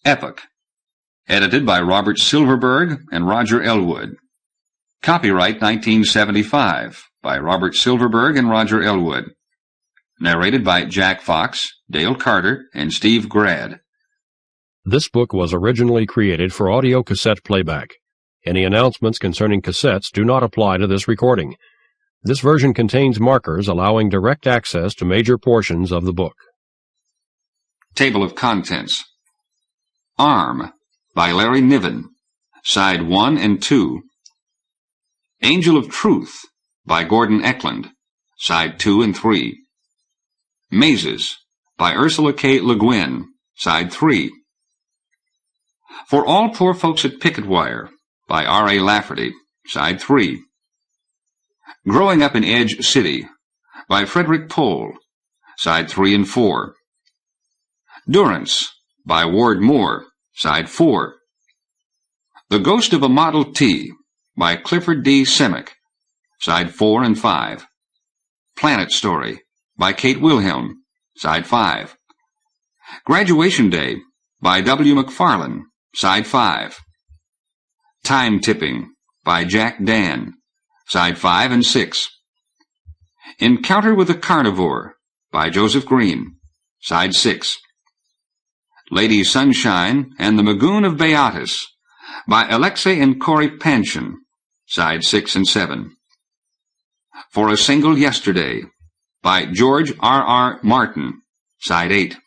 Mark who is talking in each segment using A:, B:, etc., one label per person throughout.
A: Epoch. Edited by Robert Silverberg and Roger Elwood. Copyright 1975 by Robert Silverberg and Roger Elwood. Narrated by Jack Fox, Dale Carter, and Steve Grad.
B: This book was originally created for audio cassette playback. Any announcements concerning cassettes do not apply to this recording. This version contains markers allowing direct access to major portions of the book.
A: Table of Contents. Arm by Larry Niven, Side 1 and 2. Angel of Truth by Gordon Eklund, Side 2 and 3. Mazes by Ursula K. Le Guin, Side 3. For All Poor Folks at Picketwire by R.A. Lafferty, Side 3. Growing Up in Edge City by Frederik Pohl, Side 3 and 4. Durance by Ward Moore, Side 4. The Ghost of a Model T by Clifford D. Simak, Side 4 and 5. Planet Story by Kate Wilhelm, Side 5. Graduation Day by W. Macfarlane, Side 5. Timetipping by Jack Dann, Side 5 and 6. Encounter with the Carnivore by Joseph Green, Side 6. Lady Sunshine and the Magoon of Beatus by Alexei and Corey Panshin, Side 6 and 7. For a Single Yesterday by George R.R. Martin, Side 8.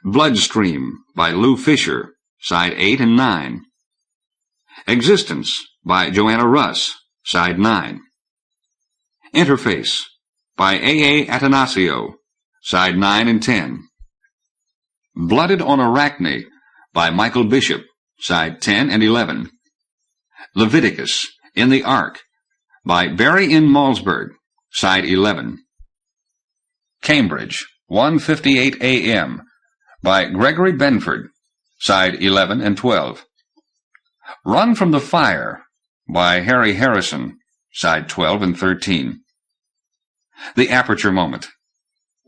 A: Bloodstream by Lou Fisher, Side 8 and 9. Existence by Joanna Russ, Side 9. Interface by A.A. Atanasio, Side 9 and 10. Blooded on Arachne by Michael Bishop, Side 10 and 11. Leviticus in the Ark by Barry N. Malsberg, Side 11. Cambridge, 1:58 a.m. by Gregory Benford, Side 11 and 12. Run from the Fire by Harry Harrison, Side 12 and 13. The Aperture Moment.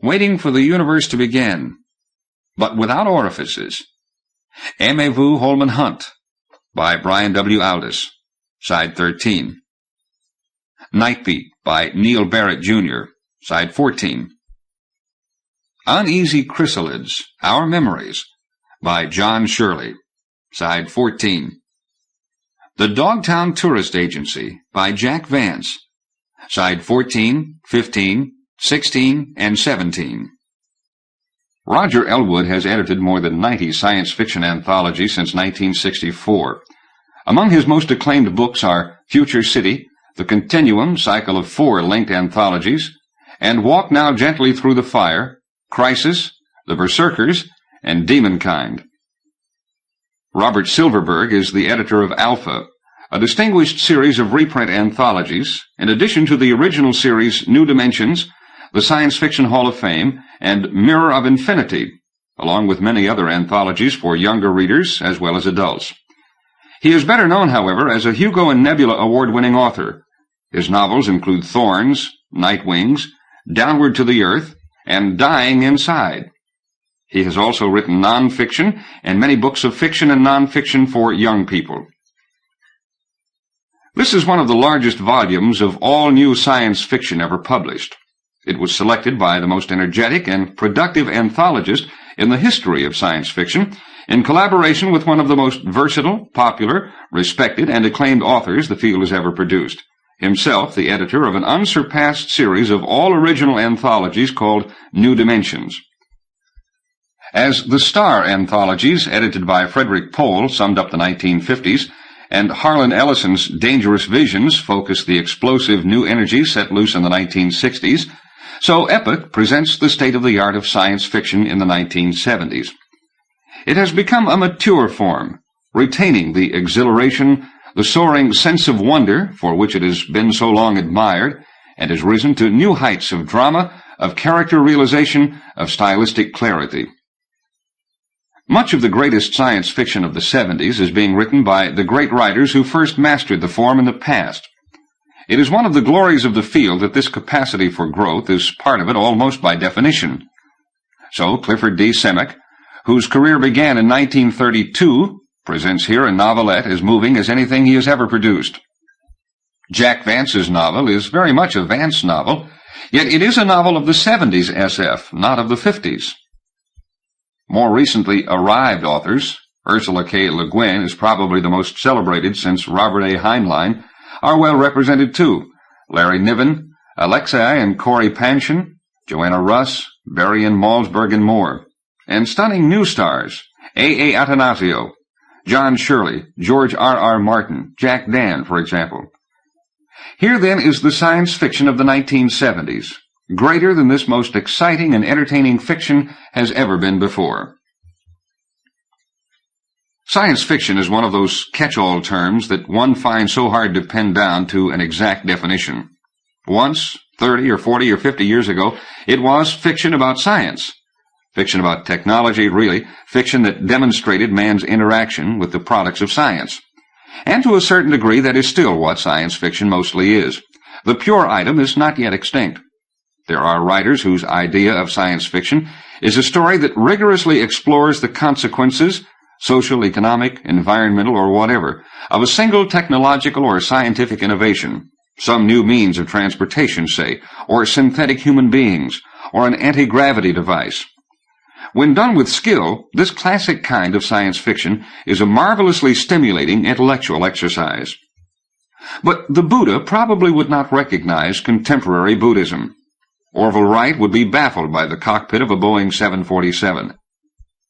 A: Waiting for the Universe to Begin, but Without Orifices. Aimez-vous Holman Hunt by Brian W. Aldiss, Side 13. Nightbeat by Neil Barrett, Jr., Side 14. Uneasy Chrysalids, Our Memories by John Shirley, Side 14. The Dogtown Tourist Agency by Jack Vance, Side 14, 15, 16, and 17. Roger Elwood has edited more than 90 science fiction anthologies since 1964. Among his most acclaimed books are Future City, The Continuum, cycle of 4 linked anthologies, and Walk Now Gently Through the Fire, Crisis, The Berserkers, and Demonkind. Robert Silverberg is the editor of Alpha, a distinguished series of reprint anthologies, in addition to the original series New Dimensions, the Science Fiction Hall of Fame, and Mirror of Infinity, along with many other anthologies for younger readers as well as adults. He is better known, however, as a Hugo and Nebula award-winning author. His novels include Thorns, Night Wings, Downward to the Earth, and Dying Inside. He has also written non-fiction and many books of fiction and non-fiction for young people. This is one of the largest volumes of all new science fiction ever published. It was selected by the most energetic and productive anthologist in the history of science fiction, in collaboration with one of the most versatile, popular, respected, and acclaimed authors the field has ever produced, himself the editor of an unsurpassed series of all-original anthologies called New Dimensions. As the Star anthologies, edited by Frederik Pohl, summed up the 1950s, and Harlan Ellison's Dangerous Visions focused the explosive new energy set loose in the 1960s, so Epoch presents the state-of-the-art of science fiction in the 1970s. It has become a mature form, retaining the exhilaration, the soaring sense of wonder for which it has been so long admired, and has risen to new heights of drama, of character realization, of stylistic clarity. Much of the greatest science fiction of the 70s is being written by the great writers who first mastered the form in the past. It is one of the glories of the field that this capacity for growth is part of it almost by definition. So Clifford D. Simak, whose career began in 1932, presents here a novelette as moving as anything he has ever produced. Jack Vance's novel is very much a Vance novel, yet it is a novel of the 70s SF, not of the 50s. More recently arrived authors, Ursula K. Le Guin is probably the most celebrated since Robert A. Heinlein, are well represented too. Larry Niven, Alexei and Corey Panshin, Joanna Russ, Berrien Malsberg and more. And stunning new stars, A. Attanasio, John Shirley, George R. Martin, Jack Dann, for example. Here, then, is the science fiction of the 1970s, greater than this most exciting and entertaining fiction has ever been before. Science fiction is one of those catch-all terms that one finds so hard to pin down to an exact definition. Once, 30 or 40 or 50 years ago, it was fiction about science. Fiction about technology, really, fiction that demonstrated man's interaction with the products of science. And to a certain degree, that is still what science fiction mostly is. The pure item is not yet extinct. There are writers whose idea of science fiction is a story that rigorously explores the consequences, social, economic, environmental, or whatever, of a single technological or scientific innovation, some new means of transportation, say, or synthetic human beings, or an anti-gravity device. When done with skill, this classic kind of science fiction is a marvelously stimulating intellectual exercise. But the Buddha probably would not recognize contemporary Buddhism. Orville Wright would be baffled by the cockpit of a Boeing 747.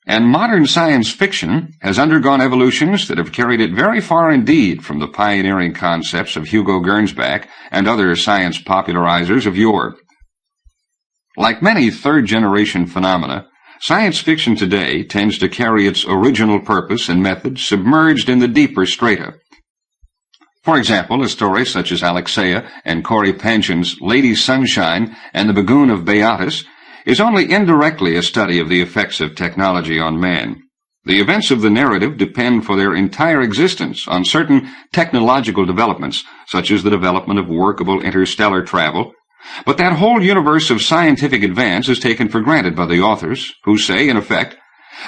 A: And modern science fiction has undergone evolutions that have carried it very far indeed from the pioneering concepts of Hugo Gernsback and other science popularizers of yore. Like many third-generation phenomena, science fiction today tends to carry its original purpose and method submerged in the deeper strata. For example, a story such as Alexia and Corey Panshin's Lady Sunshine and the Bagoon of Beatus is only indirectly a study of the effects of technology on man. The events of the narrative depend for their entire existence on certain technological developments, such as the development of workable interstellar travel, but that whole universe of scientific advance is taken for granted by the authors, who say, in effect,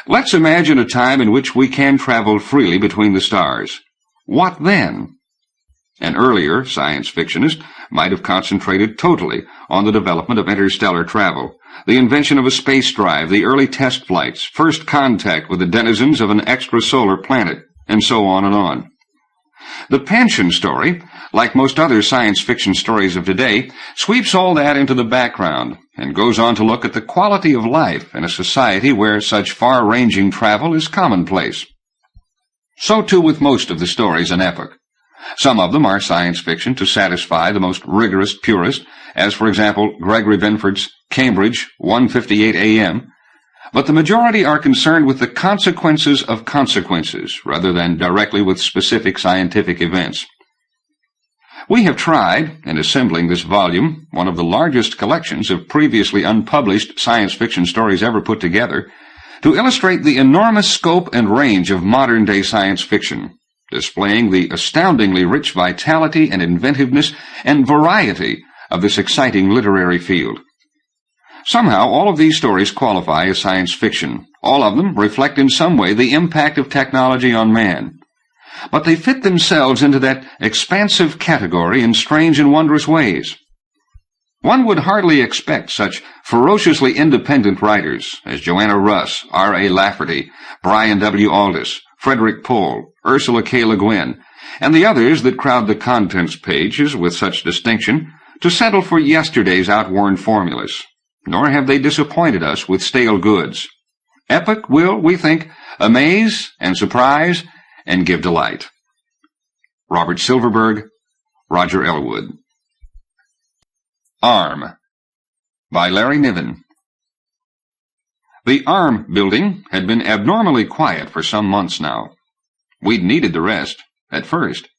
A: let's imagine a time in which we can travel freely between the stars. What then? An earlier science fictionist might have concentrated totally on the development of interstellar travel, the invention of a space drive, the early test flights, first contact with the denizens of an extrasolar planet, and so on and on. The Panshin story, like most other science fiction stories of today, sweeps all that into the background and goes on to look at the quality of life in a society where such far-ranging travel is commonplace. So too with most of the stories in Epoch. Some of them are science fiction to satisfy the most rigorous purist, as, for example, Gregory Benford's Cambridge, 1:58 a.m., but the majority are concerned with the consequences of consequences, rather than directly with specific scientific events. We have tried, in assembling this volume, one of the largest collections of previously unpublished science fiction stories ever put together, to illustrate the enormous scope and range of modern-day science fiction, displaying the astoundingly rich vitality and inventiveness and variety of this exciting literary field. Somehow, all of these stories qualify as science fiction. All of them reflect in some way the impact of technology on man. But they fit themselves into that expansive category in strange and wondrous ways. One would hardly expect such ferociously independent writers as Joanna Russ, R.A. Lafferty, Brian W. Aldiss, Frederik Pohl, Ursula K. Le Guin, and the others that crowd the contents pages with such distinction to settle for yesterday's outworn formulas. Nor have they disappointed us with stale goods. Epoch will, we think, amaze and surprise and give delight. Robert Silverberg, Roger Elwood. Arm, by Larry Niven. The Arm building had been abnormally quiet for some months now. We'd needed the rest, at first.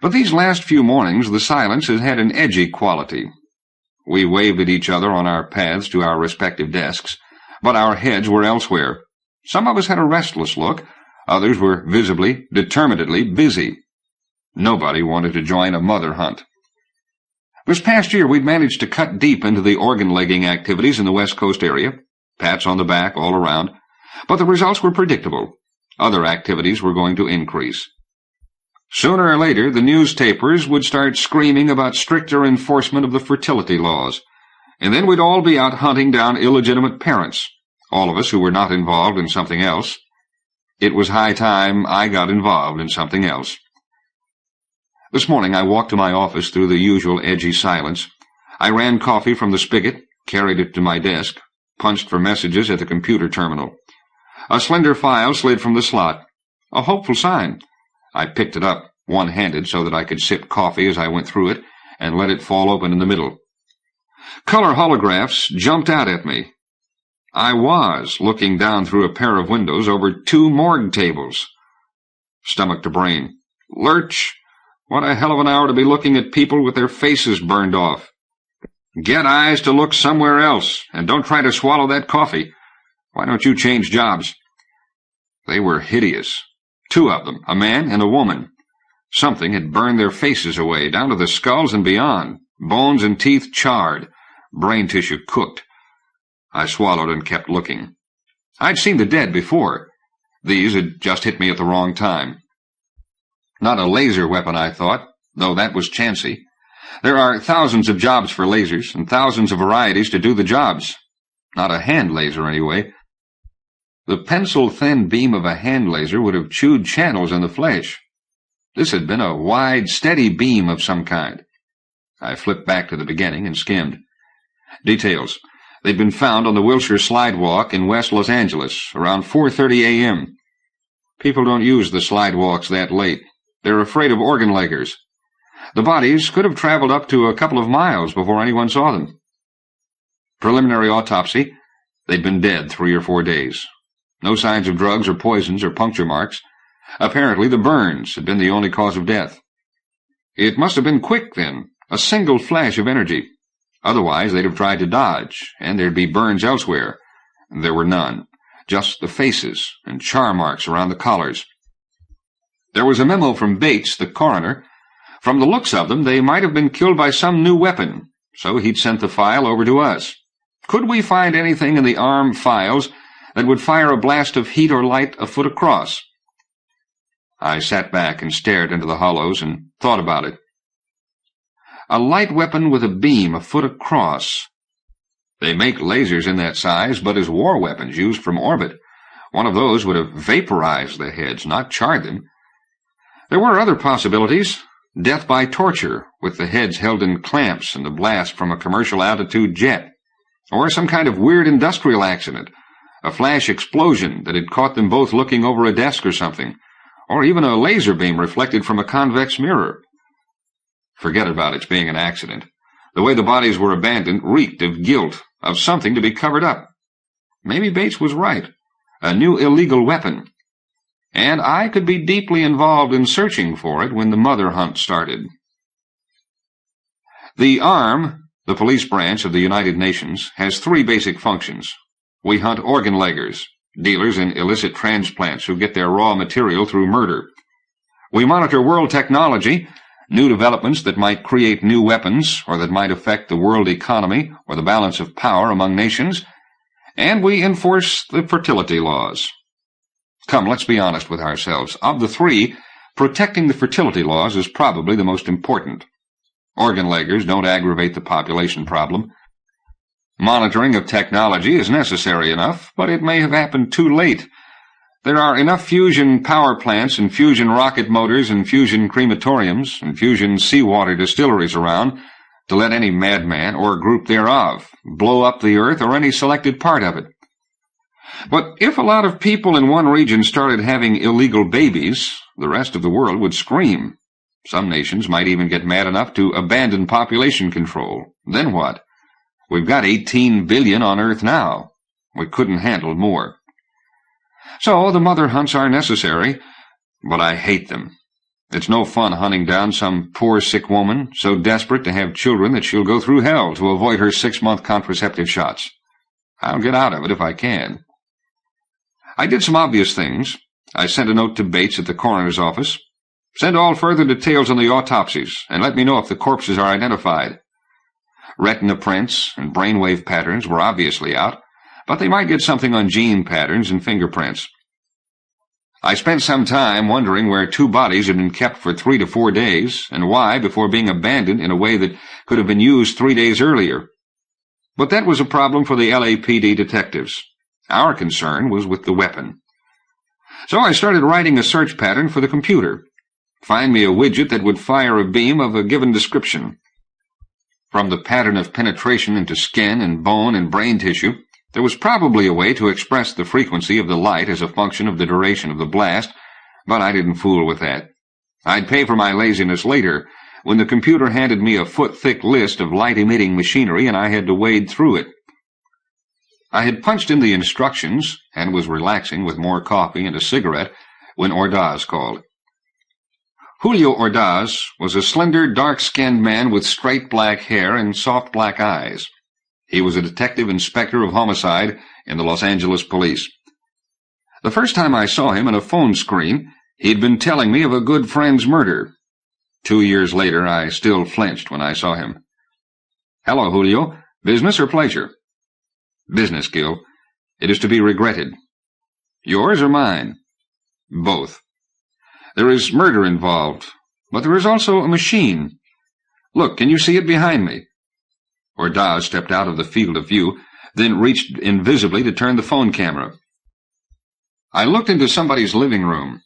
A: But these last few mornings the silence has had an edgy quality. We waved at each other on our paths to our respective desks, but our heads were elsewhere. Some of us had a restless look, others were visibly, determinedly busy. Nobody wanted to join a mother hunt. This past year we'd managed to cut deep into the organ-legging activities in the West Coast area, pats on the back all around, But the results were predictable. Other activities were going to increase. Sooner or later, the newspapers would start screaming about stricter enforcement of the fertility laws, and then we'd all be out hunting down illegitimate parents, all of us who were not involved in something else. It was high time I got involved in something else. This morning I walked to my office through the usual edgy silence. I ran coffee from the spigot, carried it to my desk, punched for messages at the computer terminal. A slender file slid from the slot. A hopeful sign. I picked it up, one-handed, so that I could sip coffee as I went through it, and let it fall open in the middle. Color holographs jumped out at me. I was looking down through a pair of windows over 2 morgue tables. Stomach to brain. Lurch! What a hell of an hour to be looking at people with their faces burned off. Get eyes to look somewhere else, and don't try to swallow that coffee. Why don't you change jobs? They were hideous. 2 of them, a man and a woman. Something had burned their faces away, down to the skulls and beyond, bones and teeth charred, brain tissue cooked. I swallowed and kept looking. I'd seen the dead before. These had just hit me at the wrong time. Not a laser weapon, I thought, though that was chancy. There are thousands of jobs for lasers, and thousands of varieties to do the jobs. Not a hand laser, anyway. The pencil-thin beam of a hand laser would have chewed channels in the flesh. This had been a wide, steady beam of some kind. I flipped back to the beginning and skimmed. Details. They'd been found on the Wilshire Slidewalk in West Los Angeles, around 4:30 a.m. People don't use the slidewalks that late. They're afraid of organ leggers. The bodies could have traveled up to a couple of miles before anyone saw them. Preliminary autopsy. They'd been dead 3 or 4 days. No signs of drugs or poisons or puncture marks. Apparently the burns had been the only cause of death. It must have been quick, then, a single flash of energy. Otherwise they'd have tried to dodge, and there'd be burns elsewhere. There were none, just the faces and char marks around the collars. There was a memo from Bates, the coroner. From the looks of them, they might have been killed by some new weapon, so he'd sent the file over to us. Could we find anything in the arm files that would fire a blast of heat or light a foot across? I sat back and stared into the hollows and thought about it. A light weapon with a beam a foot across. They make lasers in that size, but as war weapons used from orbit. One of those would have vaporized the heads, not charred them. There were other possibilities. Death by torture, with the heads held in clamps and the blast from a commercial altitude jet. Or some kind of weird industrial accident. A flash explosion that had caught them both looking over a desk or something. Or even a laser beam reflected from a convex mirror. Forget about its being an accident. The way the bodies were abandoned reeked of guilt, of something to be covered up. Maybe Bates was right. A new illegal weapon. And I could be deeply involved in searching for it when the mother hunt started. The ARM, the police branch of the United Nations, has 3 basic functions. We hunt organ leggers, dealers in illicit transplants who get their raw material through murder. We monitor world technology, new developments that might create new weapons or that might affect the world economy or the balance of power among nations, and we enforce the fertility laws. Come, let's be honest with ourselves. Of the 3, protecting the fertility laws is probably the most important. Organ leggers don't aggravate the population problem. Monitoring of technology is necessary enough, but it may have happened too late. There are enough fusion power plants and fusion rocket motors and fusion crematoriums and fusion seawater distilleries around to let any madman or group thereof blow up the earth or any selected part of it. But if a lot of people in one region started having illegal babies, the rest of the world would scream. Some nations might even get mad enough to abandon population control. Then what? We've got 18 billion on Earth now. We couldn't handle more. So the mother hunts are necessary, but I hate them. It's no fun hunting down some poor sick woman so desperate to have children that she'll go through hell to avoid her 6-month contraceptive shots. I'll get out of it if I can. I did some obvious things. I sent a note to Bates at the coroner's office. Send all further details on the autopsies, and let me know if the corpses are identified. Retina prints and brainwave patterns were obviously out, but they might get something on gene patterns and fingerprints. I spent some time wondering where 2 bodies had been kept for 3 to 4 days, and why before being abandoned in a way that could have been used 3 days earlier. But that was a problem for the LAPD detectives. Our concern was with the weapon. So I started writing a search pattern for the computer. Find me a widget that would fire a beam of a given description. From the pattern of penetration into skin and bone and brain tissue, there was probably a way to express the frequency of the light as a function of the duration of the blast, but I didn't fool with that. I'd pay for my laziness later, when the computer handed me a foot-thick list of light-emitting machinery and I had to wade through it. I had punched in the instructions and was relaxing with more coffee and a cigarette when Ordaz called. Julio Ordaz was a slender, dark-skinned man with straight black hair and soft black eyes. He was a detective inspector of homicide in the Los Angeles police. The first time I saw him on a phone screen, he'd been telling me of a good friend's murder. 2 years later, I still flinched when I saw him. "Hello, Julio. Business or pleasure?" "Business, Gil. It is to be regretted." "Yours or mine?" "Both. There is murder involved, but there is also a machine. Look, can you see it behind me?" Ordaz stepped out of the field of view, then reached invisibly to turn the phone camera. I looked into somebody's living room.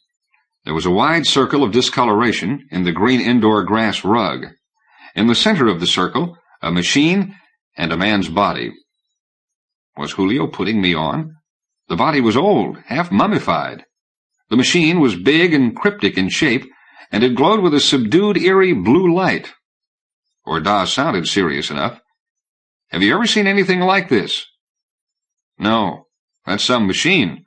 A: There was a wide circle of discoloration in the green indoor grass rug. In the center of the circle, a machine and a man's body. Was Julio putting me on? The body was old, half mummified. The machine was big and cryptic in shape, and it glowed with a subdued, eerie blue light. Ordaz sounded serious enough. "Have you ever seen anything like this?" "No. That's some machine."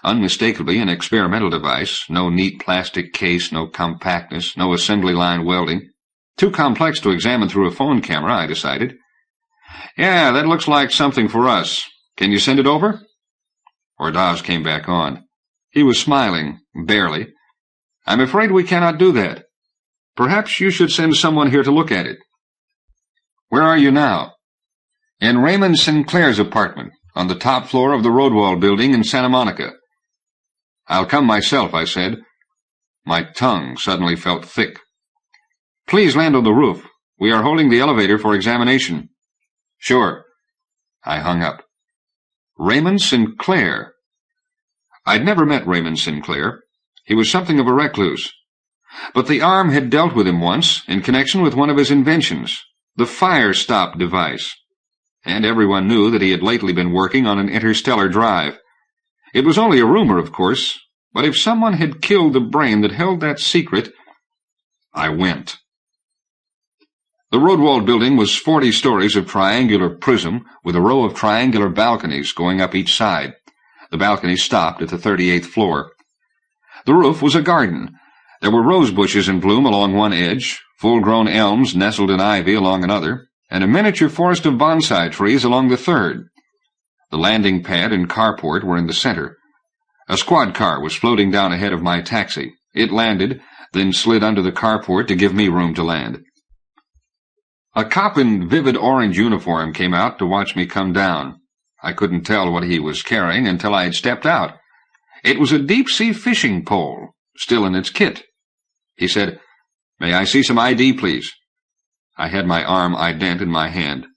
A: Unmistakably an experimental device, no neat plastic case, no compactness, no assembly line welding. Too complex to examine through a phone camera, I decided. "Yeah, that looks like something for us. Can you send it over?" Ordaz came back on. He was smiling, barely. "I'm afraid we cannot do that. Perhaps you should send someone here to look at it." "Where are you now?" "In Raymond Sinclair's apartment, on the top floor of the Roadwall building in Santa Monica." "I'll come myself," I said. My tongue suddenly felt thick. "Please land on the roof. We are holding the elevator for examination." "Sure." I hung up. Raymond Sinclair. I'd never met Raymond Sinclair. He was something of a recluse. But the arm had dealt with him once in connection with one of his inventions, the fire-stop device. And everyone knew that he had lately been working on an interstellar drive. It was only a rumor, of course, but if someone had killed the brain that held that secret, I went. The Roadwall building was 40 stories of triangular prism with a row of triangular balconies going up each side. The balconies stopped at the 38th floor. The roof was a garden. There were rose bushes in bloom along one edge, full-grown elms nestled in ivy along another, and a miniature forest of bonsai trees along the third. The landing pad and carport were in the center. A squad car was floating down ahead of my taxi. It landed, then slid under the carport to give me room to land. A cop in vivid orange uniform came out to watch me come down. I couldn't tell what he was carrying until I had stepped out. It was a deep-sea fishing pole, still in its kit. He said, "May I see some ID, please?" I had my arm ident in my hand.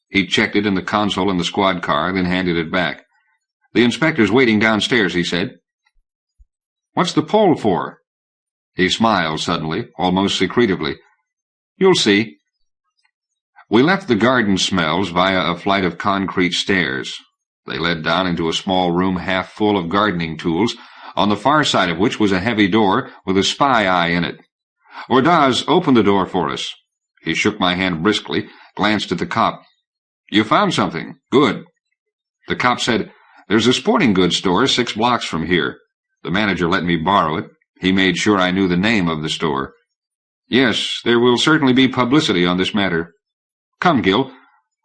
A: He checked it in the console in the squad car, then handed it back. "The inspector's waiting downstairs," he said. "What's the pole for?" He smiled suddenly, almost secretively. "You'll see." We left the garden smells via a flight of concrete stairs. They led down into a small room half full of gardening tools, on the far side of which was a heavy door with a spy eye in it. Ordaz opened the door for us. He shook my hand briskly, glanced at the cop. "You found something. Good." The cop said, "There's a sporting goods store 6 blocks from here. The manager let me borrow it. He made sure I knew the name of the store." "Yes, there will certainly be publicity on this matter." "Come, Gil."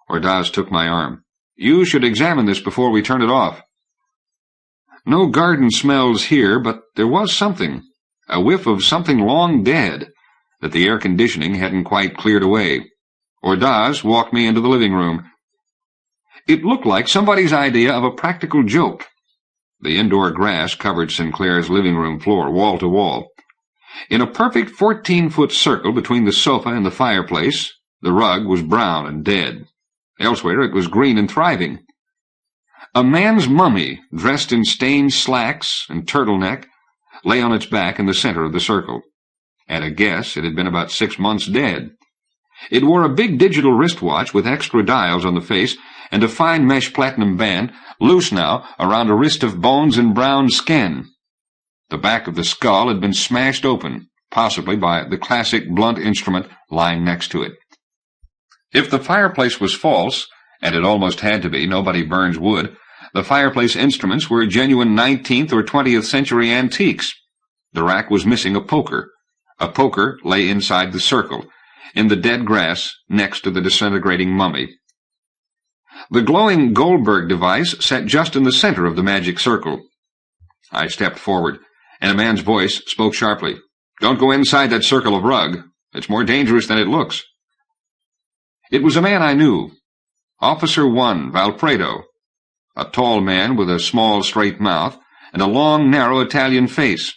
A: Ordaz took my arm. "You should examine this before we turn it off." No garden smells here, but there was something, a whiff of something long dead, that the air conditioning hadn't quite cleared away. Ordaz walked me into the living room. It looked like somebody's idea of a practical joke. The indoor grass covered Sinclair's living room floor, wall to wall. In a perfect 14-foot circle between the sofa and the fireplace, the rug was brown and dead. Elsewhere it was green and thriving. A man's mummy, dressed in stained slacks and turtleneck, lay on its back in the center of the circle. At a guess, it had been about 6 months dead. It wore a big digital wristwatch with extra dials on the face and a fine mesh platinum band, loose now around a wrist of bones and brown skin. The back of the skull had been smashed open, possibly by the classic blunt instrument lying next to it. If the fireplace was false, and it almost had to be, nobody burns wood, the fireplace instruments were genuine 19th or 20th century antiques. The rack was missing a poker. A poker lay inside the circle, in the dead grass next to the disintegrating mummy. The glowing Goldberg device sat just in the center of the magic circle. I stepped forward, and a man's voice spoke sharply. "Don't go inside that circle of rug. It's more dangerous than it looks." It was a man I knew, Officer 1, Valpredo, a tall man with a small, straight mouth and a long, narrow Italian face.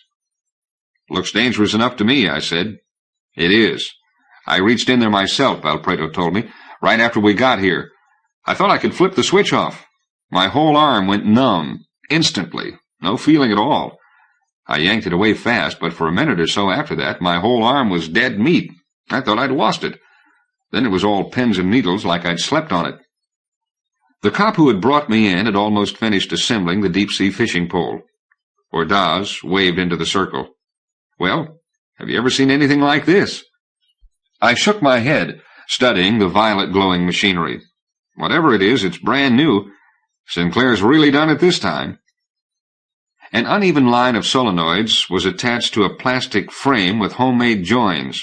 A: "Looks dangerous enough to me," I said. "It is. I reached in there myself," Valpredo told me, "right after we got here. I thought I could flip the switch off. My whole arm went numb, instantly, no feeling at all. I yanked it away fast, but for a minute or so after that, my whole arm was dead meat. I thought I'd lost it. Then it was all pins and needles like I'd slept on it." The cop who had brought me in had almost finished assembling the deep-sea fishing pole. Ordaz waved into the circle. "Well, have you ever seen anything like this?" I shook my head, studying the violet-glowing machinery. "Whatever it is, it's brand new. Sinclair's really done it this time." An uneven line of solenoids was attached to a plastic frame with homemade joins.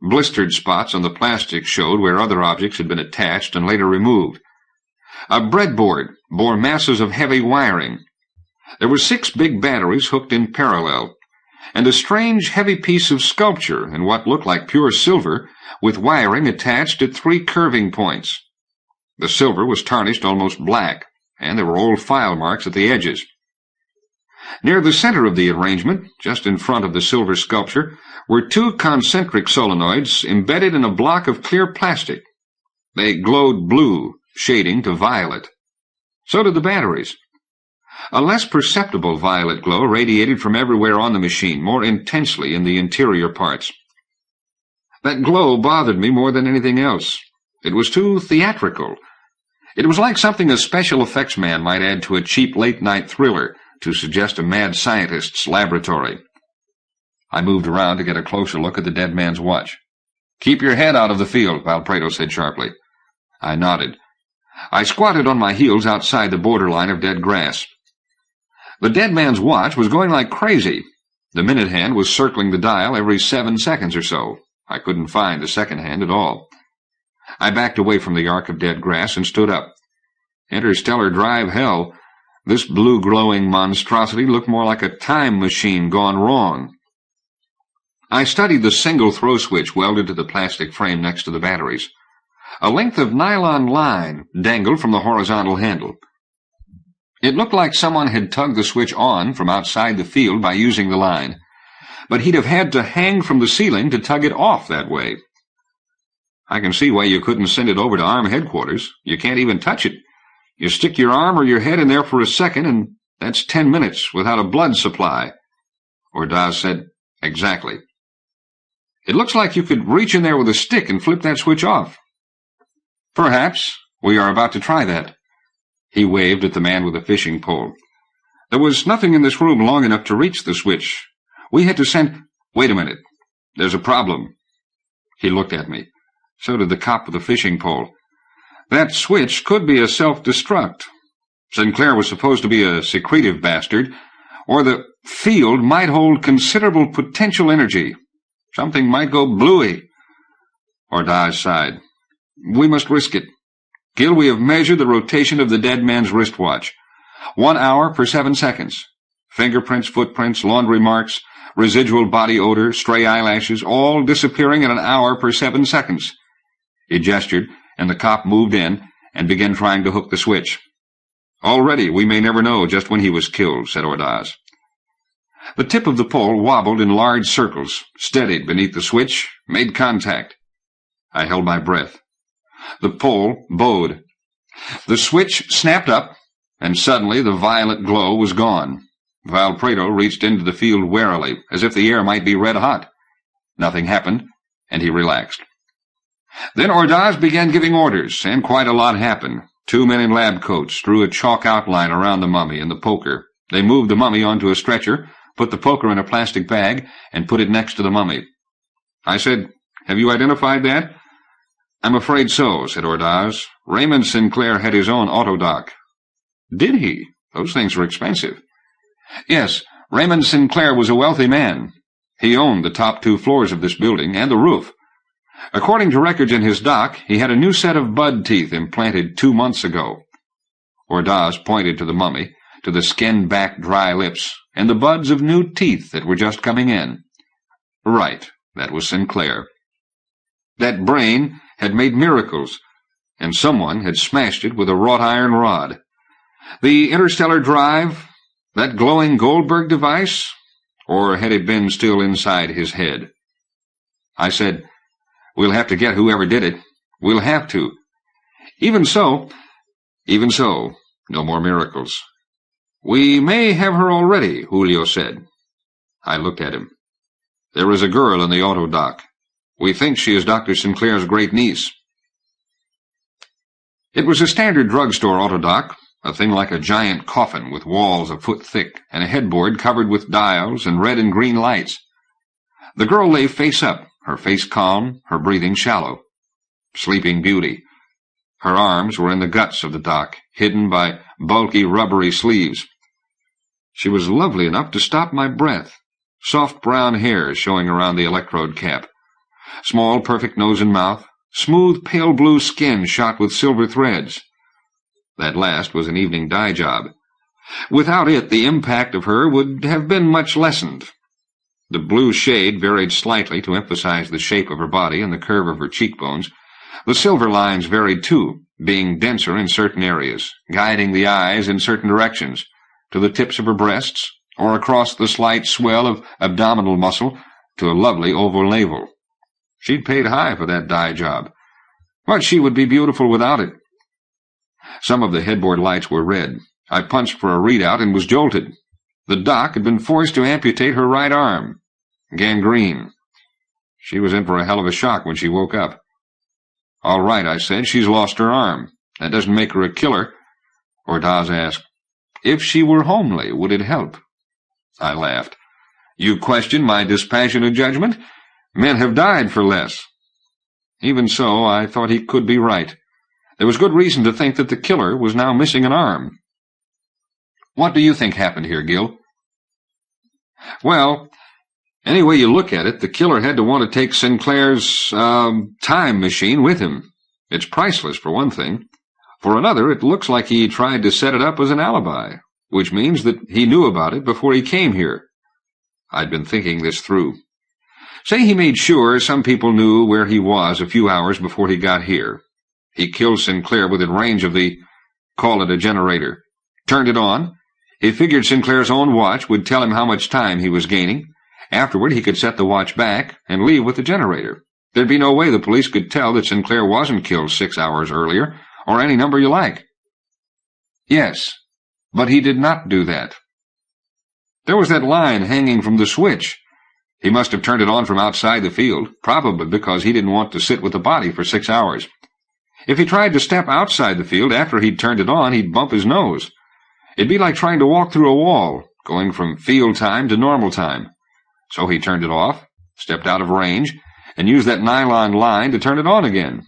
A: Blistered spots on the plastic showed where other objects had been attached and later removed. A breadboard bore masses of heavy wiring. There were 6 big batteries hooked in parallel, and a strange heavy piece of sculpture in what looked like pure silver, with wiring attached at 3 curving points. The silver was tarnished almost black, and there were old file marks at the edges. Near the center of the arrangement, just in front of the silver sculpture, were 2 concentric solenoids embedded in a block of clear plastic. They glowed blue, shading to violet. So did the batteries. A less perceptible violet glow radiated from everywhere on the machine, more intensely in the interior parts. That glow bothered me more than anything else. It was too theatrical. It was like something a special effects man might add to a cheap late-night thriller to suggest a mad scientist's laboratory. I moved around to get a closer look at the dead man's watch. "Keep your head out of the field," Valpredo said sharply. I nodded. I squatted on my heels outside the borderline of dead grass. The dead man's watch was going like crazy. The minute hand was circling the dial every 7 seconds or so. I couldn't find the second hand at all. I backed away from the arc of dead grass and stood up. Interstellar drive hell. This blue-glowing monstrosity looked more like a time machine gone wrong. I studied the single throw switch welded to the plastic frame next to the batteries. A length of nylon line dangled from the horizontal handle. It looked like someone had tugged the switch on from outside the field by using the line, but he'd have had to hang from the ceiling to tug it off that way. I can see why you couldn't send it over to Arm headquarters. You can't even touch it. You stick your arm or your head in there for a second, and that's 10 minutes without a blood supply. Ordaz said, "Exactly." "It looks like you could reach in there with a stick and flip that switch off." "Perhaps. We are about to try that." He waved at the man with the fishing pole. "There was nothing in this room long enough to reach the switch. We had to send—" "Wait a minute. There's a problem." He looked at me. So did the cop with the fishing pole. "That switch could be a self-destruct. Sinclair was supposed to be a secretive bastard, or the field might hold considerable potential energy. Something might go bluey." Ordaz sighed. "We must risk it. Gil, we have measured the rotation of the dead man's wristwatch. 1 hour per 7 seconds. Fingerprints, footprints, laundry marks, residual body odor, stray eyelashes, all disappearing in 1 hour per 7 seconds. He gestured, and the cop moved in and began trying to hook the switch. "Already we may never know just when he was killed," said Ordaz. The tip of the pole wobbled in large circles, steadied beneath the switch, made contact. I held my breath. The pole bowed. The switch snapped up, and suddenly the violet glow was gone. Valpredo reached into the field warily, as if the air might be red hot. Nothing happened, and he relaxed. Then Ordaz began giving orders, and quite a lot happened. 2 men in lab coats drew a chalk outline around the mummy and the poker. They moved the mummy onto a stretcher, put the poker in a plastic bag, and put it next to the mummy. I said, "Have you identified that?" "I'm afraid so," said Ordaz. "Raymond Sinclair had his own autodoc." "Did he? Those things are expensive." "Yes, Raymond Sinclair was a wealthy man. He owned the top 2 floors of this building and the roof. According to records in his dock, he had a new set of bud teeth implanted 2 months ago." Ordaz pointed to the mummy, to the skin-back dry lips, and the buds of new teeth that were just coming in. Right, that was Sinclair. That brain had made miracles, and someone had smashed it with a wrought iron rod. The interstellar drive, that glowing Goldberg device, or had it been still inside his head? I said, "We'll have to get whoever did it. We'll have to." Even so, no more miracles." "We may have her already," Julio said. I looked at him. "There is a girl in the auto dock. We think she is Dr. Sinclair's great-niece." It was a standard drugstore auto dock, a thing like a giant coffin with walls a foot thick and a headboard covered with dials and red and green lights. The girl lay face up, her face calm, her breathing shallow. Sleeping Beauty. Her arms were in the guts of the dock, hidden by bulky rubbery sleeves. She was lovely enough to stop my breath. Soft brown hair showing around the electrode cap. Small, perfect nose and mouth. Smooth, pale blue skin shot with silver threads. That last was an evening dye job. Without it, the impact of her would have been much lessened. The blue shade varied slightly to emphasize the shape of her body and the curve of her cheekbones. The silver lines varied too, being denser in certain areas, guiding the eyes in certain directions, to the tips of her breasts, or across the slight swell of abdominal muscle to a lovely oval navel. She'd paid high for that dye job, but she would be beautiful without it. Some of the headboard lights were red. I punched for a readout and was jolted. The doc had been forced to amputate her right arm. Gangrene. She was in for a hell of a shock when she woke up. "All right," I said, "she's lost her arm. That doesn't make her a killer." Ordaz asked, "If she were homely, would it help?" I laughed. "You question my dispassionate judgment? Men have died for less." Even so, I thought he could be right. There was good reason to think that the killer was now missing an arm. "What do you think happened here, Gil?" "Well, any way you look at it, the killer had to want to take Sinclair's, time machine with him. It's priceless, for one thing. For another, it looks like he tried to set it up as an alibi, which means that he knew about it before he came here." I'd been thinking this through. Say he made sure some people knew where he was a few hours before he got here. He killed Sinclair within range of the, call it a generator. Turned it on. He figured Sinclair's own watch would tell him how much time he was gaining. Afterward, he could set the watch back and leave with the generator. There'd be no way the police could tell that Sinclair wasn't killed 6 hours earlier, or any number you like. Yes, but he did not do that. There was that line hanging from the switch. He must have turned it on from outside the field, probably because he didn't want to sit with the body for 6 hours. If he tried to step outside the field after he'd turned it on, he'd bump his nose. It'd be like trying to walk through a wall, going from field time to normal time. So he turned it off, stepped out of range, and used that nylon line to turn it on again.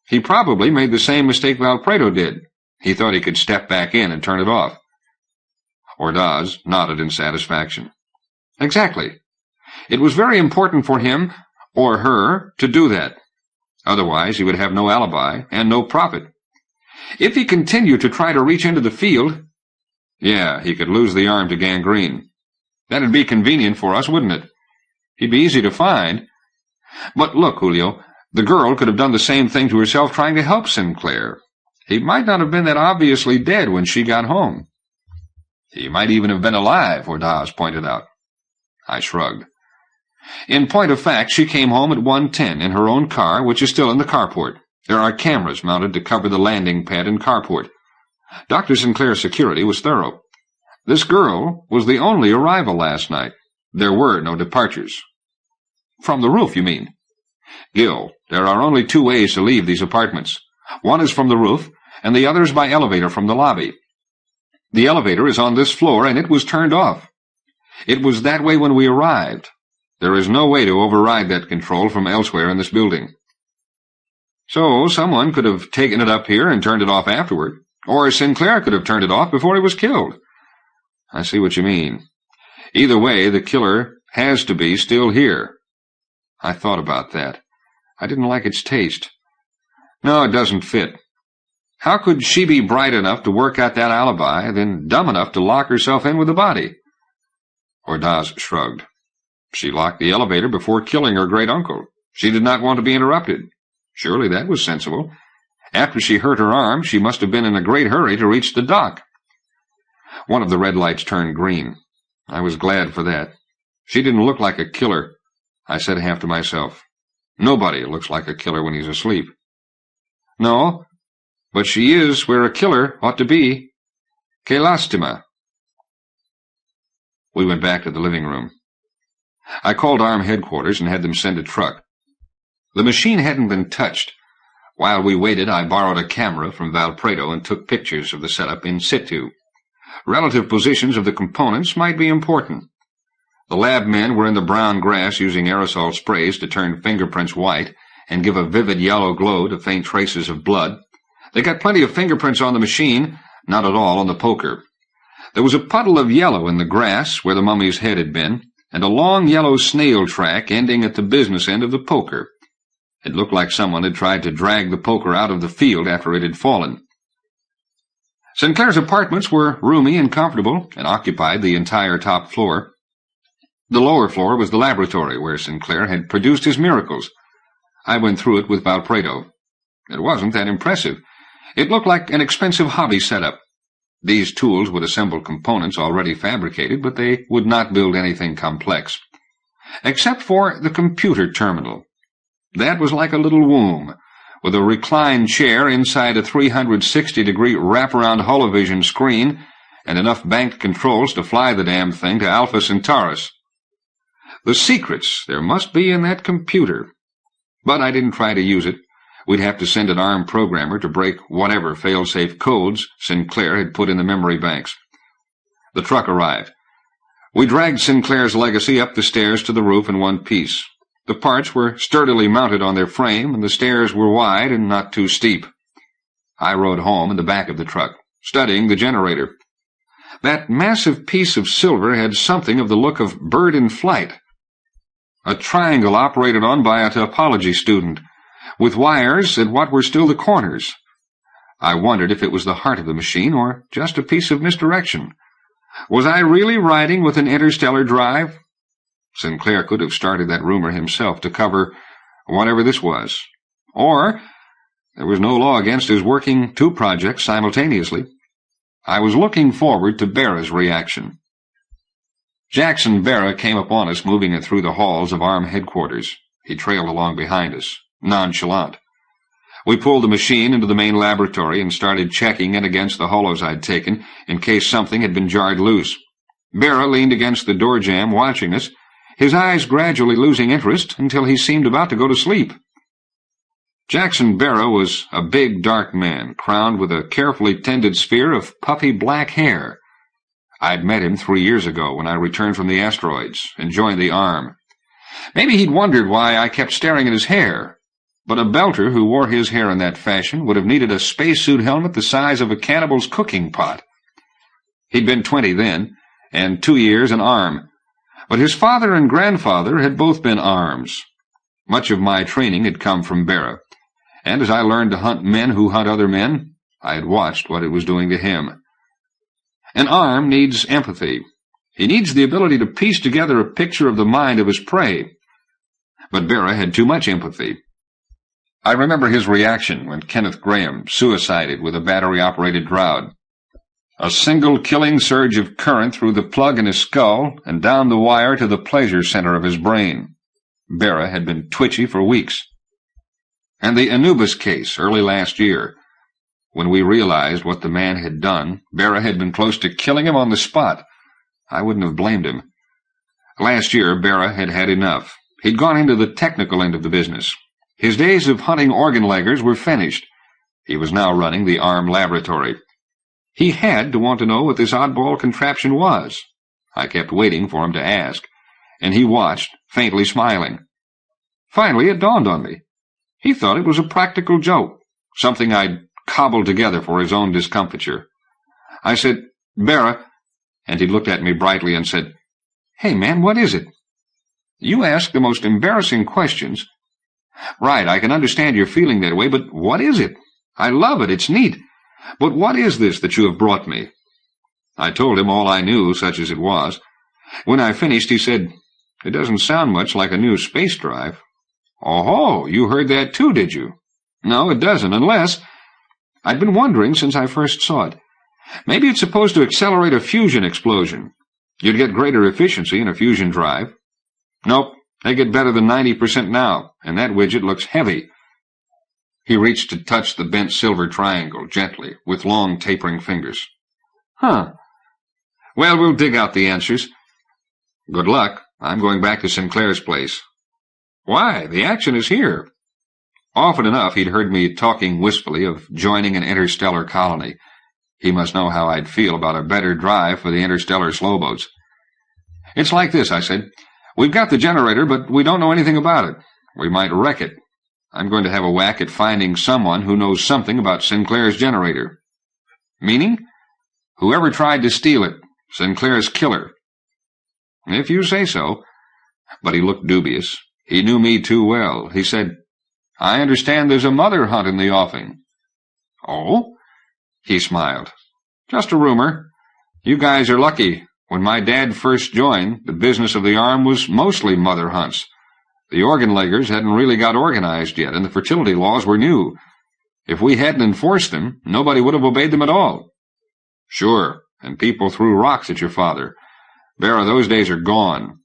A: He probably made the same mistake Valpredo did. He thought he could step back in and turn it off. Ordaz nodded in satisfaction. Exactly. It was very important for him, or her, to do that. Otherwise, he would have no alibi and no profit. If he continued to try to reach into the field, yeah, he could lose the arm to gangrene. That'd be convenient for us, wouldn't it? He'd be easy to find. But look, Julio, the girl could have done the same thing to herself trying to help Sinclair. He might not have been that obviously dead when she got home. He might even have been alive, Ordaz pointed out. I shrugged. In point of fact, she came home at 1:10 in her own car, which is still in the carport. There are cameras mounted to cover the landing pad and carport. Dr. Sinclair's security was thorough. This girl was the only arrival last night. There were no departures. From the roof, you mean? Gil, there are only two ways to leave these apartments. One is from the roof, and the other is by elevator from the lobby. The elevator is on this floor, and it was turned off. It was that way when we arrived. There is no way to override that control from elsewhere in this building. So someone could have taken it up here and turned it off afterward, or Sinclair could have turned it off before he was killed. I see what you mean. Either way, the killer has to be still here. I thought about that. I didn't like its taste. No, it doesn't fit. How could she be bright enough to work out that alibi, then dumb enough to lock herself in with the body? Ordaz shrugged. She locked the elevator before killing her great-uncle. She did not want to be interrupted. Surely that was sensible. After she hurt her arm, she must have been in a great hurry to reach the dock. One of the red lights turned green. I was glad for that. She didn't look like a killer. I said half to myself. Nobody looks like a killer when he's asleep. No, but she is where a killer ought to be. Que lastima. We went back to the living room. I called ARM headquarters and had them send a truck. The machine hadn't been touched. While we waited, I borrowed a camera from Valpredo and took pictures of the setup in situ. Relative positions of the components might be important. The lab men were in the brown grass using aerosol sprays to turn fingerprints white and give a vivid yellow glow to faint traces of blood. They got plenty of fingerprints on the machine, not at all on the poker. There was a puddle of yellow in the grass where the mummy's head had been, and a long yellow snail track ending at the business end of the poker. It looked like someone had tried to drag the poker out of the field after it had fallen. Sinclair's apartments were roomy and comfortable and occupied the entire top floor. The lower floor was the laboratory where Sinclair had produced his miracles. I went through it with Valpredo. It wasn't that impressive. It looked like an expensive hobby setup. These tools would assemble components already fabricated, but they would not build anything complex. Except for the computer terminal. That was like a little womb, with a reclined chair inside a 360-degree wraparound holovision screen and enough banked controls to fly the damn thing to Alpha Centaurus. The secrets there must be in that computer. But I didn't try to use it. We'd have to send an ARM programmer to break whatever fail-safe codes Sinclair had put in the memory banks. The truck arrived. We dragged Sinclair's legacy up the stairs to the roof in one piece. The parts were sturdily mounted on their frame, and the stairs were wide and not too steep. I rode home in the back of the truck, studying the generator. That massive piece of silver had something of the look of bird in flight. A triangle operated on by a topology student, with wires at what were still the corners. I wondered if it was the heart of the machine or just a piece of misdirection. Was I really riding with an interstellar drive? Sinclair could have started that rumor himself to cover whatever this was. Or there was no law against his working two projects simultaneously. I was looking forward to Berra's reaction. Jackson Berra came upon us moving it through the halls of ARM headquarters. He trailed along behind us, nonchalant. We pulled the machine into the main laboratory and started checking it against the holos I'd taken in case something had been jarred loose. Berra leaned against the door jamb, watching us, his eyes gradually losing interest until he seemed about to go to sleep. Jackson Berra was a big, dark man, crowned with a carefully tended sphere of puffy black hair. I'd met him 3 years ago when I returned from the asteroids and joined the ARM. Maybe he'd wondered why I kept staring at his hair, but a belter who wore his hair in that fashion would have needed a spacesuit helmet the size of a cannibal's cooking pot. He'd been 20 then, and 2 years in ARM, but his father and grandfather had both been ARMs. Much of my training had come from Berra, and as I learned to hunt men who hunt other men, I had watched what it was doing to him. An ARM needs empathy. He needs the ability to piece together a picture of the mind of his prey. But Berra had too much empathy. I remember his reaction when Kenneth Graham suicided with a battery-operated Grad. A single killing surge of current through the plug in his skull and down the wire to the pleasure center of his brain. Bera had been twitchy for weeks. And the Anubis case early last year. When we realized what the man had done, Bera had been close to killing him on the spot. I wouldn't have blamed him. Last year, Bera had had enough. He'd gone into the technical end of the business. His days of hunting organ-leggers were finished. He was now running the arm laboratory. He had to want to know what this oddball contraption was. I kept waiting for him to ask, and he watched, faintly smiling. Finally, it dawned on me. He thought it was a practical joke, something I'd cobbled together for his own discomfiture. I said, "Bera," and he looked at me brightly and said, "Hey, man, what is it?" "You ask the most embarrassing questions." "Right, I can understand you're feeling that way, but what is it? I love it, it's neat. But what is this that you have brought me?" I told him all I knew, such as it was. When I finished, he said, "It doesn't sound much like a new space drive." "Oh, you heard that too, did you?" "No, it doesn't, unless—" I'd been wondering since I first saw it. Maybe it's supposed to accelerate a fusion explosion. You'd get greater efficiency in a fusion drive. Nope, they get better than 90% now, and that widget looks heavy. He reached to touch the bent silver triangle, gently, with long tapering fingers. "Huh. Well, we'll dig out the answers." "Good luck. I'm going back to Sinclair's place." "Why? The action is here." Often enough he'd heard me talking wistfully of joining an interstellar colony. He must know how I'd feel about a better drive for the interstellar slowboats. "It's like this," I said. "We've got the generator, but we don't know anything about it. We might wreck it. I'm going to have a whack at finding someone who knows something about Sinclair's generator." "Meaning?" "Whoever tried to steal it. Sinclair's killer." "If you say so." But he looked dubious. He knew me too well. He said, "I understand there's a mother hunt in the offing." "Oh?" He smiled. "Just a rumor. You guys are lucky. When my dad first joined, the business of the arm was mostly mother hunts. The organ-leggers hadn't really got organized yet, and the fertility laws were new. If we hadn't enforced them, nobody would have obeyed them at all." "Sure, and people threw rocks at your father. Bera, those days are gone."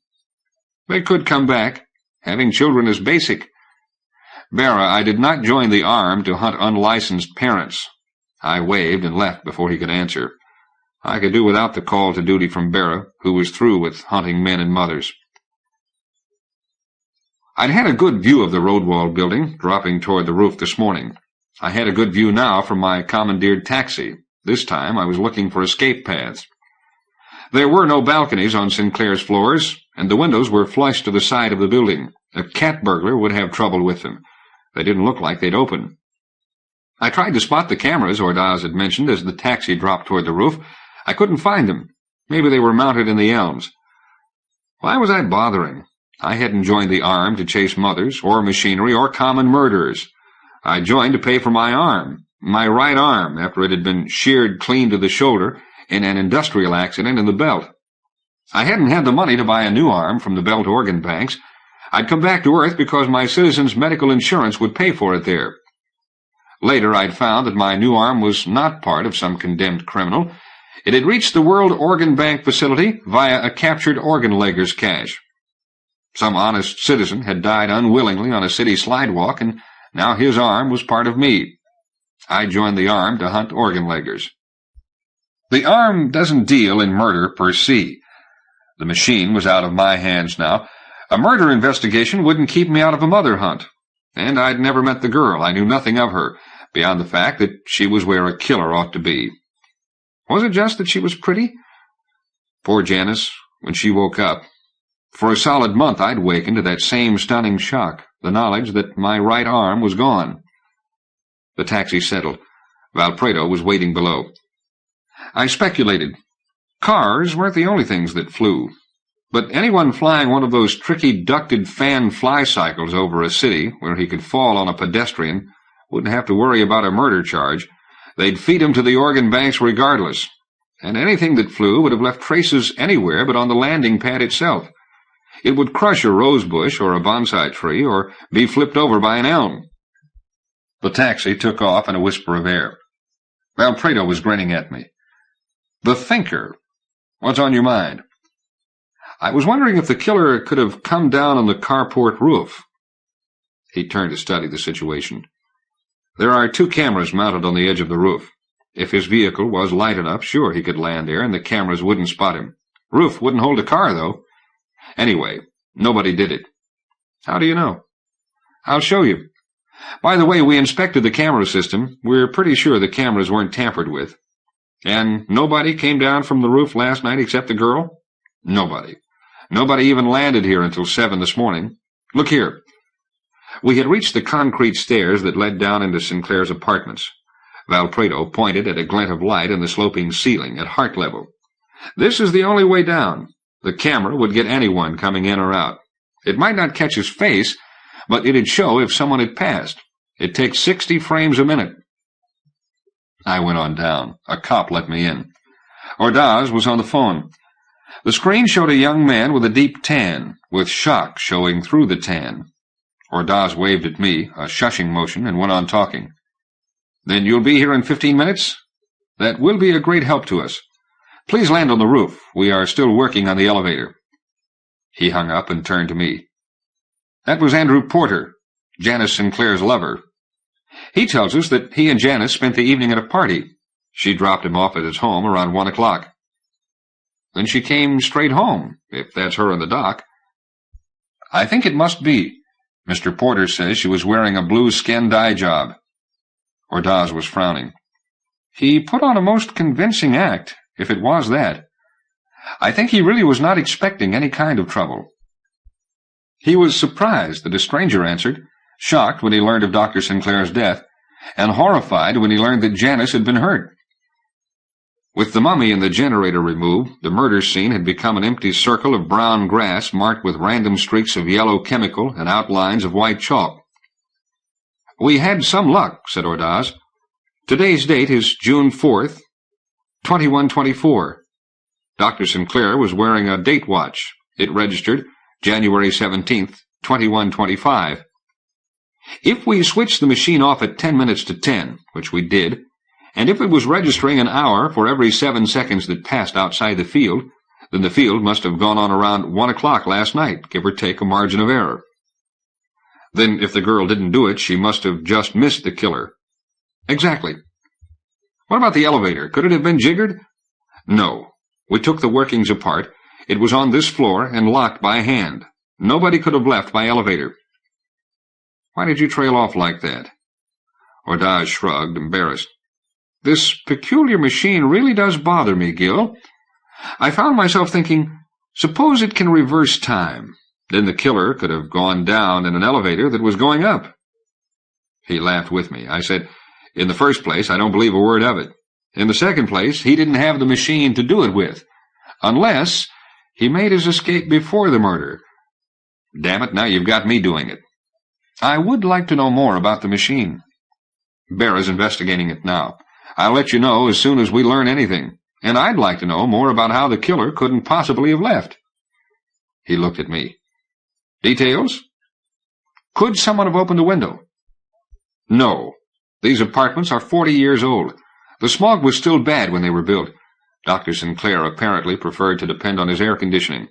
A: "They could come back. Having children is basic." "Bera, I did not join the arm to hunt unlicensed parents." I waved and left before he could answer. I could do without the call to duty from Bera, who was through with hunting men and mothers. I'd had a good view of the road wall building, dropping toward the roof this morning. I had a good view now from my commandeered taxi. This time I was looking for escape paths. There were no balconies on Sinclair's floors, and the windows were flush to the side of the building. A cat burglar would have trouble with them. They didn't look like they'd open. I tried to spot the cameras Ordaz had mentioned as the taxi dropped toward the roof. I couldn't find them. Maybe they were mounted in the elms. Why was I bothering? I hadn't joined the arm to chase mothers, or machinery, or common murderers. I joined to pay for my arm, my right arm, after it had been sheared clean to the shoulder in an industrial accident in the belt. I hadn't had the money to buy a new arm from the belt organ banks. I'd come back to Earth because my citizens' medical insurance would pay for it there. Later I'd found that my new arm was not part of some condemned criminal. It had reached the World Organ Bank facility via a captured organ-legger's cache. Some honest citizen had died unwillingly on a city slidewalk, and now his arm was part of me. I joined the arm to hunt organ-leggers. The arm doesn't deal in murder per se. The machine was out of my hands now. A murder investigation wouldn't keep me out of a mother hunt. And I'd never met the girl. I knew nothing of her, beyond the fact that she was where a killer ought to be. Was it just that she was pretty? Poor Janice, when she woke up. For a solid month I'd wakened to that same stunning shock, the knowledge that my right arm was gone. The taxi settled. Valpredo was waiting below. I speculated. Cars weren't the only things that flew. But anyone flying one of those tricky ducted fan fly cycles over a city where he could fall on a pedestrian wouldn't have to worry about a murder charge. They'd feed him to the organ banks regardless. And anything that flew would have left traces anywhere but on the landing pad itself. It would crush a rose bush or a bonsai tree or be flipped over by an elm. The taxi took off in a whisper of air. Valpredo was grinning at me. "The thinker. What's on your mind?" "I was wondering if the killer could have come down on the carport roof." He turned to study the situation. "There are 2 cameras mounted on the edge of the roof. If his vehicle was light enough, sure, he could land there, and the cameras wouldn't spot him. Roof wouldn't hold a car, though. Anyway, nobody did it." "How do you know?" "I'll show you. By the way, we inspected the camera system. We're pretty sure the cameras weren't tampered with." "And nobody came down from the roof last night except the girl?" "Nobody. Nobody even landed here until 7 this morning. Look here." We had reached the concrete stairs that led down into Sinclair's apartments. Valpredo pointed at a glint of light in the sloping ceiling at heart level. "This is the only way down. The camera would get anyone coming in or out. It might not catch his face, but it'd show if someone had passed. It takes 60 frames a minute." I went on down. A cop let me in. Ordaz was on the phone. The screen showed a young man with a deep tan, with shock showing through the tan. Ordaz waved at me, a shushing motion, and went on talking. "Then you'll be here in 15 minutes? That will be a great help to us. Please land on the roof. We are still working on the elevator." He hung up and turned to me. "That was Andrew Porter, Janice Sinclair's lover. He tells us that he and Janice spent the evening at a party. She dropped him off at his home around 1 o'clock. "Then she came straight home, if that's her in the dock." "I think it must be. Mr. Porter says she was wearing a blue skin dye job." Ordaz was frowning. "He put on a most convincing act, if it was that. I think he really was not expecting any kind of trouble." He was surprised that a stranger answered, shocked when he learned of Dr. Sinclair's death, and horrified when he learned that Janice had been hurt. With the mummy and the generator removed, the murder scene had become an empty circle of brown grass marked with random streaks of yellow chemical and outlines of white chalk. "We had some luck," said Ordaz. "Today's date is June 4th, 2124. Dr. Sinclair was wearing a date watch. It registered January 17th, 2125. If we switched the machine off at 10 minutes to 10, which we did, and if it was registering an hour for every 7 seconds that passed outside the field, then the field must have gone on around 1 o'clock last night, give or take a margin of error. Then if the girl didn't do it, she must have just missed the killer." "Exactly." "What about the elevator? Could it have been jiggered?" "No. We took the workings apart. It was on this floor and locked by hand. Nobody could have left by elevator." "Why did you trail off like that?" Ordaz shrugged, embarrassed. "This peculiar machine really does bother me, Gil. I found myself thinking, suppose it can reverse time. Then the killer could have gone down in an elevator that was going up." He laughed with me. I said, "In the first place, I don't believe a word of it. In the second place, he didn't have the machine to do it with. Unless he made his escape before the murder. Damn it, now you've got me doing it. I would like to know more about the machine. Bera's investigating it now. I'll let you know as soon as we learn anything. And I'd like to know more about how the killer couldn't possibly have left." He looked at me. "Details? Could someone have opened the window?" "No. These apartments are 40 years old. The smog was still bad when they were built. Dr. Sinclair apparently preferred to depend on his air conditioning."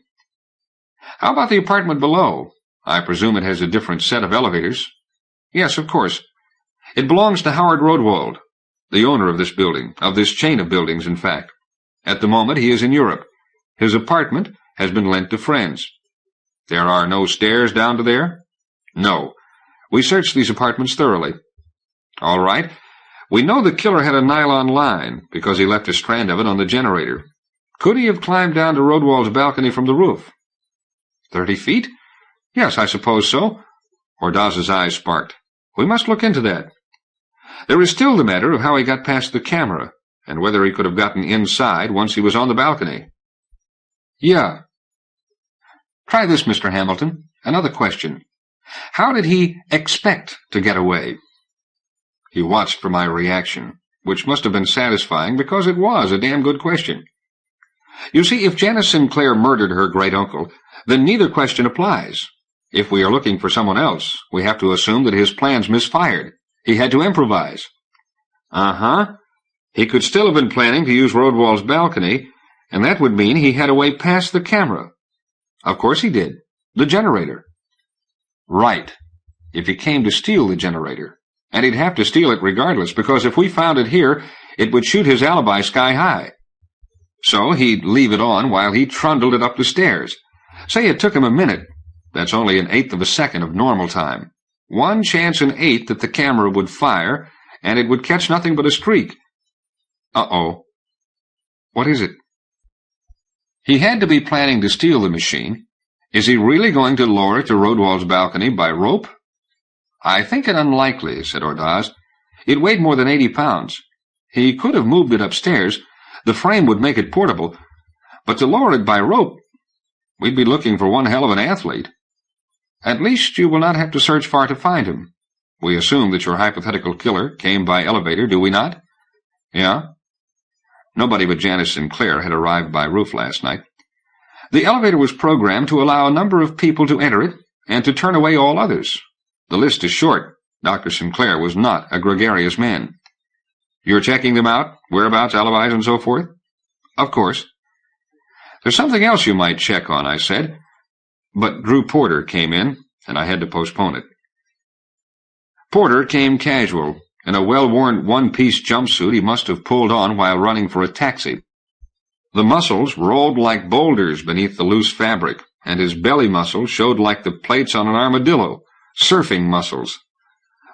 A: "How about the apartment below? I presume it has a different set of elevators." "Yes, of course. It belongs to Howard Rodewald, the owner of this building, of this chain of buildings, in fact. At the moment he is in Europe. His apartment has been lent to friends." "There are no stairs down to there?" "No. We searched these apartments thoroughly." "All right. We know the killer had a nylon line, because he left a strand of it on the generator. Could he have climbed down to Rodewald's balcony from the roof?" 30 feet? Yes, I suppose so." Ordaz's eyes sparked. "We must look into that. There is still the matter of how he got past the camera, and whether he could have gotten inside once he was on the balcony." "Yeah. Try this, Mr. Hamilton. Another question. How did he expect to get away?" He watched for my reaction, which must have been satisfying because it was a damn good question. You see, if Janice Sinclair murdered her great-uncle, then neither question applies. If we are looking for someone else, we have to assume that his plans misfired. He had to improvise. Uh-huh. He could still have been planning to use Rodwell's balcony, and that would mean he had a way past the camera. Of course he did. The generator. Right. If he came to steal the generator. And he'd have to steal it regardless, because if we found it here, it would shoot his alibi sky high. So he'd leave it on while he trundled it up the stairs. Say it took him a minute. That's only 1/8 of a second of normal time. 1 chance in 8 that the camera would fire, and it would catch nothing but a streak. Uh-oh. What is it? He had to be planning to steal the machine. Is he really going to lower it to Rodwell's balcony by rope? I think it unlikely, said Ordaz. It weighed more than 80 pounds. He could have moved it upstairs. The frame would make it portable. But to lower it by rope, we'd be looking for one hell of an athlete. At least you will not have to search far to find him. We assume that your hypothetical killer came by elevator, do we not? Yeah? Nobody but Janice Sinclair had arrived by roof last night. The elevator was programmed to allow a number of people to enter it and to turn away all others. The list is short. Dr. Sinclair was not a gregarious man. You're checking them out, whereabouts, alibis, and so forth? Of course. There's something else you might check on, I said. But Drew Porter came in, and I had to postpone it. Porter came casual, in a well-worn one-piece jumpsuit he must have pulled on while running for a taxi. The muscles rolled like boulders beneath the loose fabric, and his belly muscles showed like the plates on an armadillo, surfing muscles.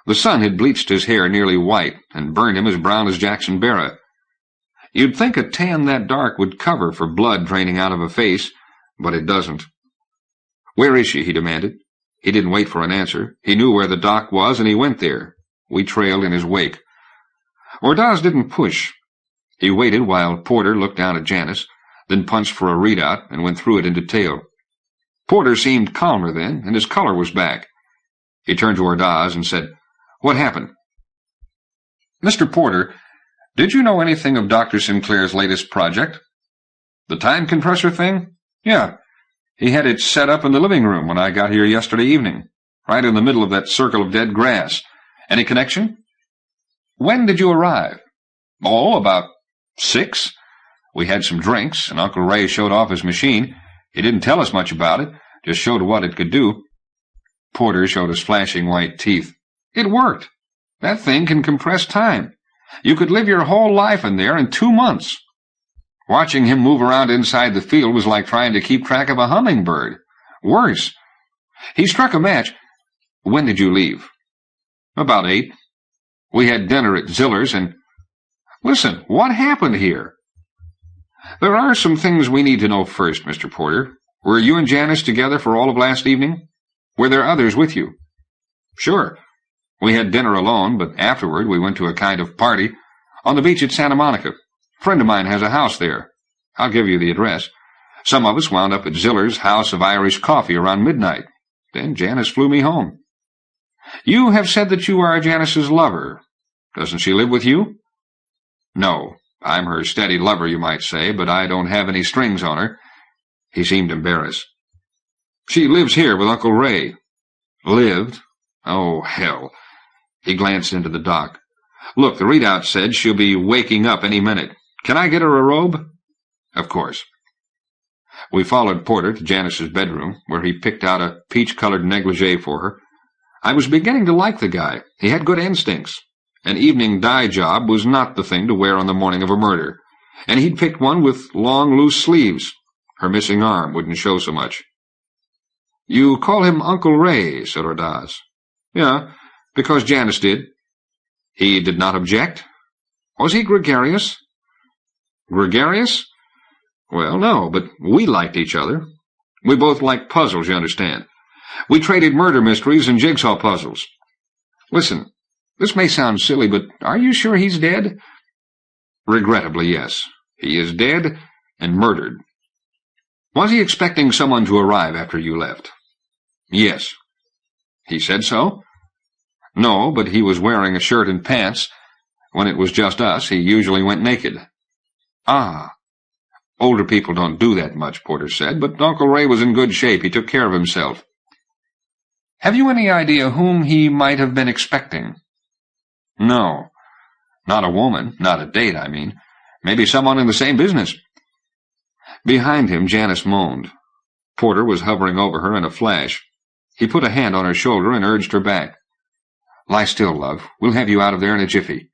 A: The sun had bleached his hair nearly white and burned him as brown as Jackson Barra. You'd think a tan that dark would cover for blood draining out of a face, but it doesn't. Where is she? He demanded. He didn't wait for an answer. He knew where the dock was, and he went there. We trailed in his wake. Ordaz didn't push. He waited while Porter looked down at Janice, then punched for a readout and went through it in detail. Porter seemed calmer then, and his color was back. He turned to Ordaz and said, "What happened?" "Mr. Porter, did you know anything of Dr. Sinclair's latest project?" "The time compressor thing?" "Yeah. He had it set up in the living room when I got here yesterday evening, right in the middle of that circle of dead grass. Any connection?" "When did you arrive?" "Oh, about 6. We had some drinks, and Uncle Ray showed off his machine. He didn't tell us much about it, just showed what it could do." Porter showed his flashing white teeth. "It worked. That thing can compress time. You could live your whole life in there in 2 months. Watching him move around inside the field was like trying to keep track of a hummingbird. Worse. He struck a match. When did you leave?" "About 8. We had dinner at Ziller's and—" "Listen, what happened here?" "There are some things we need to know first, Mr. Porter. Were you and Janice together for all of last evening? Were there others with you?" "Sure. We had dinner alone, but afterward we went to a kind of party on the beach at Santa Monica. A friend of mine has a house there. I'll give you the address. Some of us wound up at Ziller's House of Irish Coffee around midnight. Then Janice flew me home." "You have said that you are Janice's lover. Doesn't she live with you?" "No. I'm her steady lover, you might say, but I don't have any strings on her." He seemed embarrassed. "She lives here with Uncle Ray." "Lived? Oh, hell." He glanced into the dock. "Look, the readout said she'll be waking up any minute. Can I get her a robe?" "Of course." We followed Porter to Janice's bedroom, where he picked out a peach-colored negligee for her. I was beginning to like the guy. He had good instincts. An evening dye job was not the thing to wear on the morning of a murder, and he'd picked one with long, loose sleeves. Her missing arm wouldn't show so much. "You call him Uncle Ray," said Ordaz. "Yeah, because Janice did." "He did not object?" "Was he gregarious?" "Gregarious? Well, no, but we liked each other. We both liked puzzles, you understand. We traded murder mysteries and jigsaw puzzles. Listen, this may sound silly, but are you sure he's dead?" "Regrettably, yes. He is dead and murdered." "Was he expecting someone to arrive after you left?" "Yes." "He said so?" "No, but he was wearing a shirt and pants. When it was just us, he usually went naked." "Ah." "Older people don't do that much," Porter said, "but Uncle Ray was in good shape. He took care of himself." "Have you any idea whom he might have been expecting?" No. Not a woman, not a date, I mean. Maybe someone in the same business. Behind him, Janice moaned. Porter was hovering over her in a flash. He put a hand on her shoulder and urged her back. "Lie still, love. We'll have you out of there in a jiffy."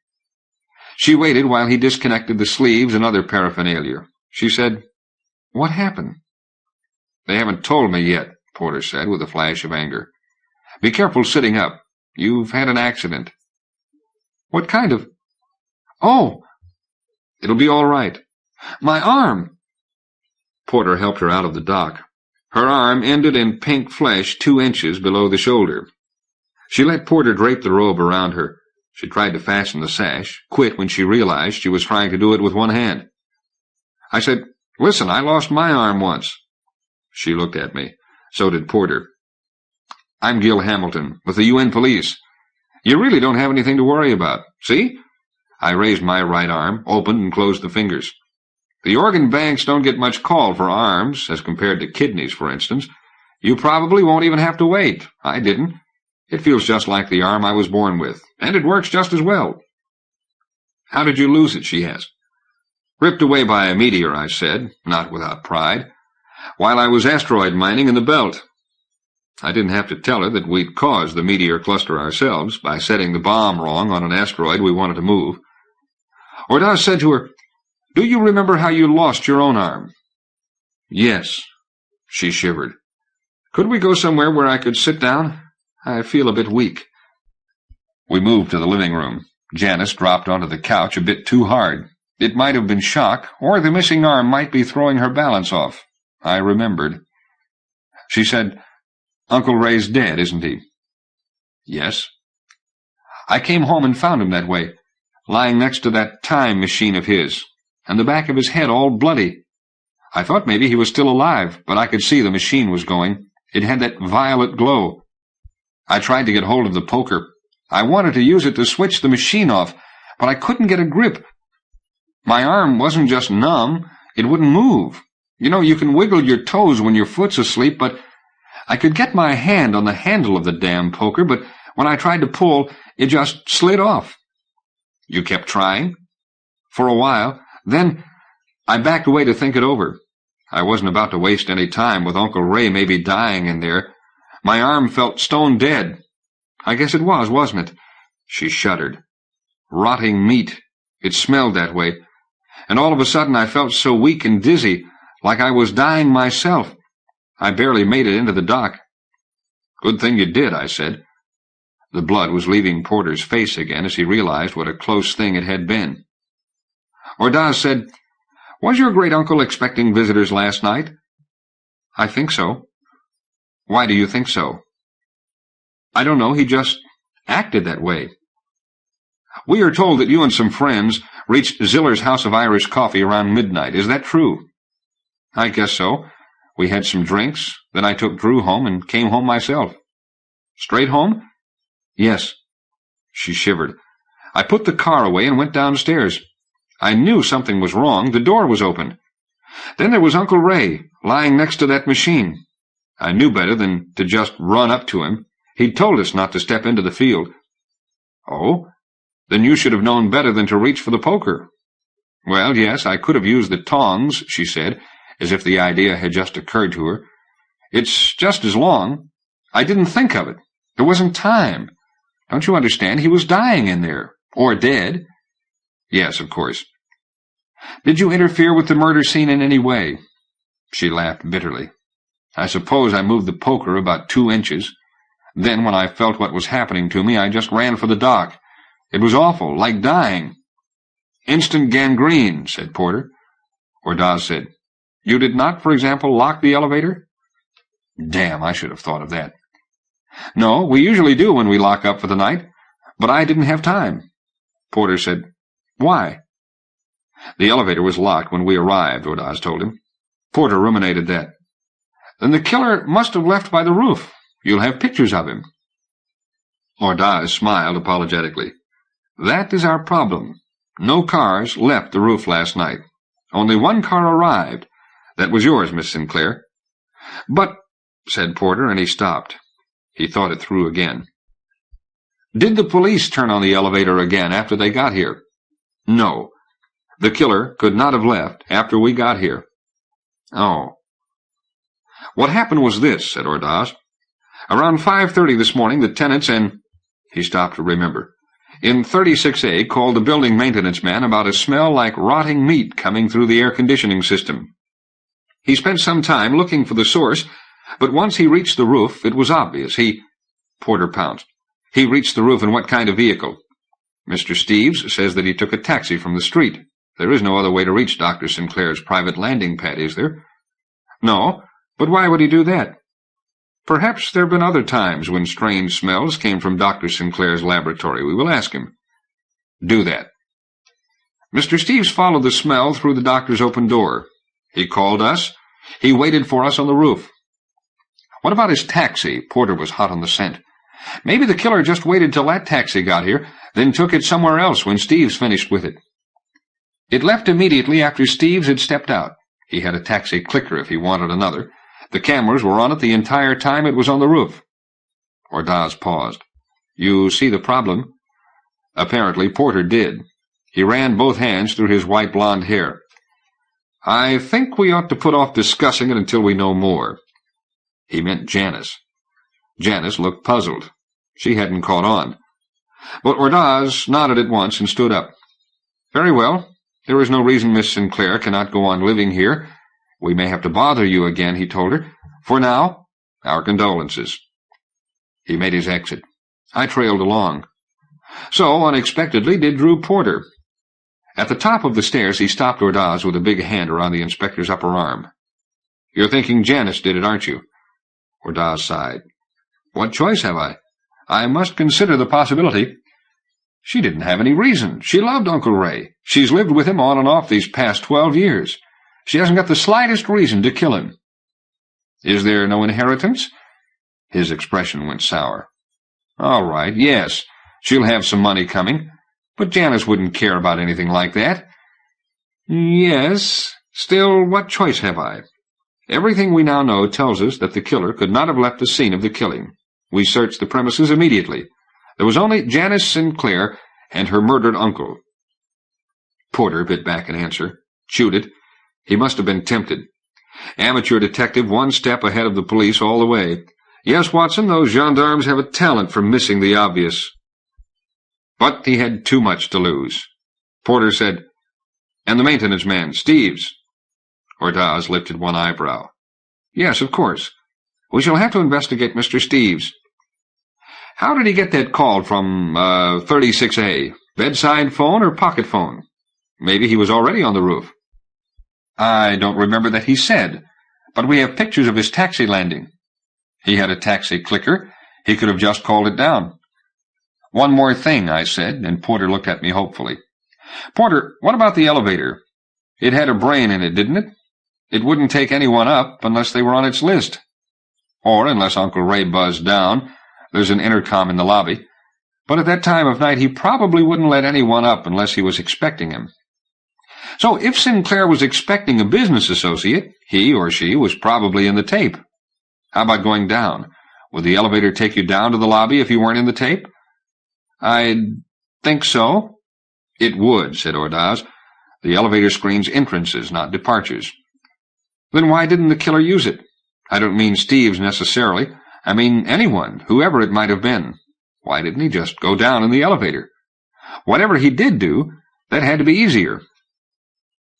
A: She waited while he disconnected the sleeves and other paraphernalia. She said, "What happened?" "They haven't told me yet," Porter said with a flash of anger. "Be careful sitting up. You've had an accident." "What kind of—" "Oh!" "It'll be all right." "My arm!" Porter helped her out of the dock. Her arm ended in pink flesh 2 inches below the shoulder. She let Porter drape the robe around her. She tried to fasten the sash, quit when she realized she was trying to do it with one hand. I said, "Listen, I lost my arm once." She looked at me. So did Porter. "I'm Gil Hamilton, with the UN police. You really don't have anything to worry about. See?" I raised my right arm, opened and closed the fingers. "The organ banks don't get much call for arms, as compared to kidneys, for instance. You probably won't even have to wait. I didn't. It feels just like the arm I was born with, and it works just as well." "How did you lose it?" she asked. "Ripped away by a meteor," I said, not without pride, "while I was asteroid mining in the belt." I didn't have to tell her that we'd caused the meteor cluster ourselves by setting the bomb wrong on an asteroid we wanted to move. Ordaz said to her, "Do you remember how you lost your own arm?" "Yes." She shivered. "Could we go somewhere where I could sit down? I feel a bit weak." We moved to the living room. Janice dropped onto the couch a bit too hard. It might have been shock, or the missing arm might be throwing her balance off. I remembered. She said, "Uncle Ray's dead, isn't he?" "Yes." "I came home and found him that way, lying next to that time machine of his, and the back of his head all bloody. I thought maybe he was still alive, but I could see the machine was going. It had that violet glow. I tried to get hold of the poker. I wanted to use it to switch the machine off, but I couldn't get a grip. My arm wasn't just numb, it wouldn't move. You know, you can wiggle your toes when your foot's asleep, but I could get my hand on the handle of the damn poker, but when I tried to pull, it just slid off." "You kept trying?" "For a while. Then I backed away to think it over. I wasn't about to waste any time with Uncle Ray maybe dying in there. My arm felt stone dead. I guess it was, wasn't it?" She shuddered. "Rotting meat. It smelled that way. And all of a sudden I felt so weak and dizzy, like I was dying myself. I barely made it into the dock." "Good thing you did," I said. The blood was leaving Porter's face again as he realized what a close thing it had been. Ordaz said, "Was your great-uncle expecting visitors last night?" "I think so." "Why do you think so?" "I don't know, he just acted that way." "We are told that you and some friends reached Ziller's House of Irish Coffee around midnight. Is that true?" "I guess so. We had some drinks, then I took Drew home and came home myself." "Straight home?" "Yes." She shivered. "I put the car away and went downstairs. I knew something was wrong. The door was open. Then there was Uncle Ray, lying next to that machine. I knew better than to just run up to him. He'd told us not to step into the field." "Oh? Then you should have known better than to reach for the poker." "Well, yes, I could have used the tongs," she said, as if the idea had just occurred to her. "It's just as long. I didn't think of it. There wasn't time. Don't you understand? He was dying in there. Or dead." "Yes, of course." "Did you interfere with the murder scene in any way?" She laughed bitterly. "I suppose I moved the poker about 2 inches. Then, when I felt what was happening to me, I just ran for the dock. It was awful, like dying." "Instant gangrene," said Porter. Ordaz said, "You did not, for example, lock the elevator?" "Damn, I should have thought of that." "No, we usually do when we lock up for the night, but I didn't have time." Porter said, "Why?" "The elevator was locked when we arrived," Ordaz told him. Porter ruminated that. "Then the killer must have left by the roof. You'll have pictures of him." Ordaz smiled apologetically. "That is our problem. No cars left the roof last night. Only one car arrived. That was yours, Miss Sinclair." "But—" said Porter, and he stopped. He thought it through again. Did the police turn on the elevator again after they got here? No. The killer could not have left after we got here. Oh. What happened was this, said Ordaz. Around 5:30 this morning, the tenants in— He stopped to remember. In 36A called the building maintenance man about a smell like rotting meat coming through the air conditioning system. He spent some time looking for the source, but once he reached the roof, it was obvious. Porter pounced. He reached the roof in what kind of vehicle? Mr. Steeves says that he took a taxi from the street. There is no other way to reach Dr. Sinclair's private landing pad, is there? No, but why would he do that? Perhaps there have been other times when strange smells came from Dr. Sinclair's laboratory. We will ask him. Do that. Mr. Steeves followed the smell through the doctor's open door. He called us. He waited for us on the roof. What about his taxi? Porter was hot on the scent. Maybe the killer just waited till that taxi got here, then took it somewhere else when Steeves finished with it. It left immediately after Steeves had stepped out. He had a taxi clicker if he wanted another. The cameras were on it the entire time it was on the roof. Ordaz paused. You see the problem? Apparently Porter did. He ran both hands through his white blonde hair. I think we ought to put off discussing it until we know more. He meant Janice. Janice looked puzzled. She hadn't caught on. But Ordaz nodded at once and stood up. Very well. There is no reason Miss Sinclair cannot go on living here. We may have to bother you again, he told her. For now, our condolences. He made his exit. I trailed along. So, unexpectedly, did Drew Porter. At the top of the stairs, he stopped Ordaz with a big hand around the inspector's upper arm. You're thinking Janice did it, aren't you? Ordaz sighed. What choice have I? I must consider the possibility. She didn't have any reason. She loved Uncle Ray. She's lived with him on and off these past 12 years. She hasn't got the slightest reason to kill him. Is there no inheritance? His expression went sour. All right, yes, she'll have some money coming, but Janice wouldn't care about anything like that. Yes, still, what choice have I? Everything we now know tells us that the killer could not have left the scene of the killing. We searched the premises immediately. There was only Janice Sinclair and her murdered uncle. Porter bit back an answer, chewed it. He must have been tempted. Amateur detective one step ahead of the police all the way. Yes, Watson, those gendarmes have a talent for missing the obvious. But he had too much to lose. Porter said, And the maintenance man, Steeves. Ordaz lifted one eyebrow. Yes, of course. We shall have to investigate Mr. Steeves. How did he get that call from 36A? Bedside phone or pocket phone? Maybe he was already on the roof. I don't remember that he said, but we have pictures of his taxi landing. He had a taxi clicker. He could have just called it down. One more thing, I said, and Porter looked at me hopefully. Porter, what about the elevator? It had a brain in it, didn't it? It wouldn't take anyone up unless they were on its list. Or unless Uncle Ray buzzed down. There's an intercom in the lobby. But at that time of night he probably wouldn't let anyone up unless he was expecting him. So if Sinclair was expecting a business associate, he or she was probably in the tape. How about going down? Would the elevator take you down to the lobby if you weren't in the tape? I think so. It would, said Ordaz. The elevator screens entrances, not departures. Then why didn't the killer use it? I don't mean Steeves necessarily. I mean anyone, whoever it might have been. Why didn't he just go down in the elevator? Whatever he did do, that had to be easier.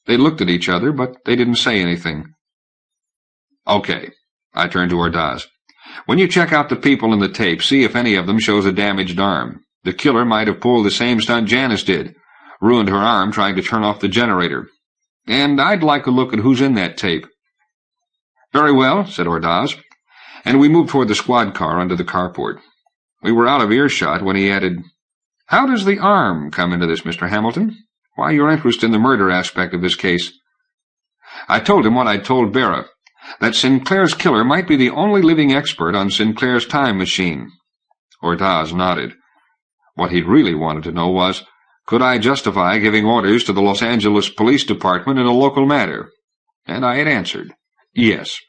A: They looked at each other, but they didn't say anything. Okay, I turned to Ordaz. When you check out the people in the tape, see if any of them shows a damaged arm. The killer might have pulled the same stunt Janice did, ruined her arm trying to turn off the generator. And I'd like a look at who's in that tape. Very well, said Ordaz, and we moved toward the squad car under the carport. We were out of earshot when he added, How does the arm come into this, Mr. Hamilton? Why your interest in the murder aspect of this case? I told him what I'd told Berra, that Sinclair's killer might be the only living expert on Sinclair's time machine. Ordaz nodded. What he'd really wanted to know was, could I justify giving orders to the Los Angeles Police Department in a local matter? And I had answered, yes.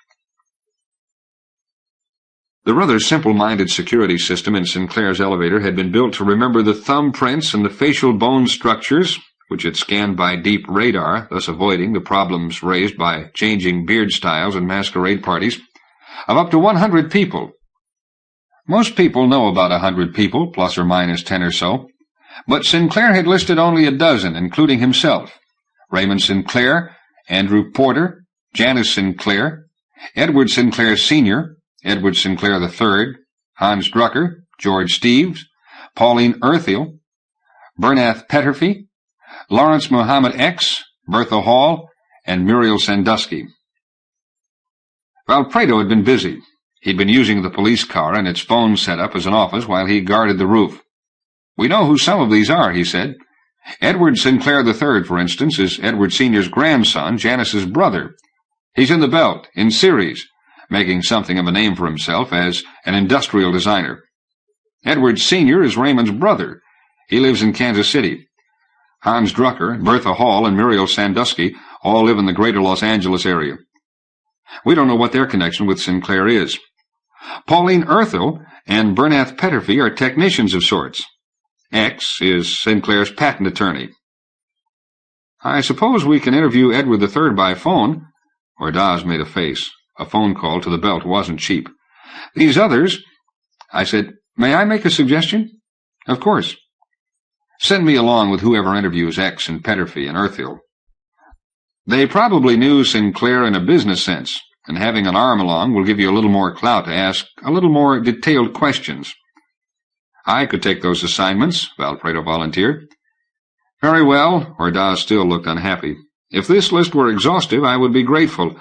A: The rather simple-minded security system in Sinclair's elevator had been built to remember the thumbprints and the facial bone structures, which it scanned by deep radar, thus avoiding the problems raised by changing beard styles and masquerade parties, of up to 100 people. Most people know about 100 people, plus or minus 10 or so, but Sinclair had listed only a dozen, including himself: Raymond Sinclair, Andrew Porter, Janice Sinclair, Edward Sinclair Sr., Edward Sinclair III, Hans Drucker, George Steeves, Pauline Earthiel, Bernath Petterfy, Lawrence Muhammad X, Bertha Hall, and Muriel Sandusky. Valpredo had been busy. He'd been using the police car and its phone setup as an office while he guarded the roof. "We know who some of these are," he said. "Edward Sinclair III, for instance, is Edward Sr.'s grandson, Janice's brother. He's in the belt, in Ceres, making something of a name for himself as an industrial designer. Edward Sr. is Raymond's brother. He lives in Kansas City. Hans Drucker, Bertha Hall, and Muriel Sandusky all live in the greater Los Angeles area. We don't know what their connection with Sinclair is. Pauline Earthiel and Bernath Petterfy are technicians of sorts. X is Sinclair's patent attorney. I suppose we can interview Edward III by phone." Ordaz made a face. A phone call to the belt wasn't cheap. "These others—" I said, "May I make a suggestion?" "Of course." "Send me along with whoever interviews X and Petterfy and Earthiel. They probably knew Sinclair in a business sense, and having an arm along will give you a little more clout to ask a little more detailed questions." "I could take those assignments," Valpredo volunteered. "Very well." Ordaz still looked unhappy. "If this list were exhaustive, I would be grateful.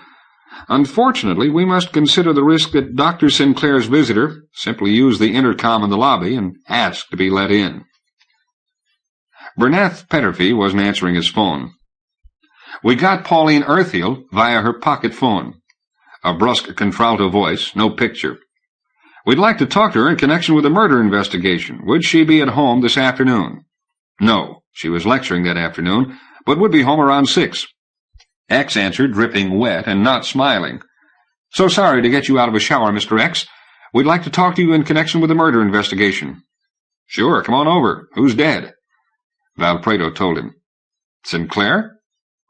A: Unfortunately, we must consider the risk that Dr. Sinclair's visitor simply use the intercom in the lobby and ask to be let in." Bernath Petterfy wasn't answering his phone. "We got Pauline Earthiel via her pocket phone." A brusque contralto voice, no picture. "We'd like to talk to her in connection with a murder investigation. Would she be at home this afternoon?" "No, she was lecturing that afternoon, but would be home around 6. X answered, dripping wet and not smiling. "So sorry to get you out of a shower, Mr. X. We'd like to talk to you in connection with a murder investigation." "Sure, come on over. Who's dead?" Valpredo told him. "Sinclair?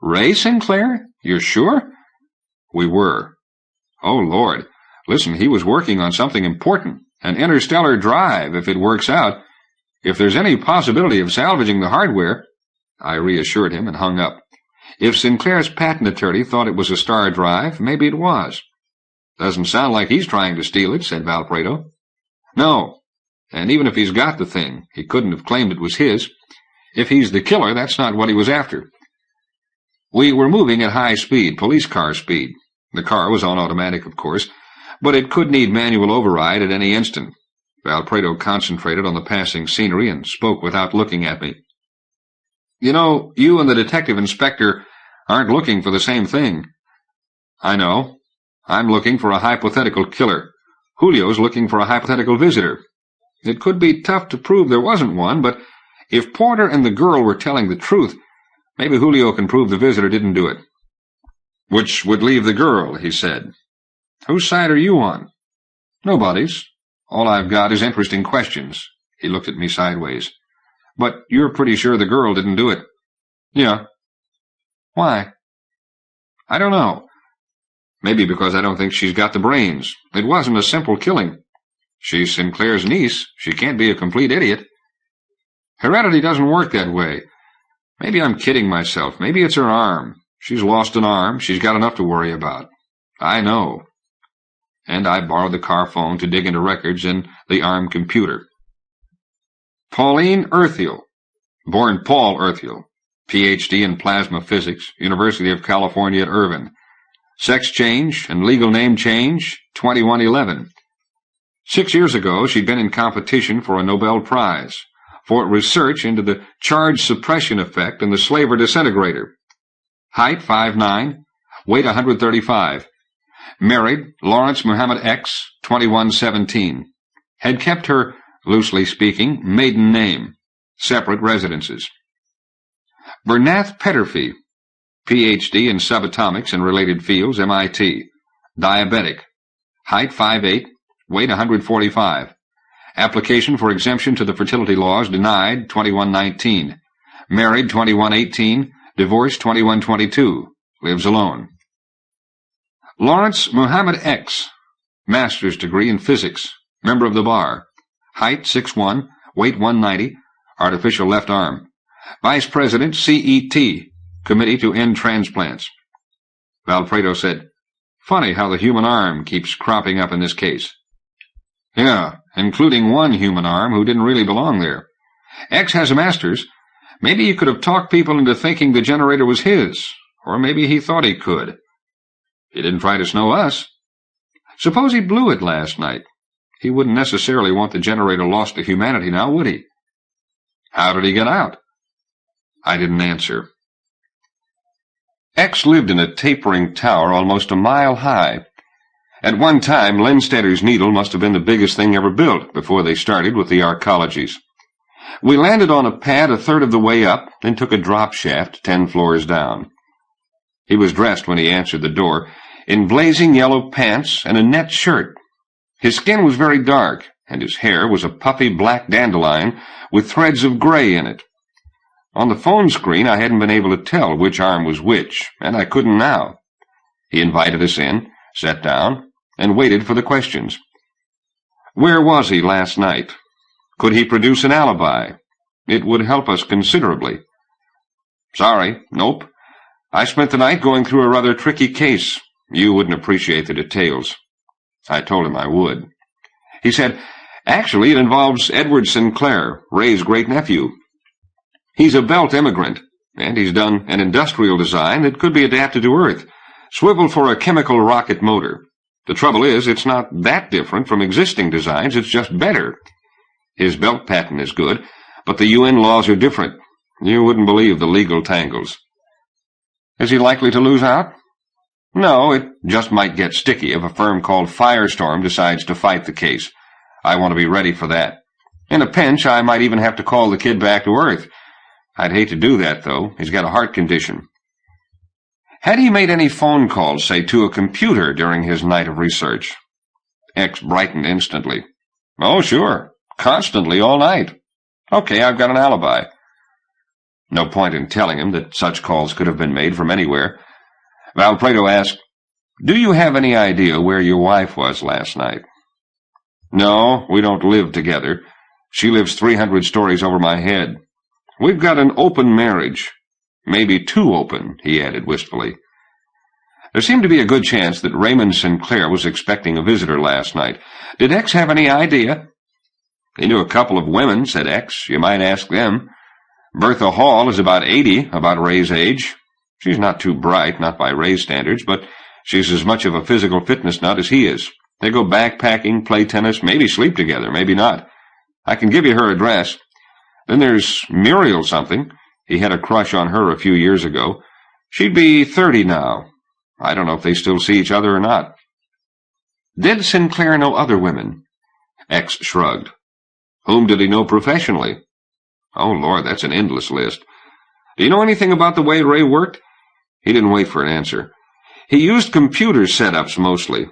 A: Ray Sinclair? You're sure?" We were. "Oh, Lord. Listen, he was working on something important. An interstellar drive, if it works out. If there's any possibility of salvaging the hardware—" I reassured him and hung up. If Sinclair's patent attorney thought it was a star drive, maybe it was. "Doesn't sound like he's trying to steal it," said Valpredo. "No, and even if he's got the thing, he couldn't have claimed it was his. If he's the killer, that's not what he was after." We were moving at high speed, police car speed. The car was on automatic, of course, but it could need manual override at any instant. Valpredo concentrated on the passing scenery and spoke without looking at me. "You know, you and the detective inspector aren't looking for the same thing." "I know. I'm looking for a hypothetical killer. Julio's looking for a hypothetical visitor. It could be tough to prove there wasn't one, but if Porter and the girl were telling the truth, maybe Julio can prove the visitor didn't do it." "Which would leave the girl," he said. "Whose side are you on?" "Nobody's. All I've got is interesting questions." He looked at me sideways. "But you're pretty sure the girl didn't do it?" "Yeah." "Why?" "I don't know. Maybe because I don't think she's got the brains. It wasn't a simple killing. She's Sinclair's niece. She can't be a complete idiot." "Heredity doesn't work that way. Maybe I'm kidding myself. Maybe it's her arm. She's lost an arm. She's got enough to worry about. I know." And I borrowed the car phone to dig into records in the ARM computer. Pauline Earthiel, born Paul Earthiel, Ph.D. in plasma physics, University of California at Irvine. Sex change and legal name change, 2111. 6 years ago, she'd been in competition for a Nobel Prize for research into the charge suppression effect in the slaver disintegrator. Height 5'9", weight 135. Married, Lawrence Muhammad X, 2117. Had kept her, loosely speaking, maiden name. Separate residences. Bernath Petterfy, Ph.D. in subatomics and related fields, MIT. Diabetic. Height 5'8", weight 145. Application for exemption to the fertility laws denied, 2119. Married, 2118. Divorced, 2122. Lives alone. Lawrence Muhammad X. Master's degree in physics. Member of the bar. Height, 6'1", weight 190, artificial left arm. Vice President, CET, Committee to End Transplants. Valfredo said, "Funny how the human arm keeps cropping up in this case." "Yeah, including one human arm who didn't really belong there. X has a master's. Maybe he could have talked people into thinking the generator was his, or maybe he thought he could. He didn't try to snow us. Suppose he blew it last night. He wouldn't necessarily want the generator lost to humanity now, would he? How did he get out?" I didn't answer. X lived in a tapering tower almost a mile high. At one time, Lindstedter's needle must have been the biggest thing ever built before they started with the arcologies. We landed on a pad a third of the way up, then took a drop shaft 10 floors down. He was dressed when he answered the door, in blazing yellow pants and a net shirt. His skin was very dark, and his hair was a puffy black dandelion with threads of gray in it. On the phone screen, I hadn't been able to tell which arm was which, and I couldn't now. He invited us in, sat down, and waited for the questions. Where was he last night? Could he produce an alibi? It would help us considerably. Sorry, nope. I spent the night going through a rather tricky case. You wouldn't appreciate the details. I told him I would. He said, actually, it involves Edward Sinclair, Ray's great-nephew. He's a Belt immigrant, and he's done an industrial design that could be adapted to Earth, swivel for a chemical rocket motor. The trouble is, it's not that different from existing designs, it's just better. His Belt patent is good, but the UN laws are different. You wouldn't believe the legal tangles. Is he likely to lose out? No, it just might get sticky if a firm called Firestorm decides to fight the case. I want to be ready for that. In a pinch, I might even have to call the kid back to Earth. I'd hate to do that, though. He's got a heart condition. Had he made any phone calls, say, to a computer during his night of research? X brightened instantly. Oh, sure. Constantly, all night. Okay, I've got an alibi. No point in telling him that such calls could have been made from anywhere. Valfredo asked, "Do you have any idea where your wife was last night?" No, we don't live together. She lives 300 stories over my head. We've got an open marriage. Maybe too open, he added wistfully. There seemed to be a good chance that Raymond Sinclair was expecting a visitor last night. Did X have any idea? He knew a couple of women, said X. You might ask them. Bertha Hall is about 80, about Ray's age. She's not too bright, not by Ray's standards, but she's as much of a physical fitness nut as he is. They go backpacking, play tennis, maybe sleep together, maybe not. I can give you her address. Then there's Muriel something. He had a crush on her a few years ago. She'd be 30 now. I don't know if they still see each other or not. Did Sinclair know other women? X shrugged. Whom did he know professionally? Oh, Lord, that's an endless list. Do you know anything about the way Ray worked? He didn't wait for an answer. He used computer setups mostly.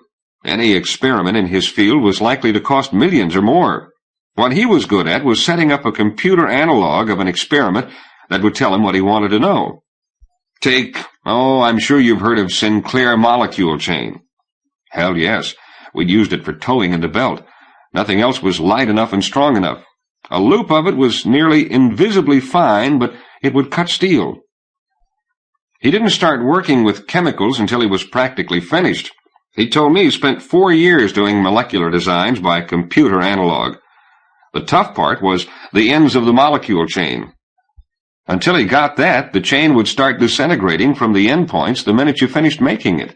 A: Any experiment in his field was likely to cost millions or more. What he was good at was setting up a computer analog of an experiment that would tell him what he wanted to know. Take, I'm sure you've heard of Sinclair molecule chain. Hell yes, we'd used it for towing in the belt. Nothing else was light enough and strong enough. A loop of it was nearly invisibly fine, but it would cut steel. He didn't start working with chemicals until he was practically finished. He told me he spent 4 years doing molecular designs by computer analog. The tough part was the ends of the molecule chain. Until he got that, the chain would start disintegrating from the endpoints the minute you finished making it.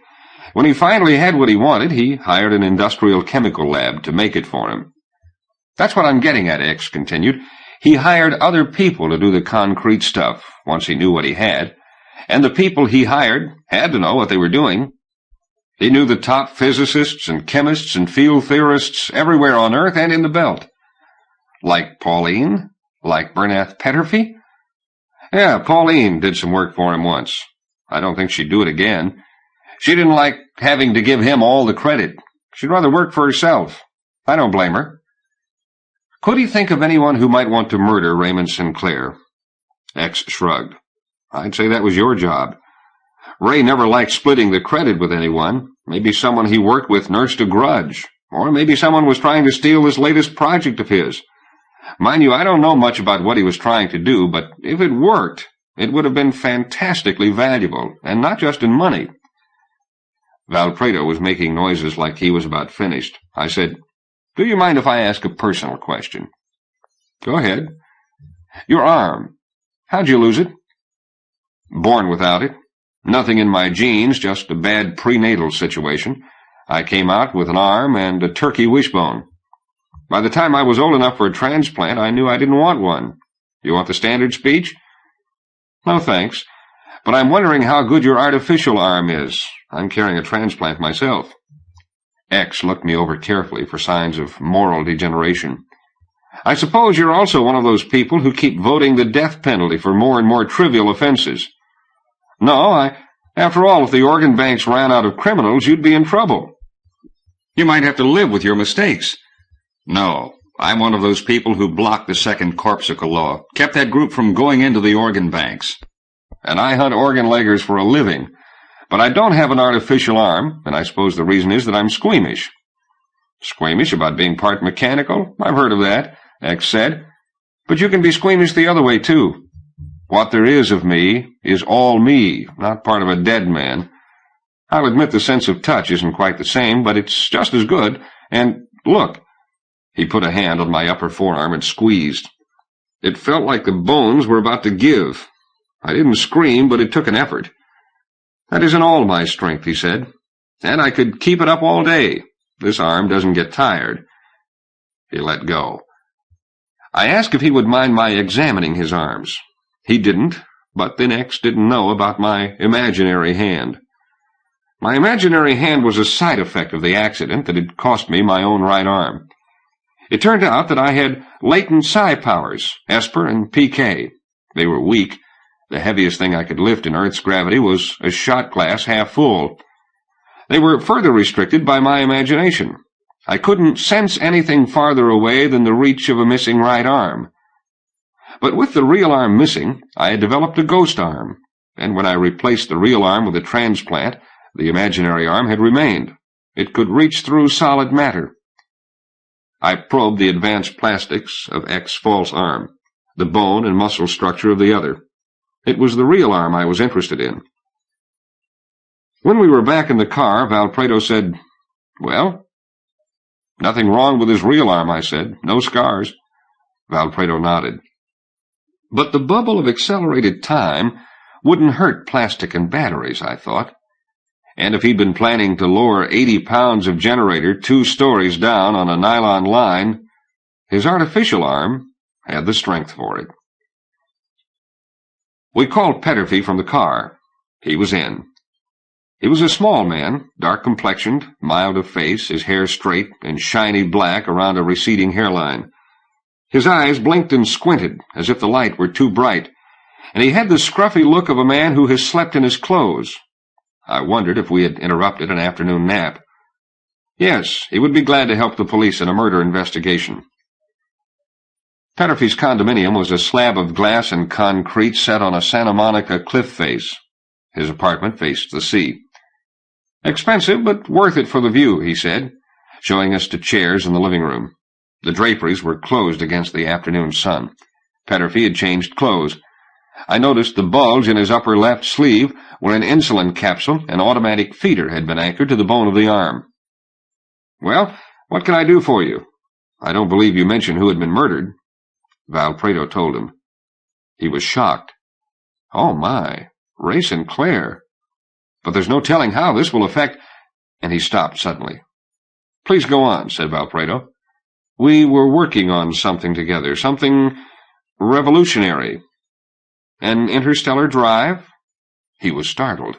A: When he finally had what he wanted, he hired an industrial chemical lab to make it for him. That's what I'm getting at, X continued. He hired other people to do the concrete stuff, once he knew what he had, and the people he hired had to know what they were doing. He knew the top physicists and chemists and field theorists everywhere on Earth and in the belt. Like Pauline? Like Bernath Petterfy? Yeah, Pauline did some work for him once. I don't think she'd do it again. She didn't like having to give him all the credit. She'd rather work for herself. I don't blame her. Could he think of anyone who might want to murder Raymond Sinclair? X shrugged. I'd say that was your job. Ray never liked splitting the credit with anyone. Maybe someone he worked with nursed a grudge. Or maybe someone was trying to steal this latest project of his. Mind you, I don't know much about what he was trying to do, but if it worked, it would have been fantastically valuable, and not just in money. Valpredo was making noises like he was about finished. I said, "Do you mind if I ask a personal question?" "Go ahead." "Your arm. How'd you lose it?" "Born without it. Nothing in my genes, just a bad prenatal situation. I came out with an arm and a turkey wishbone. By the time I was old enough for a transplant, I knew I didn't want one. You want the standard speech?" "No, thanks. But I'm wondering how good your artificial arm is. I'm carrying a transplant myself." X looked me over carefully for signs of moral degeneration. "I suppose you're also one of those people who keep voting the death penalty for more and more trivial offenses." "No, after all, if the organ banks ran out of criminals, you'd be in trouble. You might have to live with your mistakes." "No, I'm one of those people who blocked the second corpsicle law, kept that group from going into the organ banks. And I hunt organ leggers for a living. But I don't have an artificial arm, and I suppose the reason is that I'm squeamish." "Squeamish about being part mechanical? I've heard of that," X said. "But you can be squeamish the other way, too. What there is of me is all me, not part of a dead man. I'll admit the sense of touch isn't quite the same, but it's just as good, and look." He put a hand on my upper forearm and squeezed. It felt like the bones were about to give. I didn't scream, but it took an effort. "That isn't all my strength," he said, "and I could keep it up all day. This arm doesn't get tired." He let go. I asked if he would mind my examining his arms. He didn't, but then X didn't know about my imaginary hand. My imaginary hand was a side effect of the accident that had cost me my own right arm. It turned out that I had latent psi powers, Esper and PK. They were weak. The heaviest thing I could lift in Earth's gravity was a shot glass half full. They were further restricted by my imagination. I couldn't sense anything farther away than the reach of a missing right arm. But with the real arm missing, I had developed a ghost arm, and when I replaced the real arm with a transplant, the imaginary arm had remained. It could reach through solid matter. I probed the advanced plastics of X's false arm, the bone and muscle structure of the other. It was the real arm I was interested in. When we were back in the car, Valpredo said, "Well?" "Nothing wrong with his real arm," I said. "No scars." Valpredo nodded. But the bubble of accelerated time wouldn't hurt plastic and batteries, I thought. And if he'd been planning to lower 80 pounds of generator 2 stories down on a nylon line, his artificial arm had the strength for it. We called Petterfy from the car. He was in. He was a small man, dark-complexioned, mild of face, his hair straight and shiny black around a receding hairline. His eyes blinked and squinted, as if the light were too bright, and he had the scruffy look of a man who has slept in his clothes. I wondered if we had interrupted an afternoon nap. Yes, he would be glad to help the police in a murder investigation. Petterfy's condominium was a slab of glass and concrete set on a Santa Monica cliff face. His apartment faced the sea. "Expensive, but worth it for the view," he said, showing us to chairs in the living room. The draperies were closed against the afternoon sun. Petterfy had changed clothes. I noticed the bulge in his upper left sleeve where an insulin capsule and automatic feeder had been anchored to the bone of the arm. "Well, what can I do for you? I don't believe you mentioned who had been murdered." Valpredo told him. He was shocked. "Oh, my, Ray Sinclair. But there's no telling how this will affect—" And he stopped suddenly. "Please go on," said Valpredo. "We were working on something together, something revolutionary." "An interstellar drive?" He was startled.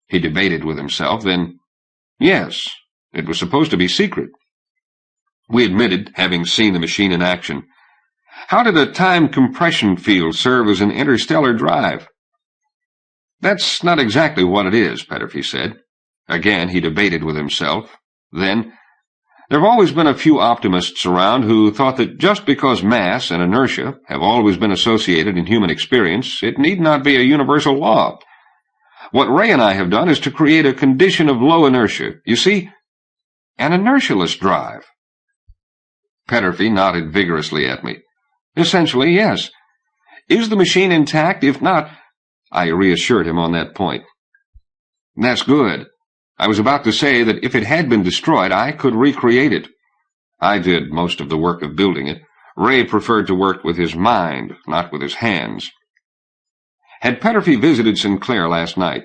A: He debated with himself, then, "Yes, it was supposed to be secret." We admitted having seen the machine in action. "How did a time compression field serve as an interstellar drive?" "That's not exactly what it is," Petterfy said. Again he debated with himself. Then, There have always been a few optimists around who thought that just because mass and inertia have always been associated in human experience, it need not be a universal law. What Ray and I have done is to create a condition of low inertia. You see, an inertialess drive. Petterfy nodded vigorously at me. Essentially, yes. Is the machine intact? If not, I reassured him on that point. That's good. I was about to say that if it had been destroyed, I could recreate it. I did most of the work of building it. Ray preferred to work with his mind, not with his hands. Had Petterfy visited Sinclair last night?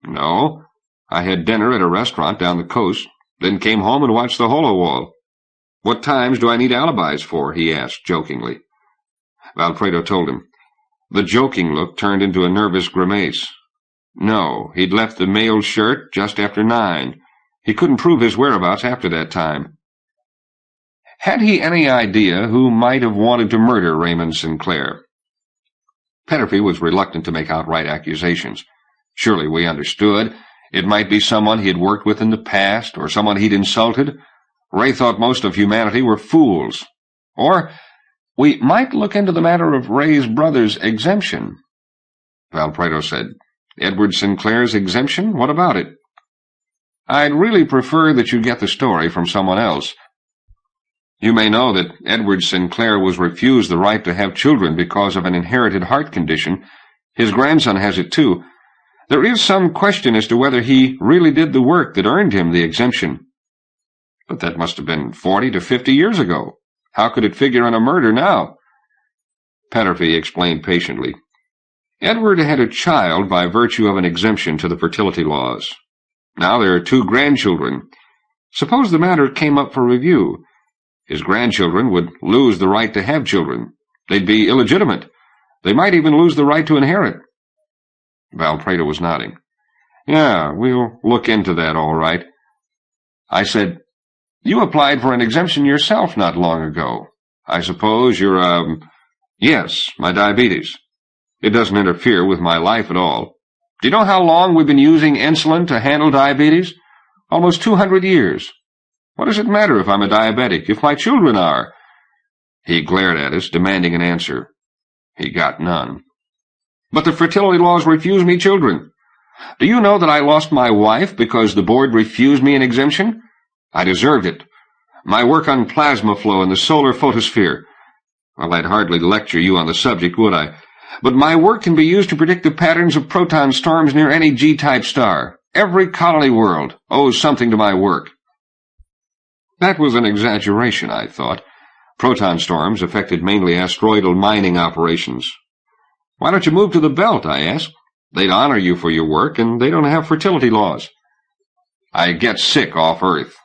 A: No. I had dinner at a restaurant down the coast, then came home and watched the Holo Wall. What times do I need alibis for? He asked, jokingly. Valpredo told him. The joking look turned into a nervous grimace. No, he'd left the mail shirt just after 9. He couldn't prove his whereabouts after that time. Had he any idea who might have wanted to murder Raymond Sinclair? Petterfy was reluctant to make outright accusations. Surely we understood. It might be someone he had worked with in the past, or someone he'd insulted. Ray thought most of humanity were fools. Or we might look into the matter of Ray's brother's exemption. Valpredo said, Edward Sinclair's exemption? What about it? I'd really prefer that you get the story from someone else. You may know that Edward Sinclair was refused the right to have children because of an inherited heart condition. His grandson has it too. There is some question as to whether he really did the work that earned him the exemption. But that must have been 40 to 50 years ago. How could it figure in a murder now? Petterfy explained patiently. Edward had a child by virtue of an exemption to the fertility laws. Now there are 2 grandchildren. Suppose the matter came up for review. His grandchildren would lose the right to have children. They'd be illegitimate. They might even lose the right to inherit. Valpredo was nodding. Yeah, we'll look into that all right. I said, You applied for an exemption yourself not long ago. I suppose you're, Yes, my diabetes. It doesn't interfere with my life at all. Do you know how long we've been using insulin to handle diabetes? Almost 200 years. What does it matter if I'm a diabetic, if my children are? He glared at us, demanding an answer. He got none. But the fertility laws refuse me children. Do you know that I lost my wife because the board refused me an exemption? I deserved it. My work on plasma flow in the solar photosphere. Well, I'd hardly lecture you on the subject, would I? But my work can be used to predict the patterns of proton storms near any G-type star. Every colony world owes something to my work. That was an exaggeration, I thought. Proton storms affected mainly asteroidal mining operations. Why don't you move to the belt, I asked. They'd honor you for your work, and they don't have fertility laws. I get sick off Earth.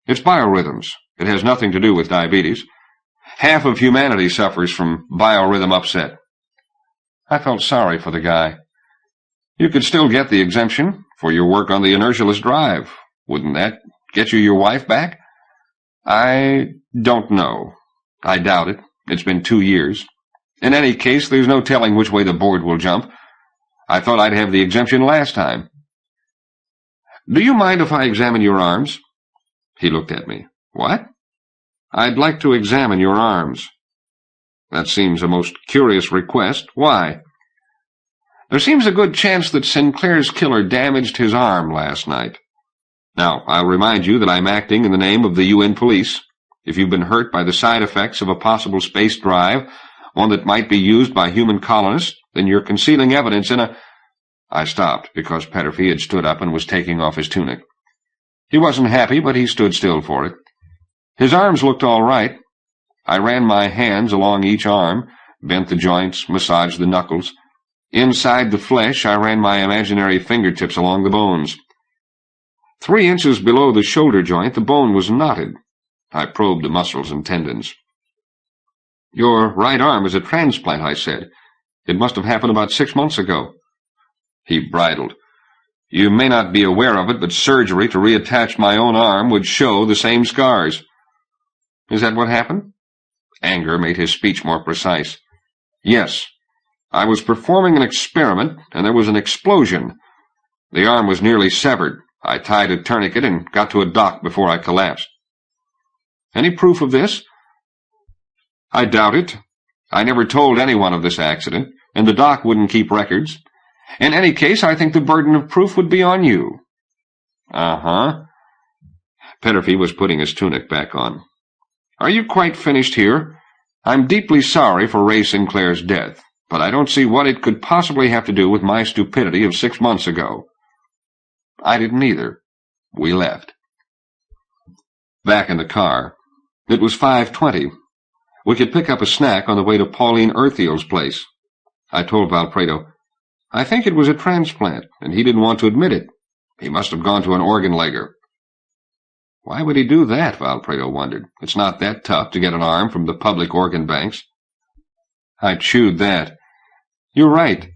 A: It's biorhythms. It has nothing to do with diabetes. Half of humanity suffers from biorhythm upset. I felt sorry for the guy. You could still get the exemption for your work on the inertialess drive. Wouldn't that get you your wife back? I don't know. I doubt it. It's been 2 years. In any case, there's no telling which way the board will jump. I thought I'd have the exemption last time. Do you mind if I examine your arms? He looked at me. What? I'd like to examine your arms. That seems a most curious request. Why? There seems a good chance that Sinclair's killer damaged his arm last night. Now, I'll remind you that I'm acting in the name of the UN police. If you've been hurt by the side effects of a possible space drive, one that might be used by human colonists, then you're concealing evidence in a... I stopped because Petterfy had stood up and was taking off his tunic. He wasn't happy, but he stood still for it. His arms looked all right. I ran my hands along each arm, bent the joints, massaged the knuckles. Inside the flesh, I ran my imaginary fingertips along the bones. 3 inches below the shoulder joint, the bone was knotted. I probed the muscles and tendons. Your right arm is a transplant, I said. It must have happened about 6 months ago. He bridled. You may not be aware of it, but surgery to reattach my own arm would show the same scars. Is that what happened? Anger made his speech more precise. Yes. I was performing an experiment, and there was an explosion. The arm was nearly severed. I tied a tourniquet and got to a dock before I collapsed. Any proof of this?" "I doubt it. I never told anyone of this accident, and the doc wouldn't keep records. In any case, I think the burden of proof would be on you." "Uh-huh." Petterfy was putting his tunic back on. "Are you quite finished here? I'm deeply sorry for Ray Sinclair's death, but I don't see what it could possibly have to do with my stupidity of 6 months ago." I didn't either. We left. Back in the car. It was 5:20. We could pick up a snack on the way to Pauline Earthiel's place. I told Valpredo, "I think it was a transplant, and he didn't want to admit it. He must have gone to an organ legger." "Why would he do that?" Valpredo wondered. "It's not that tough to get an arm from the public organ banks." I chewed that. "You're right.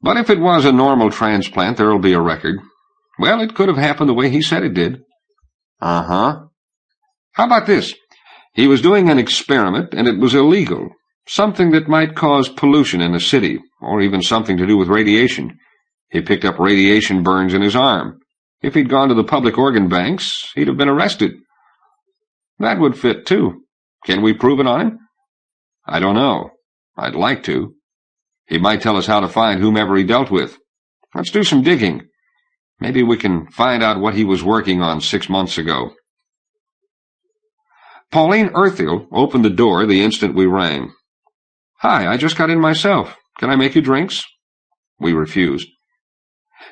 A: But if it was a normal transplant, there'll be a record. Well, it could have happened the way he said it did." "Uh-huh. How about this? He was doing an experiment, and it was illegal. Something that might cause pollution in the city, or even something to do with radiation. He picked up radiation burns in his arm. If he'd gone to the public organ banks, he'd have been arrested." "That would fit, too. Can we prove it on him?" "I don't know. I'd like to. He might tell us how to find whomever he dealt with. Let's do some digging. Maybe we can find out what he was working on 6 months ago." Pauline Earthiel opened the door the instant we rang. "Hi, I just got in myself. Can I make you drinks?" We refused.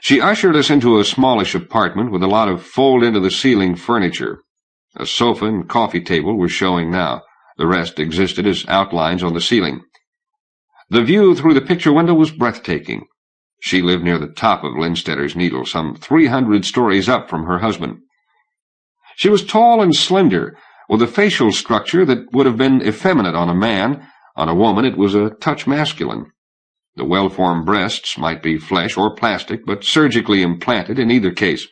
A: She ushered us into a smallish apartment with a lot of fold-into-the-ceiling furniture. A sofa and coffee table were showing now. The rest existed as outlines on the ceiling. The view through the picture window was breathtaking. She lived near the top of Lindstedter's Needle, some 300 stories up from her husband. She was tall and slender, with a facial structure that would have been effeminate on a man. On a woman it was a touch masculine. The well-formed breasts might be flesh or plastic, but surgically implanted in either case.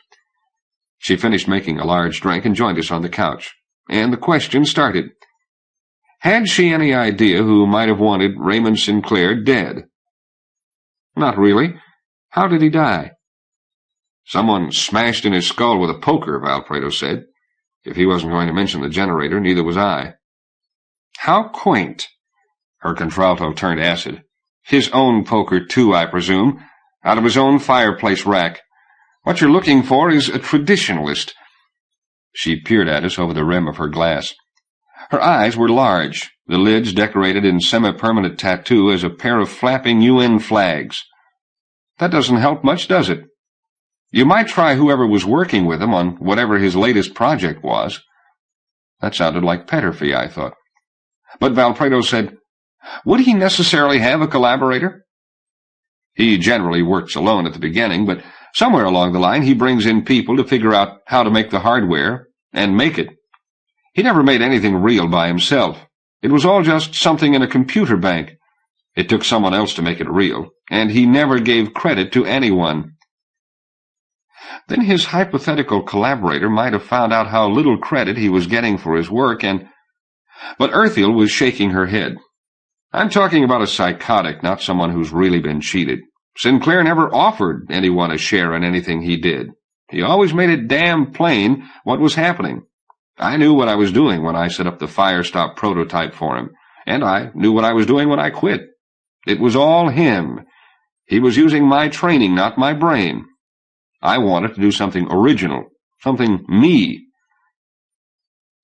A: She finished making a large drink and joined us on the couch, and the question started. Had she any idea who might have wanted Raymond Sinclair dead? "Not really. How did he die?" "Someone smashed in his skull with a poker," Valpredo said. If he wasn't going to mention the generator, neither was I. "How quaint." Her contralto turned acid. "His own poker, too, I presume, out of his own fireplace rack. What you're looking for is a traditionalist." She peered at us over the rim of her glass. Her eyes were large, the lids decorated in semi-permanent tattoo as a pair of flapping UN flags. "That doesn't help much, does it? You might try whoever was working with him on whatever his latest project was." That sounded like Petterfy, I thought. But Valpredo said, "Would he necessarily have a collaborator?" "He generally works alone at the beginning, but somewhere along the line he brings in people to figure out how to make the hardware and make it. He never made anything real by himself. It was all just something in a computer bank. It took someone else to make it real, and he never gave credit to anyone." Then his hypothetical collaborator might have found out how little credit he was getting for his work, and— But Earthiel was shaking her head. "I'm talking about a psychotic, not someone who's really been cheated. Sinclair never offered anyone a share in anything he did. He always made it damn plain what was happening. I knew what I was doing when I set up the Firestop prototype for him, and I knew what I was doing when I quit. It was all him. He was using my training, not my brain. I wanted to do something original, something me."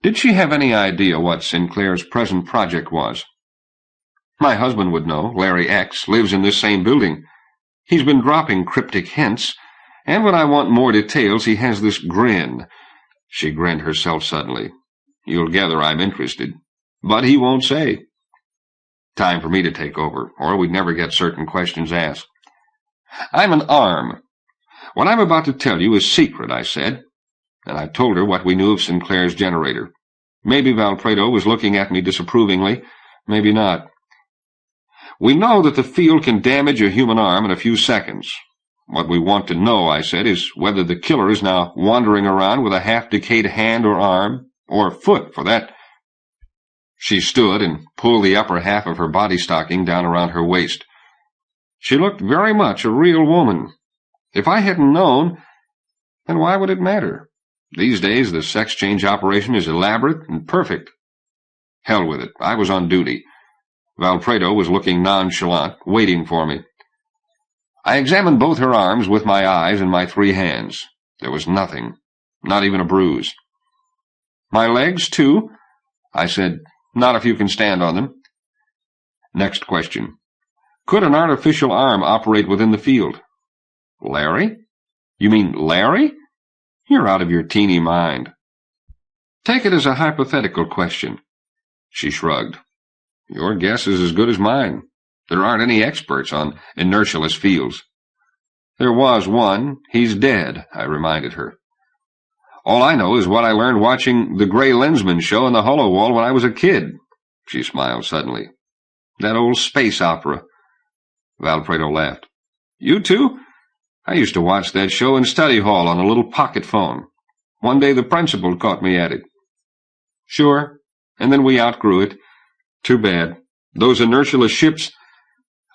A: "Did she have any idea what Sinclair's present project was?" "My husband would know. Larry X lives in this same building. He's been dropping cryptic hints, and when I want more details he has this grin." She grinned herself suddenly. "You'll gather I'm interested. But he won't say." Time for me to take over, or we'd never get certain questions asked. "I'm an arm. What I'm about to tell you is secret," I said, and I told her what we knew of Sinclair's generator. Maybe Valpredo was looking at me disapprovingly, maybe not. "We know that the field can damage a human arm in a few seconds. What we want to know," I said, "is whether the killer is now wandering around with a half-decayed hand or arm, or foot, for that." She stood and pulled the upper half of her body stocking down around her waist. She looked very much a real woman. If I hadn't known, then why would it matter? These days, the sex change operation is elaborate and perfect. Hell with it. I was on duty. Valpredo was looking nonchalant, waiting for me. I examined both her arms with my eyes and my 3 hands. There was nothing, not even a bruise. My legs, too? I said, not if you can stand on them. Next question. Could an artificial arm operate within the field? Larry? You mean Larry? You're out of your teeny mind. Take it as a hypothetical question. She shrugged. Your guess is as good as mine. There aren't any experts on inertialess fields. There was one. He's dead, I reminded her. All I know is what I learned watching the Gray Lensman show in the Hollow Wall when I was a kid. She smiled suddenly. That old space opera. Valpredo laughed. You too? I used to watch that show in study hall on a little pocket phone. One day the principal caught me at it. Sure, and then we outgrew it. Too bad. Those inertialess ships...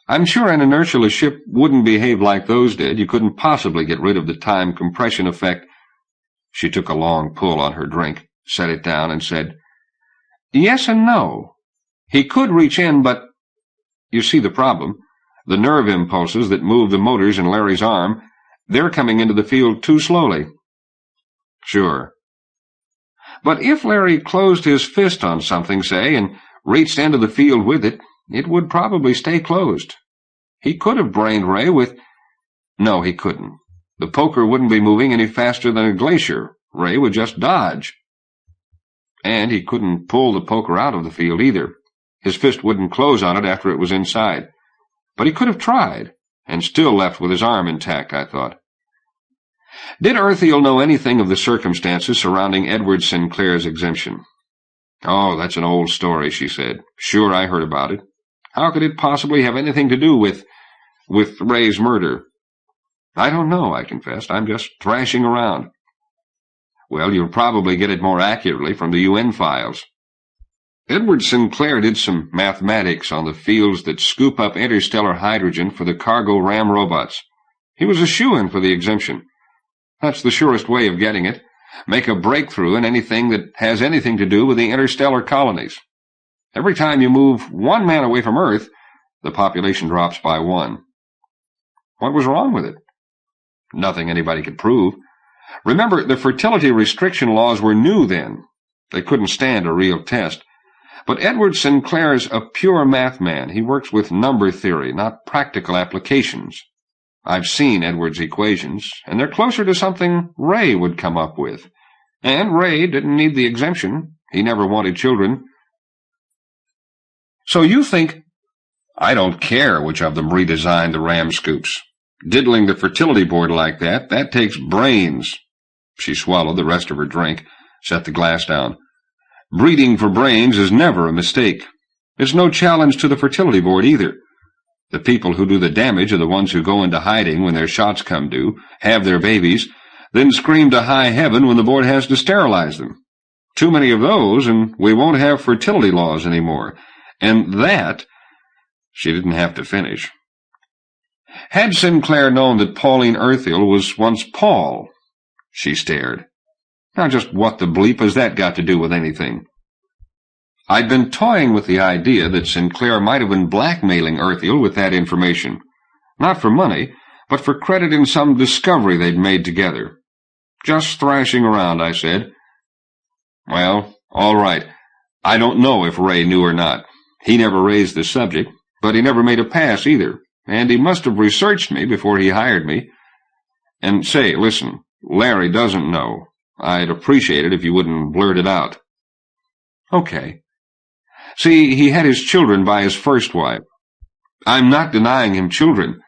A: I'm sure an inertialess ship wouldn't behave like those did. You couldn't possibly get rid of the time compression effect. She took a long pull on her drink, set it down, and said, Yes and no. He could reach in, but... You see the problem. The nerve impulses that move the motors in Larry's arm, they're coming into the field too slowly. Sure. But if Larry closed his fist on something, say, and reached into the field with it, it would probably stay closed. He could have brained Ray with... No, he couldn't. The poker wouldn't be moving any faster than a glacier. Ray would just dodge. And he couldn't pull the poker out of the field either. His fist wouldn't close on it after it was inside. But he could have tried, and still left with his arm intact, I thought. Did Earthiel know anything of the circumstances surrounding Edward Sinclair's exemption? Oh, that's an old story, she said. Sure, I heard about it. How could it possibly have anything to do with Ray's murder? I don't know, I confessed. I'm just thrashing around. Well, you'll probably get it more accurately from the UN files. Edward Sinclair did some mathematics on the fields that scoop up interstellar hydrogen for the cargo ram robots. He was a shoo-in for the exemption. That's the surest way of getting it. Make a breakthrough in anything that has anything to do with the interstellar colonies. Every time you move one man away from Earth, the population drops by 1. What was wrong with it? Nothing anybody could prove. Remember, the fertility restriction laws were new then. They couldn't stand a real test. But Edward Sinclair's a pure math man. He works with number theory, not practical applications. I've seen Edward's equations, and they're closer to something Ray would come up with. And Ray didn't need the exemption. He never wanted children. So you think... I don't care which of them redesigned the ram scoops. Diddling the fertility board like that takes brains. She swallowed the rest of her drink, set the glass down. Breeding for brains is never a mistake. It's no challenge to the fertility board either. The people who do the damage are the ones who go into hiding when their shots come due, have their babies, then scream to high heaven when the board has to sterilize them. Too many of those, and we won't have fertility laws anymore. And that... She didn't have to finish. Had Sinclair known that Pauline Earthiel was once Paul? She stared. Now just what the bleep has that got to do with anything? I'd been toying with the idea that Sinclair might have been blackmailing Earthiel with that information. Not for money, but for credit in some discovery they'd made together. Just thrashing around, I said. Well, all right. I don't know if Ray knew or not. He never raised the subject, but he never made a pass either, and he must have researched me before he hired me. And say, listen, Larry doesn't know. I'd appreciate it if you wouldn't blurt it out. Okay. See, he had his children by his first wife. I'm not denying him children.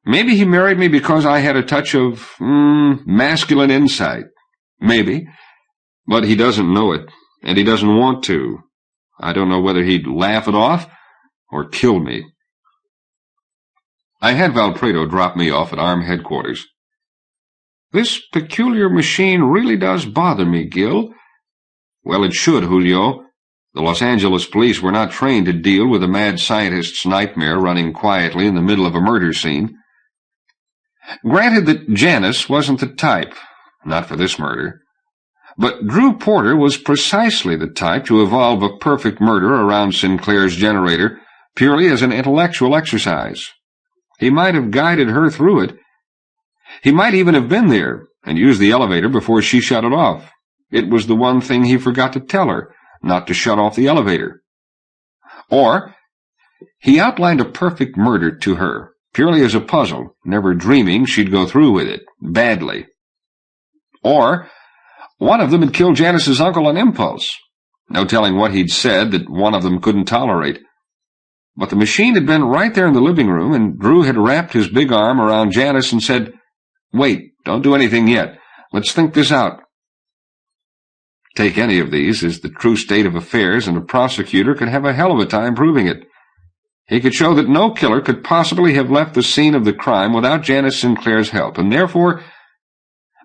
A: Maybe he married me because I had a touch of, masculine insight. Maybe. But he doesn't know it, and he doesn't want to. I don't know whether he'd laugh it off or kill me. I had Valpredo drop me off at Arm Headquarters. This peculiar machine really does bother me, Gil. Well, it should, Julio. The Los Angeles police were not trained to deal with a mad scientist's nightmare running quietly in the middle of a murder scene. Granted that Janice wasn't the type, not for this murder. But Drew Porter was precisely the type to evolve a perfect murder around Sinclair's generator purely as an intellectual exercise. He might have guided her through it. He might even have been there and used the elevator before she shut it off. It was the one thing he forgot to tell her, not to shut off the elevator. Or he outlined a perfect murder to her, purely as a puzzle, never dreaming she'd go through with it, badly. Or one of them had killed Janice's uncle on impulse. No telling what he'd said that one of them couldn't tolerate. But the machine had been right there in the living room, and Drew had wrapped his big arm around Janice and said, "Wait, don't do anything yet. Let's think this out." Take any of these as the true state of affairs, and a prosecutor could have a hell of a time proving it. He could show that no killer could possibly have left the scene of the crime without Janice Sinclair's help, and therefore—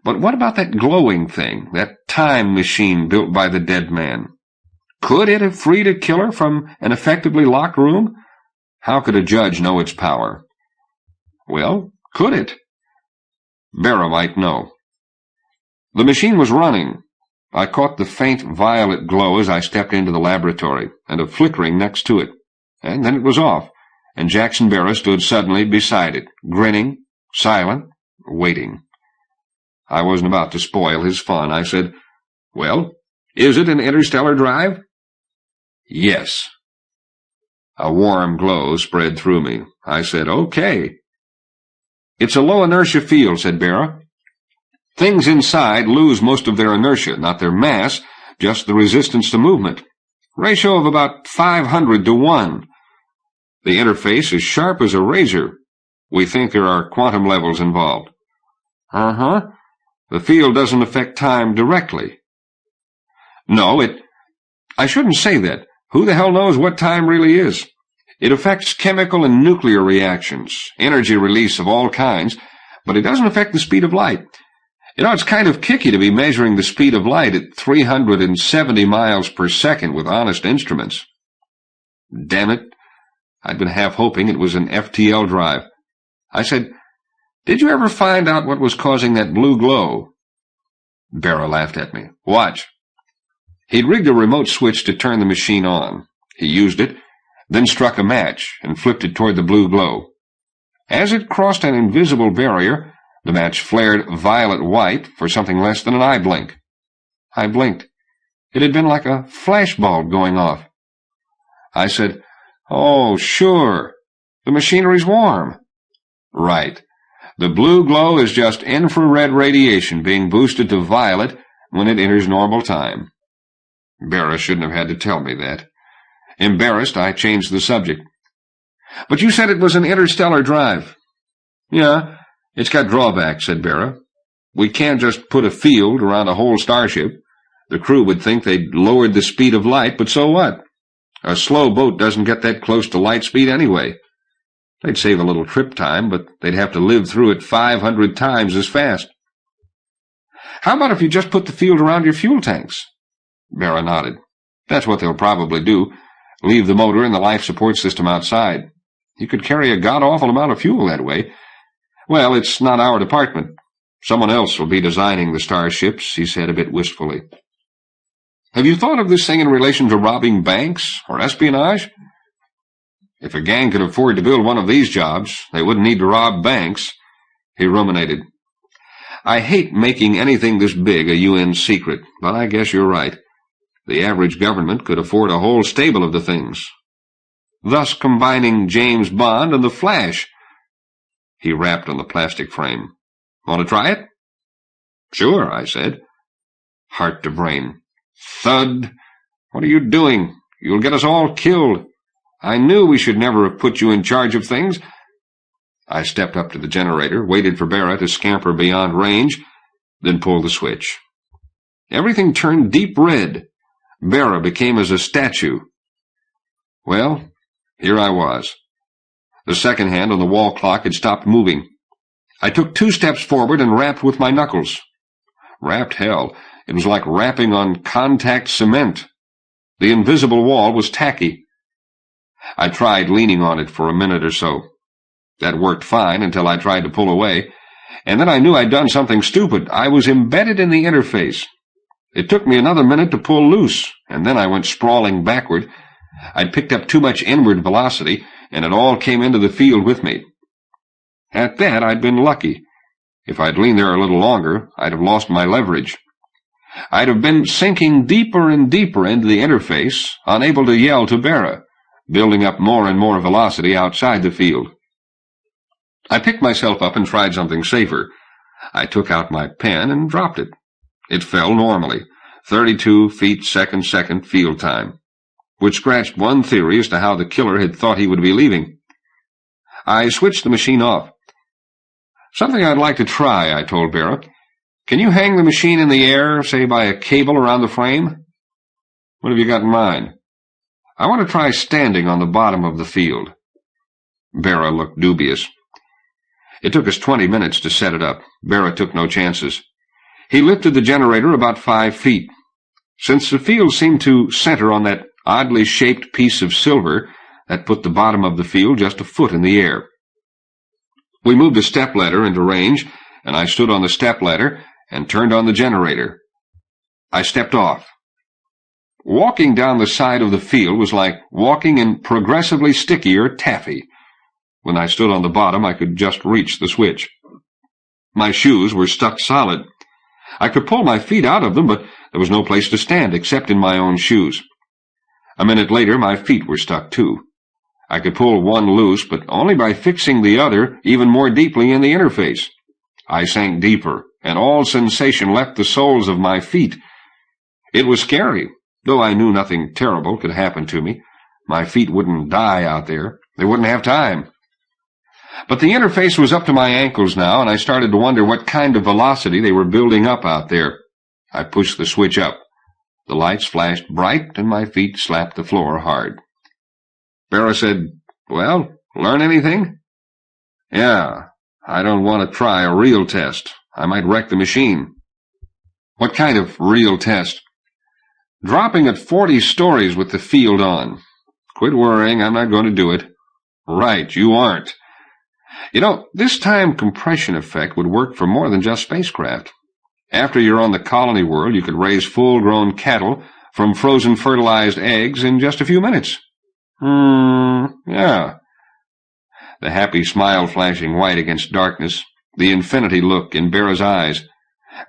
A: But what about that glowing thing, that time machine built by the dead man? Could it have freed a killer from an effectively locked room? How could a judge know its power? Well, could it? Berra might know. The machine was running. I caught the faint violet glow as I stepped into the laboratory, and a flickering next to it. And then it was off, and Jackson Berra stood suddenly beside it, grinning, silent, waiting. I wasn't about to spoil his fun. I said, "Well, is it an interstellar drive?" "Yes." A warm glow spread through me. I said, "Okay." "It's a low-inertia field," said Berra. "Things inside lose most of their inertia, not their mass, just the resistance to movement. Ratio of about 500 to 1. The interface is sharp as a razor. We think there are quantum levels involved." "Uh-huh. The field doesn't affect time directly." "No, I shouldn't say that. Who the hell knows what time really is? It affects chemical and nuclear reactions, energy release of all kinds, but it doesn't affect the speed of light. You know, it's kind of kicky to be measuring the speed of light at 370 miles per second with honest instruments." Damn it, I'd been half hoping it was an FTL drive. I said, "Did you ever find out what was causing that blue glow?" Berra laughed at me. "Watch." He'd rigged a remote switch to turn the machine on. He used it, then struck a match and flipped it toward the blue glow. As it crossed an invisible barrier, the match flared violet-white for something less than an eye blink. I blinked. It had been like a flashbulb going off. I said, "Oh, sure. The machinery's warm." "Right. The blue glow is just infrared radiation being boosted to violet when it enters normal time." Berra shouldn't have had to tell me that. Embarrassed, I changed the subject. "But you said it was an interstellar drive." "Yeah, it's got drawbacks," said Berra. "We can't just put a field around a whole starship. The crew would think they'd lowered the speed of light, but so what? A slow boat doesn't get that close to light speed anyway. They'd save a little trip time, but they'd have to live through it 500 times as fast." "How about if you just put the field around your fuel tanks?" Berra nodded. "That's what they'll probably do. Leave the motor and the life support system outside. You could carry a god-awful amount of fuel that way. Well, it's not our department. Someone else will be designing the starships," he said a bit wistfully. "Have you thought of this thing in relation to robbing banks or espionage?" "If a gang could afford to build one of these jobs, they wouldn't need to rob banks," he ruminated. "I hate making anything this big a UN secret, but I guess you're right. The average government could afford a whole stable of the things. Thus combining James Bond and the Flash." He rapped on the plastic frame. "Want to try it?" "Sure," I said. Heart to brain. Thud. "What are you doing? You'll get us all killed. I knew we should never have put you in charge of things." I stepped up to the generator, waited for Berra to scamper beyond range, then pulled the switch. Everything turned deep red. Berra became as a statue. Well, here I was. The second hand on the wall clock had stopped moving. I took 2 steps forward and rapped with my knuckles. Rapped, hell. It was like rapping on contact cement. The invisible wall was tacky. I tried leaning on it for a minute or so. That worked fine until I tried to pull away, and then I knew I'd done something stupid. I was embedded in the interface. It took me another minute to pull loose, and then I went sprawling backward. I'd picked up too much inward velocity, and it all came into the field with me. At that, I'd been lucky. If I'd leaned there a little longer, I'd have lost my leverage. I'd have been sinking deeper and deeper into the interface, unable to yell to Bera, building up more and more velocity outside the field. I picked myself up and tried something safer. I took out my pen and dropped it. It fell normally, 32 feet second field time, which scratched one theory as to how the killer had thought he would be leaving. I switched the machine off. "Something I'd like to try," I told Bera. "Can you hang the machine in the air, say by a cable around the frame?" "What have you got in mind?" "I want to try standing on the bottom of the field." Bera looked dubious. It took us 20 minutes to set it up. Bera took no chances. He lifted the generator about 5 feet. Since the field seemed to center on that oddly shaped piece of silver, that put the bottom of the field just a foot in the air. We moved a stepladder into range, and I stood on the stepladder and turned on the generator. I stepped off. Walking down the side of the field was like walking in progressively stickier taffy. When I stood on the bottom, I could just reach the switch. My shoes were stuck solid. I could pull my feet out of them, but there was no place to stand except in my own shoes. A minute later, my feet were stuck too. I could pull one loose, but only by fixing the other even more deeply in the interface. I sank deeper, and all sensation left the soles of my feet. It was scary, though I knew nothing terrible could happen to me. My feet wouldn't die out there. They wouldn't have time. But the interface was up to my ankles now, and I started to wonder what kind of velocity they were building up out there. I pushed the switch up. The lights flashed bright, and my feet slapped the floor hard. Bera said, "Well, learn anything?" "Yeah, I don't want to try a real test. I might wreck the machine." "What kind of real test?" "Dropping at 40 stories with the field on." "Quit worrying, I'm not going to do it." "Right, you aren't. You know, this time compression effect would work for more than just spacecraft. After you're on the colony world, you could raise full-grown cattle from frozen fertilized eggs in just a few minutes." Yeah." The happy smile flashing white against darkness, the infinity look in Bera's eyes.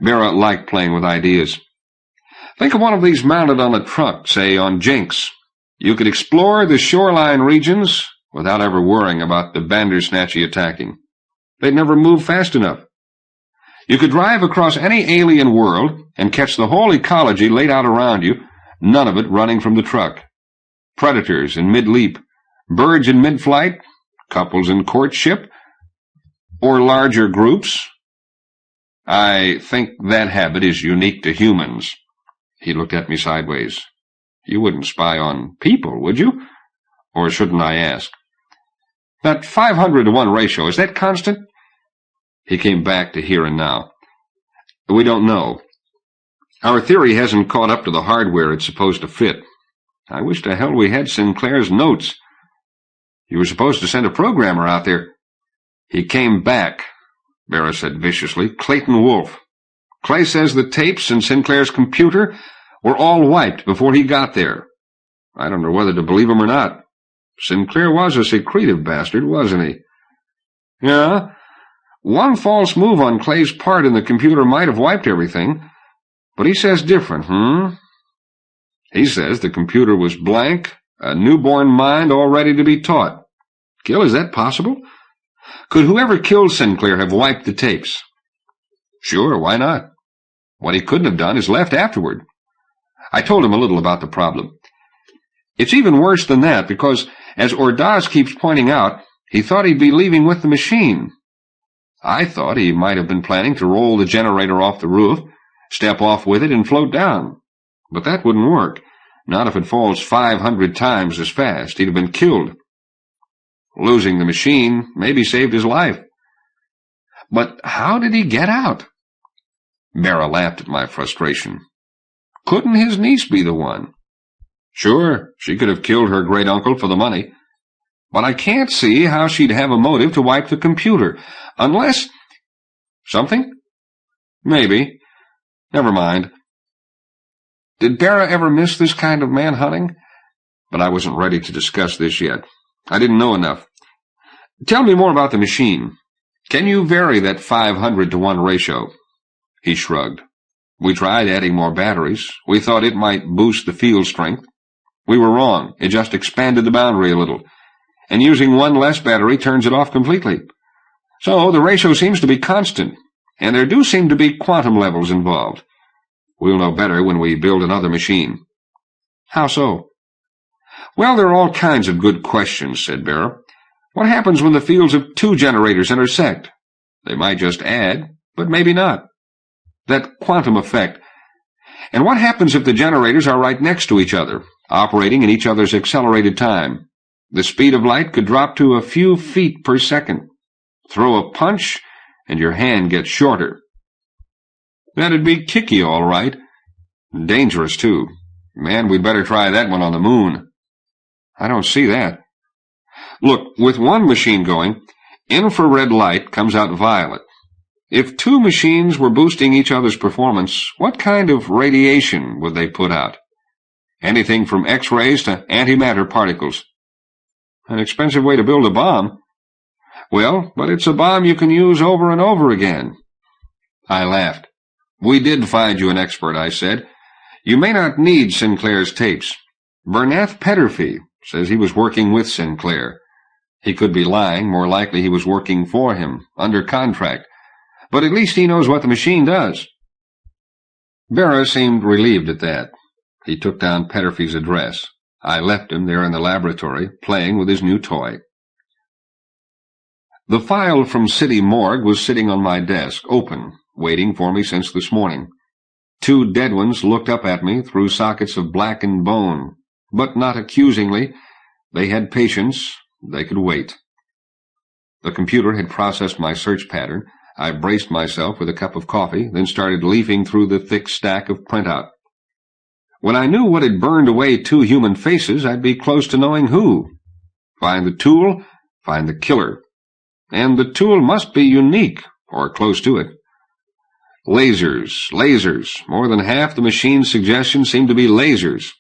A: Bera liked playing with ideas. "Think of one of these mounted on a truck, say on Jinx. You could explore the shoreline regions without ever worrying about the Bandersnatchy attacking. They'd never move fast enough. You could drive across any alien world and catch the whole ecology laid out around you, none of it running from the truck. Predators in mid-leap, birds in mid-flight, couples in courtship, or larger groups. I think that habit is unique to humans." He looked at me sideways. "You wouldn't spy on people, would you? Or shouldn't I ask? That 500-to-1 ratio, is that constant?" He came back to here and now. "We don't know. Our theory hasn't caught up to the hardware it's supposed to fit. I wish to hell we had Sinclair's notes. You were supposed to send a programmer out there." "He came back," Bera said viciously. "Clayton Wolfe. Clay says the tapes in Sinclair's computer were all wiped before he got there. I don't know whether to believe him or not. Sinclair was a secretive bastard, wasn't he?" "Yeah. One false move on Clay's part in the computer might have wiped everything. But he says different, He says the computer was blank, a newborn mind all ready to be taught. Gil, is that possible? Could whoever killed Sinclair have wiped the tapes?" "Sure, why not? What he couldn't have done is left afterward." I told him a little about the problem. "It's even worse than that, because, as Ordaz keeps pointing out, he thought he'd be leaving with the machine. I thought he might have been planning to roll the generator off the roof, step off with it, and float down. But that wouldn't work, not if it falls 500 times as fast. He'd have been killed. Losing the machine maybe saved his life. But how did he get out?" Bera laughed at my frustration. "Couldn't his niece be the one?" "Sure, she could have killed her great-uncle for the money. But I can't see how she'd have a motive to wipe the computer, unless—" "Something? Maybe. Never mind. Did Bera ever miss this kind of man-hunting? But I wasn't ready to discuss this yet. I didn't know enough. Tell me more about the machine. Can you vary that 500-to-1 ratio? He shrugged. We tried adding more batteries. We thought it might boost the field strength. We were wrong. It just expanded the boundary a little. And using one less battery turns it off completely. So the ratio seems to be constant, and there do seem to be quantum levels involved. We'll know better when we build another machine. How so? Well, there are all kinds of good questions, said Bera. What happens when the fields of two generators intersect? They might just add, but maybe not. That quantum effect. And what happens if the generators are right next to each other, operating in each other's accelerated time? The speed of light could drop to a few feet per second. Throw a punch, and your hand gets shorter. That'd be kicky, all right. Dangerous, too. Man, we'd better try that one on the moon. I don't see that. Look, with one machine going, infrared light comes out violet. If two machines were boosting each other's performance, what kind of radiation would they put out? Anything from X-rays to antimatter particles. An expensive way to build a bomb. Well, but it's a bomb you can use over and over again. I laughed. We did find you an expert, I said. You may not need Sinclair's tapes. Bernath Petterfy says he was working with Sinclair. He could be lying. More likely he was working for him, under contract. But at least he knows what the machine does. Bera seemed relieved at that. He took down Petterfy's address. I left him there in the laboratory, playing with his new toy. The file from City Morgue was sitting on my desk, open, waiting for me since this morning. Two dead ones looked up at me through sockets of blackened bone, but not accusingly. They had patience. They could wait. The computer had processed my search pattern. I braced myself with a cup of coffee, then started leafing through the thick stack of printout. When I knew what had burned away two human faces, I'd be close to knowing who. Find the tool, find the killer. And the tool must be unique, or close to it. Lasers. More than half the machine's suggestions seem to be lasers.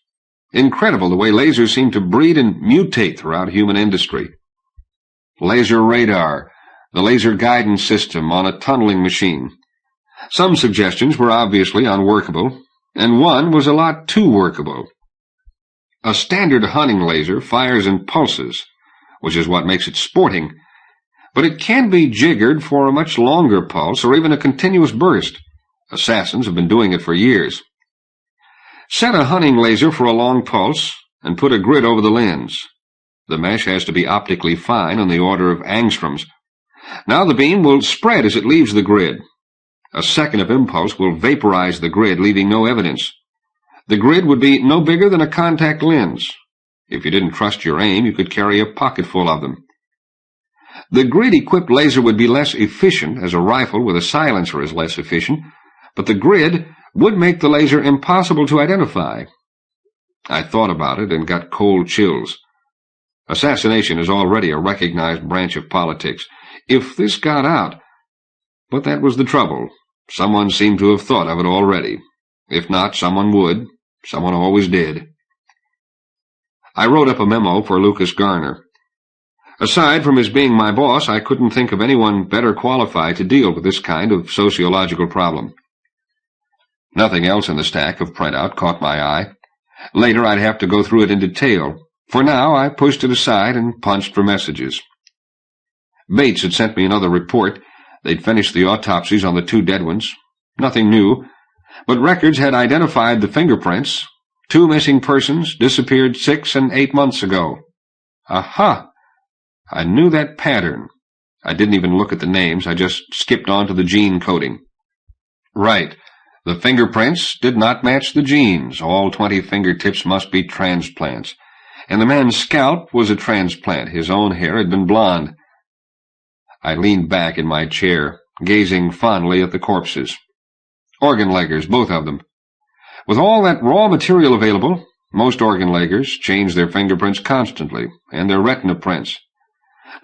A: Incredible the way lasers seem to breed and mutate throughout human industry. Laser radar, the laser guidance system on a tunneling machine. Some suggestions were obviously unworkable, and one was a lot too workable. A standard hunting laser fires in pulses, which is what makes it sporting, but it can be jiggered for a much longer pulse or even a continuous burst. Assassins have been doing it for years. Set a hunting laser for a long pulse and put a grid over the lens. The mesh has to be optically fine on the order of angstroms. Now the beam will spread as it leaves the grid. A second of impulse will vaporize the grid, leaving no evidence. The grid would be no bigger than a contact lens. If you didn't trust your aim, you could carry a pocketful of them. The grid-equipped laser would be less efficient, as a rifle with a silencer is less efficient, but the grid would make the laser impossible to identify. I thought about it and got cold chills. Assassination is already a recognized branch of politics. If this got out... But that was the trouble. Someone seemed to have thought of it already. If not, someone would. Someone always did. I wrote up a memo for Lucas Garner. Aside from his being my boss, I couldn't think of anyone better qualified to deal with this kind of sociological problem. Nothing else in the stack of printout caught my eye. Later I'd have to go through it in detail. For now, I pushed it aside and punched for messages. Bates had sent me another report. They'd finished the autopsies on the two dead ones. Nothing new, but records had identified the fingerprints. Two missing persons disappeared 6 and 8 months ago. Aha! I knew that pattern. I didn't even look at the names. I just skipped on to the gene coding. Right. The fingerprints did not match the genes. All 20 fingertips must be transplants. And the man's scalp was a transplant. His own hair had been blonde. I leaned back in my chair, gazing fondly at the corpses. Organ-leggers, both of them. With all that raw material available, most organ-leggers change their fingerprints constantly, and their retina prints.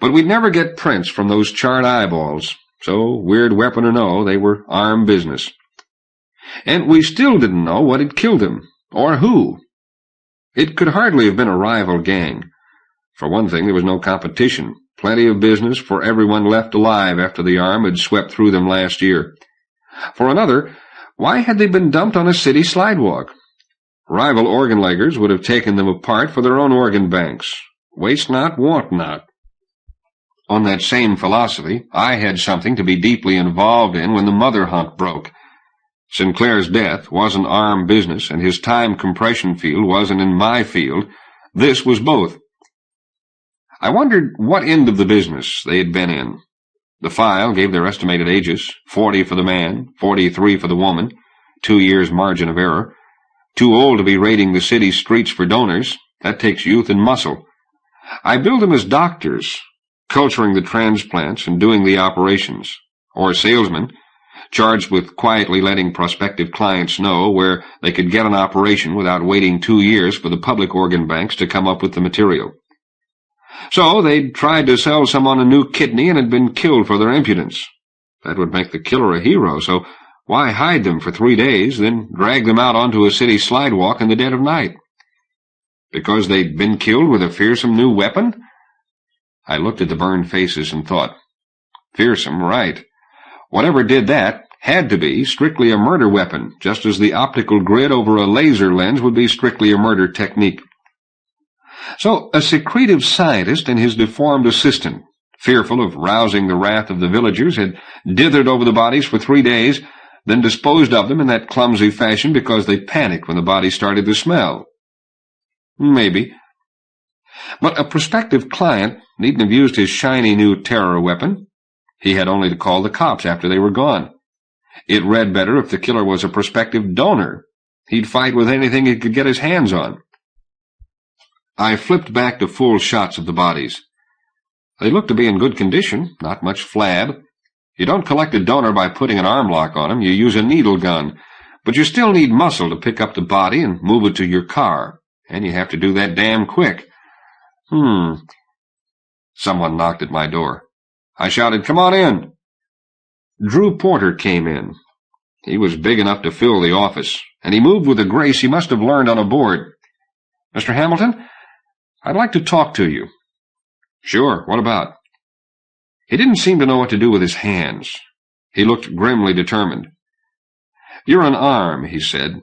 A: But we'd never get prints from those charred eyeballs, so, weird weapon or no, they were armed business. And we still didn't know what had killed him, Or who? It could hardly have been a rival gang. For one thing, there was no competition. Plenty of business for everyone left alive after the arm had swept through them last year. For another, why had they been dumped on a city slidewalk? Rival organ-leggers would have taken them apart for their own organ banks. Waste not, want not. On that same philosophy, I had something to be deeply involved in when the mother hunt broke. Sinclair's death wasn't arm business, and his time compression field wasn't in my field. This was both. I wondered what end of the business they had been in. The file gave their estimated ages, 40 for the man, 43 for the woman, 2 years margin of error. Too old to be raiding the city streets for donors. That takes youth and muscle. I billed them as doctors, culturing the transplants and doing the operations, or salesmen, charged with quietly letting prospective clients know where they could get an operation without waiting 2 years for the public organ banks to come up with the material. So they'd tried to sell someone a new kidney and had been killed for their impudence. That would make the killer a hero, so why hide them for 3 days, then drag them out onto a city slidewalk in the dead of night? Because they'd been killed with a fearsome new weapon? I looked at the burned faces and thought, fearsome, right. Whatever did that had to be strictly a murder weapon, just as the optical grid over a laser lens would be strictly a murder technique. So a secretive scientist and his deformed assistant, fearful of rousing the wrath of the villagers, had dithered over the bodies for 3 days, then disposed of them in that clumsy fashion because they panicked when the bodies started to smell. Maybe. But a prospective client needn't have used his shiny new terror weapon. He had only to call the cops after they were gone. It read better if the killer was a prospective donor. He'd fight with anything he could get his hands on. I flipped back to full shots of the bodies. They looked to be in good condition, not much flab. You don't collect a donor by putting an arm lock on him. You use a needle gun. But you still need muscle to pick up the body and move it to your car. And you have to do that damn quick. Someone knocked at my door. I shouted, "Come on in." Drew Porter came in. He was big enough to fill the office, and he moved with a grace he must have learned on a board. "Mr. Hamilton, I'd like to talk to you." "Sure, what about?" He didn't seem to know what to do with his hands. He looked grimly determined. "You're an arm," he said.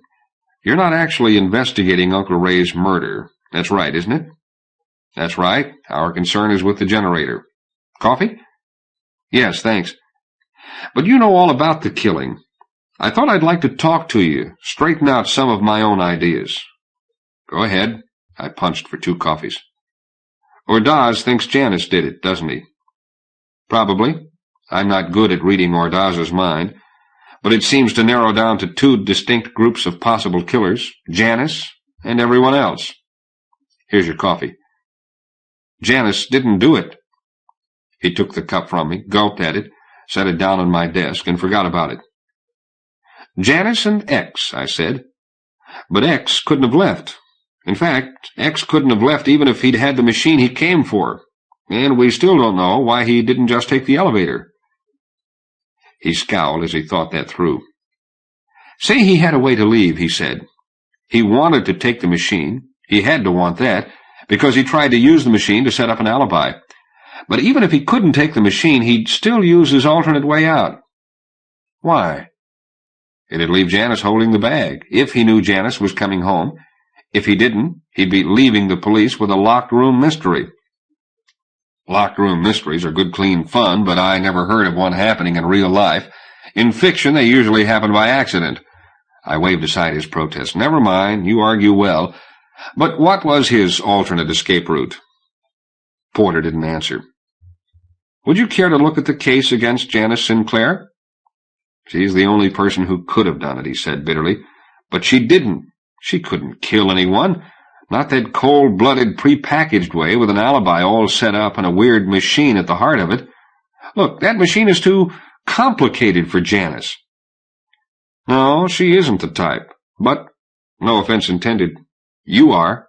A: "You're not actually investigating Uncle Ray's murder. That's right, isn't it?" "That's right. Our concern is with the generator." "Coffee?" "Yes, thanks. But you know all about the killing. I thought I'd like to talk to you, straighten out some of my own ideas." "Go ahead." I punched for 2 coffees. "Ordaz thinks Janice did it, doesn't he?" "Probably. I'm not good at reading Ordaz's mind. But it seems to narrow down to 2 distinct groups of possible killers, Janice and everyone else. Here's your coffee." "Janice didn't do it." He took the cup from me, gulped at it, set it down on my desk, and forgot about it. "Janice and X," I said. "But X couldn't have left. In fact, X couldn't have left even if he'd had the machine he came for. And we still don't know why he didn't just take the elevator." He scowled as he thought that through. "Say he had a way to leave," he said. "He wanted to take the machine. He had to want that, because he tried to use the machine to set up an alibi. But even if he couldn't take the machine, he'd still use his alternate way out." "Why?" "It'd leave Janice holding the bag, if he knew Janice was coming home. If he didn't, he'd be leaving the police with a locked-room mystery." Locked-room mysteries are good, clean fun, but I never heard of one happening in real life. In fiction, they usually happen by accident. I waved aside his protest. "Never mind, you argue well. But what was his alternate escape route?" Porter didn't answer. "Would you care to look at the case against Janice Sinclair?" "She's the only person who could have done it," he said bitterly. "But she didn't. She couldn't kill anyone. Not that cold-blooded, prepackaged way, with an alibi all set up and a weird machine at the heart of it. Look, that machine is too complicated for Janice." "No, she isn't the type. But, no offense intended, you are."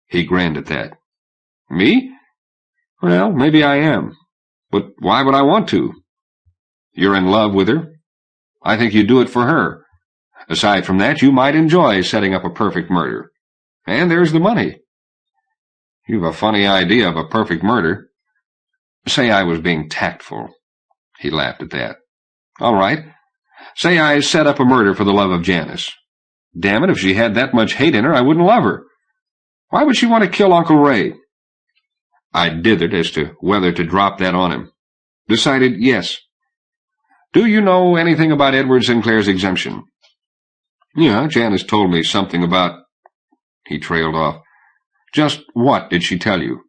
A: He grinned at that. "Me? Well, maybe I am. But why would I want to?" "You're in love with her. I think you do it for her. Aside from that, you might enjoy setting up a perfect murder. And there's the money. You've a funny idea of a perfect murder. Say I was being tactful. He laughed at that. All right. Say I set up a murder for the love of Janice. Damn it, if she had that much hate in her, I wouldn't love her. Why would she want to kill Uncle Ray? I dithered as to whether to drop that on him. Decided yes. Do you know anything about Edward Sinclair's exemption? Yeah, Janice told me something about... He trailed off. Just what did she tell you?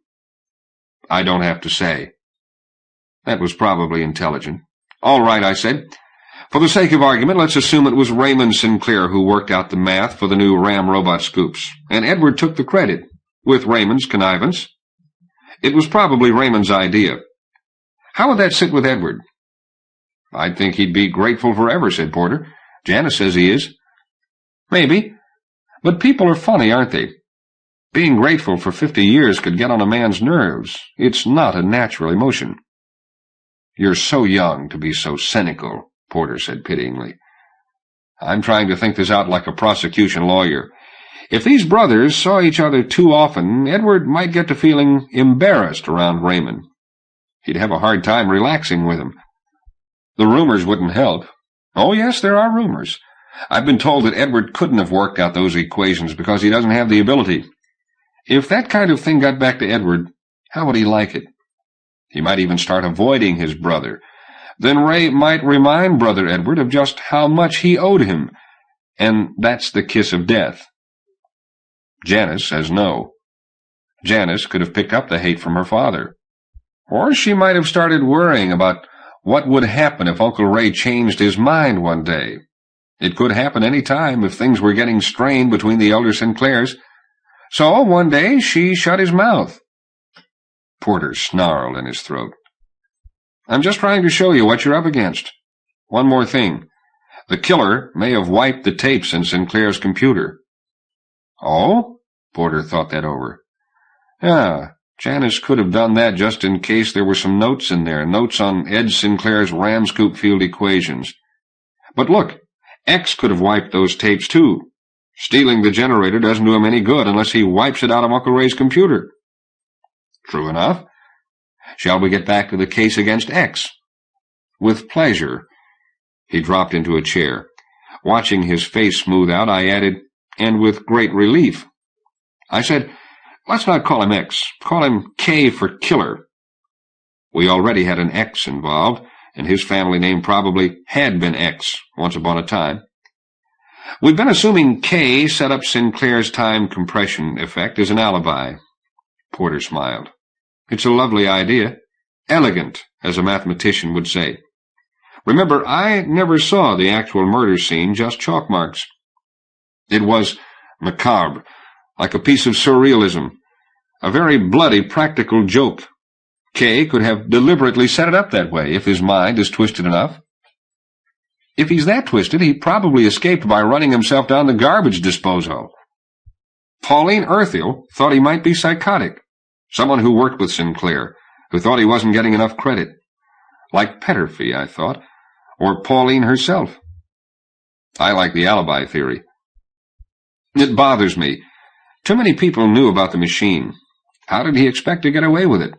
A: I don't have to say. That was probably intelligent. All right, I said. For the sake of argument, let's assume it was Raymond Sinclair who worked out the math for the new RAM robot scoops, and Edward took the credit, with Raymond's connivance. It was probably Raymond's idea. How would that sit with Edward? I'd think he'd be grateful forever, said Porter. Janice says he is. Maybe. But people are funny, aren't they? Being grateful for 50 years could get on a man's nerves. It's not a natural emotion. You're so young to be so cynical, Porter said pityingly. I'm trying to think this out like a prosecution lawyer. If these brothers saw each other too often, Edward might get to feeling embarrassed around Raymond. He'd have a hard time relaxing with him. The rumors wouldn't help. Oh, yes, there are rumors. I've been told that Edward couldn't have worked out those equations because he doesn't have the ability. If that kind of thing got back to Edward, how would he like it? He might even start avoiding his brother. Then Ray might remind Brother Edward of just how much he owed him, and that's the kiss of death. Janice says no. Janice could have picked up the hate from her father. Or she might have started worrying about what would happen if Uncle Ray changed his mind one day. It could happen any time if things were getting strained between the elder Sinclairs. So one day she shut his mouth. Porter snarled in his throat. I'm just trying to show you what you're up against. One more thing. The killer may have wiped the tapes in Sinclair's computer. Oh? Porter thought that over. Yeah, Janice could have done that just in case there were some notes in there, notes on Ed Sinclair's RAM scoop field equations. But look, X could have wiped those tapes too. Stealing the generator doesn't do him any good unless he wipes it out of Uncle Ray's computer. True enough. Shall we get back to the case against X? With pleasure. He dropped into a chair. Watching his face smooth out, I added, and with great relief. I said, let's not call him X. Call him K for killer. We already had an X involved, and his family name probably had been X once upon a time. We've been assuming K set up Sinclair's time compression effect as an alibi. Porter smiled. It's a lovely idea. Elegant, as a mathematician would say. Remember, I never saw the actual murder scene, just chalk marks. It was macabre, like a piece of surrealism, a very bloody practical joke. Kay could have deliberately set it up that way, if his mind is twisted enough. If he's that twisted, he probably escaped by running himself down the garbage disposal. Pauline Earthill thought he might be psychotic, someone who worked with Sinclair, who thought he wasn't getting enough credit. Like Petterfee, I thought, or Pauline herself. I like the alibi theory. It bothers me. Too many people knew about the machine. How did he expect to get away with it?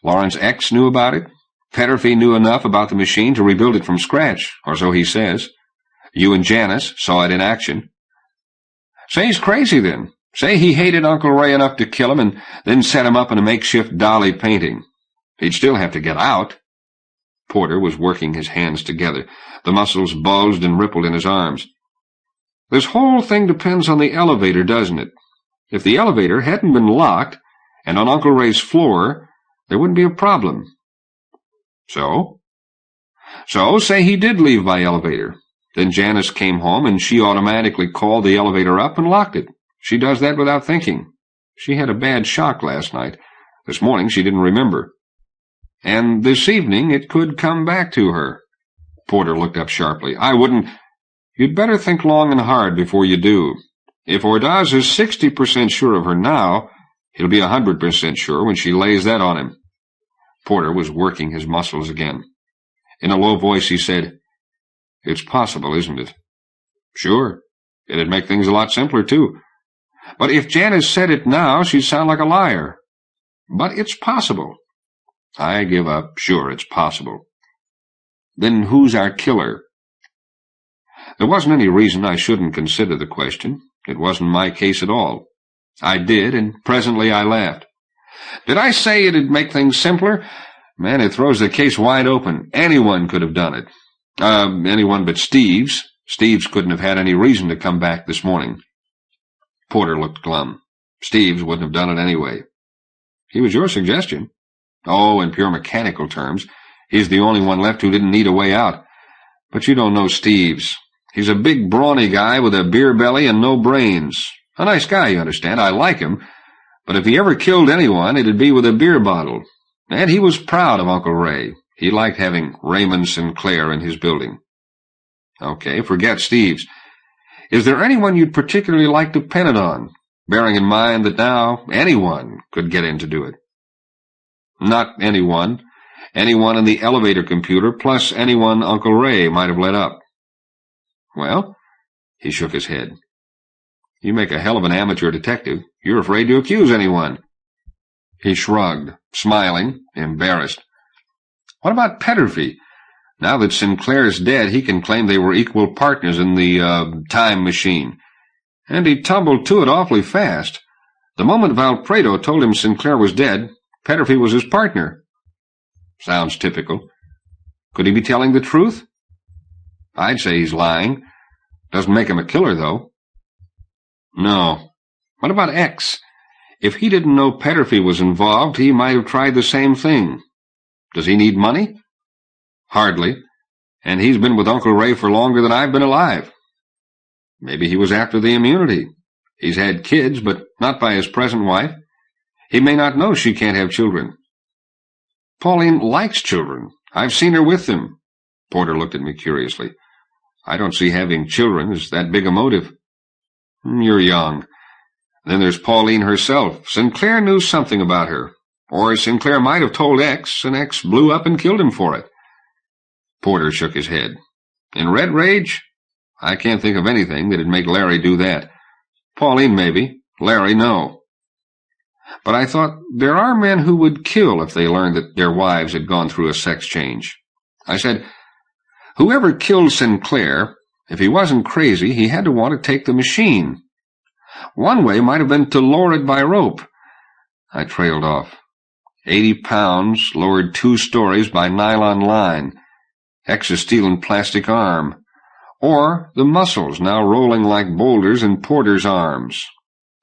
A: Lawrence X knew about it. Petterfee knew enough about the machine to rebuild it from scratch, or so he says. You and Janice saw it in action. Say he's crazy, then. Say he hated Uncle Ray enough to kill him and then set him up in a makeshift dolly painting. He'd still have to get out. Porter was working his hands together. The muscles bulged and rippled in his arms. This whole thing depends on the elevator, doesn't it? If the elevator hadn't been locked and on Uncle Ray's floor, there wouldn't be a problem. So? So, say he did leave by elevator. Then Janice came home and she automatically called the elevator up and locked it. She does that without thinking. She had a bad shock last night. This morning she didn't remember. And this evening it could come back to her. Porter looked up sharply. I wouldn't... You'd better think long and hard before you do. If Ordaz is 60% sure of her now, he'll be 100% sure when she lays that on him. Porter was working his muscles again. In a low voice he said, It's possible, isn't it? Sure. It'd make things a lot simpler, too. But if Janice said it now, she'd sound like a liar. But it's possible. I give up. Sure, it's possible. Then who's our killer? There wasn't any reason I shouldn't consider the question. It wasn't my case at all. I did, and presently I laughed. Did I say it'd make things simpler? Man, it throws the case wide open. Anyone could have done it. Anyone but Steves. Steves couldn't have had any reason to come back this morning. Porter looked glum. Steves wouldn't have done it anyway. He was your suggestion. Oh, in pure mechanical terms, he's the only one left who didn't need a way out. But you don't know Steves. He's a big, brawny guy with a beer belly and no brains. A nice guy, you understand. I like him. But if he ever killed anyone, it'd be with a beer bottle. And he was proud of Uncle Ray. He liked having Raymond Sinclair in his building. Okay, forget Steves. Is there anyone you'd particularly like to pin it on, bearing in mind that now anyone could get in to do it? Not anyone. Anyone in the elevator computer, plus anyone Uncle Ray might have let up. Well, he shook his head. You make a hell of an amateur detective. You're afraid to accuse anyone. He shrugged, smiling, embarrassed. What about Petterfy? Now that Sinclair's dead, he can claim they were equal partners in the, time machine. And he tumbled to it awfully fast. The moment Valpredo told him Sinclair was dead, Petterfy was his partner. Sounds typical. Could he be telling the truth? I'd say he's lying. Doesn't make him a killer, though. No. What about X? If he didn't know Petterfy was involved, he might have tried the same thing. Does he need money? Hardly. And he's been with Uncle Ray for longer than I've been alive. Maybe he was after the immunity. He's had kids, but not by his present wife. He may not know she can't have children. Pauline likes children. I've seen her with them. Porter looked at me curiously. I don't see having children as that big a motive. You're young. Then there's Pauline herself. Sinclair knew something about her. Or Sinclair might have told X, and X blew up and killed him for it. Porter shook his head. In Red Rage? I can't think of anything that'd make Larry do that. Pauline, maybe. Larry, no. But I thought, there are men who would kill if they learned that their wives had gone through a sex change. I said, whoever killed Sinclair, if he wasn't crazy, he had to want to take the machine. One way might have been to lower it by rope. I trailed off. 80 pounds, lowered 2 stories by nylon line. Exosteel and plastic arm. Or the muscles now rolling like boulders in Porter's arms.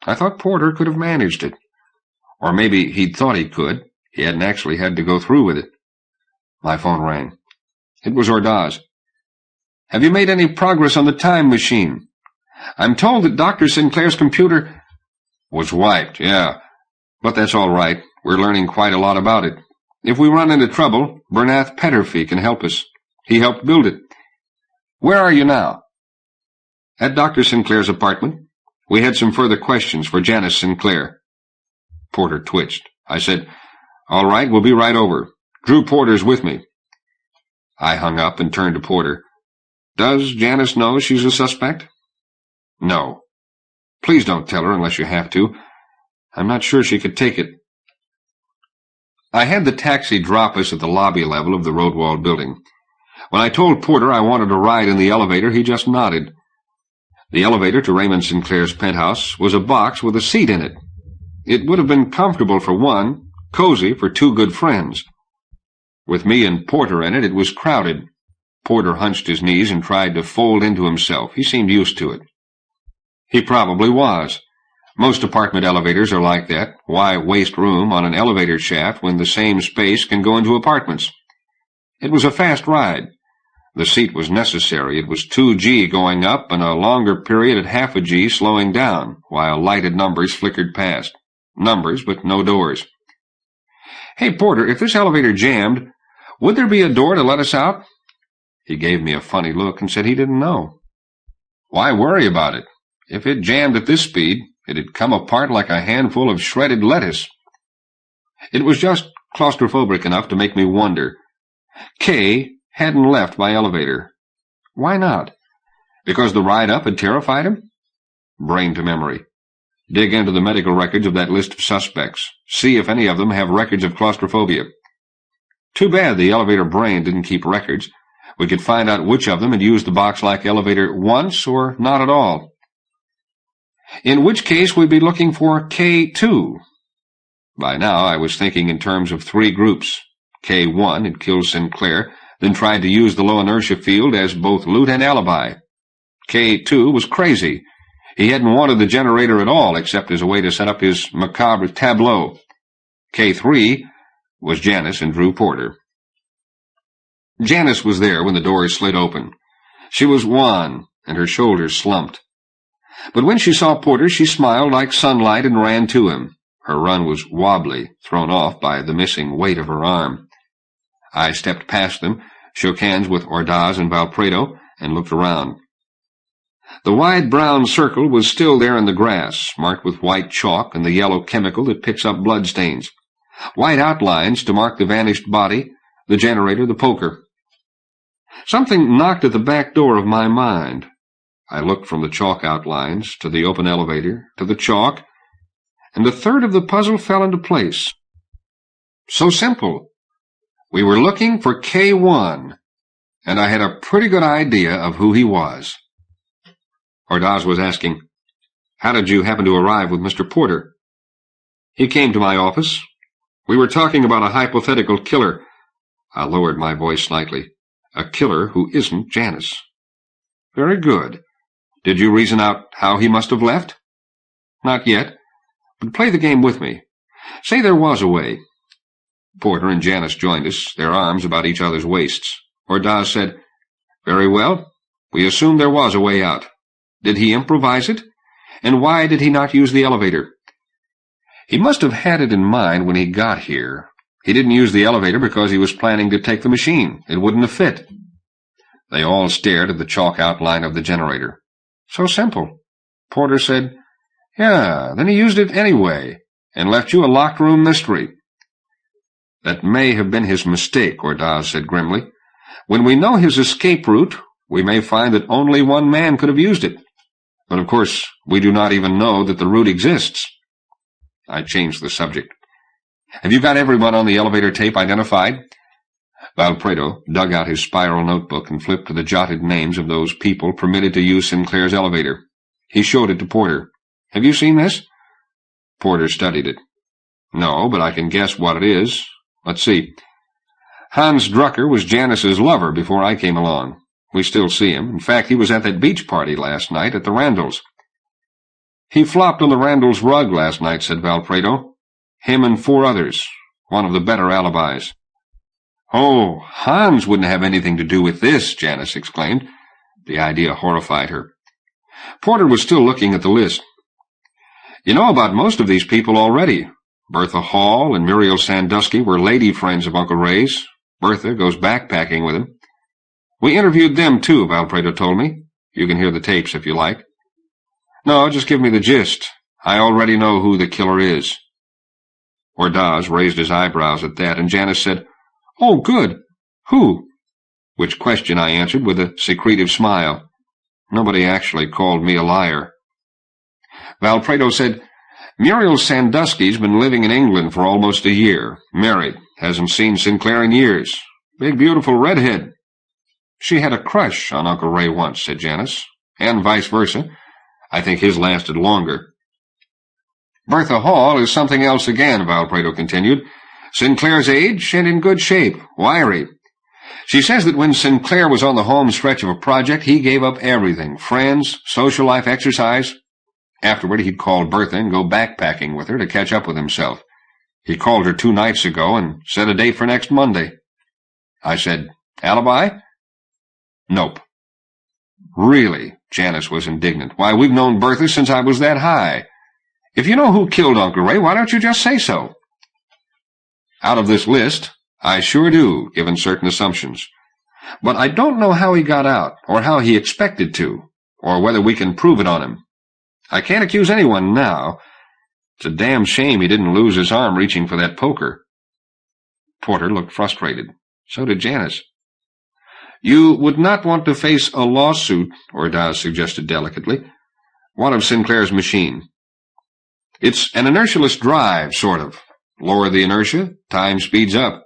A: I thought Porter could have managed it. Or maybe he'd thought he could. He hadn't actually had to go through with it. My phone rang. It was Ordaz. Have you made any progress on the time machine? I'm told that Dr. Sinclair's computer was wiped, yeah. But that's all right. We're learning quite a lot about it. If we run into trouble, Bernath Petterfy can help us. He helped build it. Where are you now? At Dr. Sinclair's apartment. We had some further questions for Janice Sinclair. Porter twitched. I said, all right, we'll be right over. Drew Porter's with me. I hung up and turned to Porter. Does Janice know she's a suspect? No. Please don't tell her unless you have to. I'm not sure she could take it. I had the taxi drop us at the lobby level of the Roadwall building. When I told Porter I wanted a ride in the elevator, he just nodded. The elevator to Raymond Sinclair's penthouse was a box with a seat in it. It would have been comfortable for one, cozy for 2 good friends. With me and Porter in it, it was crowded. Porter hunched his knees and tried to fold into himself. He seemed used to it. He probably was. Most apartment elevators are like that. Why waste room on an elevator shaft when the same space can go into apartments? It was a fast ride. The seat was necessary. It was 2G going up and a longer period at half a G slowing down, while lighted numbers flickered past. Numbers, but no doors. Hey, Porter, if this elevator jammed, would there be a door to let us out? He gave me a funny look and said he didn't know. Why worry about it? If it jammed at this speed, it'd come apart like a handful of shredded lettuce. It was just claustrophobic enough to make me wonder. Kay hadn't left by elevator. Why not? Because the ride up had terrified him? Brain to memory. Dig into the medical records of that list of suspects. See if any of them have records of claustrophobia. Too bad the elevator brain didn't keep records. We could find out which of them had used the box-like elevator once or not at all. In which case we'd be looking for K2. By now I was thinking in terms of 3 groups. K1 had killed Sinclair, then tried to use the low inertia field as both loot and alibi. K2 was crazy. He hadn't wanted the generator at all except as a way to set up his macabre tableau. K3 was Janice and Drew Porter. Janice was there when the doors slid open. She was wan, and her shoulders slumped. But when she saw Porter, she smiled like sunlight and ran to him. Her run was wobbly, thrown off by the missing weight of her arm. I stepped past them, shook hands with Ordaz and Valpredo, and looked around. The wide brown circle was still there in the grass, marked with white chalk and the yellow chemical that picks up bloodstains. White outlines to mark the vanished body, the generator, the poker. Something knocked at the back door of my mind. I looked from the chalk outlines to the open elevator, to the chalk, and a third of the puzzle fell into place. So simple. We were looking for K1, and I had a pretty good idea of who he was. Ordaz was asking, "How did you happen to arrive with Mr. Porter?" "He came to my office. We were talking about a hypothetical killer." I lowered my voice slightly. "A killer who isn't Janice." "Very good. Did you reason out how he must have left?" "Not yet, but play the game with me. Say there was a way." Porter and Janice joined us, their arms about each other's waists. Ordaz said, "Very well. We assumed there was a way out. Did he improvise it? And why did he not use the elevator?" "He must have had it in mind when he got here. He didn't use the elevator because he was planning to take the machine. It wouldn't have fit." They all stared at the chalk outline of the generator. "So simple." Porter said, "Yeah, then he used it anyway, and left you a locked room mystery." "That may have been his mistake," Ordaz said grimly. "When we know his escape route, we may find that only one man could have used it. But of course, we do not even know that the route exists." I changed the subject. "Have you got everyone on the elevator tape identified?" Valpredo dug out his spiral notebook and flipped to the jotted names of those people permitted to use Sinclair's elevator. He showed it to Porter. "Have you seen this?" Porter studied it. "No, but I can guess what it is. Let's see. Hans Drucker was Janice's lover before I came along. We still see him. In fact, he was at that beach party last night at the Randalls." "He flopped on the Randalls' rug last night," said Valpredo. "Him and 4 others. One of the better alibis." "Oh, Hans wouldn't have anything to do with this," Janice exclaimed. The idea horrified her. Porter was still looking at the list. "You know about most of these people already. Bertha Hall and Muriel Sandusky were lady friends of Uncle Ray's. Bertha goes backpacking with him. We interviewed them, too," Valpredo told me. "You can hear the tapes if you like." "No, just give me the gist. I already know who the killer is." Ordaz raised his eyebrows at that, and Janice said, "Oh, good. Who?" Which question I answered with a secretive smile. Nobody actually called me a liar. Valpredo said, "Muriel Sandusky's been living in England for almost a year. Married. Hasn't seen Sinclair in years. Big, beautiful redhead." "She had a crush on Uncle Ray once," said Janice, "and vice versa. I think his lasted longer." "Bertha Hall is something else again," Valpredo continued. "Sinclair's age and in good shape, wiry. She says that when Sinclair was on the home stretch of a project, he gave up everything, friends, social life, exercise. Afterward, he'd call Bertha and go backpacking with her to catch up with himself. He called her 2 nights ago and set a date for next Monday." I said, "Alibi?" "Nope." "Really?" Janice was indignant. "Why, we've known Bertha since I was that high. If you know who killed Uncle Ray, why don't you just say so?" "Out of this list, I sure do, given certain assumptions. But I don't know how he got out, or how he expected to, or whether we can prove it on him. I can't accuse anyone now. It's a damn shame he didn't lose his arm reaching for that poker." Porter looked frustrated. So did Janice. You would not want to face a lawsuit, Ordaz suggested delicately. What of Sinclair's machine? It's an inertialess drive, sort of. Lower the inertia, time speeds up.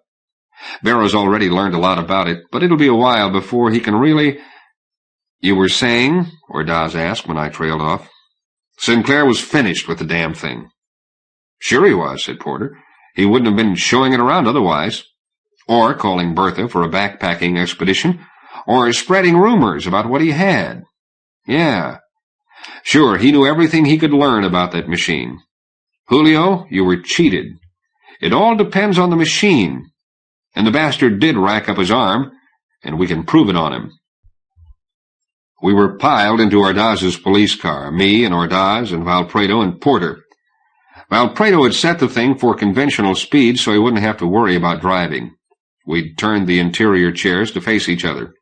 A: Barrow's already learned a lot about it, but it'll be a while before he can really— You were saying? Ordaz asked when I trailed off. Sinclair was finished with the damn thing. Sure he was, said Porter. He wouldn't have been showing it around otherwise. Or calling Bertha for a backpacking expedition, or spreading rumors about what he had. Yeah. Sure, he knew everything he could learn about that machine. Julio, you were cheated. It all depends on the machine. And the bastard did rack up his arm, and we can prove it on him. We were piled into Ordaz's police car, me and Ordaz and Valpredo and Porter. Valpredo had set the thing for conventional speed so he wouldn't have to worry about driving. We'd turned the interior chairs to face each other.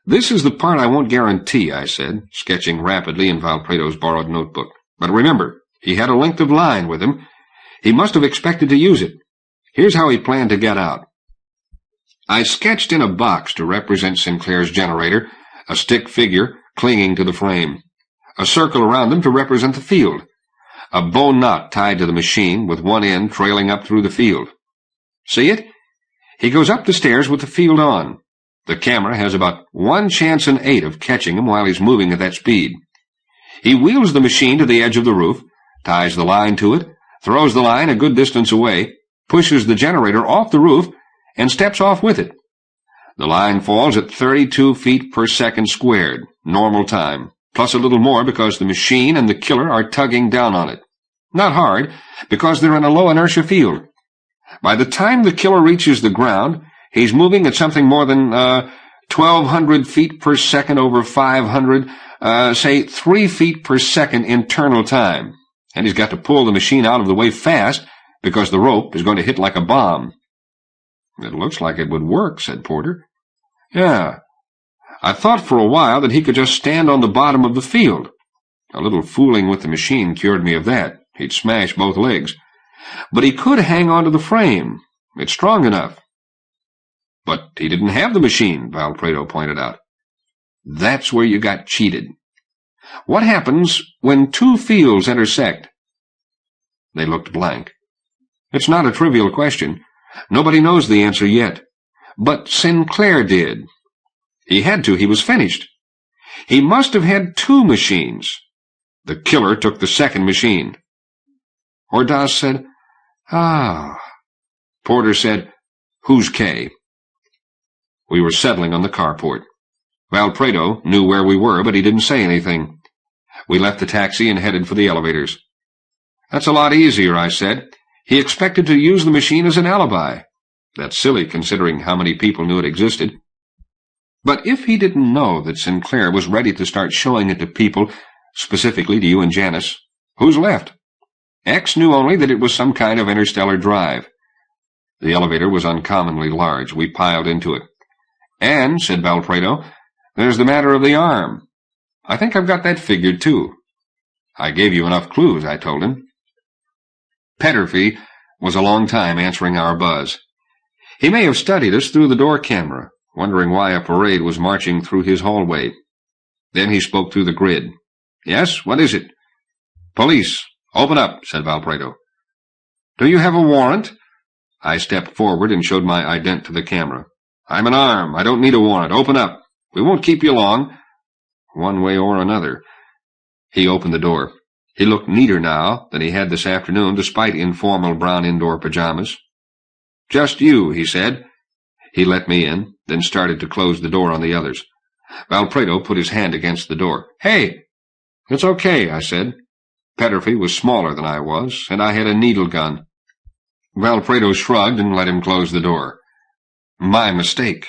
A: This is the part I won't guarantee, I said, sketching rapidly in Valpredo's borrowed notebook. But remember, he had a length of line with him. He must have expected to use it. Here's how he planned to get out. I sketched in a box to represent Sinclair's generator, a stick figure clinging to the frame, a circle around them to represent the field, a bow knot tied to the machine with one end trailing up through the field. See it? He goes up the stairs with the field on. The camera has about 1 chance in 8 of catching him while he's moving at that speed. He wheels the machine to the edge of the roof, ties the line to it, throws the line a good distance away, pushes the generator off the roof, and steps off with it. The line falls at 32 feet per second squared, normal time, plus a little more because the machine and the killer are tugging down on it. Not hard, because they're in a low inertia field. By the time the killer reaches the ground, he's moving at something more than 1,200 feet per second over 500, say 3 feet per second internal time. And he's got to pull the machine out of the way fast because the rope is going to hit like a bomb. It looks like it would work, said Porter. Yeah. I thought for a while that he could just stand on the bottom of the field. A little fooling with the machine cured me of that. He'd smash both legs. But he could hang onto the frame. It's strong enough. But he didn't have the machine, Valpredo pointed out. That's where you got cheated. What happens when 2 fields intersect? They looked blank. It's not a trivial question. Nobody knows the answer yet. But Sinclair did. He had to. He was finished. He must have had 2 machines. The killer took the second machine. Ordaz said, Ah. Porter said, Who's Kay? We were settling on the carport. Valpredo knew where we were, but he didn't say anything. We left the taxi and headed for the elevators. That's a lot easier, I said. He expected to use the machine as an alibi. That's silly, considering how many people knew it existed. But if he didn't know that Sinclair was ready to start showing it to people, specifically to you and Janice, who's left? X knew only that it was some kind of interstellar drive. The elevator was uncommonly large. We piled into it. And, said Valpredo, there's the matter of the arm. I think I've got that figured, too. I gave you enough clues, I told him. Petterfy was a long time answering our buzz. He may have studied us through the door camera, wondering why a parade was marching through his hallway. Then he spoke through the grid. Yes, what is it? Police. Open up, said Valpredo. Do you have a warrant? I stepped forward and showed my ident to the camera. I'm an arm. I don't need a warrant. Open up. We won't keep you long. One way or another. He opened the door. He looked neater now than he had this afternoon, despite informal brown indoor pajamas. Just you, he said. He let me in, then started to close the door on the others. Valpredo put his hand against the door. Hey! It's okay, I said. Petterfy was smaller than I was, and I had a needle gun. Valpredo shrugged and let him close the door. My mistake.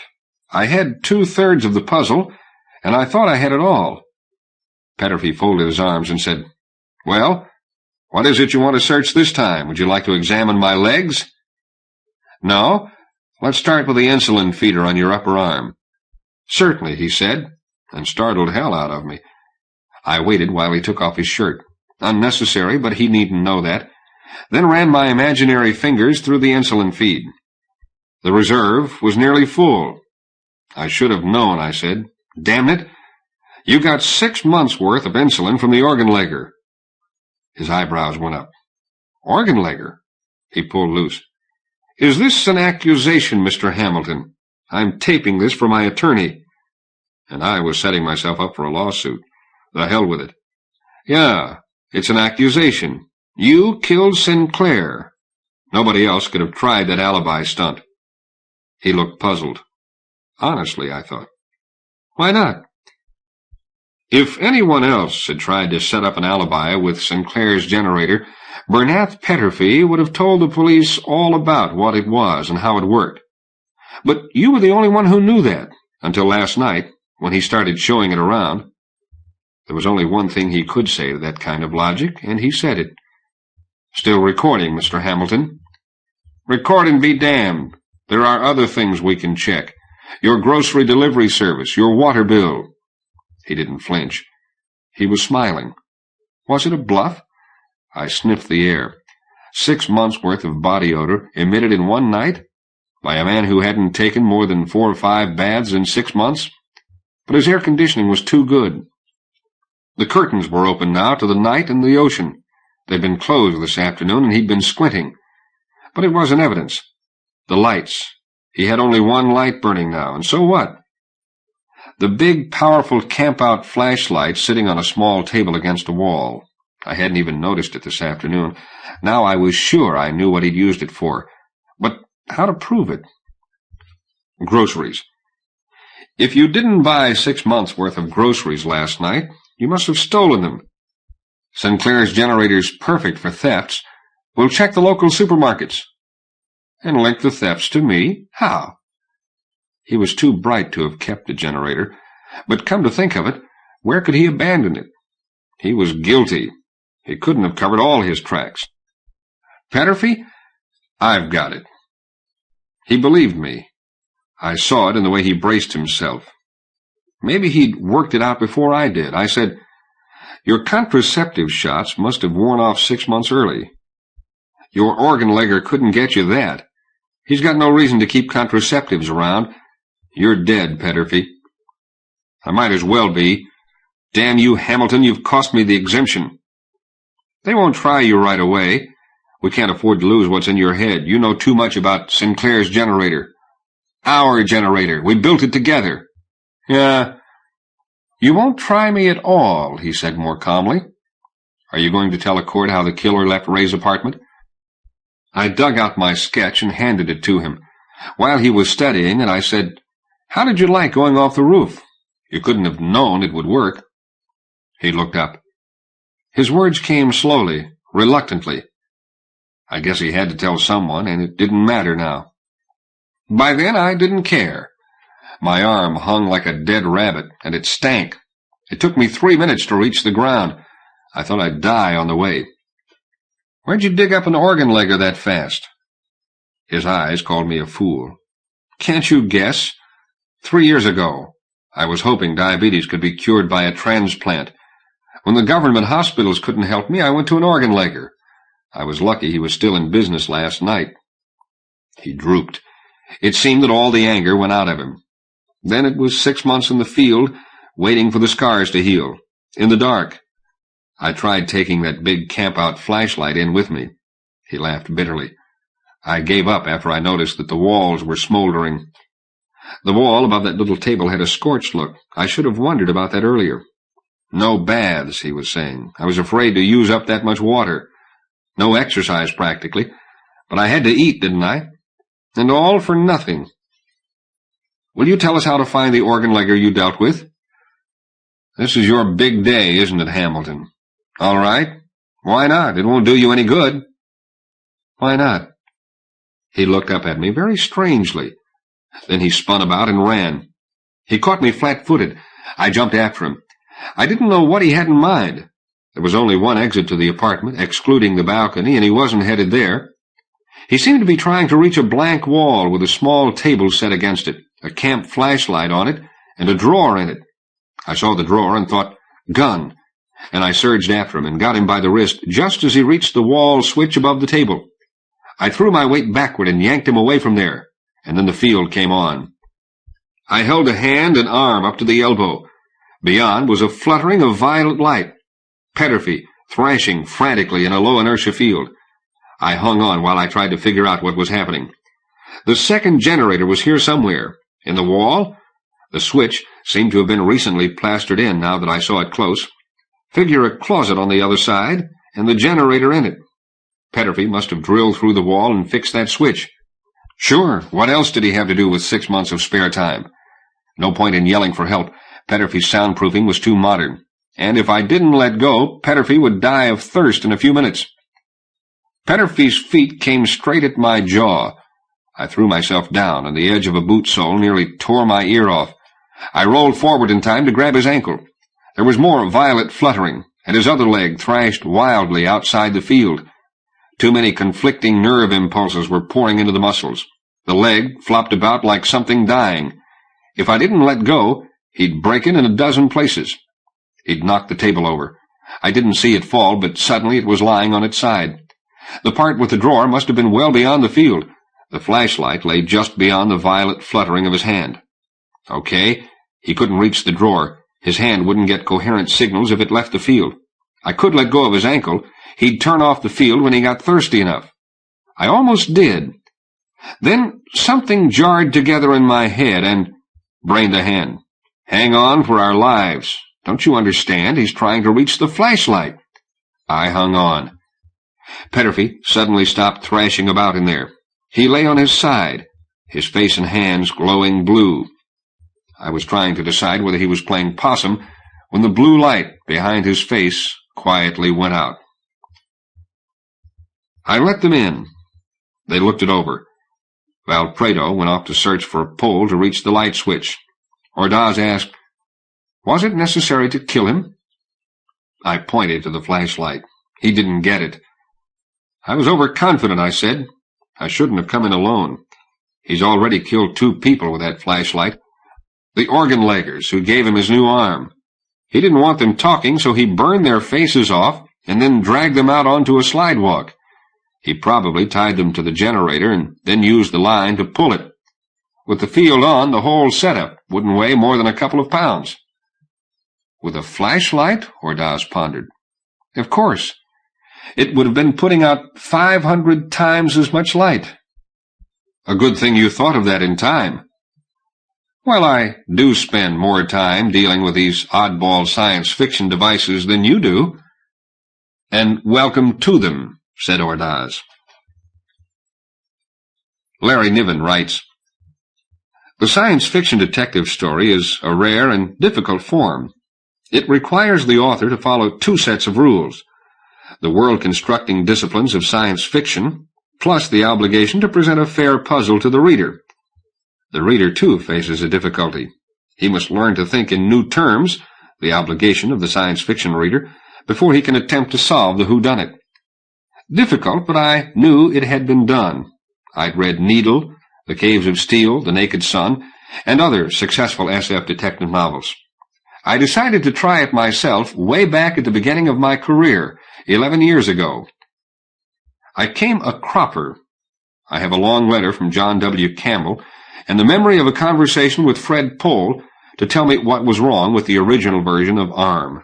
A: I had 2/3 of the puzzle, and I thought I had it all. Petterfy folded his arms and said, Well, what is it you want to search this time? Would you like to examine my legs? No. Let's start with the insulin feeder on your upper arm. Certainly, he said, and startled hell out of me. I waited while he took off his shirt. Unnecessary, but he needn't know that. Then ran my imaginary fingers through the insulin feed. The reserve was nearly full. I should have known, I said. Damn it! You got 6 months' worth of insulin from the organ-legger. His eyebrows went up. Organ-legger? He pulled loose. Is this an accusation, Mr. Hamilton? I'm taping this for my attorney. And I was setting myself up for a lawsuit. The hell with it. Yeah, it's an accusation. You killed Sinclair. Nobody else could have tried that alibi stunt. He looked puzzled. Honestly, I thought. Why not? If anyone else had tried to set up an alibi with Sinclair's generator, Bernath Petterfy would have told the police all about what it was and how it worked. But you were the only one who knew that, until last night, when he started showing it around. There was only one thing he could say to that kind of logic, and he said it. Still recording, Mr. Hamilton. Recording be damned. There are other things we can check. Your grocery delivery service, your water bill. He didn't flinch. He was smiling. Was it a bluff? I sniffed the air. 6 months' worth of body odor emitted in one night? By a man who hadn't taken more than 4 or 5 baths in 6 months? But his air conditioning was too good. The curtains were open now to the night and the ocean. They'd been closed this afternoon, and he'd been squinting. But it wasn't evidence. The lights. He had only one light burning now, and so what? The big, powerful camp-out flashlight sitting on a small table against a wall. I hadn't even noticed it this afternoon. Now I was sure I knew what he'd used it for. But how to prove it? Groceries. If you didn't buy 6 months' worth of groceries last night, you must have stolen them. Sinclair's generator's perfect for thefts. We'll check the local supermarkets. And link the thefts to me? How? He was too bright to have kept the generator, but come to think of it, where could he abandon it? He was guilty. He couldn't have covered all his tracks. Petterfy? I've got it. He believed me. I saw it in the way he braced himself. Maybe he'd worked it out before I did. I said, your contraceptive shots must have worn off 6 months early. Your organ-legger couldn't get you that. He's got no reason to keep contraceptives around. You're dead, Petterfy. I might as well be. Damn you, Hamilton, you've cost me the exemption. They won't try you right away. We can't afford to lose what's in your head. You know too much about Sinclair's generator. Our generator. We built it together. Yeah. You won't try me at all, he said more calmly. Are you going to tell a court how the killer left Ray's apartment? I dug out my sketch and handed it to him. While he was studying it, I said, how did you like going off the roof? You couldn't have known it would work. He looked up. His words came slowly, reluctantly. I guess he had to tell someone, and it didn't matter now. By then I didn't care. My arm hung like a dead rabbit, and it stank. It took me 3 minutes to reach the ground. I thought I'd die on the way. Where'd you dig up an organ-legger that fast? His eyes called me a fool. Can't you guess? 3 years ago. I was hoping diabetes could be cured by a transplant. When the government hospitals couldn't help me, I went to an organ-legger. I was lucky he was still in business last night. He drooped. It seemed that all the anger went out of him. Then it was 6 months in the field, waiting for the scars to heal, in the dark. I tried taking that big camp-out flashlight in with me. He laughed bitterly. I gave up after I noticed that the walls were smoldering. The wall above that little table had a scorched look. I should have wondered about that earlier. No baths, he was saying. I was afraid to use up that much water. No exercise, practically. But I had to eat, didn't I? And all for nothing. Will you tell us how to find the organ-legger you dealt with? This is your big day, isn't it, Hamilton? All right. Why not? It won't do you any good. Why not? He looked up at me very strangely. Then he spun about and ran. He caught me flat-footed. I jumped after him. I didn't know what he had in mind. There was only one exit to the apartment, excluding the balcony, and he wasn't headed there. He seemed to be trying to reach a blank wall with a small table set against it, a camp flashlight on it, and a drawer in it. I saw the drawer and thought, gun, and I surged after him and got him by the wrist just as he reached the wall switch above the table. I threw my weight backward and yanked him away from there, and then the field came on. I held a hand and arm up to the elbow. Beyond was a fluttering of violet light. Petterfy thrashing frantically in a low-inertia field. I hung on while I tried to figure out what was happening. The second generator was here somewhere. In the wall? The switch seemed to have been recently plastered in now that I saw it close. Figure a closet on the other side, and the generator in it. Petterfy must have drilled through the wall and fixed that switch. Sure, what else did he have to do with 6 months of spare time? No point in yelling for help. Petterfy's soundproofing was too modern. And if I didn't let go, Petterfy would die of thirst in a few minutes. Petterfy's feet came straight at my jaw. I threw myself down, and the edge of a boot sole nearly tore my ear off. I rolled forward in time to grab his ankle. There was more violet fluttering, and his other leg thrashed wildly outside the field. Too many conflicting nerve impulses were pouring into the muscles. The leg flopped about like something dying. If I didn't let go, he'd break it in a dozen places. He'd knocked the table over. I didn't see it fall, but suddenly it was lying on its side. The part with the drawer must have been well beyond the field. The flashlight lay just beyond the violet fluttering of his hand. Okay, he couldn't reach the drawer. His hand wouldn't get coherent signals if it left the field. I could let go of his ankle. He'd turn off the field when he got thirsty enough. I almost did. Then something jarred together in my head and brained ahead. Hang on for our lives. Don't you understand? He's trying to reach the flashlight. I hung on. Petterfy suddenly stopped thrashing about in there. He lay on his side, his face and hands glowing blue. I was trying to decide whether he was playing possum when the blue light behind his face quietly went out. I let them in. They looked it over. Valpredo went off to search for a Pohl to reach the light switch. Ordaz asked, "Was it necessary to kill him?" I pointed to the flashlight. He didn't get it. I was overconfident, I said. I shouldn't have come in alone. He's already killed 2 people with that flashlight. The organ-leggers who gave him his new arm. He didn't want them talking, so he burned their faces off and then dragged them out onto a slidewalk. He probably tied them to the generator and then used the line to pull it. With the field on, the whole setup wouldn't weigh more than a couple of pounds. With a flashlight? Ordaz pondered. Of course. It would have been putting out 500 times as much light. A good thing you thought of that in time. Well, I do spend more time dealing with these oddball science fiction devices than you do. And welcome to them, said Ordaz. Larry Niven writes, "The science fiction detective story is a rare and difficult form. It requires the author to follow 2 sets of rules: the world-constructing disciplines of science fiction, plus the obligation to present a fair puzzle to the reader. The reader, too, faces a difficulty. He must learn to think in new terms, the obligation of the science fiction reader, before he can attempt to solve the whodunit. Difficult, but I knew it had been done. I'd read Needle, The Caves of Steel, The Naked Sun, and other successful SF detective novels. I decided to try it myself way back at the beginning of my career, 11 years ago. I came a cropper. I have a long letter from John W. Campbell and the memory of a conversation with Fred Pohl to tell me what was wrong with the original version of ARM.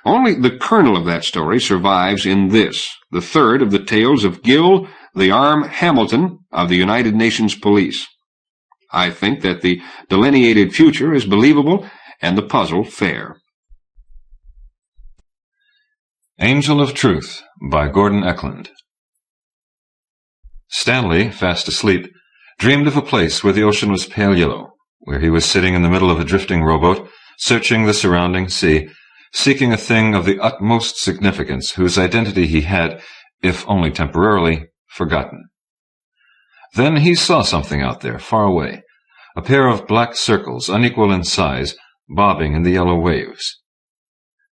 A: Only the kernel of that story survives in this, the third of the tales of Gil, the Arm Hamilton of the United Nations Police. I think that the delineated future is believable and the puzzle fair."
C: Angel of Truth by Gordon Eklund. Stanley, fast asleep, dreamed of a place where the ocean was pale yellow, where he was sitting in the middle of a drifting rowboat, searching the surrounding sea, seeking a thing of the utmost significance whose identity he had, if only temporarily, forgotten. Then he saw something out there, far away, a pair of black circles, unequal in size, bobbing in the yellow waves.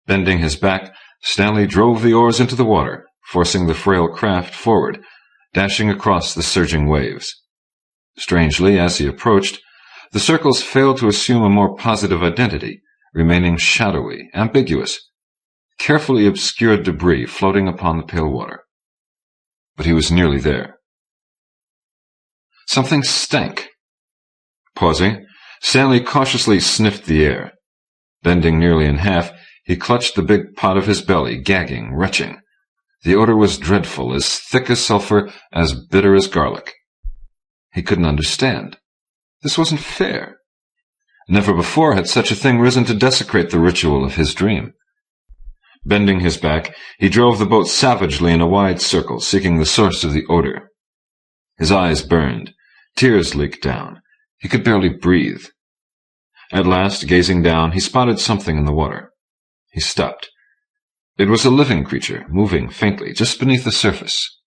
C: Bending his back, Stanley drove the oars into the water, forcing the frail craft forward, dashing across the surging waves. Strangely, as he approached, the circles failed to assume a more positive identity, remaining shadowy, ambiguous, carefully obscured debris floating upon the pale water. But he was nearly there. Something stank. Pausing, Stanley cautiously sniffed the air. Bending nearly in half, he clutched the big pot of his belly, gagging, retching. The odor was dreadful, as thick as sulfur, as bitter as garlic. He couldn't understand. This wasn't fair. Never before had such a thing risen to desecrate the ritual of his dream. Bending his back, he drove the boat savagely in a wide circle, seeking the source of the odor. His eyes burned. Tears leaked down. He could barely breathe. At last, gazing down, he spotted something in the water. He stopped. It was a living creature, moving faintly, just beneath the surface.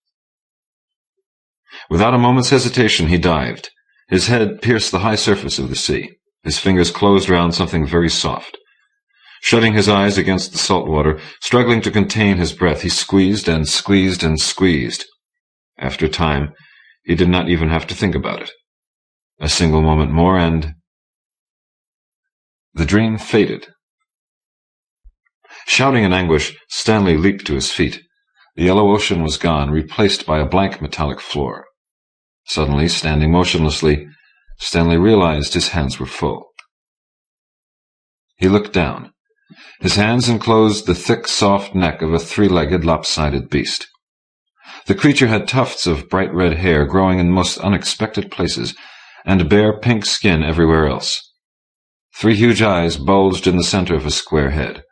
C: Without a moment's hesitation, he dived. His head pierced the high surface of the sea. His fingers closed round something very soft. Shutting his eyes against the salt water, struggling to contain his breath, he squeezed and squeezed and squeezed. After a time, he did not even have to think about it. A single moment more, and the dream faded. Shouting in anguish, Stanley leaped to his feet. The yellow ocean was gone, replaced by a blank metallic floor. Suddenly, standing motionlessly, Stanley realized his hands were full. He looked down. His hands enclosed the thick, soft neck of a three-legged, lopsided beast. The creature had tufts of bright red hair growing in most unexpected places, and bare pink skin everywhere else. 3 huge eyes bulged in the center of a square head.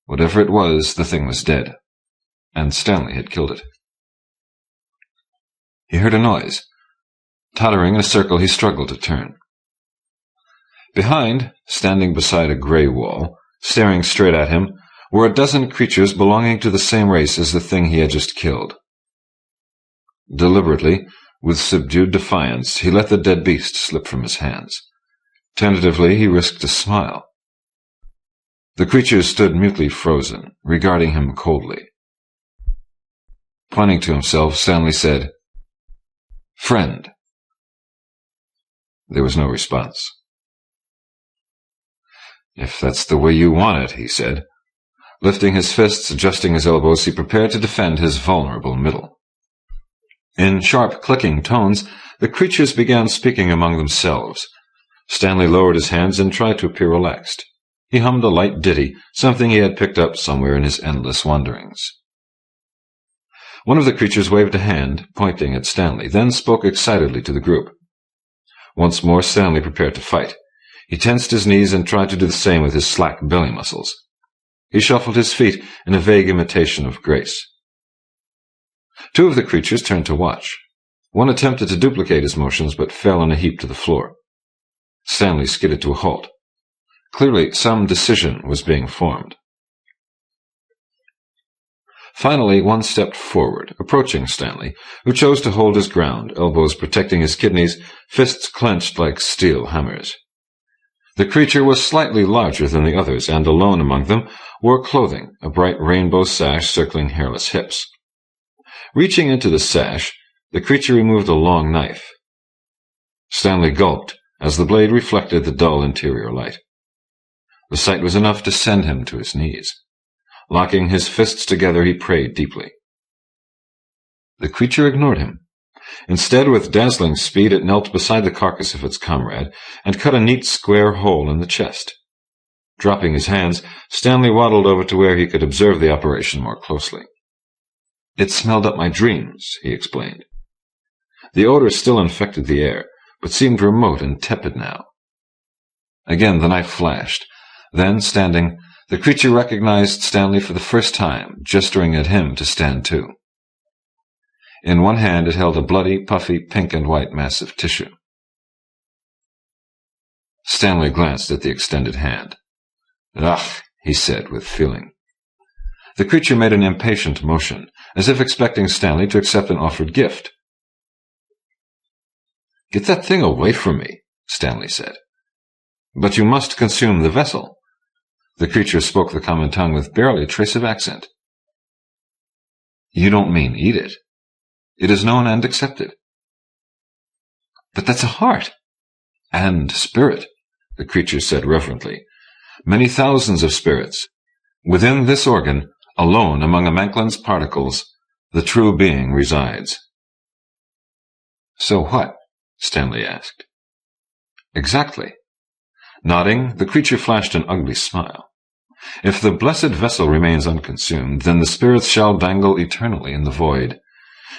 C: Whatever it was, the thing was dead, and Stanley had killed it. He heard a noise. Tottering in a circle, he struggled to turn. Behind, standing beside a gray wall, staring straight at him, were a dozen creatures belonging to the same race as the thing he had just killed. Deliberately, with subdued defiance, he let the dead beast slip from his hands. Tentatively, he risked a smile. The creatures stood mutely frozen, regarding him coldly. Pointing to himself, Stanley said, "Friend." There was no response. "If that's the way you want it," he said. Lifting his fists, adjusting his elbows, he prepared to defend his vulnerable middle. In sharp, clicking tones, the creatures began speaking among themselves. Stanley lowered his hands and tried to appear relaxed. He hummed a light ditty, something he had picked up somewhere in his endless wanderings. One of the creatures waved a hand, pointing at Stanley, then spoke excitedly to the group. Once more Stanley prepared to fight. He tensed his knees and tried to do the same with his slack belly muscles. He shuffled his feet in a vague imitation of grace. 2 of the creatures turned to watch. One attempted to duplicate his motions, but fell in a heap to the floor. Stanley skidded to a halt. Clearly, some decision was being formed. Finally, one stepped forward, approaching Stanley, who chose to hold his ground, elbows protecting his kidneys, fists clenched like steel hammers. The creature was slightly larger than the others, and alone among them wore clothing, a bright rainbow sash circling hairless hips. Reaching into the sash, the creature removed a long knife. Stanley gulped as the blade reflected the dull interior light. The sight was enough to send him to his knees. Locking his fists together, he prayed deeply. The creature ignored him. Instead, with dazzling speed, it knelt beside the carcass of its comrade and cut a neat square hole in the chest. Dropping his hands, Stanley waddled over to where he could observe the operation more closely. "It smelled up my dreams," he explained. The odor still infected the air, but seemed remote and tepid now. Again the knife flashed. Then, standing, the creature recognized Stanley for the first time, gesturing at him to stand too. In one hand it held a bloody, puffy, pink and white mass of tissue. Stanley glanced at the extended hand. "Ugh," he said with feeling. The creature made an impatient motion, as if expecting Stanley to accept an offered gift. "Get that thing away from me," Stanley said. "But you must consume the vessel." The creature spoke the common tongue with barely a trace of accent. "You don't mean eat it? It is known and accepted." "But that's a heart." "And spirit," the creature said reverently. "Many thousands of spirits. Within this organ, alone among a Mankland's particles, the true being resides." "So what?" Stanley asked. "Exactly. Nodding, the creature flashed an ugly smile. "If the blessed vessel remains unconsumed, then the spirits shall dangle eternally in the void.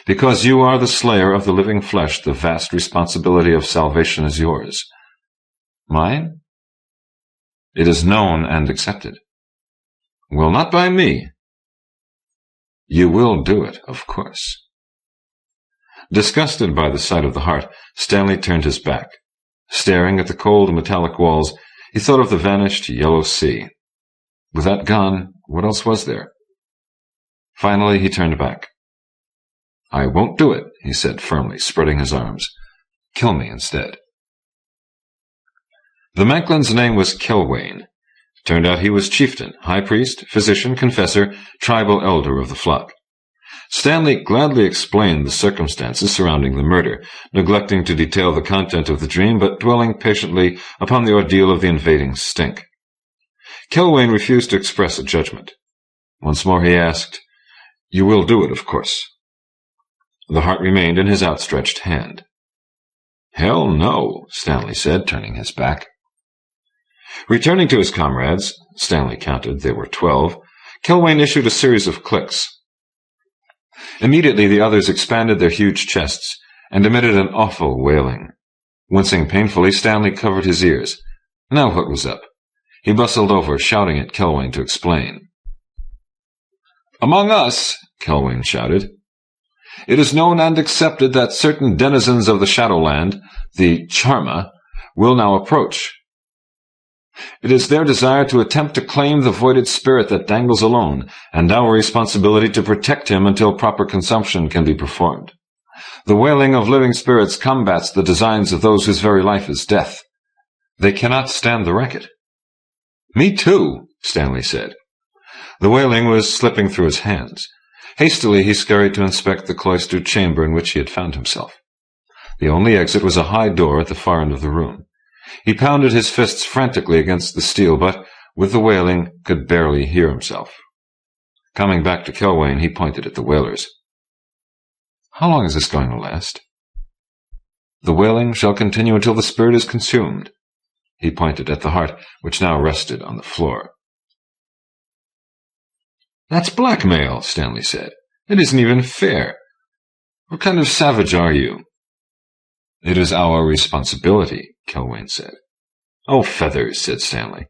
C: Because you are the slayer of the living flesh, the vast responsibility of salvation is yours." "Mine?" "It is known and accepted." "Well, not by me." "You will do it, of course." Disgusted by the sight of the heart, Stanley turned his back. Staring at the cold metallic walls, he thought of the vanished yellow sea. With that gone, what else was there? Finally, he turned back. "I won't do it," he said firmly, spreading his arms. "Kill me instead." The Macklins' name was Kilwain. Turned out he was chieftain, high priest, physician, confessor, tribal elder of the flock. Stanley gladly explained the circumstances surrounding the murder, neglecting to detail the content of the dream, but dwelling patiently upon the ordeal of the invading stink. Kilwain refused to express a judgment. Once more he asked, "You will do it, of course?" The heart remained in his outstretched hand. "Hell no," Stanley said, turning his back. Returning to his comrades, Stanley counted, there were 12, Kilwain issued a series of clicks. Immediately the others expanded their huge chests and emitted an awful wailing. Wincing painfully, Stanley covered his ears. Now what was up? He bustled over, shouting at Kilwain to explain. "Among us," Kilwain shouted, "it is known and accepted that certain denizens of the Shadowland, the Charma, will now approach. It is their desire to attempt to claim the voided spirit that dangles alone, and our responsibility to protect him until proper consumption can be performed. The wailing of living spirits combats the designs of those whose very life is death. They cannot stand the racket." "Me too," Stanley said. The wailing was slipping through his hands. Hastily he scurried to inspect the cloistered chamber in which he had found himself. The only exit was a high door at the far end of the room. He pounded his fists frantically against the steel, but, with the wailing, could barely hear himself. Coming back to Kilwain, he pointed at the wailers. "How long is this going to last?" "The wailing shall continue until the spirit is consumed." He pointed at the heart, which now rested on the floor. "That's blackmail," Stanley said. "It isn't even fair. What kind of savage are you?" "It is our responsibility," Kilwain said. "Oh, feathers," said Stanley.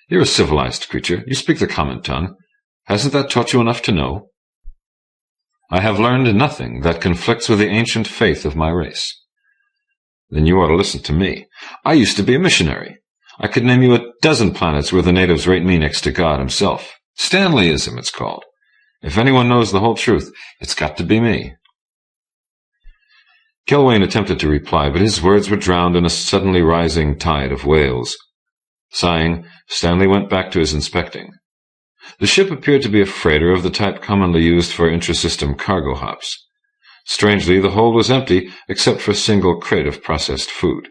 C: "You're a civilized creature. You speak the common tongue. Hasn't that taught you enough to know?" "I have learned nothing that conflicts with the ancient faith of my race." "Then you ought to listen to me. I used to be a missionary. I could name you a dozen planets where the natives rate me next to God himself. Stanleyism, it's called. If anyone knows the whole truth, it's got to be me." Kilwain attempted to reply, but his words were drowned in a suddenly rising tide of wails. Sighing, Stanley went back to his inspecting. The ship appeared to be a freighter of the type commonly used for intrasystem cargo hops. Strangely, the hold was empty except for a single crate of processed food.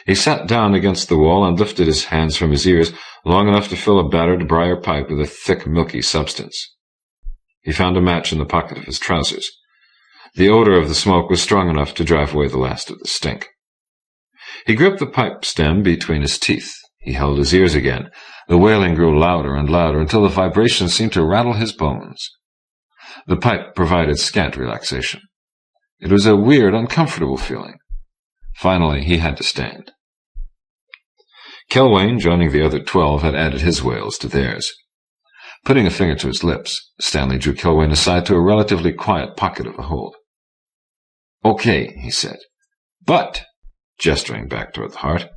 C: He sat down against the wall and lifted his hands from his ears long enough to fill a battered briar pipe with a thick, milky substance. He found a match in the pocket of his trousers. The odor of the smoke was strong enough to drive away the last of the stink. He gripped the pipe stem between his teeth. He held his ears again. The wailing grew louder and louder until the vibration seemed to rattle his bones. The pipe provided scant relaxation. It was a weird, uncomfortable feeling. Finally, he had to stand. Kilwain, joining the other 12, had added his wails to theirs. Putting a finger to his lips, Stanley drew Kilwain aside to a relatively quiet pocket of the hold. "Okay," he said. "But," gesturing back toward the heart,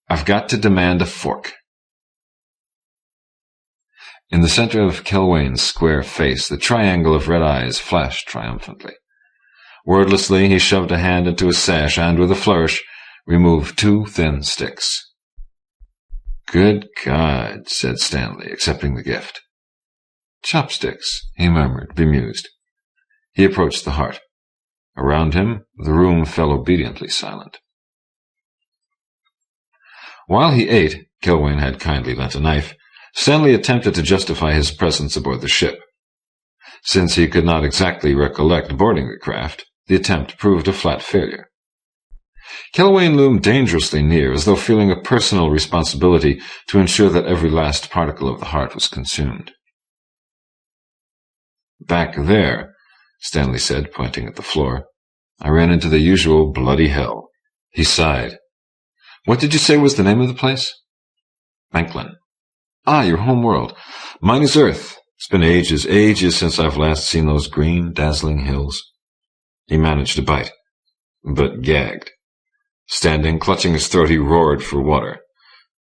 C: "I've got to demand a fork." In the center of Kilwain's square face, the triangle of red eyes flashed triumphantly. Wordlessly, he shoved a hand into his sash and, with a flourish, removed 2 thin sticks. "Good God," said Stanley, accepting the gift. "Chopsticks," he murmured, bemused. He approached the heart. Around him, the room fell obediently silent. While he ate, Kilwain had kindly lent a knife, Stanley attempted to justify his presence aboard the ship. Since he could not exactly recollect boarding the craft, the attempt proved a flat failure. Kilwain loomed dangerously near, as though feeling a personal responsibility to ensure that every last particle of the heart was consumed. "Back there," Stanley said, pointing at the floor, "I ran into the usual bloody hell." He sighed. "What did you say was the name of the place?" "Banklin." "Ah, your home world. Mine is Earth. It's been ages, ages since I've last seen those green, dazzling hills." He managed a bite, but gagged. Standing, clutching his throat, he roared for water.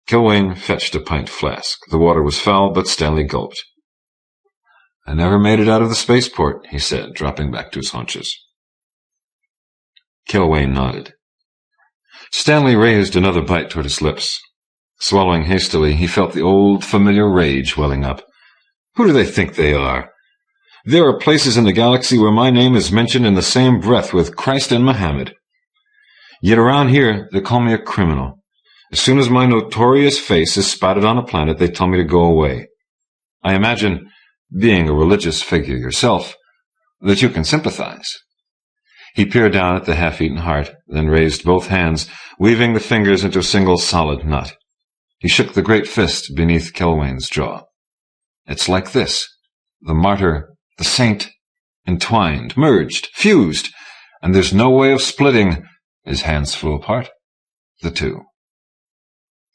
C: Kilwain fetched a pint flask. The water was foul, but Stanley gulped. "I never made it out of the spaceport," he said, dropping back to his haunches. Kilwain nodded. Stanley raised another bite toward his lips. Swallowing hastily, he felt the old, familiar rage welling up. Who do they think they are? There are places in the galaxy where my name is mentioned in the same breath with Christ and Muhammad. Yet around here, they call me a criminal. As soon as my notorious face is spotted on a planet, they tell me to go away. I imagine, being a religious figure yourself, that you can sympathize." He peered down at the half-eaten heart, then raised both hands, weaving the fingers into a single solid knot. He shook the great fist beneath Kilwain's jaw. "It's like this. The martyr, the saint, entwined, merged, fused, and there's no way of splitting." His hands flew apart. The two.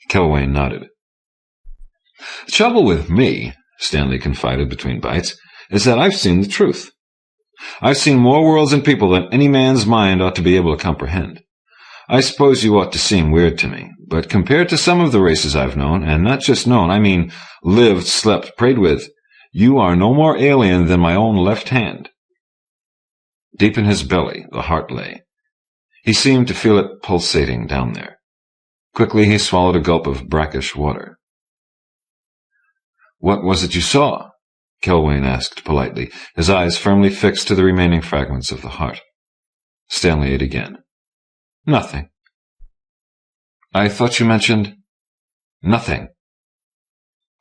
C: Kilwain nodded. "The trouble with me," Stanley confided between bites, "is that I've seen the truth. I've seen more worlds and people than any man's mind ought to be able to comprehend. I suppose you ought to seem weird to me, but compared to some of the races I've known, and not just known, I mean lived, slept, prayed with, you are no more alien than my own left hand." Deep in his belly, the heart lay. He seemed to feel it pulsating down there. Quickly he swallowed a gulp of brackish water. "What was it you saw?" Kilwain asked politely, his eyes firmly fixed to the remaining fragments of the heart. Stanley ate again. "Nothing." "I thought you mentioned—" "Nothing."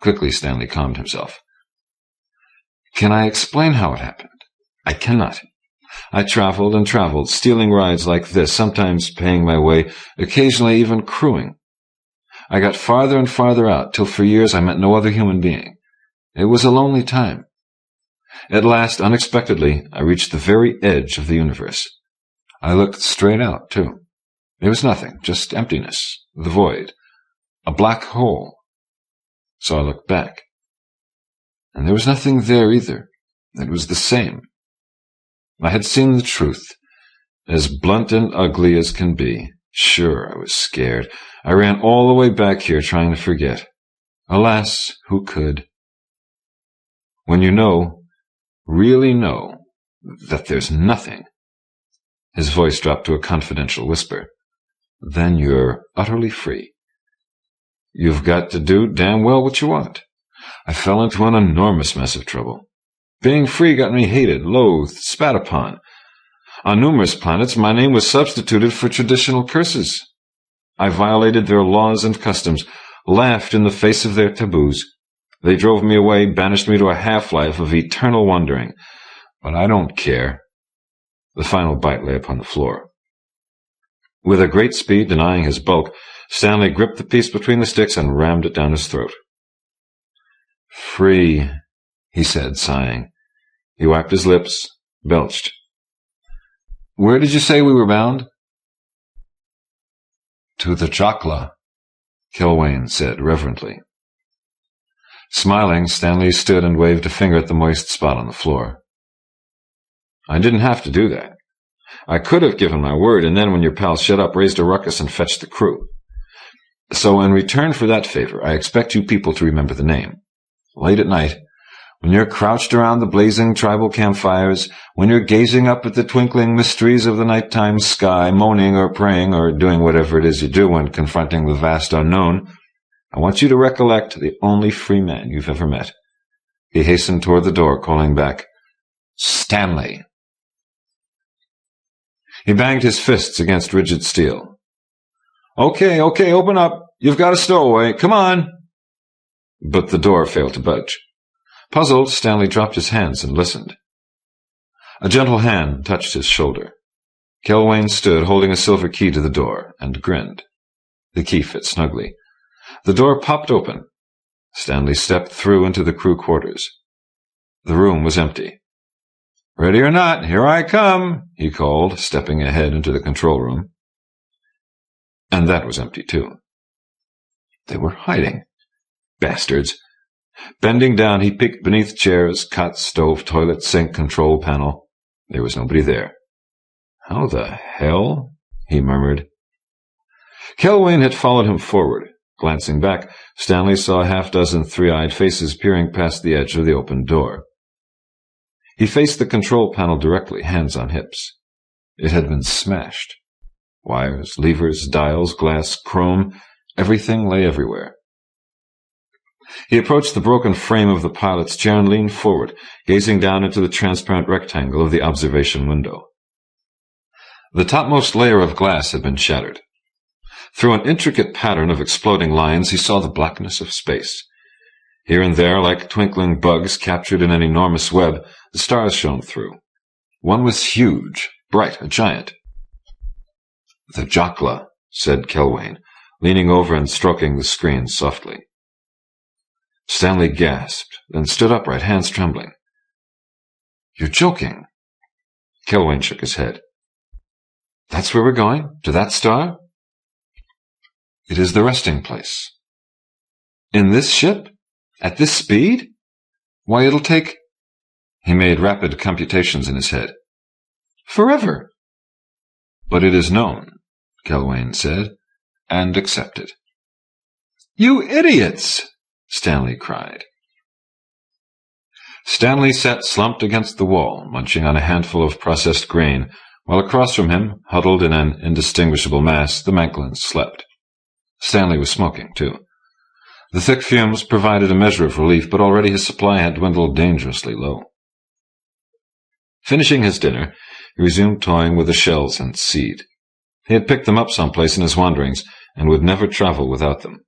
C: Quickly Stanley calmed himself. "Can I explain how it happened? I cannot. I traveled and traveled, stealing rides like this, sometimes paying my way, occasionally even crewing. I got farther and farther out, till for years I met no other human being. It was a lonely time. At last, unexpectedly, I reached the very edge of the universe. I looked straight out, too. There was nothing, just emptiness, the void, a black hole. So I looked back. And there was nothing there either. It was the same. I had seen the truth, as blunt and ugly as can be. Sure, I was scared. I ran all the way back here trying to forget. Alas, who could? When you know, really know, that there's nothing," his voice dropped to a confidential whisper, "then you're utterly free. You've got to do damn well what you want. I fell into an enormous mess of trouble. Being free got me hated, loathed, spat upon. On numerous planets, my name was substituted for traditional curses. I violated their laws and customs, laughed in the face of their taboos. They drove me away, banished me to a half-life of eternal wandering. But I don't care." The final bite lay upon the floor. With a great speed, denying his bulk, Stanley gripped the piece between the sticks and rammed it down his throat. "Free," he said, sighing. He wiped his lips, belched. "Where did you say we were bound?" "To the Chakla," Kilwain said reverently. Smiling, Stanley stood and waved a finger at the moist spot on the floor. "I didn't have to do that. I could have given my word, and then when your pals shut up, raised a ruckus and fetched the crew. So in return for that favor, I expect you people to remember the name. Late at night, when you're crouched around the blazing tribal campfires, when you're gazing up at the twinkling mysteries of the nighttime sky, moaning or praying or doing whatever it is you do when confronting the vast unknown, I want you to recollect the only free man you've ever met." He hastened toward the door, calling back, "Stanley!" He banged his fists against rigid steel. Okay, open up. You've got a stowaway. Come on." But the door failed to budge. Puzzled, Stanley dropped his hands and listened. A gentle hand touched his shoulder. Kelwain stood holding a silver key to the door and grinned. The key fit snugly. The door popped open. Stanley stepped through into the crew quarters. The room was empty. "Ready or not, here I come," he called, stepping ahead into the control room. And that was empty, too. They were hiding. Bastards. Bending down, he peeked beneath chairs, cot, stove, toilet, sink, control panel. There was nobody there. "How the hell?" he murmured. Kelwain had followed him forward. Glancing back, Stanley saw a half-dozen three-eyed faces peering past the edge of the open door. He faced the control panel directly, hands on hips. It had been smashed. Wires, levers, dials, glass, chrome, everything lay everywhere. He approached the broken frame of the pilot's chair and leaned forward, gazing down into the transparent rectangle of the observation window. The topmost layer of glass had been shattered. Through an intricate pattern of exploding lines, he saw the blackness of space. Here and there, like twinkling bugs captured in an enormous web, the stars shone through. One was huge, bright, a giant. "The Jokla," said Kelwain, leaning over and stroking the screen softly. Stanley gasped, then stood upright, hands trembling. "You're joking." Kelwain shook his head. "That's where we're going? To that star?" "It is the resting place." "In this ship? At this speed? Why, it'll take—" He made rapid computations in his head. "Forever." "But it is known," Kelwain said, "and accepted." "You idiots!" Stanley cried. Stanley sat slumped against the wall, munching on a handful of processed grain, while across from him, huddled in an indistinguishable mass, the Macfarlanes slept. Stanley was smoking, too. The thick fumes provided a measure of relief, but already his supply had dwindled dangerously low. Finishing his dinner, he resumed toying with the shells and seed. He had picked them up someplace in his wanderings, and would never travel without them.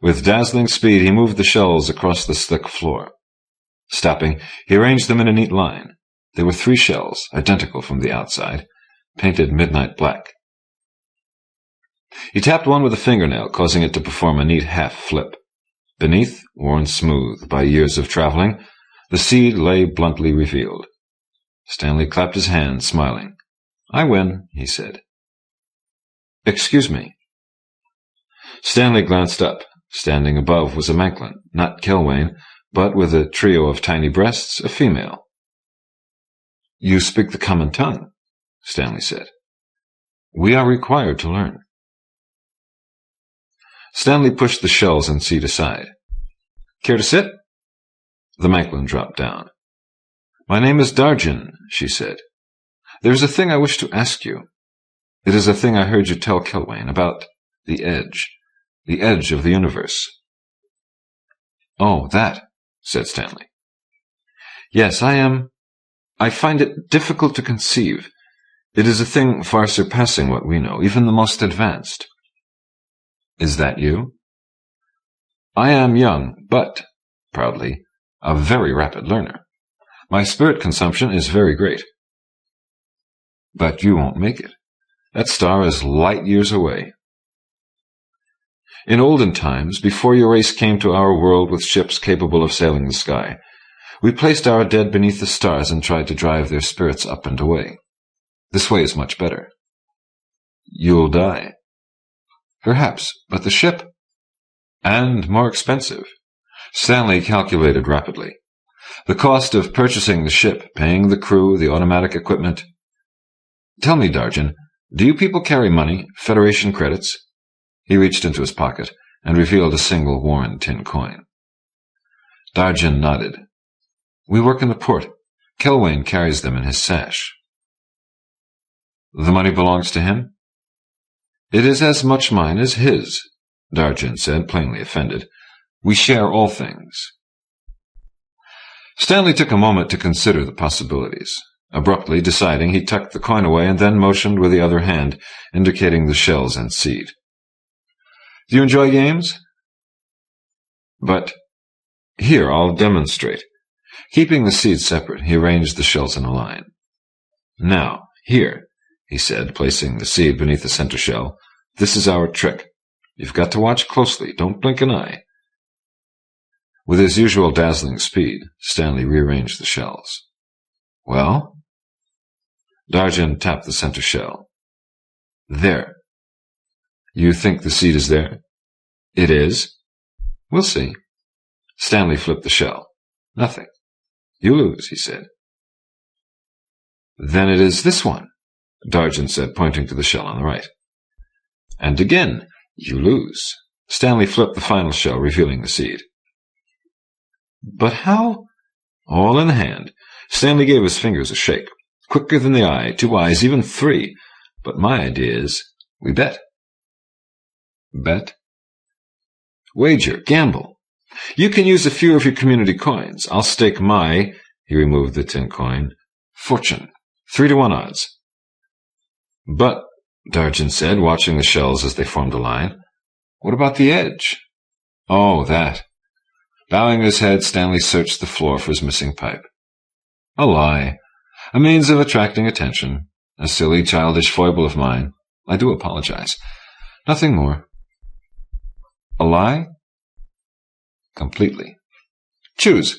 C: With dazzling speed, he moved the shells across the slick floor. Stopping, he arranged them in a neat line. There were 3 shells, identical from the outside, painted midnight black. He tapped one with a fingernail, causing it to perform a neat half-flip. Beneath, worn smooth by years of traveling, the seed lay bluntly revealed. Stanley clapped his hands, smiling. "I win," he said. "Excuse me." Stanley glanced up. Standing above was a Macfarlane, not Kelwain, but with a trio of tiny breasts, a female. "You speak the common tongue," Stanley said. "We are required to learn." Stanley pushed the shells and seed aside. "Care to sit?" The Macfarlane dropped down. "My name is Darjan," she said. "There is a thing I wish to ask you. It is a thing I heard you tell Kelwain about the edge of the universe." "Oh, that," said Stanley. "Yes, I find it difficult to conceive. It is a thing far surpassing what we know, even the most advanced." "Is that you?" "I am young, but," proudly, "a very rapid learner. My spirit consumption is very great." "But you won't make it. That star is light years away." "In olden times, before your race came to our world with ships capable of sailing the sky, we placed our dead beneath the stars and tried to drive their spirits up and away. This way is much better." "You'll die." "Perhaps, but the ship—" "And more expensive." Stanley calculated rapidly. "The cost of purchasing the ship, paying the crew, the automatic equipment—" "Tell me, Darjan, do you people carry money, Federation credits?" He reached into his pocket and revealed a single worn tin coin. Darjan nodded. "We work in the port. Kelwain carries them in his sash." "The money belongs to him?" "It is as much mine as his," Darjan said, plainly offended. "We share all things." Stanley took a moment to consider the possibilities. Abruptly deciding, he tucked the coin away and then motioned with the other hand, indicating the shells and seed. "Do you enjoy games?" "But—" "Here, I'll demonstrate." Keeping the seeds separate, he arranged the shells in a line. "Now, here," he said, placing the seed beneath the center shell. "This is our trick. You've got to watch closely. Don't blink an eye." With his usual dazzling speed, Stanley rearranged the shells. "Well?" Darjan tapped the center shell. "There. You think the seed is there?" "It is." "We'll see." Stanley flipped the shell. "Nothing. You lose," he said. "Then it is this one," Darjan said, pointing to the shell on the right. "And again, you lose." Stanley flipped the final shell, revealing the seed. "But how?" "All in the hand." Stanley gave his fingers a shake. "Quicker than the eye, 2 eyes, even 3. But my idea is, we bet." "Bet?" "Wager, gamble. You can use a few of your community coins. I'll stake my," he removed the tin coin, "fortune. 3-to-1 odds." "But," Darjan said, watching the shells as they formed a line, "what about the edge?" "Oh, that." Bowing his head, Stanley searched the floor for his missing pipe. "A lie. A means of attracting attention. A silly, childish foible of mine. I do apologize. Nothing more." "A lie?" "Completely. Choose."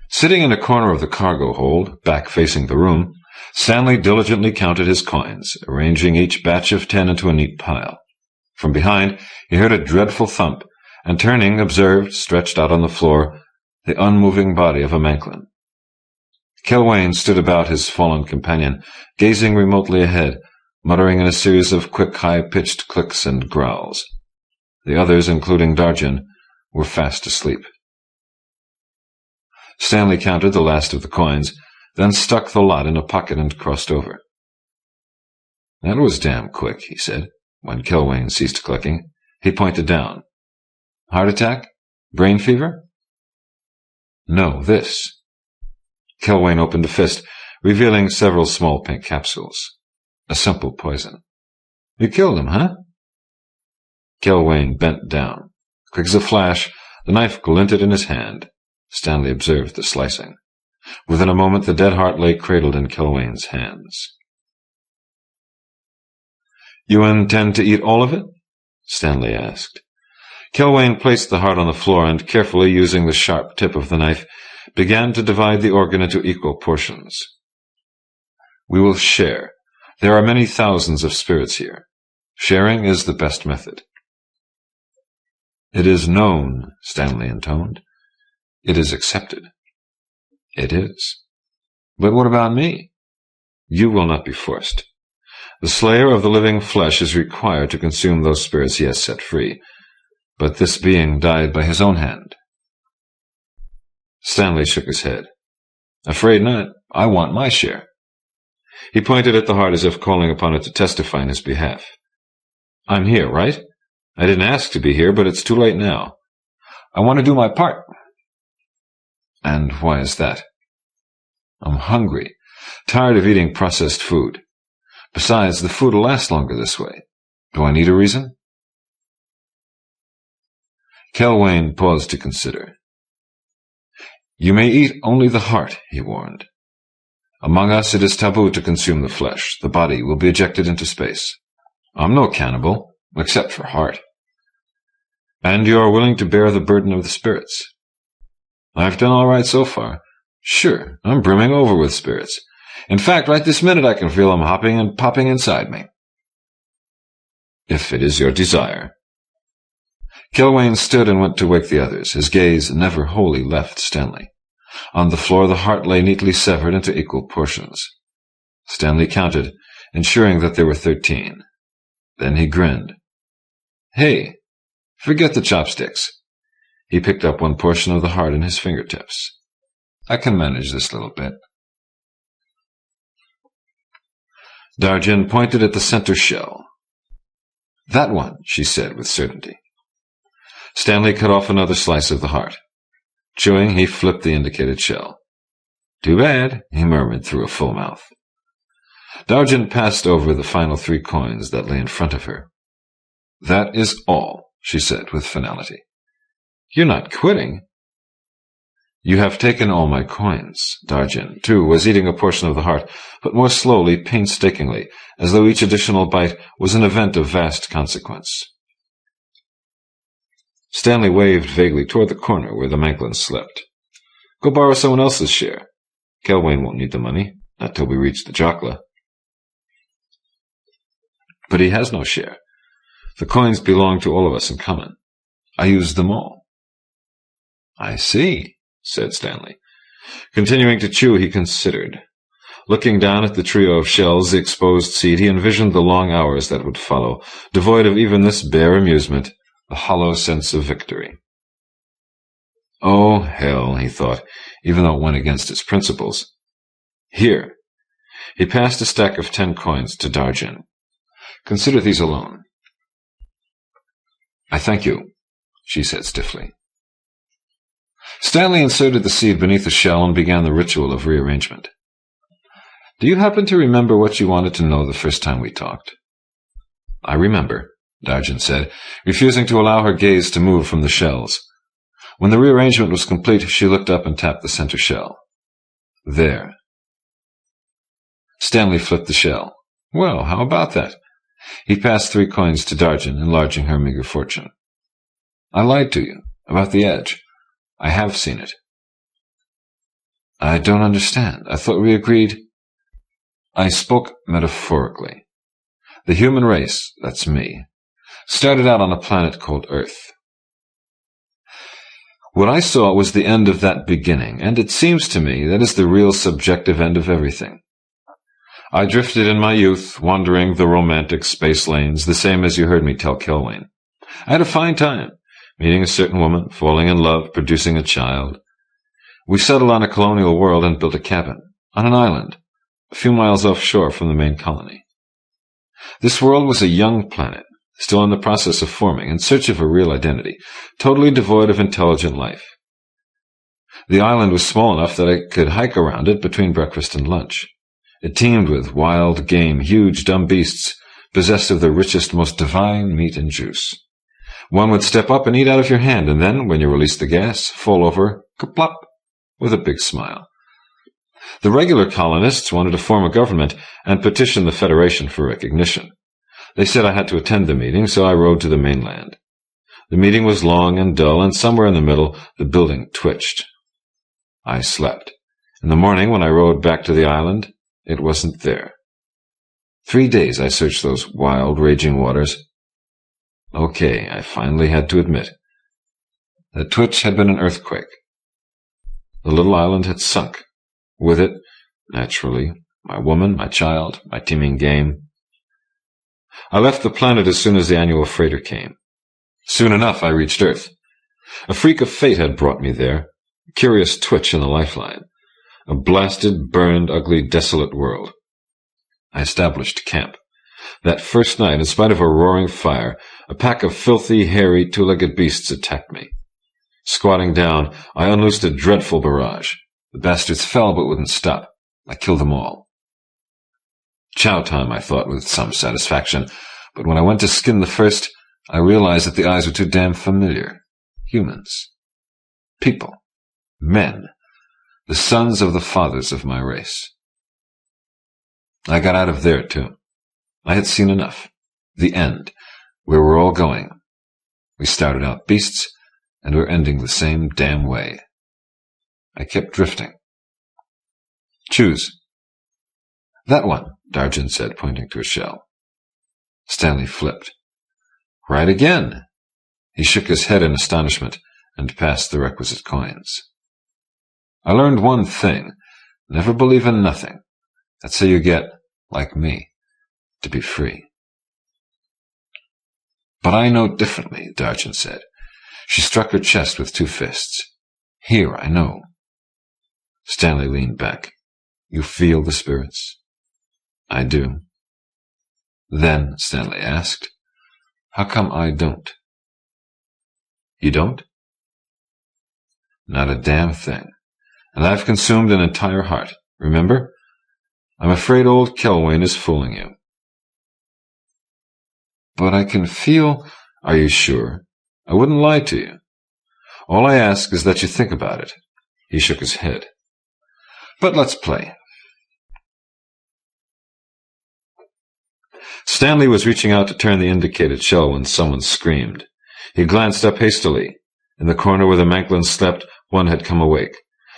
C: Sitting in a corner of the cargo hold, back facing the room, Stanley diligently counted his coins, arranging each batch of 10 into a neat pile. From behind, he heard a dreadful thump, and turning, observed, stretched out on the floor, the unmoving body of a Macfarlane. Kilwain stood about his fallen companion, gazing remotely ahead, muttering in a series of quick, high-pitched clicks and growls. The others, including Darjan, were fast asleep. Stanley counted the last of the coins, then stuck the lot in a pocket and crossed over. "That was damn quick," he said, when Kilwain ceased clicking. He pointed down. "Heart attack? Brain fever?" "No, this." Kilwain opened a fist, revealing several small pink capsules. A simple poison. "You killed him, huh?" Kilwain bent down. Quick as a flash, the knife glinted in his hand. Stanley observed the slicing. Within a moment, the dead heart lay cradled in Kilwain's hands. "You intend to eat all of it?" Stanley asked. Kilwain placed the heart on the floor and, carefully using the sharp tip of the knife, began to divide the organ into equal portions. "We will share. There are many thousands of spirits here. Sharing is the best method." "It is known," Stanley intoned. "It is accepted." "It is. But what about me?" "You will not be forced. The slayer of the living flesh is required to consume those spirits he has set free, but this being died by his own hand." Stanley shook his head. "Afraid not. I want my share." He pointed at the heart as if calling upon it to testify in his behalf. "I'm here, right? I didn't ask to be here, but it's too late now. I want to do my part." "And why is that?" "I'm hungry, tired of eating processed food. Besides, the food will last longer this way. Do I need a reason?" Kilwain paused to consider. "You may eat only the heart," he warned. "Among us it is taboo to consume the flesh. The body will be ejected into space. I'm no cannibal, except for heart." "And you are willing to bear the burden of the spirits?" "I've done all right so far. Sure, I'm brimming over with spirits. In fact, right this minute I can feel them hopping and popping inside me." "If it is your desire." Kilwain stood and went to wake the others. His gaze never wholly left Stanley. On the floor the heart lay neatly severed into equal portions. Stanley counted, ensuring that there were 13. Then he grinned. "Hey, forget the chopsticks." He picked up one portion of the heart in his fingertips. "I can manage this little bit." Darjan pointed at the center shell. "That one," she said with certainty. Stanley cut off another slice of the heart. Chewing, he flipped the indicated shell. "Too bad," he murmured through a full mouth. Darjan passed over the final 3 coins that lay in front of her. "That is all," she said with finality. "You're not quitting?" You have taken all my coins. Darjan, too, was eating a portion of the heart, but more slowly, painstakingly, as though each additional bite was an event of vast consequence. Stanley waved vaguely toward the corner where the Manklins slept. Go borrow someone else's share. Kelwain won't need the money, not till we reach the Jockla. But he has no share. The coins belong to all of us in common. I used them all. I see, said Stanley. Continuing to chew, he considered. Looking down at the trio of shells, the exposed seat, he envisioned the long hours that would follow, devoid of even this bare amusement, the hollow sense of victory. Oh, hell, he thought, even though it went against his principles. Here. He passed a stack of 10 coins to Darjan. Consider these alone. I thank you, she said stiffly. Stanley inserted the seed beneath the shell and began the ritual of rearrangement. Do you happen to remember what you wanted to know the first time we talked? I remember, Darjan said, refusing to allow her gaze to move from the shells. When the rearrangement was complete, she looked up and tapped the center shell. There. Stanley flipped the shell. Well, how about that? He passed 3 coins to Darjan, enlarging her meager fortune. I lied to you about the edge. I have seen it. I don't understand. I thought we agreed. I spoke metaphorically. The human race, that's me, started out on a planet called Earth. What I saw was the end of that beginning, and it seems to me that is the real subjective end of everything. I drifted in my youth, wandering the romantic space lanes, the same as you heard me tell Kelwain. I had a fine time, meeting a certain woman, falling in love, producing a child. We settled on a colonial world and built a cabin, on an island, a few miles offshore from the main colony. This world was a young planet, still in the process of forming, in search of a real identity, totally devoid of intelligent life. The island was small enough that I could hike around it between breakfast and lunch. It teemed with wild game, huge, dumb beasts, possessed of the richest, most divine meat and juice. One would step up and eat out of your hand, and then, when you release the gas, fall over, kaplop, with a big smile. The regular colonists wanted to form a government and petition the Federation for recognition. They said I had to attend the meeting, so I rode to the mainland. The meeting was long and dull, and somewhere in the middle, the building twitched. I slept. In the morning, when I rode back to the island, it wasn't there. 3 days I searched those wild, raging waters. Okay, I finally had to admit. The twitch had been an earthquake. The little island had sunk. With it, naturally, my woman, my child, my teeming game. I left the planet as soon as the annual freighter came. Soon enough, I reached Earth. A freak of fate had brought me there, a curious twitch in the lifeline. A blasted, burned, ugly, desolate world. I established camp. That first night, in spite of a roaring fire, a pack of filthy, hairy, 2-legged beasts attacked me. Squatting down, I unloosed a dreadful barrage. The bastards fell but wouldn't stop. I killed them all. Chow time, I thought with some satisfaction, but when I went to skin the first, I realized that the eyes were too damn familiar. Humans. People. Men. The sons of the fathers of my race. I got out of there, too. I had seen enough. The end. Where we're all going. We started out beasts, and we're ending the same damn way. I kept drifting. Choose. That one, Darjan said, pointing to a shell. Stanley flipped. Right again. He shook his head in astonishment and passed the requisite coins. I learned one thing. Never believe in nothing. That's how you get, like me, to be free. But I know differently, Darjan said. She struck her chest with 2 fists. Here, I know. Stanley leaned back. You feel the spirits? I do. Then, Stanley asked, how come I don't? You don't? Not a damn thing. And I've consumed an entire heart. Remember? I'm afraid old Kelwain is fooling you. But I can feel... Are you sure? I wouldn't lie to you. All I ask is that you think about it. He shook his head. "But let's play." Stanley was reaching out to turn the indicated shell when someone screamed. He glanced up hastily. In the corner where the Macklins slept, one had come awake.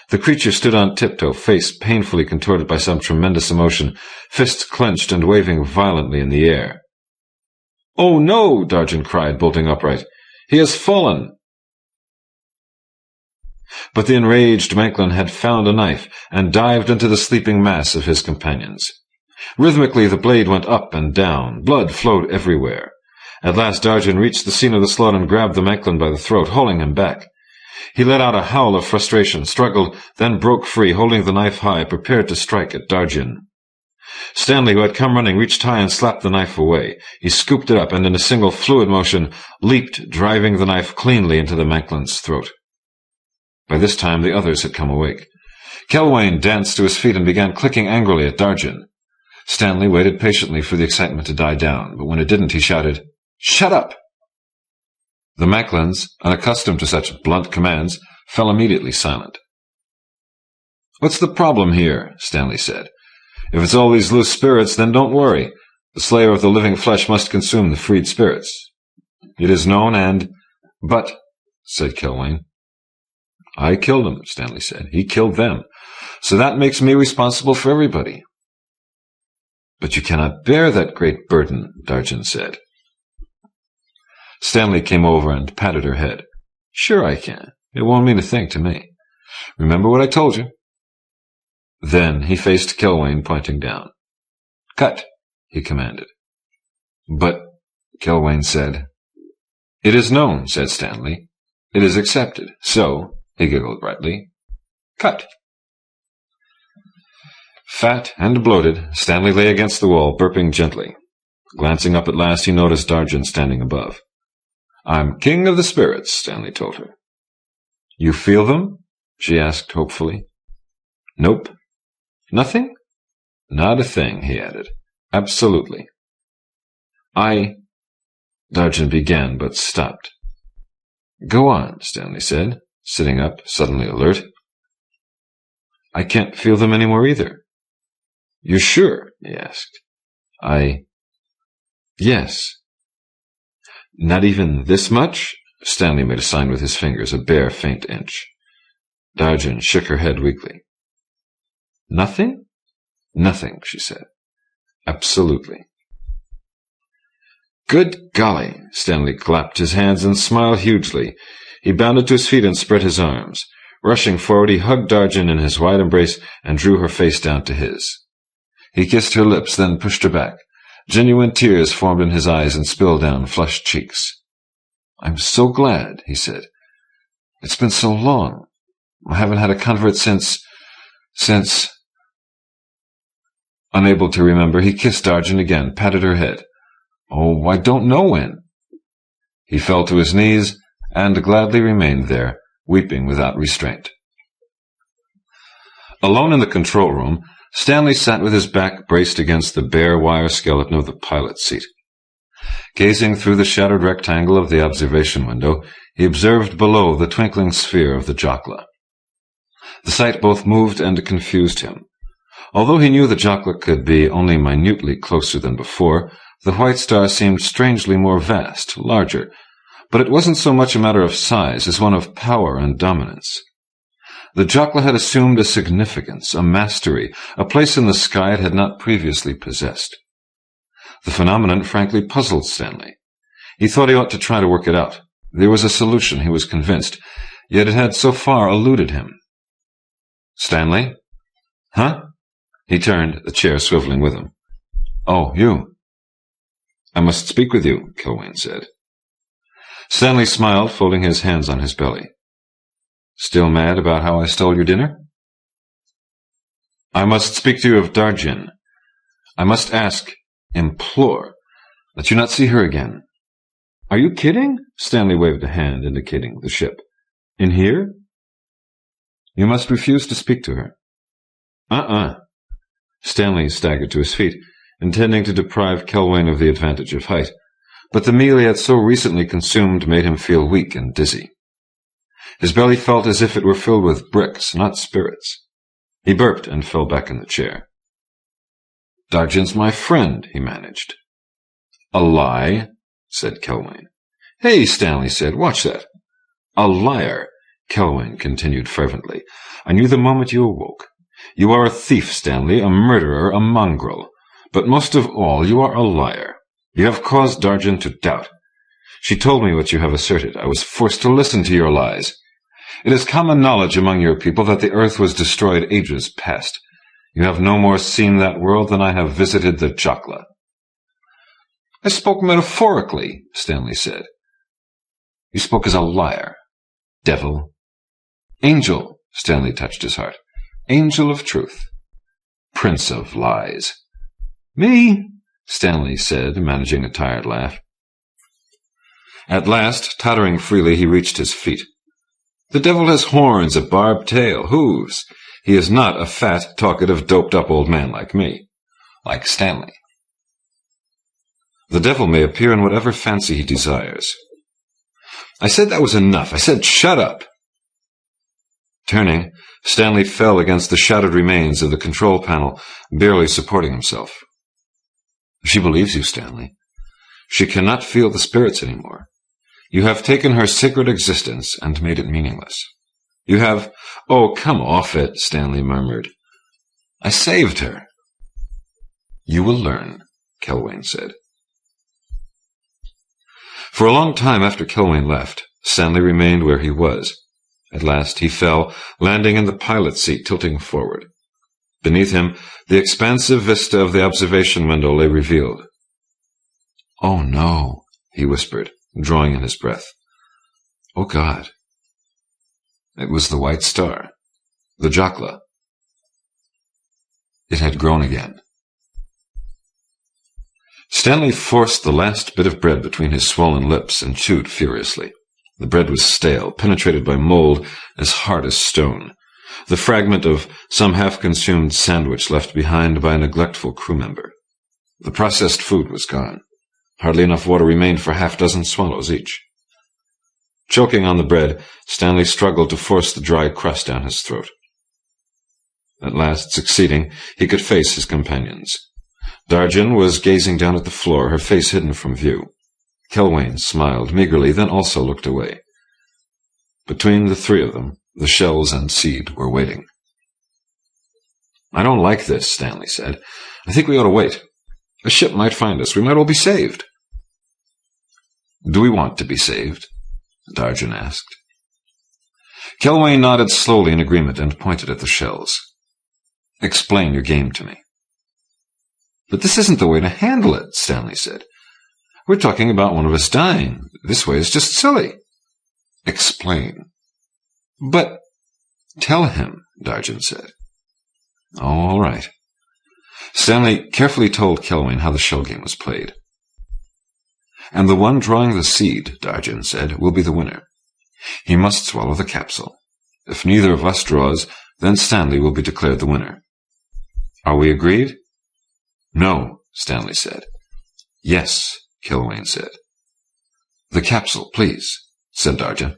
C: The creature stood on tiptoe, face painfully contorted by some tremendous emotion, fists clenched and waving violently in the air. "Oh, no!" Darjan cried, bolting upright. "He has fallen!" But the enraged Macklin had found a knife and dived into the sleeping mass of his companions. Rhythmically the blade went up and down. Blood flowed everywhere. At last Darjan reached the scene of the slaughter and grabbed the Macklin by the throat, hauling him back. He let out a howl of frustration, struggled, then broke free, holding the knife high, prepared to strike at Darjan. Stanley, who had come running, reached high and slapped the knife away. He scooped it up and, in a single fluid motion, leaped, driving the knife cleanly into the Macklin's throat. By this time the others had come awake. Kelwain danced to his feet and began clicking angrily at Darjan. Stanley waited patiently for the excitement to die down, but when it didn't, he shouted, "Shut up!" The Macklins, unaccustomed to such blunt commands, fell immediately silent. "What's the problem here?" Stanley said. "If it's all these loose spirits, then don't worry. The slayer of the living flesh must consume the freed spirits. It is known and—" "But," said Kelwain. "I killed him," Stanley said. "He killed them. So that makes me responsible for everybody." "But you cannot bear that great burden," Darjan said. Stanley came over and patted her head. "Sure I can. It won't mean a thing to me. Remember what I told you." Then he faced Kelwain, pointing down. "Cut," he commanded. "But," Kelwain said. "It is known," said Stanley. "It is accepted. So," he giggled brightly, "cut." Fat and bloated, Stanley lay against the wall, burping gently. Glancing up at last, he noticed Darjan standing above. "I'm king of the spirits," Stanley told her. "You feel them?" she asked hopefully. "Nope." "Nothing?" "Not a thing," he added. "Absolutely." Darjan began, but stopped. "Go on," Stanley said, sitting up, suddenly alert. "I can't feel them any more either." "You're sure?" he asked. Yes." "Not even this much?" Stanley made a sign with his fingers, a bare, faint inch. Darjan shook her head weakly. "Nothing?" "Nothing," she said. "Absolutely." "Good golly!" Stanley clapped his hands and smiled hugely. He bounded to his feet and spread his arms. Rushing forward, he hugged Darjan in his wide embrace and drew her face down to his. He kissed her lips, then pushed her back. Genuine tears formed in his eyes and spilled down flushed cheeks. "I'm so glad," he said. "It's been so long. I haven't had a convert since... Unable to remember, he kissed Darjan again, patted her head. "Oh, I don't know when." He fell to his knees and gladly remained there, weeping without restraint. Alone in the control room, Stanley sat with his back braced against the bare wire skeleton of the pilot's seat. Gazing through the shattered rectangle of the observation window, he observed below the twinkling sphere of the Jokla. The sight both moved and confused him. Although he knew the Jokla could be only minutely closer than before, the white star seemed strangely more vast, larger, but it wasn't so much a matter of size as one of power and dominance. The Jokla had assumed a significance, a mastery, a place in the sky it had not previously possessed. The phenomenon frankly puzzled Stanley. He thought he ought to try to work it out. There was a solution, he was convinced, yet it had so far eluded him. "Stanley?" "Huh?" He turned, the chair swiveling with him. "Oh, you." "I must speak with you," Kelwain said. Stanley smiled, folding his hands on his belly. "Still mad about how I stole your dinner?" "I must speak to you of Darjan. I must ask, implore, that you not see her again." "Are you kidding?" Stanley waved a hand, indicating the ship. "In here?" "You must refuse to speak to her." Stanley staggered to his feet, intending to deprive Kelwain of the advantage of height, but the meal he had so recently consumed made him feel weak and dizzy. His belly felt as if it were filled with bricks, not spirits. He burped and fell back in the chair. "Darjan's my friend," he managed. "A lie," said Kelwain. "Hey," Stanley said, "watch that." "A liar," Kelwain continued fervently. "I knew the moment you awoke. You are a thief, Stanley, a murderer, a mongrel. But most of all, you are a liar. You have caused Darjan to doubt. She told me what you have asserted. I was forced to listen to your lies. It is common knowledge among your people that the earth was destroyed ages past. You have no more seen that world than I have visited the Chakla." "I spoke metaphorically," Stanley said. "You spoke as a liar. Devil." "Angel," Stanley touched his heart. "Angel of truth. Prince of lies." "Me?" Stanley said, managing a tired laugh. At last, tottering freely, he reached his feet. "The devil has horns, a barbed tail, hooves. He is not a fat, talkative, doped-up old man like me. Like Stanley. The devil may appear in whatever fancy he desires." "I said that was enough. I said shut up." Turning, Stanley fell against the shattered remains of the control panel, barely supporting himself. "She believes you, Stanley. She cannot feel the spirits anymore. You have taken her sacred existence and made it meaningless. You have—" "Oh, come off it," Stanley murmured. "I saved her." "You will learn," Kelwain said. For a long time after Kelwain left, Stanley remained where he was. At last he fell, landing in the pilot seat, tilting forward. Beneath him, the expansive vista of the observation window lay revealed. "Oh, no," he whispered, drawing in his breath. "Oh, God." It was the white star, the Chakla. It had grown again. Stanley forced the last bit of bread between his swollen lips and chewed furiously. The bread was stale, penetrated by mold, as hard as stone. The fragment of some half-consumed sandwich left behind by a neglectful crew member. The processed food was gone. Hardly enough water remained for 6 swallows each. Choking on the bread, Stanley struggled to force the dry crust down his throat. At last, succeeding, he could face his companions. Darjan was gazing down at the floor, her face hidden from view. Kelwain smiled meagerly, then also looked away. Between the three of them, the shells and seed were waiting. "I don't like this," Stanley said. "I think we ought to wait. A ship might find us. We might all be saved." "Do we want to be saved?" Darjan asked. Kelwain nodded slowly in agreement and pointed at the shells. "Explain your game to me." "But this isn't the way to handle it," Stanley said. "We're talking about one of us dying. This way is just silly." "Explain." "But—" "Tell him," Darjan said. "Oh, all right." Stanley carefully told Kelwain how the shell game was played. "And the one drawing the seed," Darjan said, "will be the winner. He must swallow the capsule. If neither of us draws, then Stanley will be declared the winner. Are we agreed?" "No," Stanley said. "Yes," Kelwain said. "The capsule, please," said Darjan.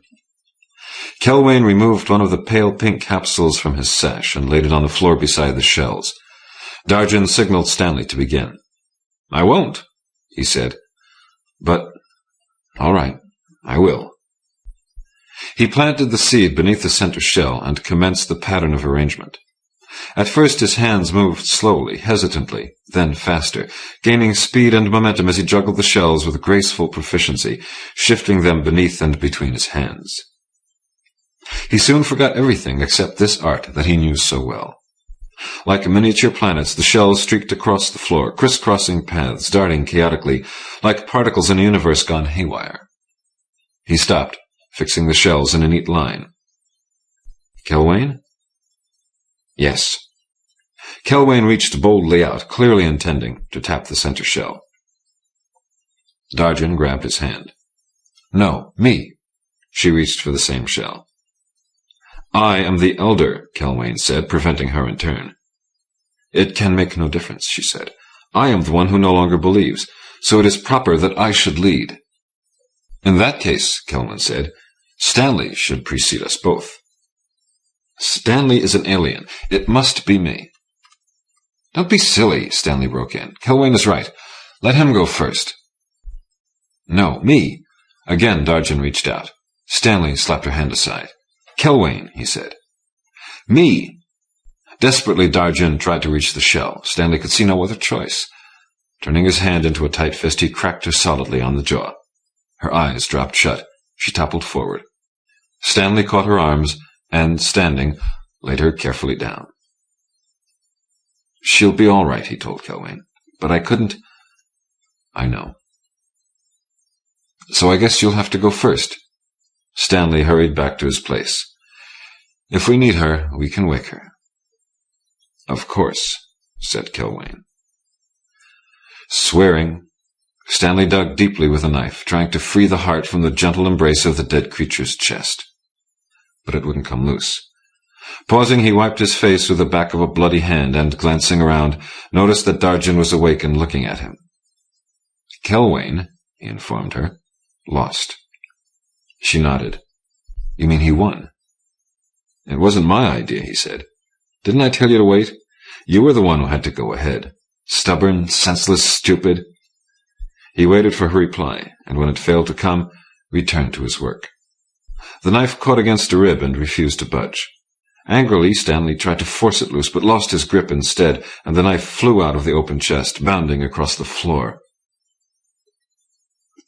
C: Kelwain removed one of the pale pink capsules from his sash and laid it on the floor beside the shells. Darjan signaled Stanley to begin. "I won't," he said. "But, all right, I will." He planted the seed beneath the center shell and commenced the pattern of arrangement. At first his hands moved slowly, hesitantly, then faster, gaining speed and momentum as he juggled the shells with graceful proficiency, shifting them beneath and between his hands. He soon forgot everything except this art that he knew so well. Like miniature planets, the shells streaked across the floor, crisscrossing paths, darting chaotically, like particles in a universe gone haywire. He stopped, fixing the shells in a neat line. "Kelwain?" "Yes." Kelwain reached boldly out, clearly intending to tap the center shell. Darjan grabbed his hand. "No, me." She reached for the same shell. "I am the elder," Kelwain said, preventing her in turn. "It can make no difference," she said. "I am the one who no longer believes, so it is proper that I should lead." "In that case," Kelwain said, Stanley should precede us both. Stanley is an alien. It must be me. Don't be silly, Stanley broke in. Kilwain is right. Let him go first. No, me. Again, Darjan reached out. Stanley slapped her hand aside. Kilwain, he said. Me. Desperately, Darjan tried to reach the shell. Stanley could see no other choice. Turning his hand into a tight fist, he cracked her solidly on the jaw. Her eyes dropped shut. She toppled forward. Stanley caught her arms and, standing, laid her carefully down. She'll be all right, he told Kilwain. But I couldn't. I know. So I guess you'll have to go first. Stanley hurried back to his place. If we need her, we can wake her. Of course, said Kilwain. Swearing, Stanley dug deeply with a knife, trying to free the heart from the gentle embrace of the dead creature's chest. But it wouldn't come loose. Pausing, he wiped his face with the back of a bloody hand and, glancing around, noticed that Darjan was awake and looking at him. Kilwain, he informed her, lost. She nodded. You mean he won? It wasn't my idea, he said. Didn't I tell you to wait? You were the one who had to go ahead. Stubborn, senseless, stupid. He waited for her reply, and when it failed to come, returned to his work. The knife caught against a rib and refused to budge. Angrily, Stanley tried to force it loose, but lost his grip instead, and the knife flew out of the open chest, bounding across the floor.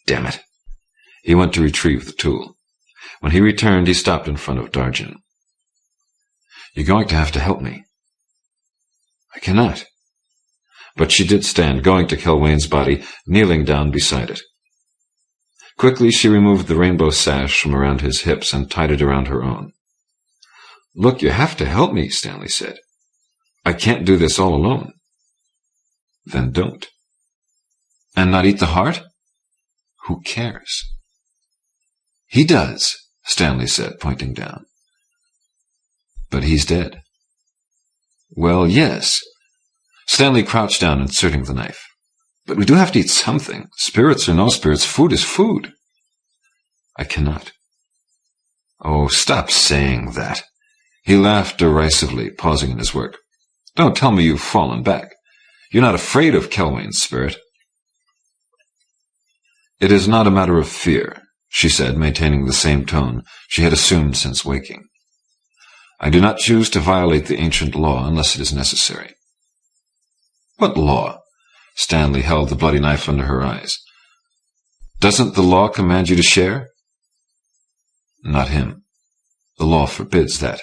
C: Damn it. He went to retrieve the tool. When he returned, he stopped in front of Darjan. You're going to have to help me. I cannot. But she did stand, going to Kilwain's body, kneeling down beside it. Quickly, she removed the rainbow sash from around his hips and tied it around her own. Look, you have to help me, Stanley said. I can't do this all alone. Then don't. And not eat the heart? Who cares? He does, Stanley said, pointing down. But he's dead. Well, yes. Stanley crouched down, inserting the knife. But we do have to eat something. Spirits or no spirits, food is food. I cannot. Oh, stop saying that. He laughed derisively, pausing in his work. Don't tell me you've fallen back. You're not afraid of Kilwain's spirit. It is not a matter of fear, she said, maintaining the same tone she had assumed since waking. I do not choose to violate the ancient law unless it is necessary. What law? Stanley held the bloody knife under her eyes. Doesn't the law command you to share? Not him. The law forbids that.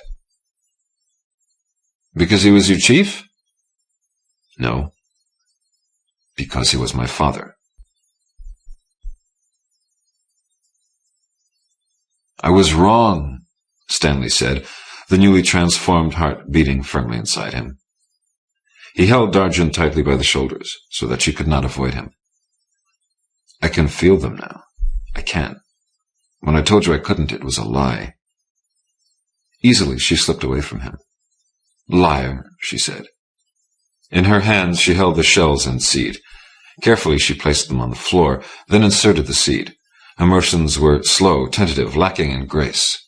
C: Because he was your chief? No. Because he was my father. I was wrong, Stanley said, the newly transformed heart beating firmly inside him. He held Darjan tightly by the shoulders, so that she could not avoid him. I can feel them now. I can. When I told you I couldn't, it was a lie. Easily she slipped away from him. Liar, she said. In her hands she held the shells and seed. Carefully she placed them on the floor, then inserted the seed. Her motions were slow, tentative, lacking in grace.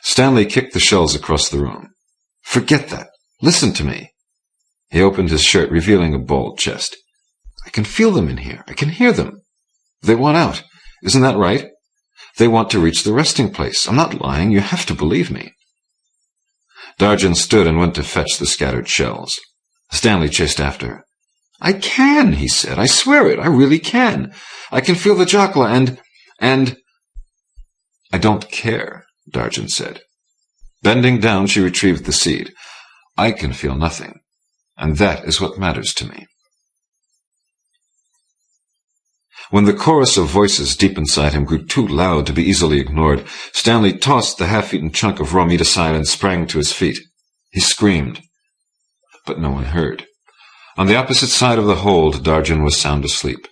C: Stanley kicked the shells across the room. Forget that. Listen to me. He opened his shirt, revealing a bald chest. I can feel them in here. I can hear them. They want out. Isn't that right? They want to reach the resting place. I'm not lying. You have to believe me. Darjan stood and went to fetch the scattered shells. Stanley chased after her. I can, he said. I swear it. I really can. I can feel the Jokla and... I don't care, Darjan said. Bending down, she retrieved the seed. I can feel nothing, and that is what matters to me. When the chorus of voices deep inside him grew too loud to be easily ignored, Stanley tossed the half-eaten chunk of raw meat aside and sprang to his feet. He screamed, but no one heard. On the opposite side of the hold, Darjan was sound asleep.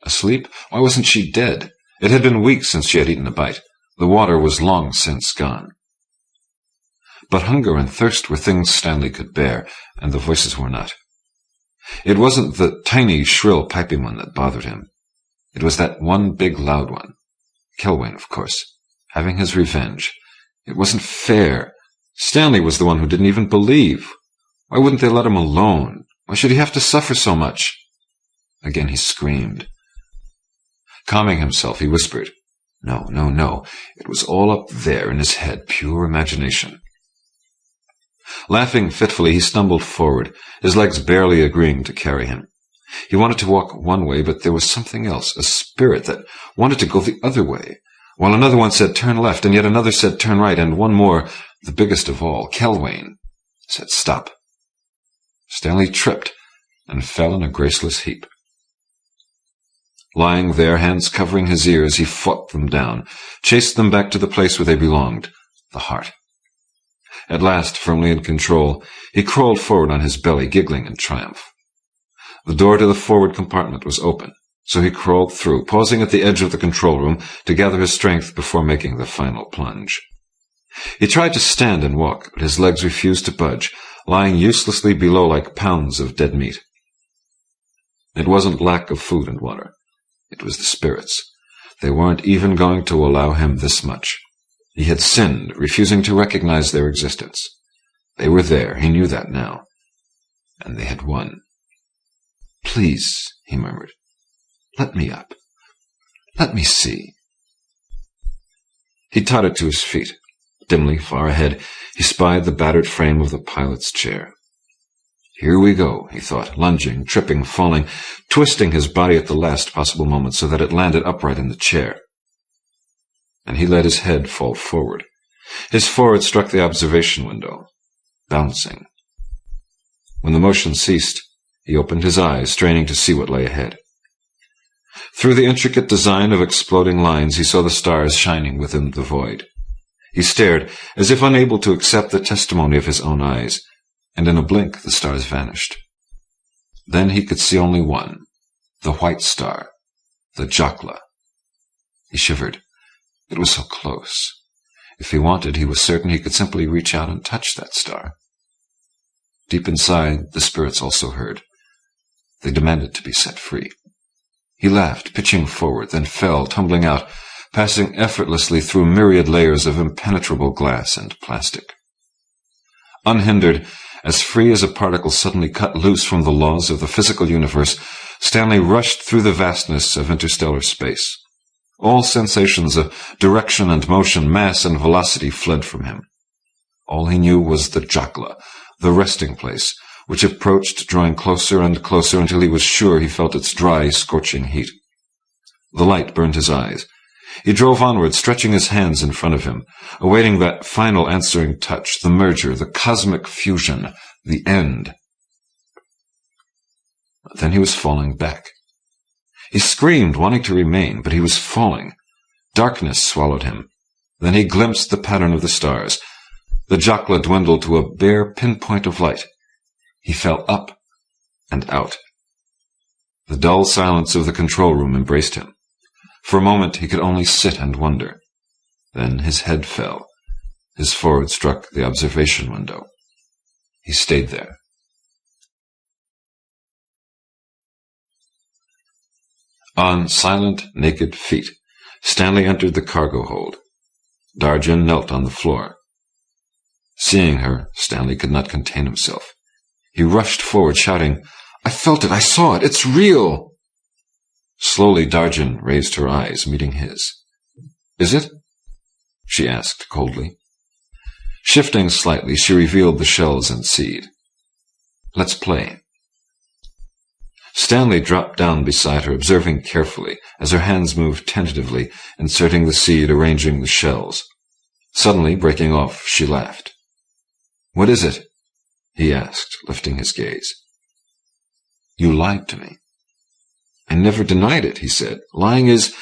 C: Asleep? Why wasn't she dead? It had been weeks since she had eaten a bite. The water was long since gone. But hunger and thirst were things Stanley could bear, and the voices were not. It wasn't the tiny, shrill, piping one that bothered him. It was that one big, loud one. Kilwain, of course. having his revenge. It wasn't fair. Stanley was the one who didn't even believe. Why wouldn't they let him alone? Why should he have to suffer so much? Again he screamed. Calming himself, he whispered, "No, no, no. It was all up there in his head, pure imagination." Laughing fitfully, he stumbled forward, his legs barely agreeing to carry him. He wanted to walk one way, but there was something else, a spirit that wanted to go the other way, while another one said turn left, and yet another said turn right, and one more, the biggest of all, Kelwain, said stop. Stanley tripped and fell in a graceless heap. Lying there, hands covering his ears, he fought them down, chased them back to the place where they belonged, the heart. At last, firmly in control, he crawled forward on his belly, giggling in triumph. The door to the forward compartment was open, so he crawled through, pausing at the edge of the control room to gather his strength before making the final plunge. He tried to stand and walk, but his legs refused to budge, lying uselessly below like pounds of dead meat. It wasn't lack of food and water. It was the spirits. They weren't even going to allow him this much. He had sinned, refusing to recognize their existence. They were there, he knew that now. And they had won. "Please," he murmured, "let me up. Let me see." He tottered to his feet. Dimly, far ahead, he spied the battered frame of the pilot's chair. Here we go, he thought, lunging, tripping, falling, twisting his body at the last possible moment so that it landed upright in the chair. And he let his head fall forward. His forehead struck the observation window, bouncing. When the motion ceased, he opened his eyes, straining to see what lay ahead. Through the intricate design of exploding lines, he saw the stars shining within the void. He stared, as if unable to accept the testimony of his own eyes, and in a blink the stars vanished. Then he could see only one, the white star, the Jokla. He shivered. It was so close. If he wanted, he was certain he could simply reach out and touch that star. Deep inside, the spirits also heard. They demanded to be set free. He laughed, pitching forward, then fell, tumbling out, passing effortlessly through myriad layers of impenetrable glass and plastic. Unhindered, as free as a particle suddenly cut loose from the laws of the physical universe, Stanley rushed through the vastness of interstellar space. All sensations of direction and motion, mass and velocity fled from him. All he knew was the Jokla, the resting place, which approached, drawing closer and closer until he was sure he felt its dry, scorching heat. The light burned his eyes. He drove onward, stretching his hands in front of him, awaiting that final answering touch, the merger, the cosmic fusion, the end. Then he was falling back. He screamed, wanting to remain, but he was falling. Darkness swallowed him. Then he glimpsed the pattern of the stars. The Jokla dwindled to a bare pinpoint of light. He fell up and out. The dull silence of the control room embraced him. For a moment he could only sit and wonder. Then his head fell. His forehead struck the observation window. He stayed there. On silent, naked feet, Stanley entered the cargo hold. Darjan knelt on the floor. Seeing her, Stanley could not contain himself. He rushed forward, shouting, "I felt it! I saw it! It's real!" Slowly Darjan raised her eyes, meeting his. "Is it?" she asked coldly. Shifting slightly, she revealed the shells and seed. "Let's play." Stanley dropped down beside her, observing carefully, as her hands moved tentatively, inserting the seed, arranging the shells. Suddenly, breaking off, she laughed. "What is it?" he asked, lifting his gaze. "You lied to me." "I never denied it," he said. "Lying is...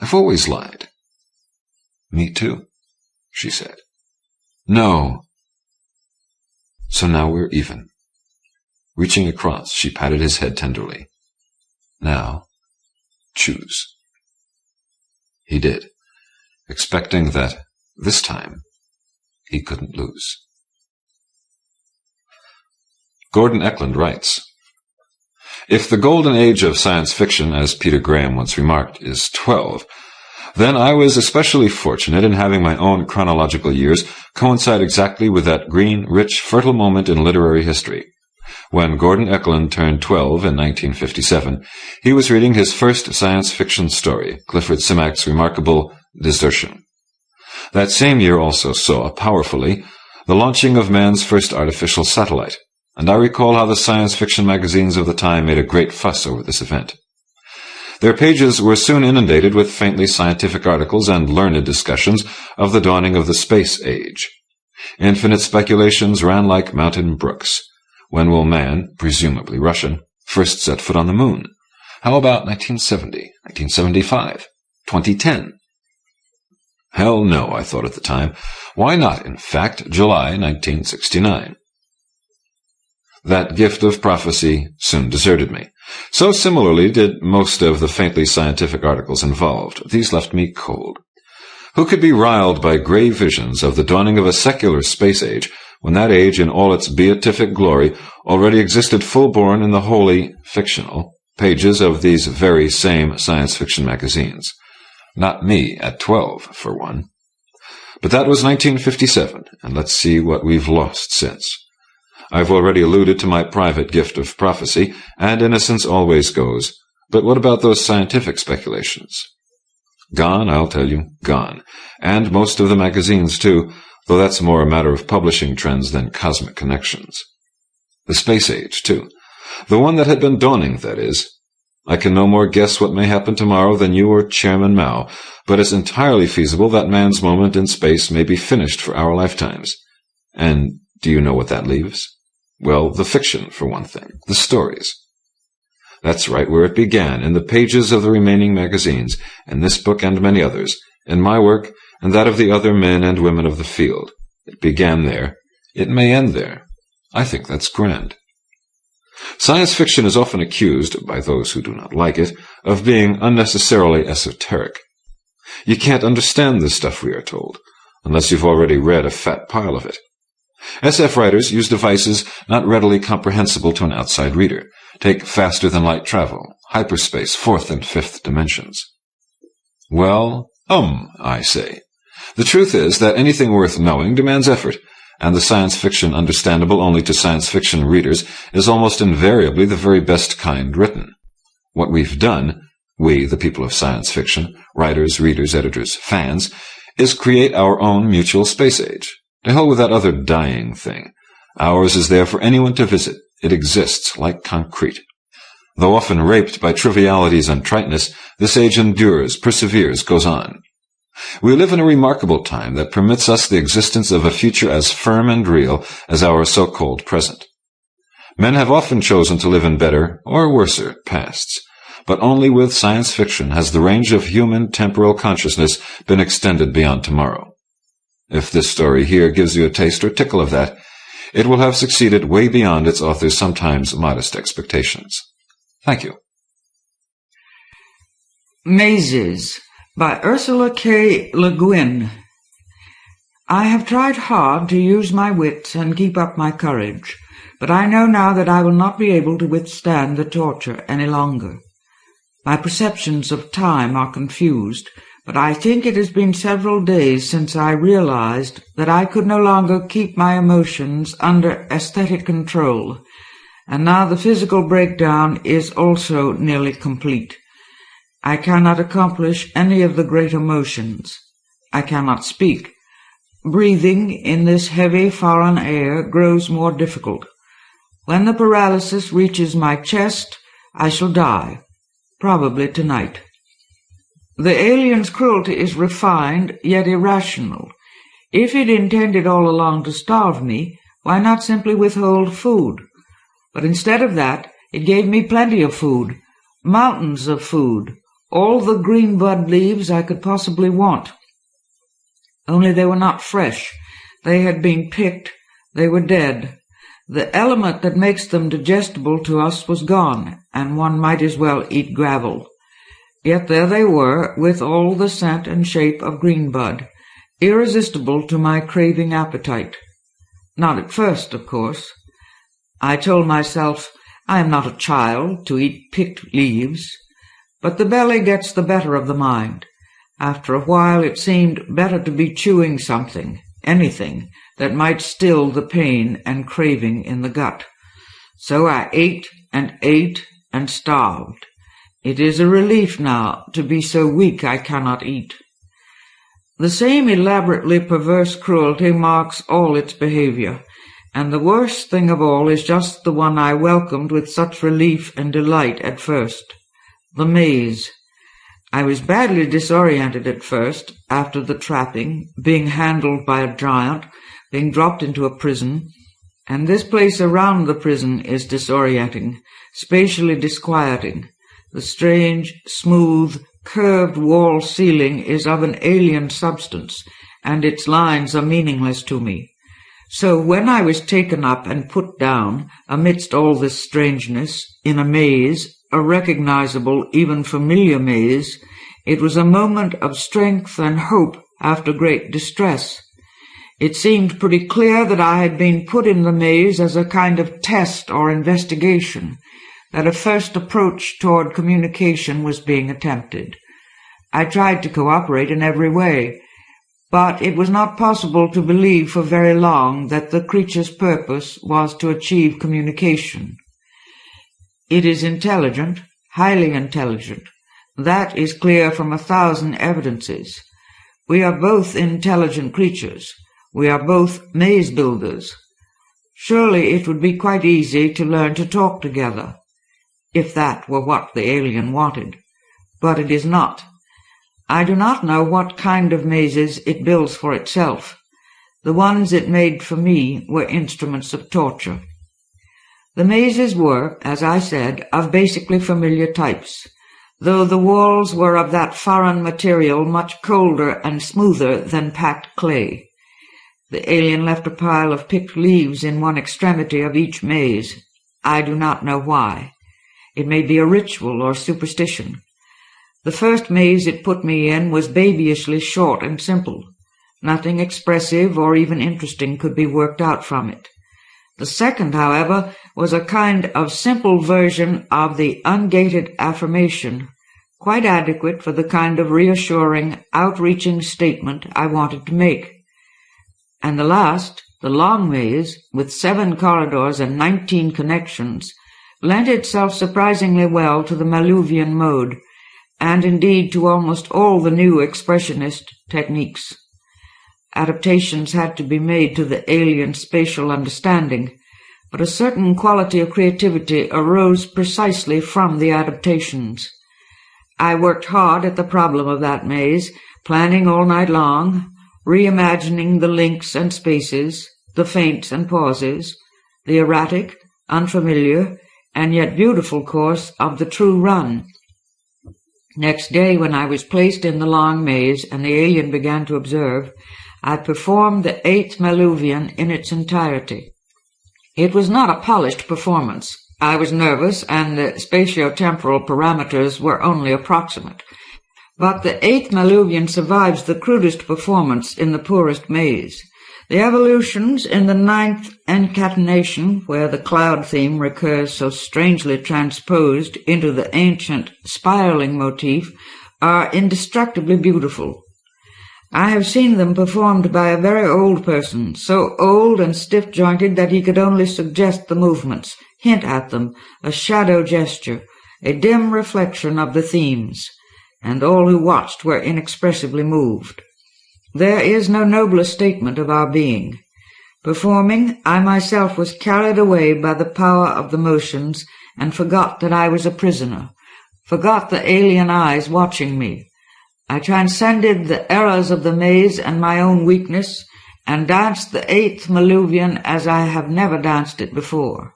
C: I've always lied." "Me too," she said. "No." "So now we're even." Reaching across, she patted his head tenderly. "Now, choose." He did, expecting that, this time, he couldn't lose. Gordon Eklund writes, "If the golden age of science fiction, as Peter Graham once remarked, is 12, Then I was especially fortunate in having my own chronological years coincide exactly with that green, rich, fertile moment in literary history. When Gordon Eklund turned 12 in 1957, he was reading his first science fiction story, Clifford Simak's remarkable Desertion. That same year also saw, powerfully, the launching of man's first artificial satellite, and I recall how the science fiction magazines of the time made a great fuss over this event. Their pages were soon inundated with faintly scientific articles and learned discussions of the dawning of the space age. Infinite speculations ran like mountain brooks. When will man, presumably Russian, first set foot on the moon? How about 1970, 1975, 2010? Hell no, I thought at the time. Why not, in fact, July 1969? That gift of prophecy soon deserted me. So similarly did most of the faintly scientific articles involved. These left me cold. Who could be riled by gray visions of the dawning of a secular space age, when that age in all its beatific glory already existed full-born in the wholly fictional pages of these very same science fiction magazines? Not me at 12, for one. But that was 1957, and let's see what we've lost since. I've already alluded to my private gift of prophecy, and innocence always goes. But what about those scientific speculations? Gone, I'll tell you, gone. And most of the magazines, too, though that's more a matter of publishing trends than cosmic connections. The space age, too. The one that had been dawning, that is. I can no more guess what may happen tomorrow than you or Chairman Mao, but it's entirely feasible that man's moment in space may be finished for our lifetimes. And do you know what that leaves? Well, the fiction, for one thing, the stories. That's right where it began, in the pages of the remaining magazines, in this book and many others, in my work and that of the other men and women of the field. It began there. It may end there. I think that's grand. Science fiction is often accused, by those who do not like it, of being unnecessarily esoteric. You can't understand this stuff, we are told, unless you've already read a fat pile of it. SF writers use devices not readily comprehensible to an outside reader. Take faster-than-light travel, hyperspace, fourth and fifth dimensions. Well, I say. The truth is that anything worth knowing demands effort, and the science fiction understandable only to science fiction readers is almost invariably the very best kind written. What we've done, we, the people of science fiction, writers, readers, editors, fans, is create our own mutual space age. To hell with that other dying thing. Ours is there for anyone to visit. It exists like concrete. Though often raped by trivialities and triteness, this age endures, perseveres, goes on. We live in a remarkable time that permits us the existence of a future as firm and real as our so-called present. Men have often chosen to live in better, or worser, pasts, but only with science fiction has the range of human temporal consciousness been extended beyond tomorrow. If this story here gives you a taste or tickle of that, it will have succeeded way beyond its author's sometimes modest expectations. Thank you.
D: Mazes by Ursula K. Le Guin. I have tried hard to use my wits and keep up my courage, but I know now that I will not be able to withstand the torture any longer. My perceptions of time are confused, but I think it has been several days since I realized that I could no longer keep my emotions under aesthetic control, and now the physical breakdown is also nearly complete. I cannot accomplish any of the great emotions. I cannot speak. Breathing in this heavy foreign air grows more difficult. When the paralysis reaches my chest, I shall die, probably tonight. The alien's cruelty is refined, yet irrational. If it intended all along to starve me, why not simply withhold food? But instead of that, it gave me plenty of food, mountains of food, all the green bud leaves I could possibly want. Only they were not fresh. They had been picked. They were dead. The element that makes them digestible to us was gone, and one might as well eat gravel. Yet there they were, with all the scent and shape of green bud, irresistible to my craving appetite. Not at first, of course. I told myself, I am not a child to eat picked leaves. But the belly gets the better of the mind. After a while it seemed better to be chewing something, anything, that might still the pain and craving in the gut. So I ate and starved. It is a relief now to be so weak I cannot eat. The same elaborately perverse cruelty marks all its behavior, and the worst thing of all is just the one I welcomed with such relief and delight at first, the maze. I was badly disoriented at first, after the trapping, being handled by a giant, being dropped into a prison, and this place around the prison is disorienting, spatially disquieting. The strange, smooth, curved wall ceiling is of an alien substance, and its lines are meaningless to me. So when I was taken up and put down, amidst all this strangeness, in a maze, a recognizable, even familiar maze, it was a moment of strength and hope after great distress. It seemed pretty clear that I had been put in the maze as a kind of test or investigation, that a first approach toward communication was being attempted. I tried to cooperate in every way, but it was not possible to believe for very long that the creature's purpose was to achieve communication. It is intelligent, highly intelligent. That is clear from 1,000 evidences. We are both intelligent creatures. We are both maze builders. Surely it would be quite easy to learn to talk together, if that were what the alien wanted. But it is not. I do not know what kind of mazes it builds for itself. The ones it made for me were instruments of torture. The mazes were, as I said, of basically familiar types, though the walls were of that foreign material much colder and smoother than packed clay. The alien left a pile of picked leaves in one extremity of each maze. I do not know why. It may be a ritual or superstition. The first maze it put me in was babyishly short and simple. Nothing expressive or even interesting could be worked out from it. The second, however, was a kind of simple version of the ungated affirmation, quite adequate for the kind of reassuring, outreaching statement I wanted to make. And the last, the long maze, with 7 corridors and 19 connections, lent itself surprisingly well to the Malluvian mode, and indeed to almost all the new expressionist techniques. Adaptations had to be made to the alien spatial understanding, but a certain quality of creativity arose precisely from the adaptations. I worked hard at the problem of that maze, planning all night long, reimagining the links and spaces, the feints and pauses, the erratic, unfamiliar, and yet beautiful course of the true run. Next day, when I was placed in the long maze and the alien began to observe, I performed the 8th Malluvian in its entirety. It was not a polished performance. I was nervous, and the spatio-temporal parameters were only approximate. But the 8th Malluvian survives the crudest performance in the poorest maze. The evolutions in the 9th incatenation, where the cloud theme recurs so strangely transposed into the ancient spiraling motif, are indestructibly beautiful. I have seen them performed by a very old person, so old and stiff-jointed that he could only suggest the movements, hint at them, a shadow gesture, a dim reflection of the themes, and all who watched were inexpressibly moved. There is no nobler statement of our being. Performing, I myself was carried away by the power of the motions and forgot that I was a prisoner, forgot the alien eyes watching me. I transcended the errors of the maze and my own weakness, and danced the 8th Malluvian as I have never danced it before.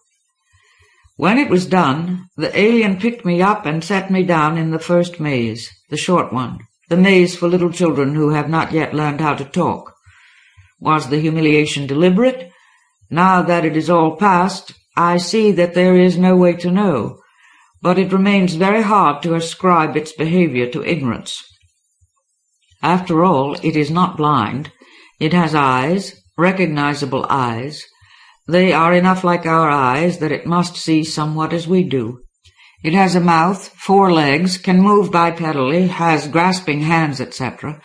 D: When it was done, the alien picked me up and set me down in the first maze, the short one, the maze for little children who have not yet learned how to talk. Was the humiliation deliberate? Now that it is all past, I see that there is no way to know, but it remains very hard to ascribe its behavior to ignorance. After all, it is not blind. It has eyes, recognizable eyes. They are enough like our eyes that it must see somewhat as we do. It has a mouth, 4 legs, can move bipedally, has grasping hands, etc.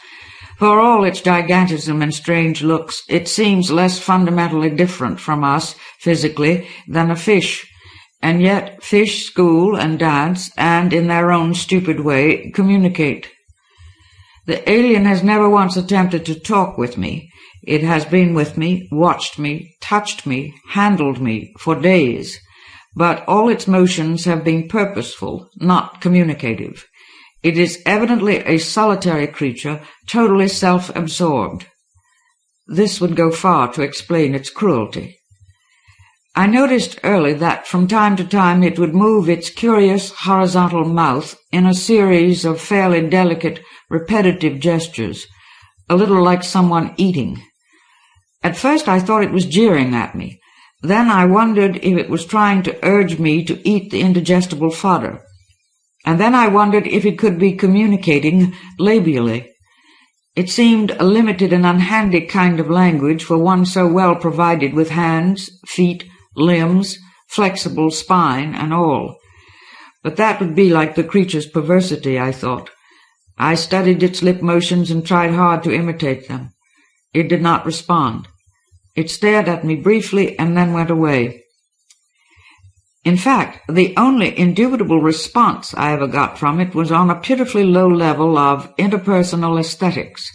D: For all its gigantism and strange looks, it seems less fundamentally different from us, physically, than a fish. And yet fish school and dance, and in their own stupid way, communicate. The alien has never once attempted to talk with me. It has been with me, watched me, touched me, handled me for days. But all its motions have been purposeful, not communicative. It is evidently a solitary creature, totally self-absorbed. This would go far to explain its cruelty. I noticed early that from time to time it would move its curious horizontal mouth in a series of fairly delicate, repetitive gestures, a little like someone eating. At first I thought it was jeering at me. Then I wondered if it was trying to urge me to eat the indigestible fodder. And then I wondered if it could be communicating labially. It seemed a limited and unhandy kind of language for one so well provided with hands, feet, limbs, flexible spine, and all. But that would be like the creature's perversity, I thought. I studied its lip motions and tried hard to imitate them. It did not respond. It stared at me briefly and then went away. In fact, the only indubitable response I ever got from it was on a pitifully low level of interpersonal aesthetics.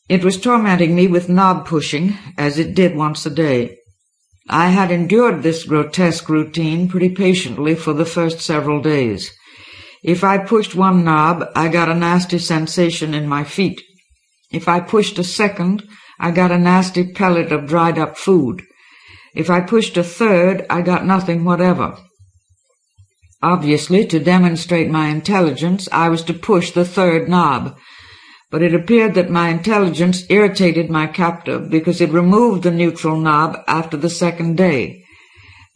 D: It was tormenting me with knob-pushing, as it did once a day. I had endured this grotesque routine pretty patiently for the first several days. If I pushed one knob, I got a nasty sensation in my feet. If I pushed a second, I got a nasty pellet of dried-up food. If I pushed a third, I got nothing whatever. Obviously, to demonstrate my intelligence, I was to push the third knob, but it appeared that my intelligence irritated my captor because it removed the neutral knob after the second day.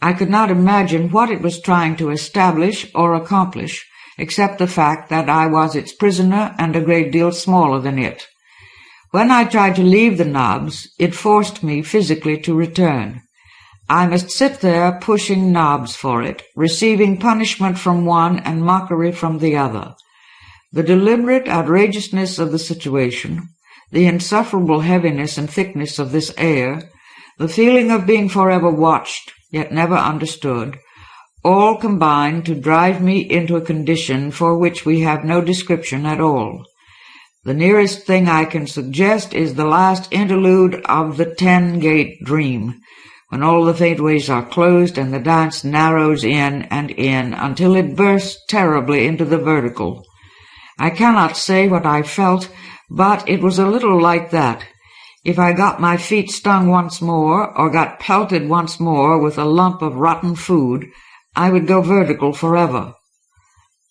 D: I could not imagine what it was trying to establish or accomplish, except the fact that I was its prisoner and a great deal smaller than it. When I tried to leave the knobs, it forced me physically to return. I must sit there pushing knobs for it, receiving punishment from one and mockery from the other. The deliberate outrageousness of the situation, the insufferable heaviness and thickness of this air, the feeling of being forever watched, yet never understood, all combine to drive me into a condition for which we have no description at all. The nearest thing I can suggest is the last interlude of the 10-gate dream, when all the faintways are closed and the dance narrows in and in until it bursts terribly into the vertical. I cannot say what I felt, but it was a little like that. If I got my feet stung once more, or got pelted once more with a lump of rotten food, I would go vertical forever.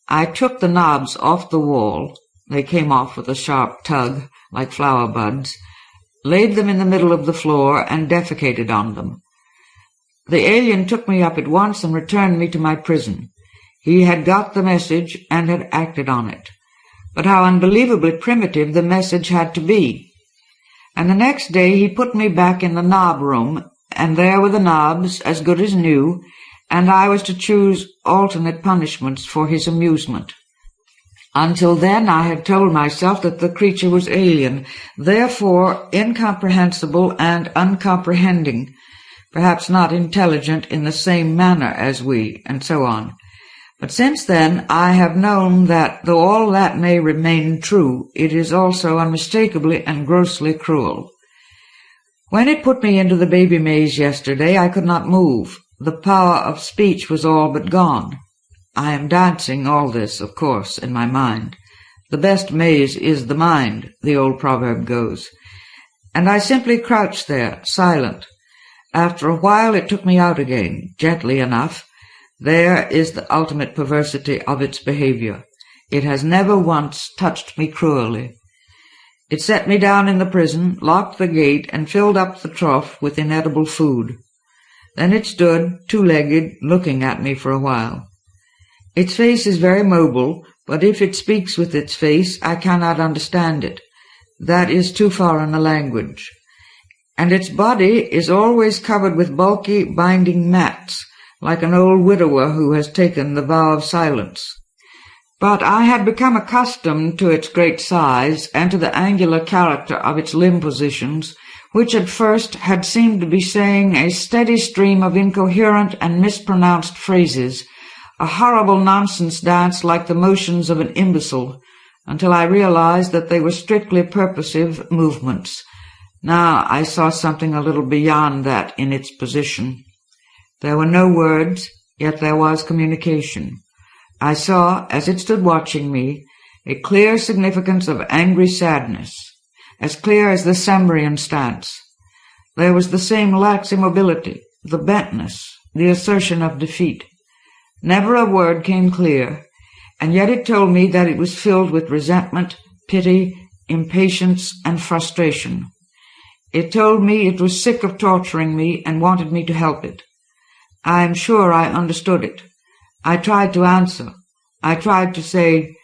D: I took the knobs off the wall. They came off with a sharp tug, like flower buds, laid them in the middle of the floor, and defecated on them. The alien took me up at once and returned me to my prison. He had got the message and had acted on it. But how unbelievably primitive the message had to be. And the next day he put me back in the knob room, and there were the knobs, as good as new, and I was to choose alternate punishments for his amusement. Until then I had told myself that the creature was alien, therefore incomprehensible and uncomprehending, perhaps not intelligent in the same manner as we, and so on. But since then I have known that, though all that may remain true, it is also unmistakably and grossly cruel. When it put me into the baby maze yesterday, I could not move. The power of speech was all but gone. I am dancing all this, of course, in my mind. The best maze is the mind, the old proverb goes. And I simply crouched there, silent. After a while it took me out again, gently enough. There is the ultimate perversity of its behavior. It has never once touched me cruelly. It set me down in the prison, locked the gate, and filled up the trough with inedible food. Then it stood, two-legged, looking at me for a while. Its face is very mobile, but if it speaks with its face, I cannot understand it. That is too foreign a language. And its body is always covered with bulky, binding mats, like an old widower who has taken the vow of silence. But I had become accustomed to its great size and to the angular character of its limb positions, which at first had seemed to be saying a steady stream of incoherent and mispronounced phrases, a horrible nonsense dance like the motions of an imbecile, until I realized that they were strictly purposive movements. Now I saw something a little beyond that in its position. There were no words, yet there was communication. I saw, as it stood watching me, a clear significance of angry sadness, as clear as the Sembrian stance. There was the same lax immobility, the bentness, the assertion of defeat. Never a word came clear, and yet it told me that it was filled with resentment, pity, impatience, and frustration. It told me it was sick of torturing me and wanted me to help it. I am sure I understood it. I tried to answer. I tried to say,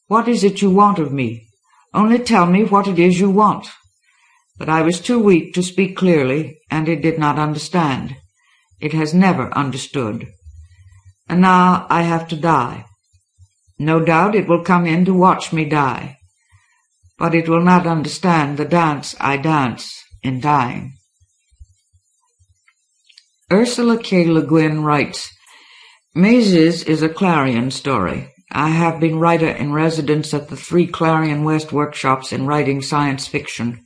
D: "What is it you want of me? Only tell me what it is you want." But I was too weak to speak clearly, and it did not understand. It has never understood. And now I have to die. No doubt it will come in to watch me die. But it will not understand the dance I dance in dying. Ursula K. Le Guin writes, Mazes is a Clarion story. I have been writer-in-residence at the 3 Clarion West workshops in writing science fiction.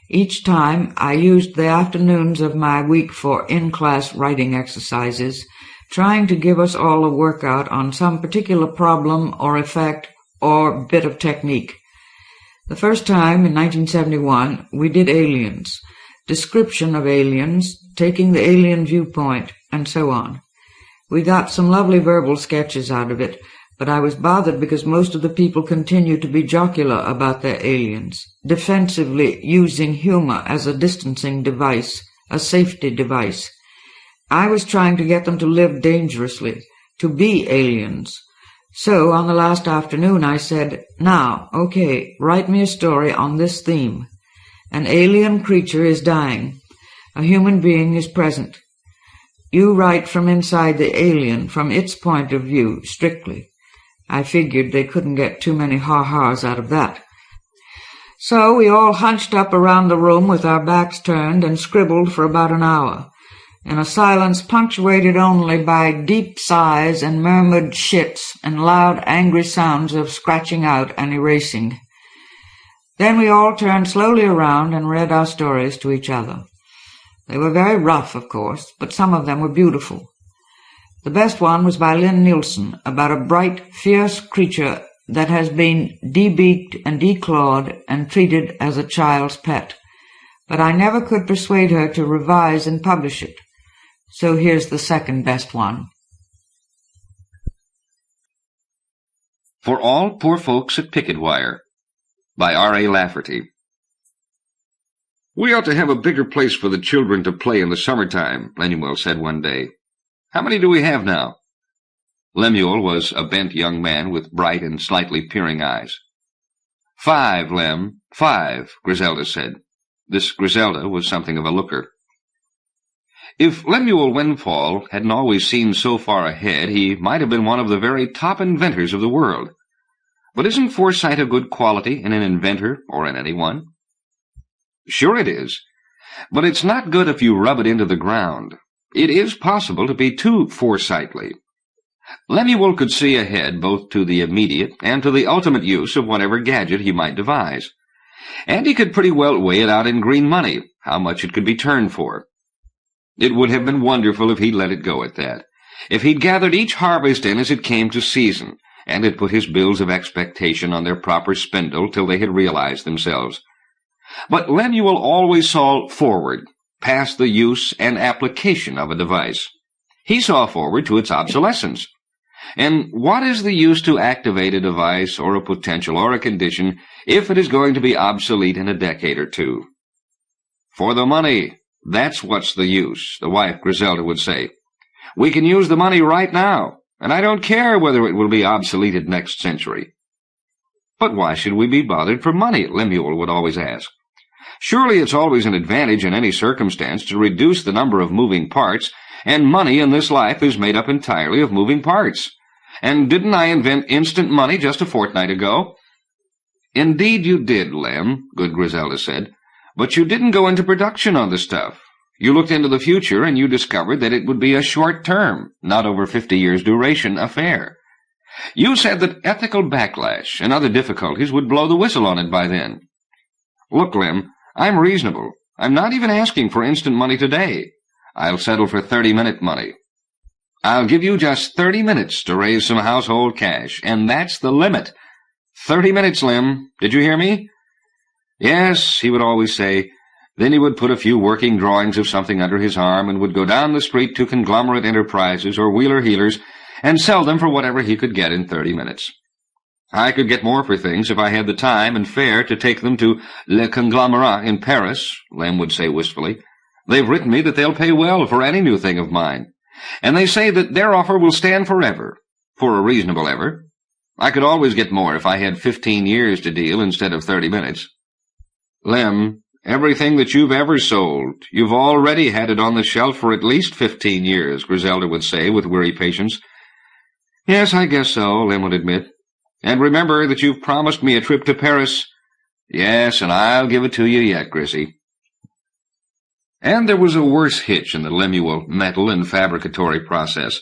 D: Each time I used the afternoons of my week for in-class writing exercises, trying to give us all a workout on some particular problem or effect or bit of technique. The first time, in 1971, we did aliens, description of aliens, taking the alien viewpoint, and so on. We got some lovely verbal sketches out of it, but I was bothered because most of the people continued to be jocular about their aliens, defensively using humor as a distancing device, a safety device. I was trying to get them to live dangerously, to be aliens. So on the last afternoon I said, "Now, okay, write me a story on this theme. An alien creature is dying. A human being is present. You write from inside the alien, from its point of view, strictly." I figured they couldn't get too many ha-has out of that. So we all hunched up around the room with our backs turned and scribbled for about an hour, in a silence punctuated only by deep sighs and murmured shits and loud angry sounds of scratching out and erasing. Then we all turned slowly around and read our stories to each other. They were very rough, of course, but some of them were beautiful. The best one was by Lynn Nielsen, about a bright, fierce creature that has been de-beaked and declawed and treated as a child's pet. But I never could persuade her to revise and publish it. So here's the second best one.
A: For All Poor Folks at Picketwire, by R.A. Lafferty. "We ought to have a bigger place for the children to play in the summertime," Lemuel said one day. "How many do we have now?" Lemuel was a bent young man with bright and slightly peering eyes. "5, Lem, 5, Griselda said. This Griselda was something of a looker. If Lemuel Windfall hadn't always seen so far ahead, he might have been one of the very top inventors of the world. But isn't foresight a good quality in an inventor or in anyone? Sure it is, but it's not good if you rub it into the ground. It is possible to be too foresightly. Lemuel could see ahead both to the immediate and to the ultimate use of whatever gadget he might devise. And he could pretty well weigh it out in green money, how much it could be turned for. It would have been wonderful if he'd let it go at that, if he'd gathered each harvest in as it came to season, and had put his bills of expectation on their proper spindle till they had realized themselves. But Lemuel always saw forward, past the use and application of a device. He saw forward to its obsolescence. And what is the use to activate a device or a potential or a condition if it is going to be obsolete in a decade or two? For the money, that's what's the use, the wife Griselda would say. We can use the money right now, and I don't care whether it will be obsoleted next century. But why should we be bothered for money, Lemuel would always ask. Surely it's always an advantage in any circumstance to reduce the number of moving parts and money in this life is made up entirely of moving parts. And didn't I invent instant money just a fortnight ago?" "Indeed you did, Lem," good Griselda said, "but you didn't go into production on the stuff. You looked into the future, and you discovered that it would be a short-term, not over 50 years' duration, affair. You said that ethical backlash and other difficulties would blow the whistle on it by then. Look, Lem, I'm reasonable. I'm not even asking for instant money today. I'll settle for 30-minute money. I'll give you just 30 minutes to raise some household cash, and that's the limit. 30 minutes, Lem. Did you hear me?" "Yes," he would always say. Then he would put a few working drawings of something under his arm and would go down the street to Conglomerate Enterprises or Wheeler Healers and sell them for whatever he could get in 30 minutes. I could get more for things if I had the time and fare to take them to Le Conglomerat in Paris, Lem would say wistfully. "They've written me that they'll pay well for any new thing of mine, and they say that their offer will stand forever, for a reasonable ever. I could always get more if I had 15 years to deal instead of 30 minutes. Lem, everything that you've ever sold, you've already had it on the shelf for at least 15 years, Griselda would say with weary patience. "Yes, I guess so," Lem would admit. "And remember that you've promised me a trip to Paris." "Yes, and I'll give it to you yet, Grissie." And there was a worse hitch in the Lemuel metal and fabricatory process.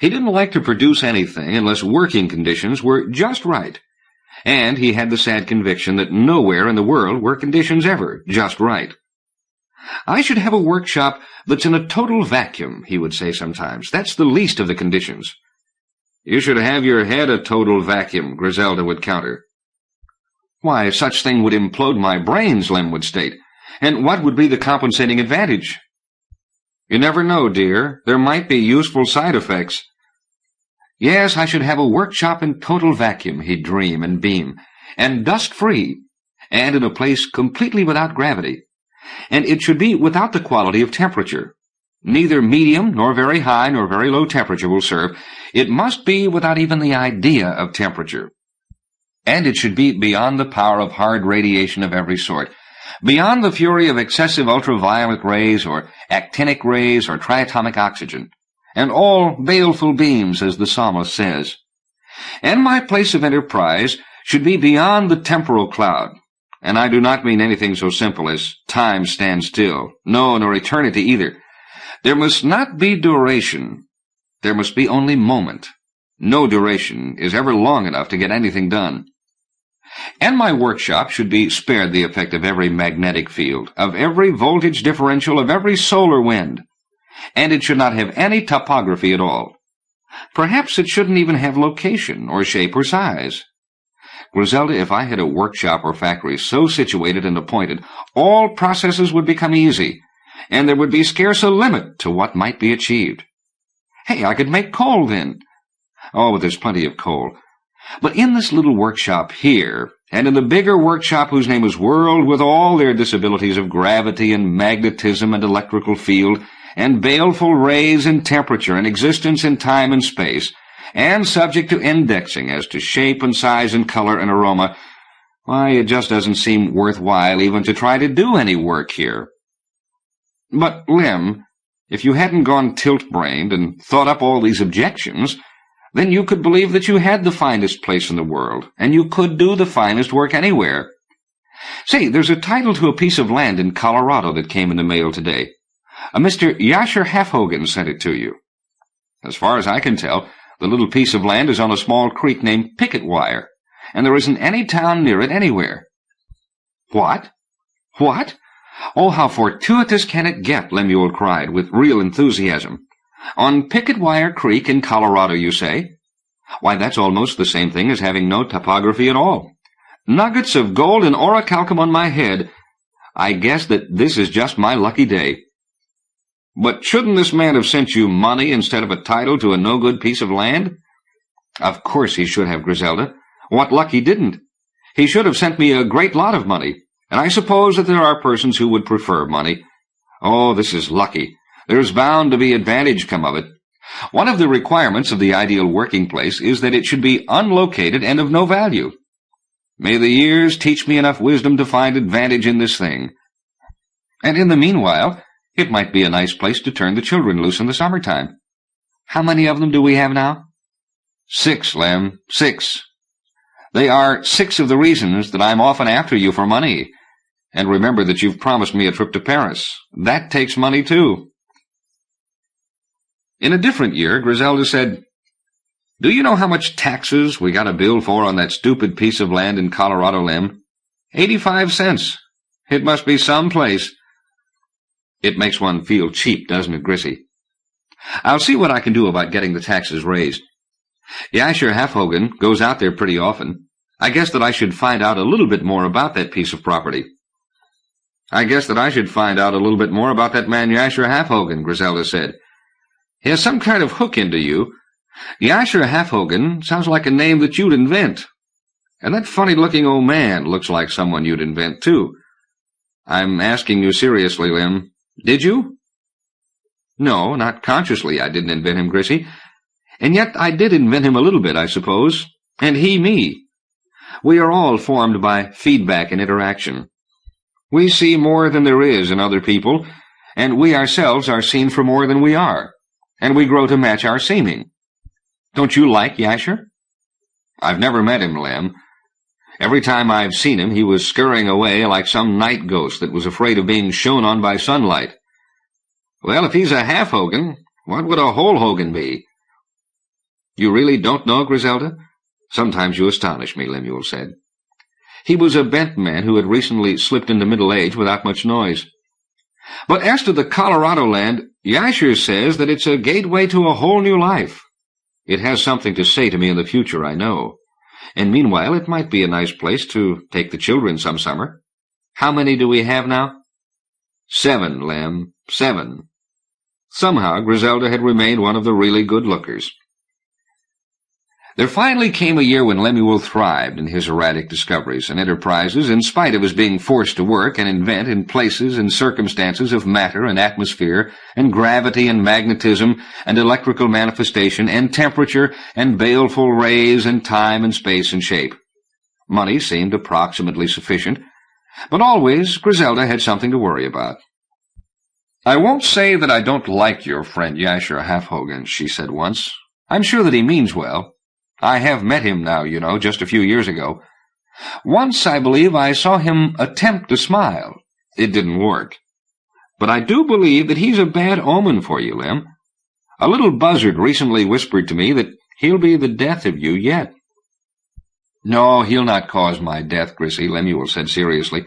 A: He didn't like to produce anything unless working conditions were just right. And he had the sad conviction that nowhere in the world were conditions ever just right. "I should have a workshop that's in a total vacuum," he would say sometimes. "That's the least of the conditions." "You should have your head a total vacuum," Griselda would counter. "Why, such thing would implode my brains," Lem would state. "And what would be the compensating advantage?" "You never know, dear. There might be useful side effects." "Yes, I should have a workshop in total vacuum," he'd dream and beam, "and dust-free, and in a place completely without gravity. And it should be without the quality of temperature. Neither medium nor very high nor very low temperature will serve. It must be without even the idea of temperature. And it should be beyond the power of hard radiation of every sort, beyond the fury of excessive ultraviolet rays or actinic rays or triatomic oxygen, and all baleful beams, as the psalmist says. And my place of enterprise should be beyond the temporal cloud, and I do not mean anything so simple as time stand still, no, nor eternity either. There must not be duration. There must be only moment. No duration is ever long enough to get anything done. And my workshop should be spared the effect of every magnetic field, of every voltage differential, of every solar wind. And it should not have any topography at all. Perhaps it shouldn't even have location, or shape, or size. Griselda, if I had a workshop or factory so situated and appointed, all processes would become easy, and there would be scarce a limit to what might be achieved. Hey, I could make coal then. Oh, but there's plenty of coal. But in this little workshop here, and in the bigger workshop whose name is World, with all their disabilities of gravity and magnetism and electrical field, and baleful rays and temperature and existence in time and space, and subject to indexing as to shape and size and color and aroma, why, it just doesn't seem worthwhile even to try to do any work here. But, Lem, if you hadn't gone tilt-brained and thought up all these objections, then you could believe that you had the finest place in the world, and you could do the finest work anywhere. Say, there's a title to a piece of land in Colorado that came in the mail today. A Mr. Yasher Halfhogan sent it to you. As far as I can tell, the little piece of land is on a small creek named Picketwire, and there isn't any town near it anywhere. What? What? Oh, how fortuitous can it get, Lemuel cried with real enthusiasm. On Picketwire Creek in Colorado, you say? Why, that's almost the same thing as having no topography at all. Nuggets of gold and orichalcum on my head. I guess that this is just my lucky day. But shouldn't this man have sent you money instead of a title to a no-good piece of land? Of course he should have, Griselda. What luck he didn't. He should have sent me a great lot of money, and I suppose that there are persons who would prefer money. Oh, this is lucky. There's bound to be advantage come of it. One of the requirements of the ideal working place is that it should be unlocated and of no value. May the years teach me enough wisdom to find advantage in this thing. And in the meanwhile, It might be a nice place to turn the children loose in the summertime. How many of them do we have now? 6, Lem, 6. They are 6 of the reasons that I'm often after you for money. And remember that you've promised me a trip to Paris. That takes money, too. In a different year, Griselda said, "Do you know how much taxes we got a bill for on that stupid piece of land in Colorado, Lem? 85 cents. It must be some place." It makes one feel cheap, doesn't it, Grissy? I'll see what I can do about getting the taxes raised. Yasher Halfhogan goes out there pretty often. I guess that I should find out a little bit more about that piece of property. I guess that I should find out a little bit more about that man Yasher Halfhogan, Griselda said. He has some kind of hook into you. Yasher Halfhogan sounds like a name that you'd invent. And that funny-looking old man looks like someone you'd invent, too. I'm asking you seriously, Lem. Did you? No, not consciously I didn't invent him, Grissy. And yet I did invent him a little bit, I suppose. And he me. We are all formed by feedback and interaction. We see more than there is in other people, and we ourselves are seen for more than we are, and we grow to match our seeming. Don't you like Yasher? I've never met him, Lem. Every time I've seen him, he was scurrying away like some night ghost that was afraid of being shone on by sunlight. Well, if he's a half-Hogan, what would a whole Hogan be? You really don't know, Griselda? Sometimes you astonish me, Lemuel said. He was a bent man who had recently slipped into middle age without much noise. But as to the Colorado land, Yasher says that it's a gateway to a whole new life. It has something to say to me in the future, I know. And meanwhile, it might be a nice place to take the children some summer. How many do we have now? 7, Lem, 7. Somehow, Griselda had remained one of the really good lookers. There finally came a year when Lemuel thrived in his erratic discoveries and enterprises, in spite of his being forced to work and invent in places and circumstances of matter and atmosphere and gravity and magnetism and electrical manifestation and temperature and baleful rays and time and space and shape. Money seemed approximately sufficient, but always Griselda had something to worry about. I won't say that I don't like your friend Yasher Halfhogan, she said once. I'm sure that he means well. I have met him now, you know, just a few years ago. Once, I believe, I saw him attempt to smile. It didn't work. But I do believe that he's a bad omen for you, Lem. A little buzzard recently whispered to me that he'll be the death of you yet. No, he'll not cause my death, Grissy, Lemuel said seriously,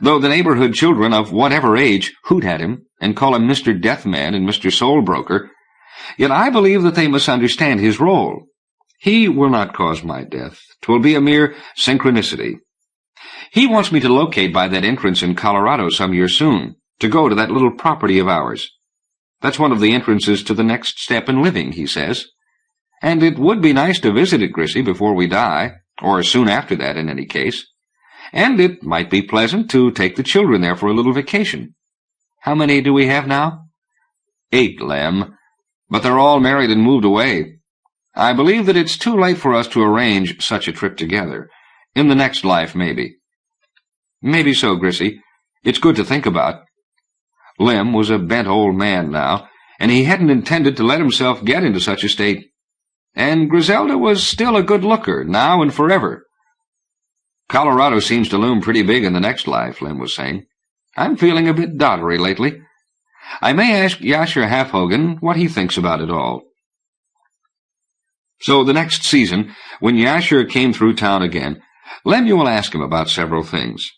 A: though the neighborhood children of whatever age hoot at him and call him Mr. Deathman and Mr. Soulbroker. Yet I believe that they must understand his role. He will not cause my death. 'Twill be a mere synchronicity. He wants me to locate by that entrance in Colorado some year soon, to go to that little property of ours. That's one of the entrances to the next step in living, he says. And it would be nice to visit it, Grissy, before we die, or soon after that in any case. And it might be pleasant to take the children there for a little vacation. How many do we have now? 8, Lem. But they're all married and moved away. I believe that it's too late for us to arrange such a trip together. In the next life, maybe. Maybe so, Grissy. It's good to think about. Lem was a bent old man now, and he hadn't intended to let himself get into such a state. And Griselda was still a good looker, now and forever. Colorado seems to loom pretty big in the next life, Lem was saying. I'm feeling a bit doddery lately. I may ask Yasher Halfhogan what he thinks about it all. So the next season, when Yasher came through town again, Lemuel asked him about several things.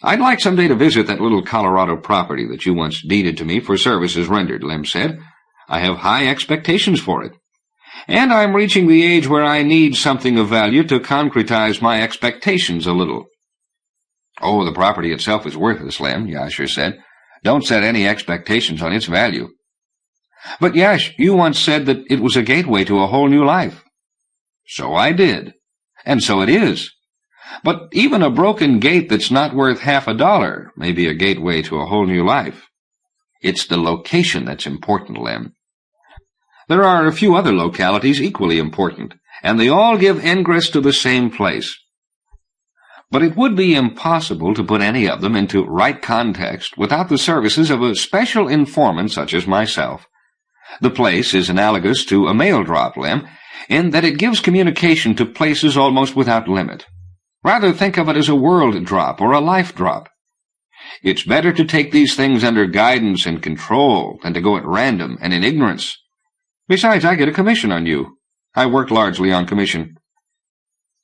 A: I'd like someday to visit that little Colorado property that you once deeded to me for services rendered, Lem said. I have high expectations for it. And I'm reaching the age where I need something of value to concretize my expectations a little. Oh, the property itself is worthless, Lem, Yasher said. Don't set any expectations on its value. But, Yash, you once said that it was a gateway to a whole new life. So I did. And so it is. But even a broken gate that's not worth $50 may be a gateway to a whole new life. It's the location that's important, Lem. There are a few other localities equally important, and they all give ingress to the same place. but it would be impossible to put any of them into right context without the services of a special informant such as myself. The place is analogous to a mail drop, Lem, in that it gives communication to places almost without limit. Rather think of it as a world drop or a life drop. It's better to take these things under guidance and control than to go at random and in ignorance. Besides, I get a commission on you. I work largely on commission.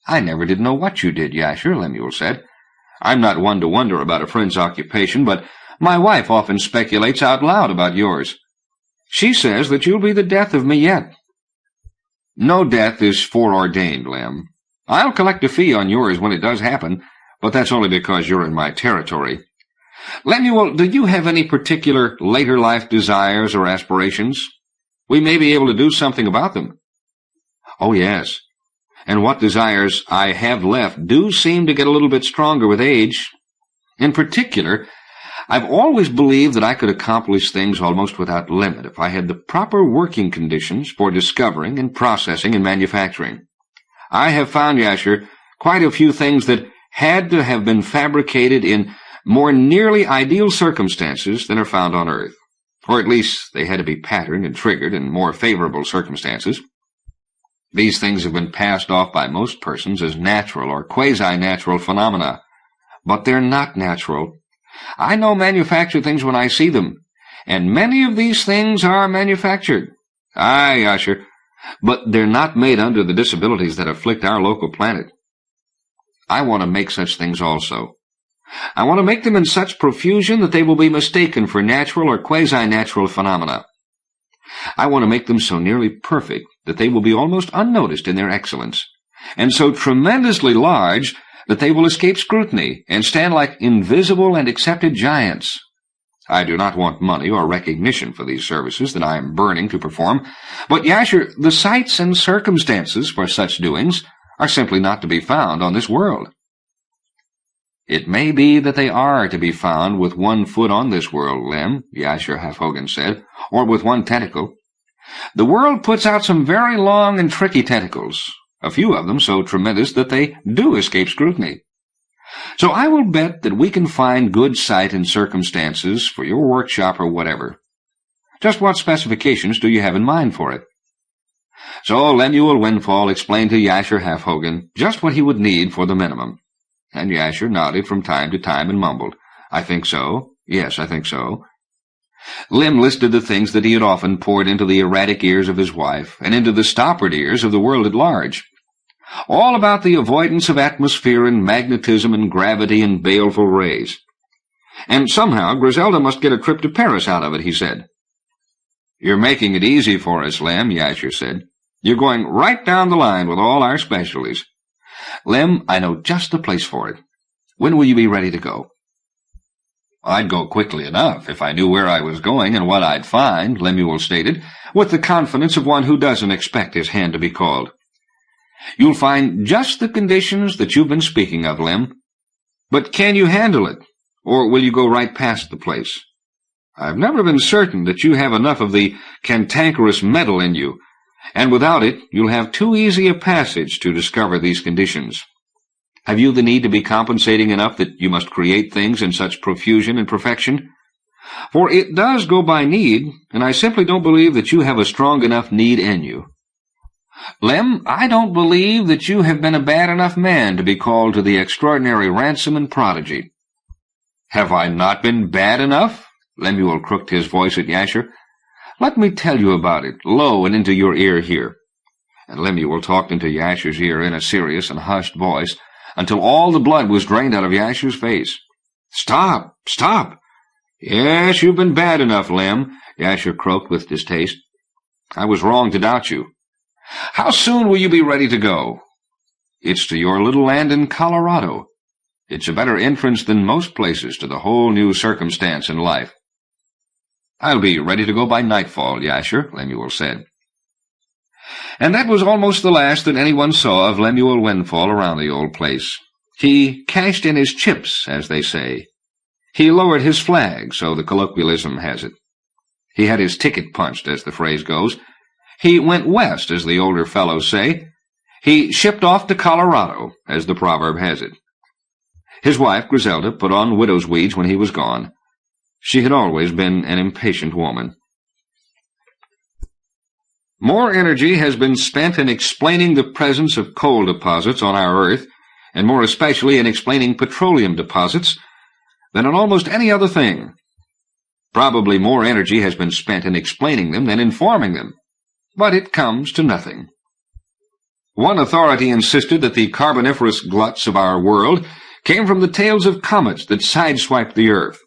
A: I never did know what you did, Yasher, Lemuel said. I'm not one to wonder about a friend's occupation, but my wife often speculates out loud about yours. She says that you'll be the death of me yet. No death is foreordained, Lem. I'll collect a fee on yours when it does happen, but that's only because you're in my territory. Lemuel, do you have any particular later life desires or aspirations? We may be able to do something about them. Oh, yes. And what desires I have left do seem to get a little bit stronger with age. In particular, I've always believed that I could accomplish things almost without limit if I had the proper working conditions for discovering and processing and manufacturing. I have found, Yasher, quite a few things that had to have been fabricated in more nearly ideal circumstances than are found on Earth. Or at least they had to be patterned and triggered in more favorable circumstances. These things have been passed off by most persons as natural or quasi-natural phenomena. But they're not natural. I know manufactured things when I see them, and many of these things are manufactured. Aye, Yasher, but they're not made under the disabilities that afflict our local planet. I want to make such things also. I want to make them in such profusion that they will be mistaken for natural or quasi-natural phenomena. I want to make them so nearly perfect that they will be almost unnoticed in their excellence, and so tremendously large that they will escape scrutiny and stand like invisible and accepted giants. I do not want money or recognition for these services that I am burning to perform, but, Yasher, the sights and circumstances for such doings are simply not to be found on this world. It may be that they are to be found with one foot on this world, Lem, Yasher Halfhogan said, or with one tentacle. The world puts out some very long and tricky tentacles, a few of them so tremendous that they do escape scrutiny. So I will bet that we can find good sight and circumstances for your workshop or whatever. Just what specifications do you have in mind for it? So Lemuel Windfall explained to Yasher Halfhogan just what he would need for the minimum. And Yasher nodded from time to time and mumbled, "I think so. Yes, I think so." Lem listed the things that he had often poured into the erratic ears of his wife and into the stoppered ears of the world at large. All about the avoidance of atmosphere and magnetism and gravity and baleful rays. And somehow Griselda must get a trip to Paris out of it, he said. "You're making it easy for us, Lem," Yasher said. "You're going right down the line with all our specialties. Lem, I know just the place for it. When will you be ready to go?" "I'd go quickly enough if I knew where I was going and what I'd find," Lemuel stated, with the confidence of one who doesn't expect his hand to be called. "You'll find just the conditions that you've been speaking of, Lem. But can you handle it, or will you go right past the place? I've never been certain that you have enough of the cantankerous metal in you, and without it you'll have too easy a passage to discover these conditions. Have you the need to be compensating enough that you must create things in such profusion and perfection? For it does go by need, and I simply don't believe that you have a strong enough need in you. Lem, I don't believe that you have been a bad enough man to be called to the extraordinary ransom and prodigy." "Have I not been bad enough?" Lemuel crooked his voice at Yasher. "Let me tell you about it, low and into your ear here." And Lemuel talked into Yasher's ear in a serious and hushed voice, until all the blood was drained out of Yasher's face. "Stop! Stop! Yes, you've been bad enough, Lem," Yasher croaked with distaste. "I was wrong to doubt you. How soon will you be ready to go?" "It's to your little land in Colorado. It's a better entrance than most places to the whole new circumstance in life." "I'll be ready to go by nightfall, Yasher," Lemuel said. And that was almost the last that anyone saw of Lemuel Windfall around the old place. He cashed in his chips, as they say. He lowered his flag, so the colloquialism has it. He had his ticket punched, as the phrase goes. He went west, as the older fellows say. He shipped off to Colorado, as the proverb has it. His wife, Griselda, put on widow's weeds when he was gone. She had always been an impatient woman. More energy has been spent in explaining the presence of coal deposits on our Earth, and more especially in explaining petroleum deposits, than on almost any other thing. Probably more energy has been spent in explaining them than in forming them, but it comes to nothing. One authority insisted that the carboniferous gluts of our world came from the tails of comets that sideswiped the Earth,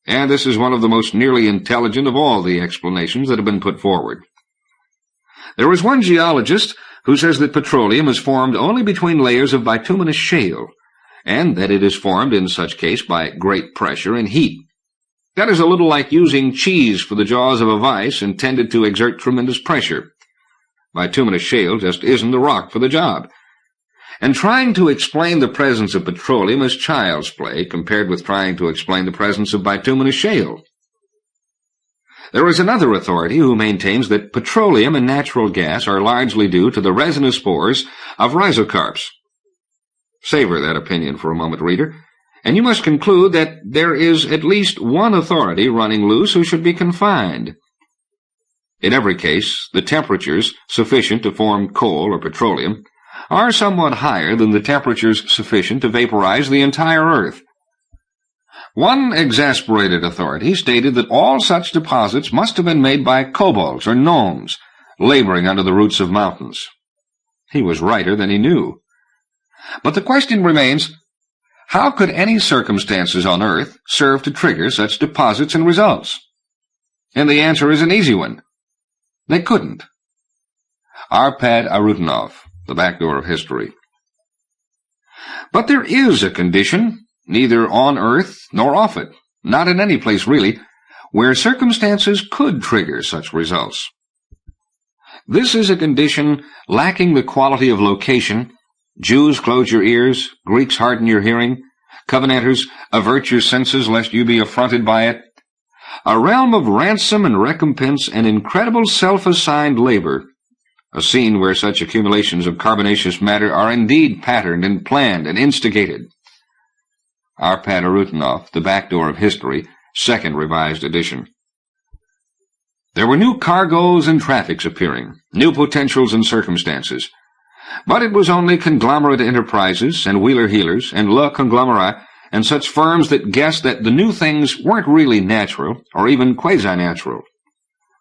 A: and this is one of the most nearly intelligent of all the explanations that have been put forward. There is one geologist who says that petroleum is formed only between layers of bituminous shale, and that it is formed in such case by great pressure and heat. That is a little like using cheese for the jaws of a vice intended to exert tremendous pressure. Bituminous shale just isn't the rock for the job. And trying to explain the presence of petroleum is child's play compared with trying to explain the presence of bituminous shale. There is another authority who maintains that petroleum and natural gas are largely due to the resinous spores of rhizocarps. Savor that opinion for a moment, reader, and you must conclude that there is at least one authority running loose who should be confined. In every case, the temperatures sufficient to form coal or petroleum are somewhat higher than the temperatures sufficient to vaporize the entire Earth. One exasperated authority stated that all such deposits must have been made by kobolds or gnomes, laboring under the roots of mountains. He was righter than he knew. But the question remains, how could any circumstances on Earth serve to trigger such deposits and results? And the answer is an easy one. They couldn't. Arpad Arutinov, The Back Door of History. But there is a condition, neither on Earth nor off it, not in any place really, where circumstances could trigger such results. This is a condition lacking the quality of location. Jews, close your ears. Greeks, harden your hearing. Covenanters, avert your senses lest you be affronted by it. A realm of ransom and recompense and incredible self-assigned labor. A scene where such accumulations of carbonaceous matter are indeed patterned and planned and instigated. Arpad Arutinov, The Back Door of History, second revised edition. There were new cargoes and traffics appearing, new potentials and circumstances. But it was only conglomerate enterprises and wheeler-heelers and le conglomerat and such firms that guessed that the new things weren't really natural or even quasi-natural.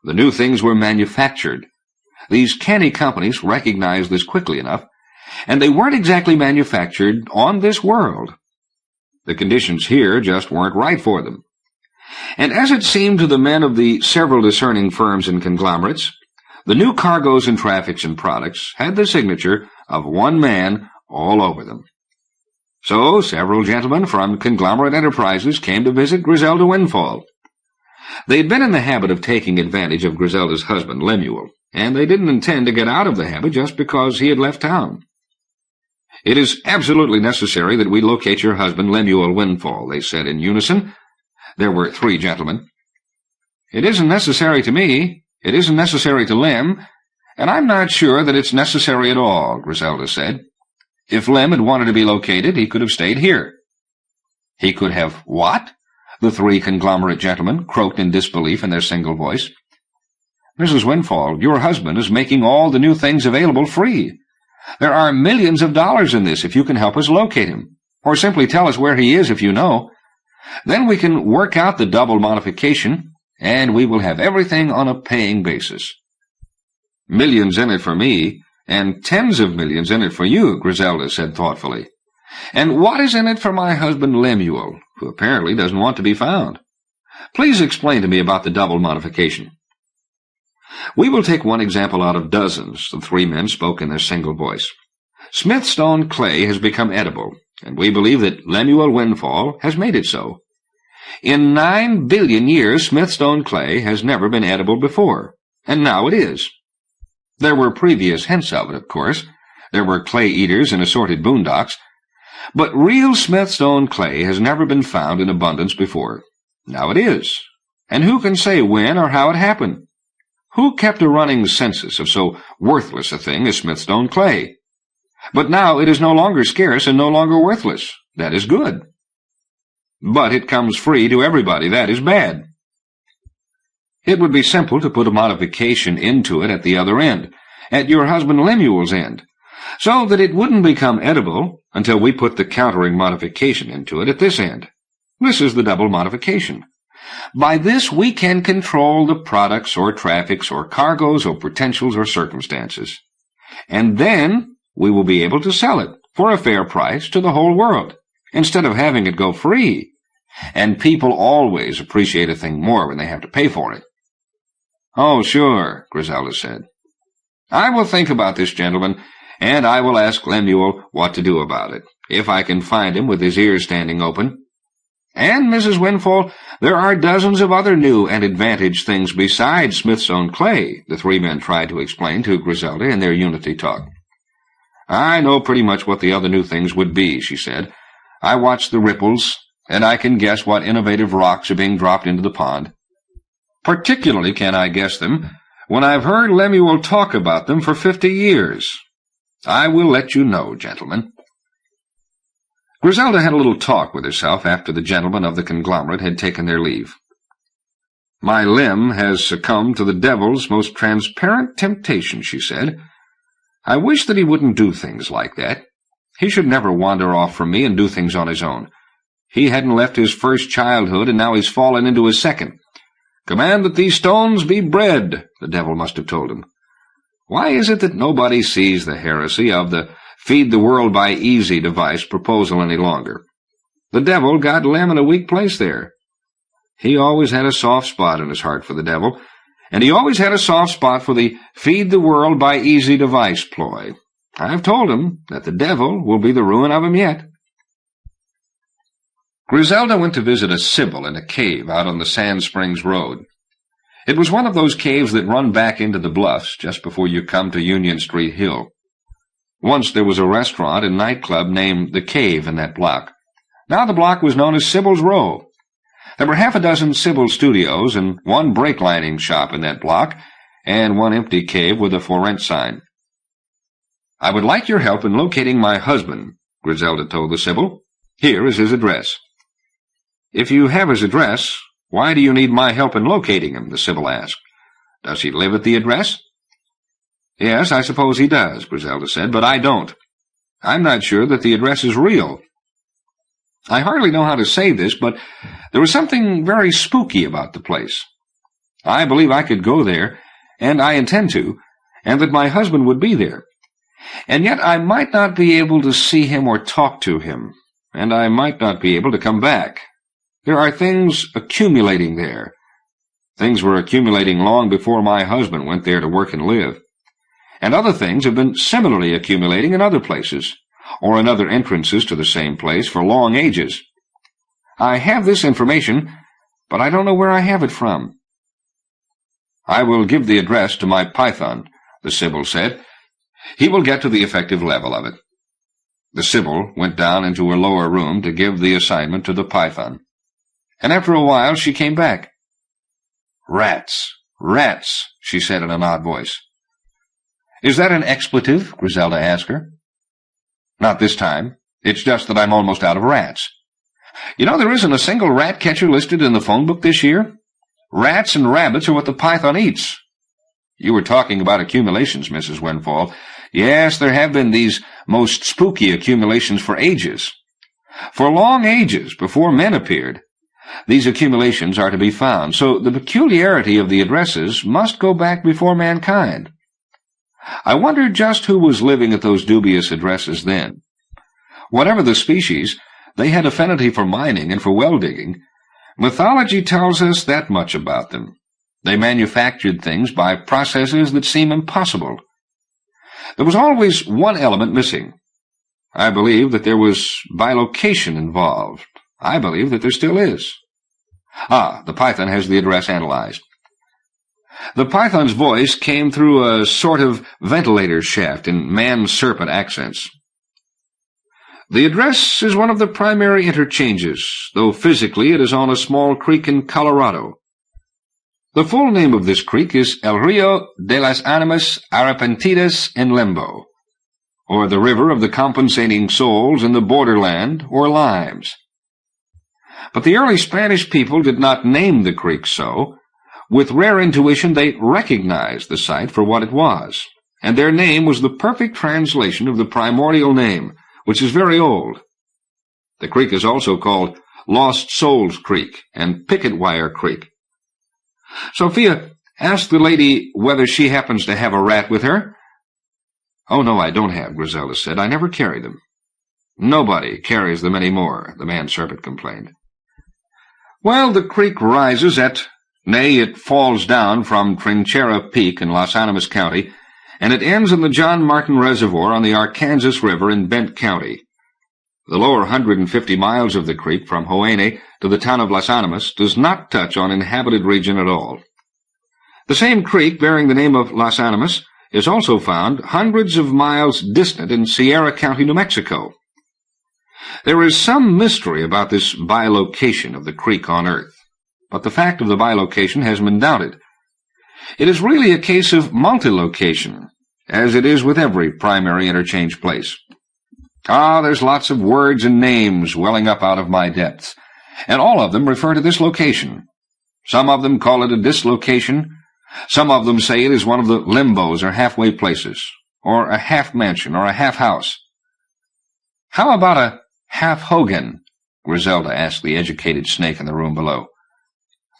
A: The new things were manufactured. These canny companies recognized this quickly enough, and they weren't exactly manufactured on this world. The conditions here just weren't right for them. And as it seemed to the men of the several discerning firms and conglomerates, the new cargoes and traffics and products had the signature of one man all over them. So several gentlemen from conglomerate enterprises came to visit Griselda Windfall. They had been in the habit of taking advantage of Griselda's husband, Lemuel, and they didn't intend to get out of the habit just because he had left town. "It is absolutely necessary that we locate your husband, Lemuel Windfall," they said in unison. There were 3 gentlemen. "It isn't necessary to me. It isn't necessary to Lem, and I'm not sure that it's necessary at all," Griselda said. "If Lem had wanted to be located, he could have stayed here." "He could have what?" the 3 conglomerate gentlemen croaked in disbelief in their single voice. "Mrs. Windfall, your husband is making all the new things available free. There are millions of dollars in this if you can help us locate him, or simply tell us where he is if you know. Then we can work out the double modification, and we will have everything on a paying basis." "Millions in it for me, and tens of millions in it for you," Griselda said thoughtfully. "And what is in it for my husband Lemuel, who apparently doesn't want to be found? Please explain to me about the double modification." "We will take one example out of dozens," the 3 men spoke in their single voice. "Smithstone clay has become edible, and we believe that Lemuel Windfall has made it so. In 9 billion years, Smithstone clay has never been edible before, and now it is. There were previous hints of it, of course. There were clay-eaters in assorted boondocks. But real Smithstone clay has never been found in abundance before. Now it is. And who can say when or how it happened? Who kept a running census of so worthless a thing as Smithstone clay? But now it is no longer scarce and no longer worthless. That is good. but it comes free to everybody. That is bad. It would be simple to put a modification into it at the other end, at your husband Lemuel's end, so that it wouldn't become edible until we put the countering modification into it at this end. This is the double modification. By this we can control the products or traffics or cargoes or potentials or circumstances. And then we will be able to sell it for a fair price to the whole world, instead of having it go free. And people always appreciate a thing more when they have to pay for it. "Oh, sure," Griselda said. "I will think about this, gentlemen, and I will ask Lemuel what to do about it, if I can find him with his ears standing open. And, Mrs. Windfall, there are dozens of other new and advantaged things besides Smith's own clay," the three men tried to explain to Griselda in their unity talk. "I know pretty much what the other new things would be," she said. "I watch the ripples, and I can guess what innovative rocks are being dropped into the pond. Particularly can I guess them when I've heard Lemuel talk about them for 50 years. I will let you know, gentlemen." Griselda had a little talk with herself after the gentlemen of the conglomerate had taken their leave. "My limb has succumbed to the devil's most transparent temptation," she said. "I wish that he wouldn't do things like that. He should never wander off from me and do things on his own. He hadn't left his first childhood, and now he's fallen into his second. 'Command that these stones be bread,' the devil must have told him. Why is it that nobody sees the heresy of the feed the world by easy device proposal any longer? The devil got Lem in a weak place there. He always had a soft spot in his heart for the devil, and he always had a soft spot for the feed the world by easy device ploy. I've told him that the devil will be the ruin of him yet." Griselda went to visit a sibyl in a cave out on the Sand Springs Road. It was one of those caves that run back into the bluffs just before you come to Union Street Hill. Once there was a restaurant and nightclub named The Cave in that block. Now the block was known as Sibyl's Row. There were half a dozen Sibyl studios and one brake-lining shop in that block, and one empty cave with a for rent sign. "I would like your help in locating my husband," Griselda told the sibyl. "Here is his address." "If you have his address, why do you need my help in locating him?" the sibyl asked. "Does he live at the address?" "Yes, I suppose he does," Griselda said, "but I don't. I'm not sure that the address is real. I hardly know how to say this, but there was something very spooky about the place. I believe I could go there, and I intend to, and that my husband would be there. And yet I might not be able to see him or talk to him, and I might not be able to come back. There are things accumulating there. Things were accumulating long before my husband went there to work and live. And other things have been similarly accumulating in other places, or in other entrances to the same place for long ages. I have this information, but I don't know where I have it from." "I will give the address to my python," the sibyl said. "He will get to the effective level of it." The sibyl went down into her lower room to give the assignment to the python. And after a while she came back. "Rats, rats," she said in an odd voice. "Is that an expletive?" Griselda asked her. "Not this time. It's just that I'm almost out of rats. You know, there isn't a single rat catcher listed in the phone book this year. Rats and rabbits are what the python eats." "You were talking about accumulations, Mrs. Windfall. Yes, there have been these most spooky accumulations for ages. For long ages, before men appeared. These accumulations are to be found, so the peculiarity of the addresses must go back before mankind. I wonder just who was living at those dubious addresses then. Whatever the species, they had affinity for mining and for well-digging. Mythology tells us that much about them. They manufactured things by processes that seem impossible. There was always one element missing. I believe that there was bilocation involved. I believe that there still is. The python has the address analyzed." The python's voice came through a sort of ventilator shaft in man-serpent accents. "The address is one of the primary interchanges, though physically it is on a small creek in Colorado. The full name of this creek is El Rio de las Animas Arrepentidas en Limbo, or the River of the Compensating Souls in the Borderland, or Limes. But the early Spanish people did not name the creek so. With rare intuition, they recognized the site for what it was, and their name was the perfect translation of the primordial name, which is very old. The creek is also called Lost Souls Creek and Picketwire Creek. Sophia, ask the lady whether she happens to have a rat with her. Oh, no, I don't have, Griselda said. I never carry them. Nobody carries them any more, the man-serpent complained. Well, the creek rises nay, it falls down from Trinchera Peak in Las Animas County, and it ends in the John Martin Reservoir on the Arkansas River in Bent County. The lower 150 miles of the creek from Hoene to the town of Las Animas does not touch on inhabited region at all. The same creek bearing the name of Las Animas is also found hundreds of miles distant in Sierra County, New Mexico. There is some mystery about this bilocation of the creek on Earth, but the fact of the bilocation has been doubted. It is really a case of multilocation, as it is with every primary interchange place. There's lots of words and names welling up out of my depths, and all of them refer to this location. Some of them call it a dislocation. Some of them say it is one of the limbos or halfway places, or a half-mansion or a half-house. How about a half-hogan? Griselda asked the educated snake in the room below.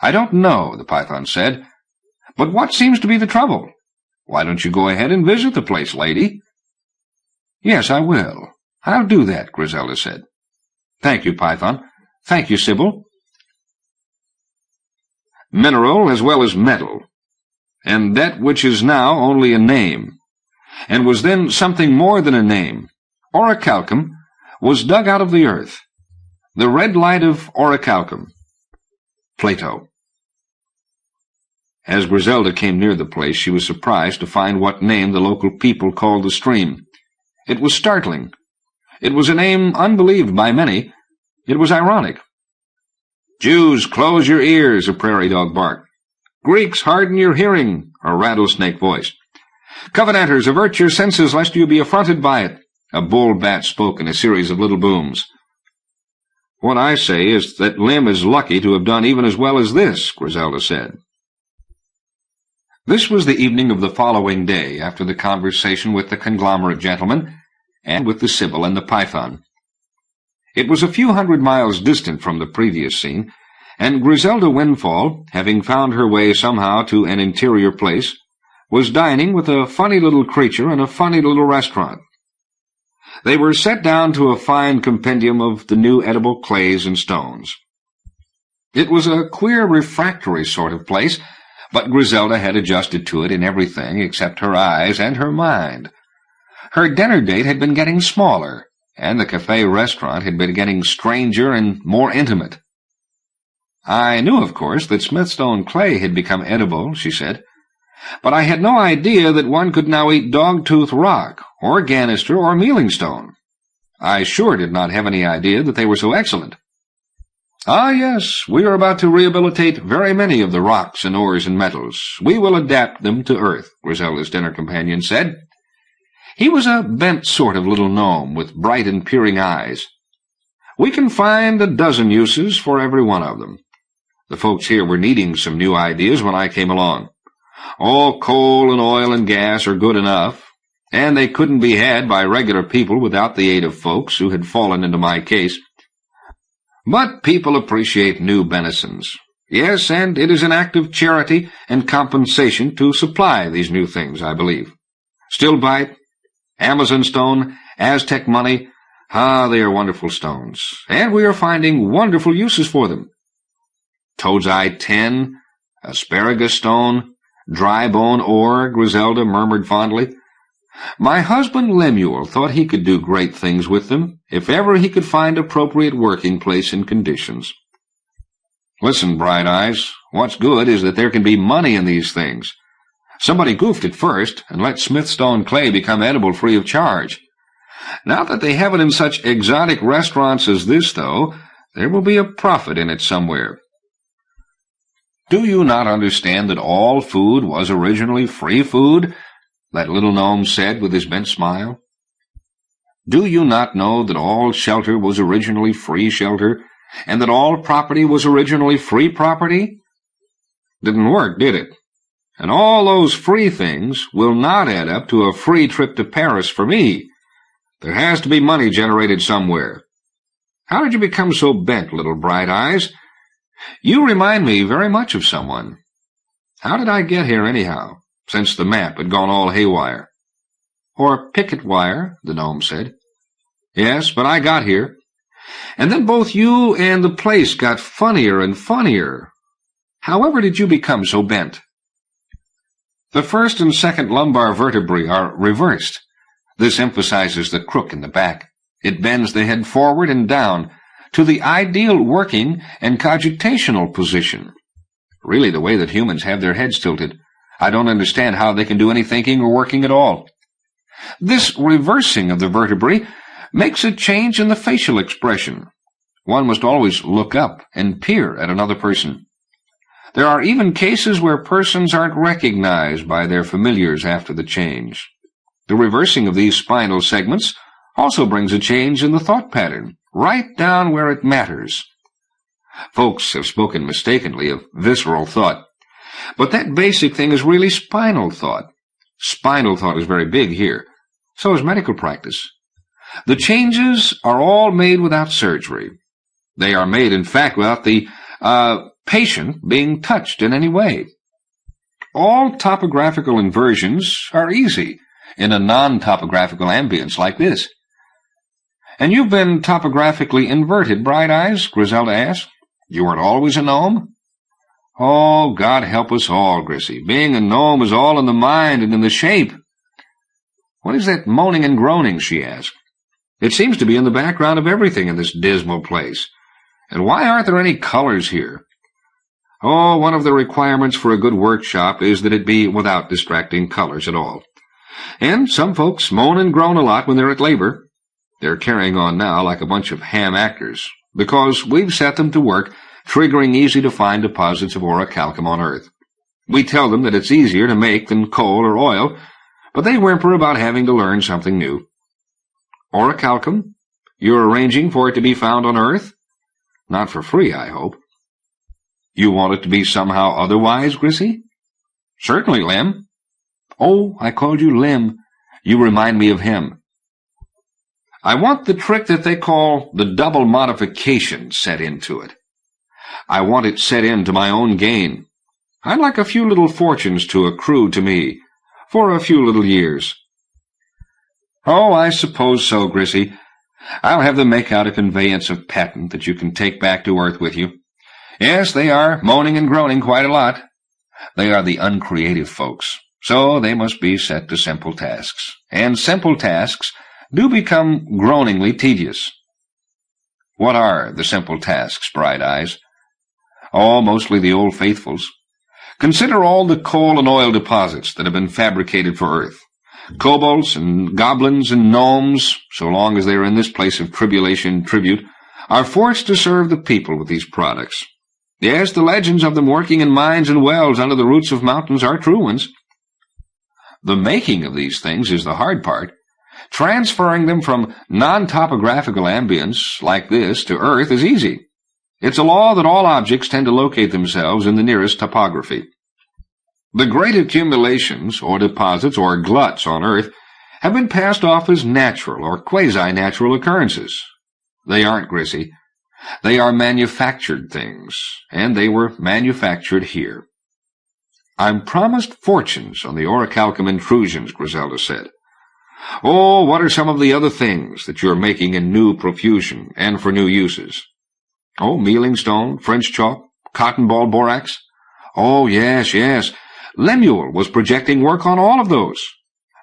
A: I don't know, the python said. But what seems to be the trouble? Why don't you go ahead and visit the place, lady? Yes, I will. I'll do that, Griselda said. Thank you, Python. Thank you, Sybil. Mineral as well as metal, and that which is now only a name, and was then something more than a name, orichalcum, was dug out of the earth. The red light of orichalcum. Plato. As Griselda came near the place, she was surprised to find what name the local people called the stream. It was startling. It was a name unbelieved by many. It was ironic. Jews, close your ears, a prairie dog barked. Greeks, harden your hearing, a rattlesnake voice. Covenanters, avert your senses lest you be affronted by it, a bull bat spoke in a series of little booms. What I say is that Lim is lucky to have done even as well as this, Griselda said. This was the evening of the following day after the conversation with the conglomerate gentleman and with the Sybil and the python. It was a few hundred miles distant from the previous scene, and Griselda Windfall, having found her way somehow to an interior place, was dining with a funny little creature in a funny little restaurant. They were set down to a fine compendium of the new edible clays and stones. It was a queer refractory sort of place, but Griselda had adjusted to it in everything except her eyes and her mind. Her dinner date had been getting smaller, and the cafe-restaurant had been getting stranger and more intimate. I knew, of course, that Smithstone clay had become edible, she said, but I had no idea that one could now eat dog-tooth rock, or ganister, or mealing stone. I sure did not have any idea that they were so excellent. Ah, yes, we are about to rehabilitate very many of the rocks and ores and metals. We will adapt them to earth, Griselda's dinner companion said. He was a bent sort of little gnome with bright and peering eyes. We can find a dozen uses for every one of them. The folks here were needing some new ideas when I came along. All coal and oil and gas are good enough, and they couldn't be had by regular people without the aid of folks who had fallen into my case. But people appreciate new benisons. Yes, and it is an act of charity and compensation to supply these new things, I believe. Stilbite, Amazon stone, Aztec money, they are wonderful stones, and we are finding wonderful uses for them. Toad's eye tin, asparagus stone, dry bone ore, Griselda murmured fondly. My husband Lemuel thought he could do great things with them, if ever he could find appropriate working place and conditions. Listen, Bright Eyes, what's good is that there can be money in these things. Somebody goofed at first and let Smithstone clay become edible free of charge. Now that they have it in such exotic restaurants as this, though, there will be a profit in it somewhere. Do you not understand that all food was originally free food? That little gnome said with his bent smile. Do you not know that all shelter was originally free shelter, and that all property was originally free property? Didn't work, did it? And all those free things will not add up to a free trip to Paris for me. There has to be money generated somewhere. How did you become so bent, little Bright Eyes? You remind me very much of someone. How did I get here, anyhow, since the map had gone all haywire? Or Picketwire, the gnome said. Yes, but I got here. And then both you and the place got funnier and funnier. However did you become so bent? The first and second lumbar vertebrae are reversed. This emphasizes the crook in the back. It bends the head forward and down to the ideal working and cogitational position. Really the way that humans have their heads tilted. I don't understand how they can do any thinking or working at all. This reversing of the vertebrae makes a change in the facial expression. One must always look up and peer at another person. There are even cases where persons aren't recognized by their familiars after the change. The reversing of these spinal segments also brings a change in the thought pattern, right down where it matters. Folks have spoken mistakenly of visceral thought, but that basic thing is really spinal thought. Spinal thought is very big here. So is medical practice. The changes are all made without surgery. They are made, in fact, without the patient being touched in any way. All topographical inversions are easy in a non-topographical ambience like this. And you've been topographically inverted, Bright Eyes? Griselda asked. You weren't always a gnome? Oh, God help us all, Grissy. Being a gnome is all in the mind and in the shape. What is that moaning and groaning? She asked. It seems to be in the background of everything in this dismal place. And why aren't there any colors here? Oh, one of the requirements for a good workshop is that it be without distracting colors at all. And some folks moan and groan a lot when they're at labor. They're carrying on now like a bunch of ham actors, because we've set them to work triggering easy-to-find deposits of orichalcum on Earth. We tell them that it's easier to make than coal or oil, but they whimper about having to learn something new. Orichalcum? You're arranging for it to be found on Earth? Not for free, I hope. You want it to be somehow otherwise, Grissy? Certainly, Lem. Oh, I called you Lem. You remind me of him. I want the trick that they call the double modification set into it. I want it set in to my own gain. I'd like a few little fortunes to accrue to me for a few little years. Oh, I suppose so, Grissy. I'll have them make out a conveyance of patent that you can take back to Earth with you. Yes, they are moaning and groaning quite a lot. They are the uncreative folks, so they must be set to simple tasks. And simple tasks do become groaningly tedious. What are the simple tasks, Bright Eyes? Oh, mostly the old faithfuls. Consider all the coal and oil deposits that have been fabricated for Earth. Kobolds and goblins and gnomes, so long as they are in this place of tribulation and tribute, are forced to serve the people with these products. Yes, the legends of them working in mines and wells under the roots of mountains are true ones. The making of these things is the hard part. Transferring them from non-topographical ambience like this to Earth is easy. It's a law that all objects tend to locate themselves in the nearest topography. The great accumulations, or deposits, or gluts on Earth have been passed off as natural or quasi-natural occurrences. They aren't, Grissy. They are manufactured things, and they were manufactured here. I'm promised fortunes on the orichalcum intrusions, Griselda said. Oh, what are some of the other things that you're making in new profusion and for new uses? Oh, mealing stone, French chalk, cotton ball borax. Oh, yes, yes. Lemuel was projecting work on all of those.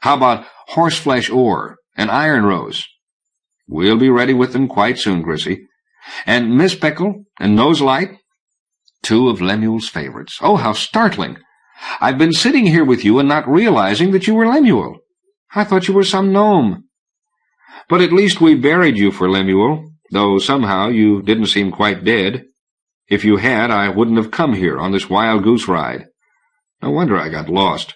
A: How about horseflesh ore and iron rose? We'll be ready with them quite soon, Grissy. And mispickle and noselight? Two of Lemuel's favorites. Oh, how startling. I've been sitting here with you and not realizing that you were Lemuel. I thought you were some gnome. But at least we buried you for Lemuel, though somehow you didn't seem quite dead. If you had, I wouldn't have come here on this wild goose ride. No wonder I got lost.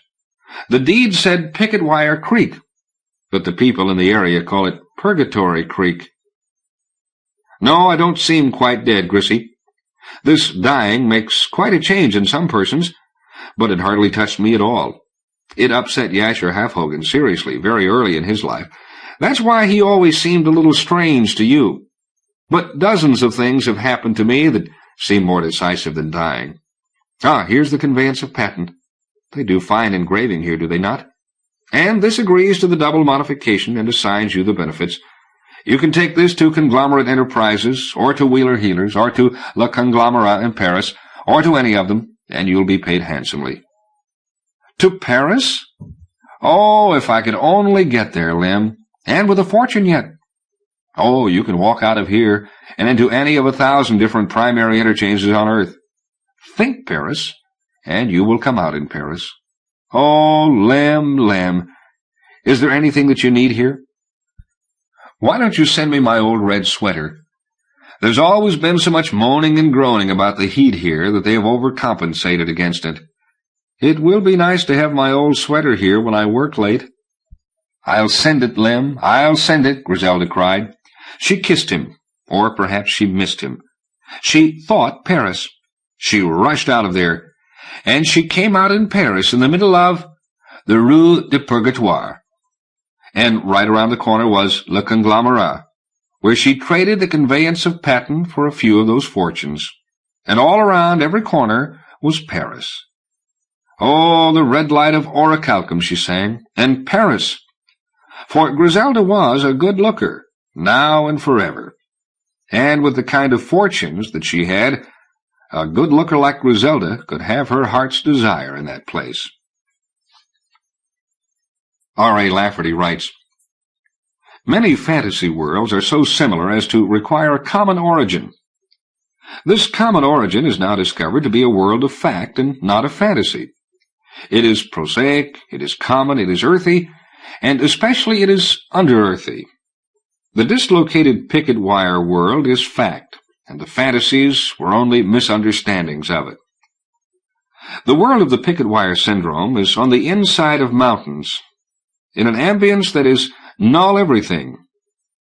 A: The deed said Picketwire Creek, but the people in the area call it Purgatory Creek. No, I don't seem quite dead, Grissy. This dying makes quite a change in some persons, but it hardly touched me at all. It upset Yasher Halfhogan seriously very early in his life. That's why he always seemed a little strange to you. But dozens of things have happened to me that seem more decisive than dying. Ah, here's the conveyance of patent. They do fine engraving here, do they not? And this agrees to the double modification and assigns you the benefits. You can take this to Conglomerate Enterprises, or to Wheeler Healers, or to Le Conglomerat in Paris, or to any of them, and you'll be paid handsomely. To Paris? Oh, if I could only get there, Lem, and with a fortune yet. Oh, you can walk out of here and into any of 1,000 different primary interchanges on Earth. Think Paris, and you will come out in Paris. Oh, Lem, is there anything that you need here? Why don't you send me my old red sweater? There's always been so much moaning and groaning about the heat here that they have overcompensated against it. It will be nice to have my old sweater here when I work late. I'll send it, Lem, I'll send it, Griselda cried. She kissed him, or perhaps she missed him. She thought Paris. She rushed out of there, and she came out in Paris in the middle of the Rue de Purgatoire. And right around the corner was Le Conglomerat, where she traded the conveyance of patent for a few of those fortunes. And all around every corner was Paris. Oh, the red light of orichalcum, she sang, and Paris. For Griselda was a good looker, now and forever. And with the kind of fortunes that she had, a good looker like Griselda could have her heart's desire in that place. R.A. Lafferty writes, Many fantasy worlds are so similar as to require a common origin. This common origin is now discovered to be a world of fact and not a fantasy. It is prosaic, it is common, it is earthy, and especially it is under-earthy. The dislocated Picketwire world is fact, and the fantasies were only misunderstandings of it. The world of the Picketwire syndrome is on the inside of mountains, in an ambience that is null everything,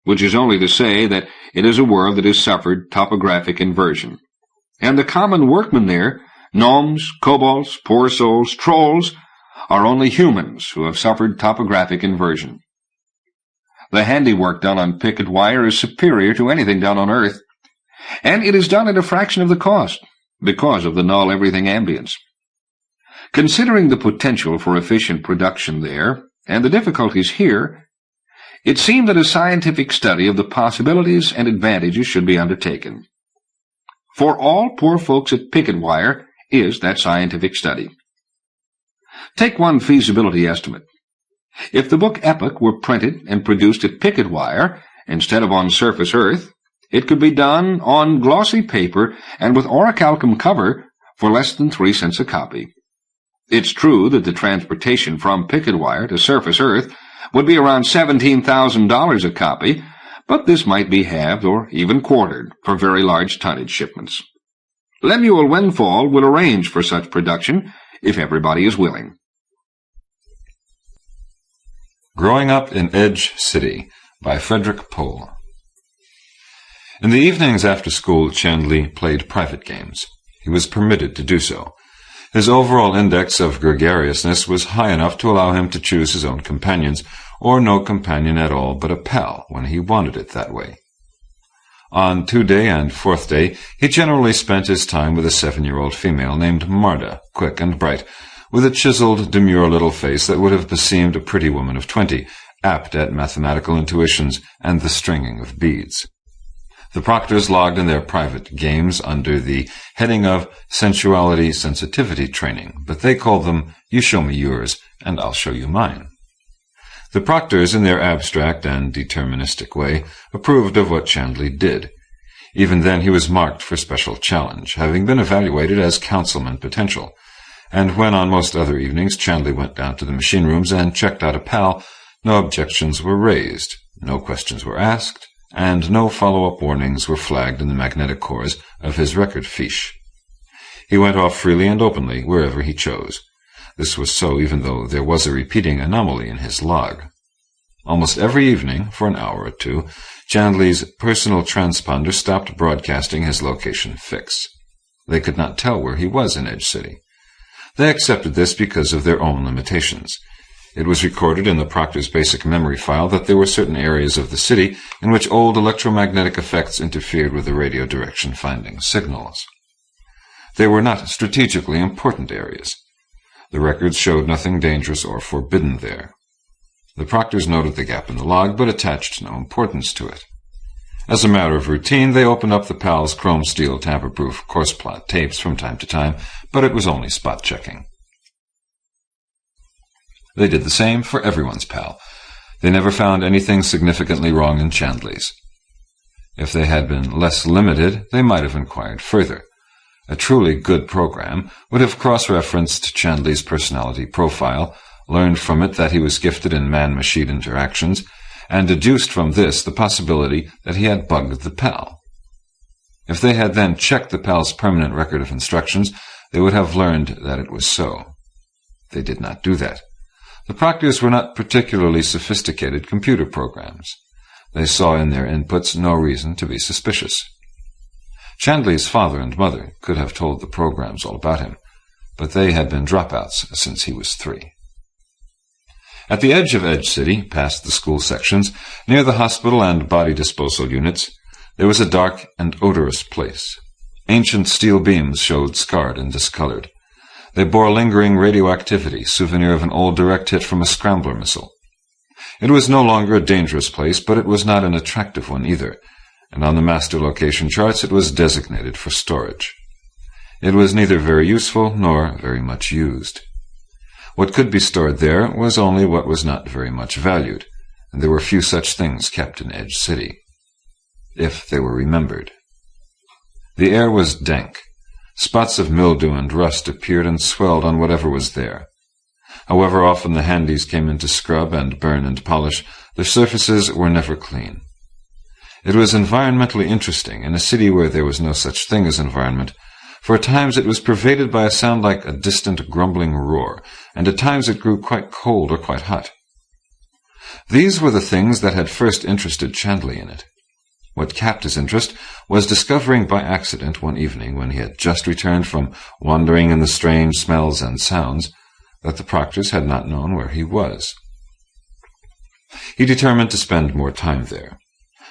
A: which is only to say that it is a world that has suffered topographic inversion. And the common workmen there, gnomes, kobolds, poor souls, trolls, are only humans who have suffered topographic inversion. The handiwork done on Picketwire is superior to anything done on Earth, and it is done at a fraction of the cost, because of the null everything ambience. Considering the potential for efficient production there, and the difficulties here, it seemed that a scientific study of the possibilities and advantages should be undertaken. For all poor folks at Picketwire is that scientific study. Take one feasibility estimate. If the book Epoch were printed and produced at Picketwire instead of on surface Earth, it could be done on glossy paper and with orichalcum cover for less than 3 cents a copy. It's true that the transportation from Picketwire to surface Earth would be around $17,000 a copy, but this might be halved or even quartered for very large tonnage shipments. Lemuel Windfall will arrange for such production if everybody is willing.
C: Growing Up in Edge City by Frederik Pohl. In the evenings after school, Chandley played private games. He was permitted to do so. His overall index of gregariousness was high enough to allow him to choose his own companions, or no companion at all but a pal when he wanted it that way. On 2-day and 4th day, he generally spent his time with a 7-year-old female named Marda, quick and bright, with a chiseled, demure little face that would have beseemed a pretty woman of 20, apt at mathematical intuitions and the stringing of beads. The proctors logged in their private games under the heading of sensuality sensitivity training, but they called them, "You show me yours, and I'll show you mine." The proctors, in their abstract and deterministic way, approved of what Chandley did. Even then he was marked for special challenge, having been evaluated as councilman potential. And when on most other evenings Chandley went down to the machine rooms and checked out a pal, no objections were raised, no questions were asked, and no follow-up warnings were flagged in the magnetic cores of his record fiche. He went off freely and openly wherever he chose. This was so even though there was a repeating anomaly in his log. Almost every evening, for an hour or two, Chandley's personal transponder stopped broadcasting his location fix. They could not tell where he was in Edge City. They accepted this because of their own limitations. It was recorded in the Proctor's basic memory file that there were certain areas of the city in which old electromagnetic effects interfered with the radio direction finding signals. They were not strategically important areas. The records showed nothing dangerous or forbidden there. The Proctors noted the gap in the log, but attached no importance to it. As a matter of routine, they opened up the PAL's chrome steel tamper-proof course plot tapes from time to time, but it was only spot checking. They did the same for everyone's PAL. They never found anything significantly wrong in Chandley's. If they had been less limited, they might have inquired further. A truly good program would have cross-referenced Chandley's personality profile, learned from it that he was gifted in man-machine interactions, and deduced from this the possibility that he had bugged the PAL. If they had then checked the PAL's permanent record of instructions, they would have learned that it was so. They did not do that. The Proctors were not particularly sophisticated computer programs. They saw in their inputs no reason to be suspicious. Chandley's father and mother could have told the programs all about him, but they had been dropouts since he was 3. At the edge of Edge City, past the school sections, near the hospital and body disposal units, there was a dark and odorous place. Ancient steel beams showed scarred and discolored. They bore lingering radioactivity, souvenir of an old direct hit from a scrambler missile. It was no longer a dangerous place, but it was not an attractive one either, and on the master location charts it was designated for storage. It was neither very useful nor very much used. What could be stored there was only what was not very much valued, and there were few such things kept in Edge City, if they were remembered. The air was dank. Spots of mildew and rust appeared and swelled on whatever was there. However often the handies came in to scrub and burn and polish, their surfaces were never clean. It was environmentally interesting in a city where there was no such thing as environment, for at times it was pervaded by a sound like a distant grumbling roar, and at times it grew quite cold or quite hot. These were the things that had first interested Chandley in it. What capped his interest was discovering by accident one evening, when he had just returned from wandering in the strange smells and sounds, that the Proctors had not known where he was. He determined to spend more time there.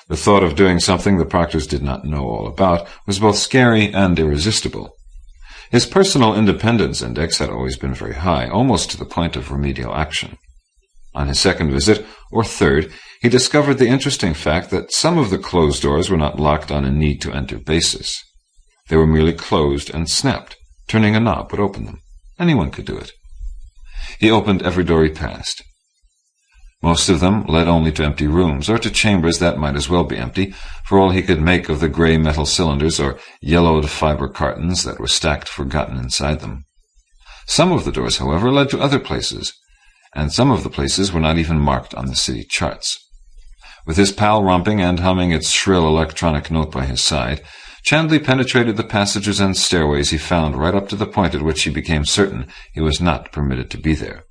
C: The thought of doing something the Proctors did not know all about was both scary and irresistible. His personal independence index had always been very high, almost to the point of remedial action. On his second visit, or third, he discovered the interesting fact that some of the closed doors were not locked on a need-to-enter basis. They were merely closed and snapped. Turning a knob would open them. Anyone could do it. He opened every door he passed. Most of them led only to empty rooms, or to chambers that might as well be empty, for all he could make of the gray metal cylinders or yellowed fiber cartons that were stacked forgotten inside them. Some of the doors, however, led to other places, and some of the places were not even marked on the city charts. With his PAL romping and humming its shrill electronic note by his side, Chandley penetrated the passages and stairways he found right up to the point at which he became certain he was not permitted to be there.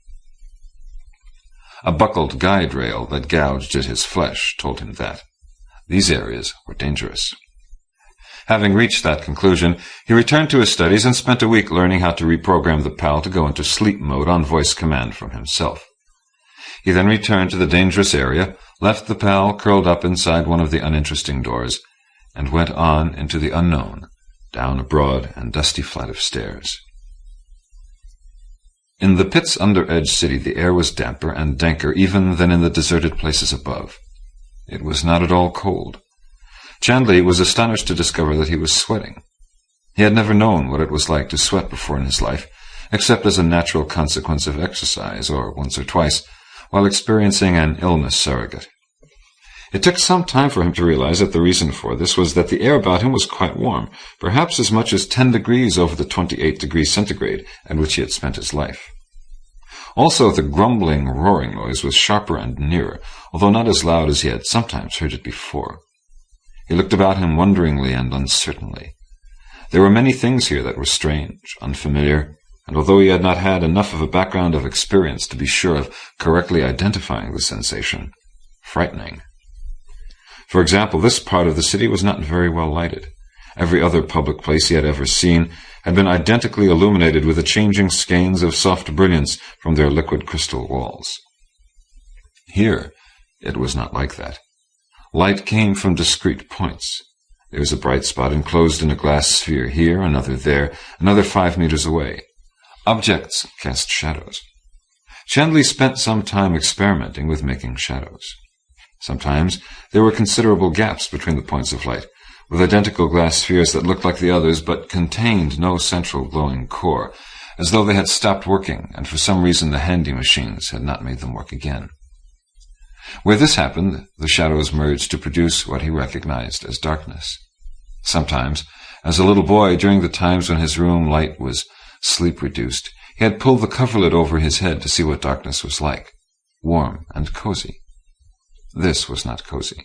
C: A buckled guide rail that gouged at his flesh told him that. These areas were dangerous. Having reached that conclusion, he returned to his studies and spent a week learning how to reprogram the PAL to go into sleep mode on voice command from himself. He then returned to the dangerous area, left the PAL curled up inside one of the uninteresting doors, and went on into the unknown, down a broad and dusty flight of stairs. In the pits under Edge City the air was damper and danker even than in the deserted places above. It was not at all cold. Chandley was astonished to discover that he was sweating. He had never known what it was like to sweat before in his life, except as a natural consequence of exercise, or once or twice, while experiencing an illness surrogate. It took some time for him to realize that the reason for this was that the air about him was quite warm, perhaps as much as 10 degrees over the 28 degrees centigrade at which he had spent his life. Also, the grumbling, roaring noise was sharper and nearer, although not as loud as he had sometimes heard it before. He looked about him wonderingly and uncertainly. There were many things here that were strange, unfamiliar, and although he had not had enough of a background of experience to be sure of correctly identifying the sensation, frightening. For example, this part of the city was not very well lighted. Every other public place he had ever seen had been identically illuminated with the changing skeins of soft brilliance from their liquid crystal walls. Here, it was not like that. Light came from discrete points. There was a bright spot enclosed in a glass sphere here, another there, another 5 meters away. Objects cast shadows. Chandley spent some time experimenting with making shadows. Sometimes there were considerable gaps between the points of light, with identical glass spheres that looked like the others but contained no central glowing core, as though they had stopped working and for some reason the handy machines had not made them work again. Where this happened, the shadows merged to produce what he recognized as darkness. Sometimes, as a little boy, during the times when his room light was sleep-reduced, he had pulled the coverlet over his head to see what darkness was like, warm and cozy. This was not cozy.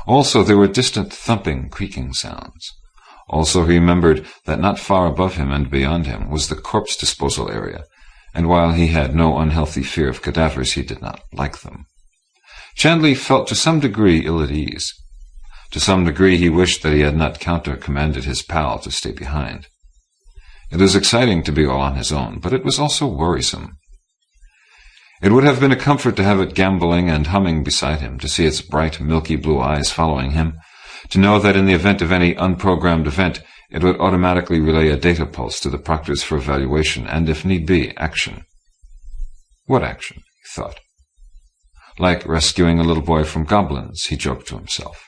C: Also, there were distant thumping, creaking sounds. Also, he remembered that not far above him and beyond him was the corpse disposal area, and while he had no unhealthy fear of cadavers, he did not like them. Chandley felt to some degree ill at ease. To some degree he wished that he had not counter-commanded his pal to stay behind. It was exciting to be all on his own, but it was also worrisome. It would have been a comfort to have it gambolling and humming beside him, to see its bright, milky blue eyes following him, to know that in the event of any unprogrammed event, it would automatically relay a data pulse to the proctors for evaluation and, if need be, action. What action? He thought. Like rescuing a little boy from goblins, he joked to himself,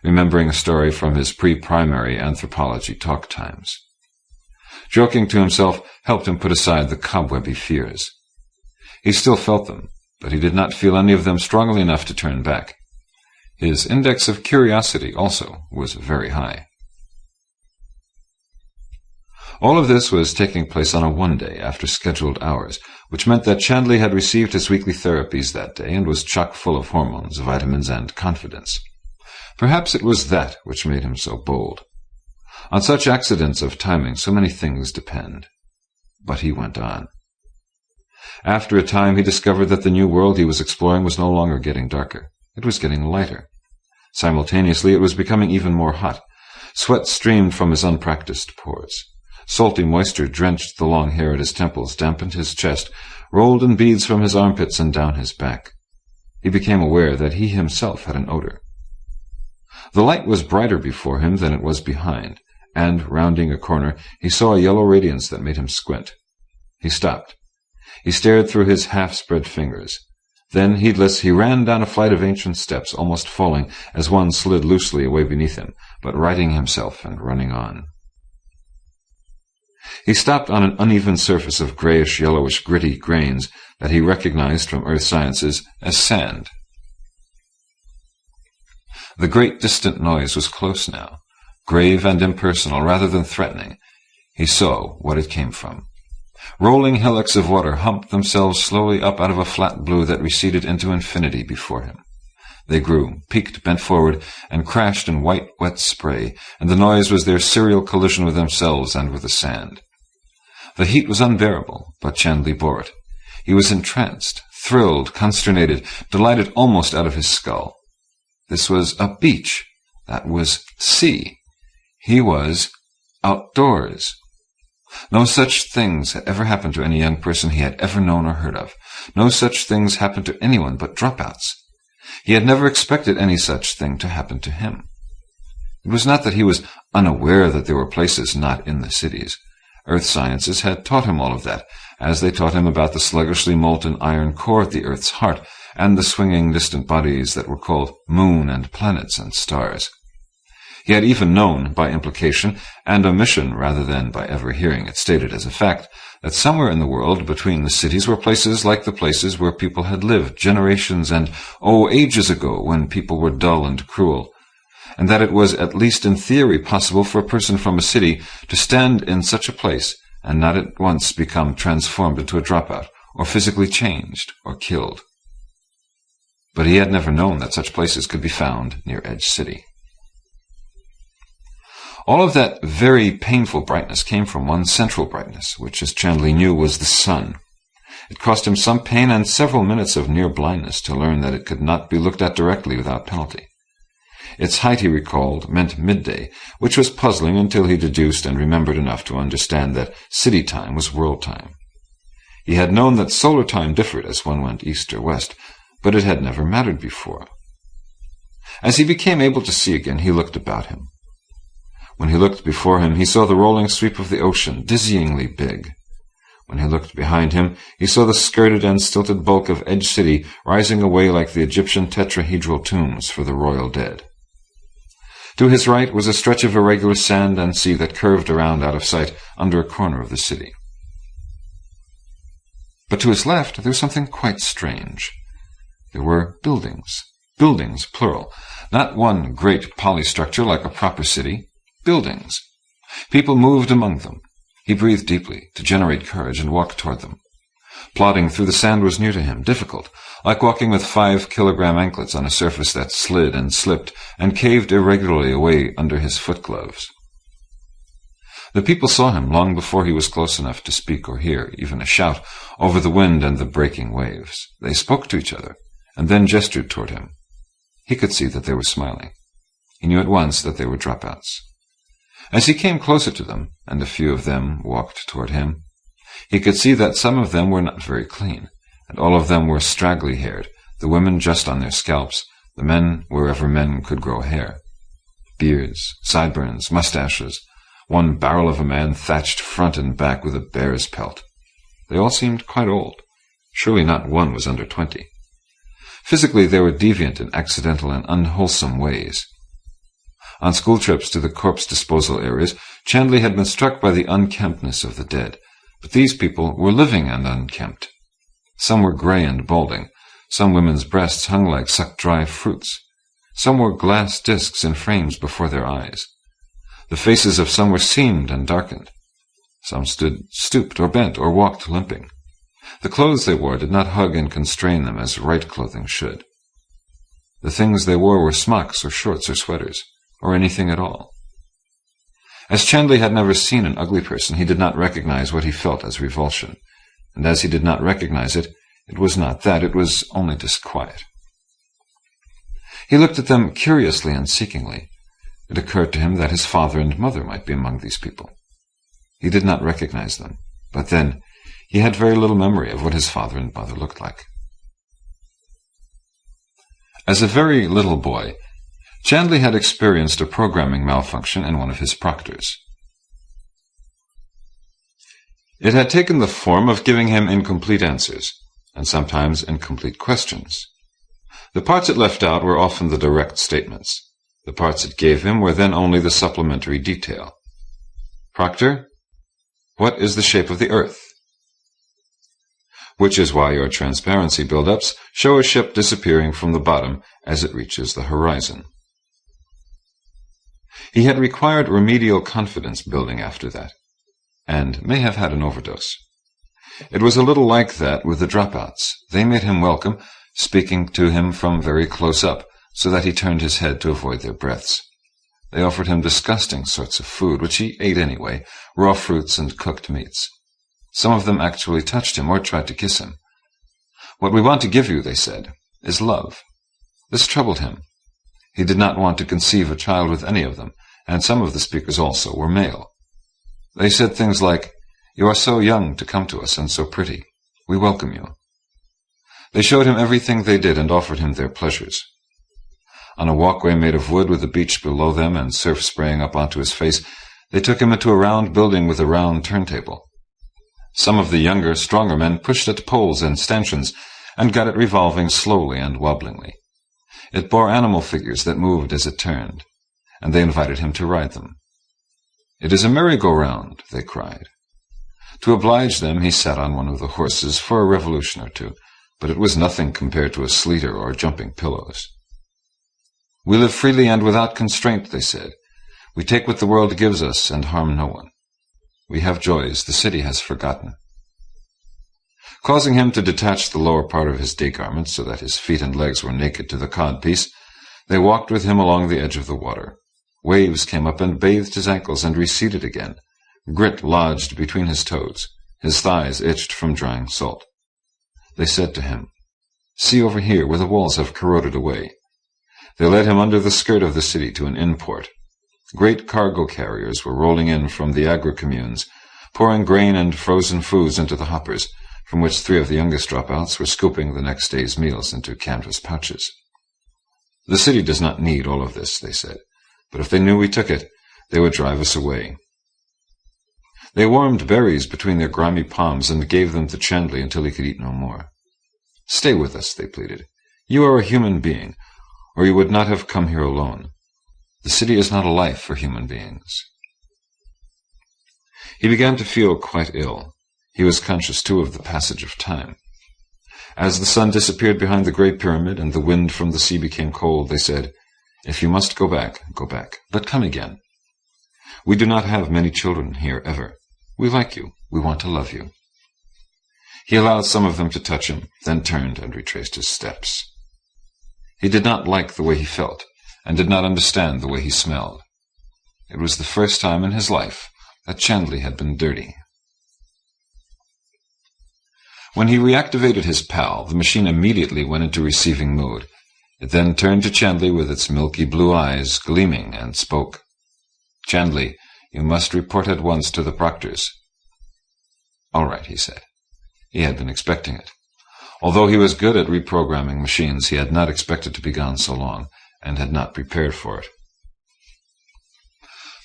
C: remembering a story from his pre-primary anthropology talk times. Joking to himself helped him put aside the cobwebby fears. He still felt them, but he did not feel any of them strongly enough to turn back. His index of curiosity, also, was very high. All of this was taking place on a one-day after scheduled hours, which meant that Chandley had received his weekly therapies that day and was chock full of hormones, vitamins, and confidence. Perhaps it was that which made him so bold. On such accidents of timing, so many things depend. But he went on. After a time, he discovered that the new world he was exploring was no longer getting darker. It was getting lighter. Simultaneously, it was becoming even more hot. Sweat streamed from his unpracticed pores. Salty moisture drenched the long hair at his temples, dampened his chest, rolled in beads from his armpits and down his back. He became aware that he himself had an odor. The light was brighter before him than it was behind, and, rounding a corner, he saw a yellow radiance that made him squint. He stopped. He stared through his half-spread fingers. Then, heedless, he ran down a flight of ancient steps, almost falling as one slid loosely away beneath him, but righting himself and running on. He stopped on an uneven surface of grayish-yellowish gritty grains that he recognized from earth sciences as sand. The great distant noise was close now, grave and impersonal rather than threatening. He saw what it came from. Rolling hillocks of water humped themselves slowly up out of a flat blue that receded into infinity before him. They grew, peaked, bent forward, and crashed in white, wet spray, and the noise was their serial collision with themselves and with the sand. The heat was unbearable, but Chandley bore it. He was entranced, thrilled, consternated, delighted almost out of his skull. This was a beach. That was sea. He was outdoors. No such things had ever happened to any young person he had ever known or heard of. No such things happened to anyone but dropouts. He had never expected any such thing to happen to him. It was not that he was unaware that there were places not in the cities. Earth sciences had taught him all of that, as they taught him about the sluggishly molten iron core at the Earth's heart, and the swinging distant bodies that were called moon and planets and stars. He had even known, by implication and omission rather than by ever hearing it stated as a fact, that somewhere in the world between the cities were places like the places where people had lived generations and, ages ago, when people were dull and cruel, and that it was at least in theory possible for a person from a city to stand in such a place and not at once become transformed into a dropout, or physically changed, or killed. But he had never known that such places could be found near Edge City. All of that very painful brightness came from one central brightness, which, as Chandley knew, was the sun. It cost him some pain and several minutes of near blindness to learn that it could not be looked at directly without penalty. Its height, he recalled, meant midday, which was puzzling until he deduced and remembered enough to understand that city time was world time. He had known that solar time differed as one went east or west, but it had never mattered before. As he became able to see again, he looked about him. When he looked before him, he saw the rolling sweep of the ocean, dizzyingly big. When he looked behind him, he saw the skirted and stilted bulk of Edge City rising away like the Egyptian tetrahedral tombs for the royal dead. To his right was a stretch of irregular sand and sea that curved around out of sight under a corner of the city. But to his left there was something quite strange. There were buildings, plural, not one great polystructure like a proper city, buildings. People moved among them. He breathed deeply to generate courage and walked toward them. Plodding through the sand was new to him, difficult, like walking with 5-kilogram anklets on a surface that slid and slipped and caved irregularly away under his foot gloves. The people saw him long before he was close enough to speak or hear, even a shout, over the wind and the breaking waves. They spoke to each other, and then gestured toward him. He could see that they were smiling. He knew at once that they were dropouts. As he came closer to them, and a few of them walked toward him, he could see that some of them were not very clean, and all of them were straggly-haired, the women just on their scalps, the men wherever men could grow hair. Beards, sideburns, mustaches, one barrel of a man thatched front and back with a bear's pelt. They all seemed quite old. Surely not one was under 20. Physically they were deviant in accidental and unwholesome ways. On school trips to the corpse disposal areas, Chandley had been struck by the unkemptness of the dead, but these people were living and unkempt. Some were gray and balding. Some women's breasts hung like sucked dry fruits. Some wore glass discs in frames before their eyes. The faces of some were seamed and darkened. Some stood stooped or bent or walked limping. The clothes they wore did not hug and constrain them as right clothing should. The things they wore were smocks or shorts or sweaters, or anything at all. As Chandley had never seen an ugly person, he did not recognize what he felt as revulsion, and as he did not recognize it, it was not that, it was only disquiet. He looked at them curiously and seekingly. It occurred to him that his father and mother might be among these people. He did not recognize them, but then he had very little memory of what his father and mother looked like. As a very little boy, Chandley had experienced a programming malfunction in one of his proctors. It had taken the form of giving him incomplete answers, and sometimes incomplete questions. The parts it left out were often the direct statements. The parts it gave him were then only the supplementary detail. Proctor, what is the shape of the earth? Which is why your transparency build-ups show a ship disappearing from the bottom as it reaches the horizon. He had required remedial confidence building after that, and may have had an overdose. It was a little like that with the dropouts. They made him welcome, speaking to him from very close up, so that he turned his head to avoid their breaths. They offered him disgusting sorts of food, which he ate anyway, raw fruits and cooked meats. Some of them actually touched him or tried to kiss him. What we want to give you, they said, is love. This troubled him. He did not want to conceive a child with any of them, and some of the speakers also were male. They said things like, "You are so young to come to us and so pretty. We welcome you." They showed him everything they did and offered him their pleasures. On a walkway made of wood with the beach below them and surf spraying up onto his face, they took him into a round building with a round turntable. Some of the younger, stronger men pushed at poles and stanchions and got it revolving slowly and wobblingly. It bore animal figures that moved as it turned, and they invited him to ride them. "It is a merry-go-round," they cried. To oblige them, he sat on one of the horses for a revolution or two, but it was nothing compared to a sleeter or jumping pillows. "We live freely and without constraint," they said. "We take what the world gives us and harm no one. We have joys the city has forgotten." Causing him to detach the lower part of his day garments so that his feet and legs were naked to the codpiece, they walked with him along the edge of the water. Waves came up and bathed his ankles and receded again. Grit lodged between his toes. His thighs itched from drying salt. They said to him, "See over here where the walls have corroded away." They led him under the skirt of the city to an inn-port. Great cargo carriers were rolling in from the agri-communes, pouring grain and frozen foods into the hoppers, from which 3 of the youngest dropouts were scooping the next day's meals into canvas pouches. "The city does not need all of this," they said, "but if they knew we took it, they would drive us away." They warmed berries between their grimy palms and gave them to Chandley until he could eat no more. "Stay with us," they pleaded. "You are a human being, or you would not have come here alone. The city is not a life for human beings." He began to feel quite ill. He was conscious, too, of the passage of time. As the sun disappeared behind the great pyramid and the wind from the sea became cold, they said, "If you must go back, go back, but come again. We do not have many children here ever. We like you. We want to love you." He allowed some of them to touch him, then turned and retraced his steps. He did not like the way he felt, and did not understand the way he smelled. It was the first time in his life that Chandley had been dirty. When he reactivated his PAL, the machine immediately went into receiving mode. It then turned to Chandley with its milky blue eyes gleaming and spoke. "Chandley, you must report at once to the proctors." "All right," he said. He had been expecting it. Although he was good at reprogramming machines, he had not expected to be gone so long, and had not prepared for it.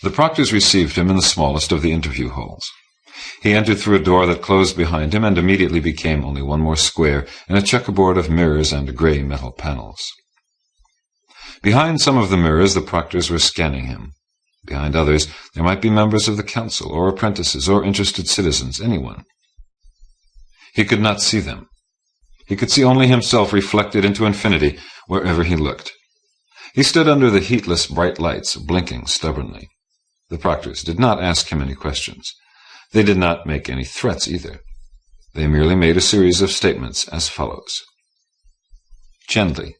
C: The proctors received him in the smallest of the interview halls. He entered through a door that closed behind him and immediately became only one more square in a checkerboard of mirrors and grey metal panels. Behind some of the mirrors the proctors were scanning him. Behind others there might be members of the council, or apprentices, or interested citizens, anyone. He could not see them. He could see only himself reflected into infinity wherever he looked. He stood under the heatless bright lights, blinking stubbornly. The proctors did not ask him any questions. They did not make any threats either. They merely made a series of statements as follows. "Chandley,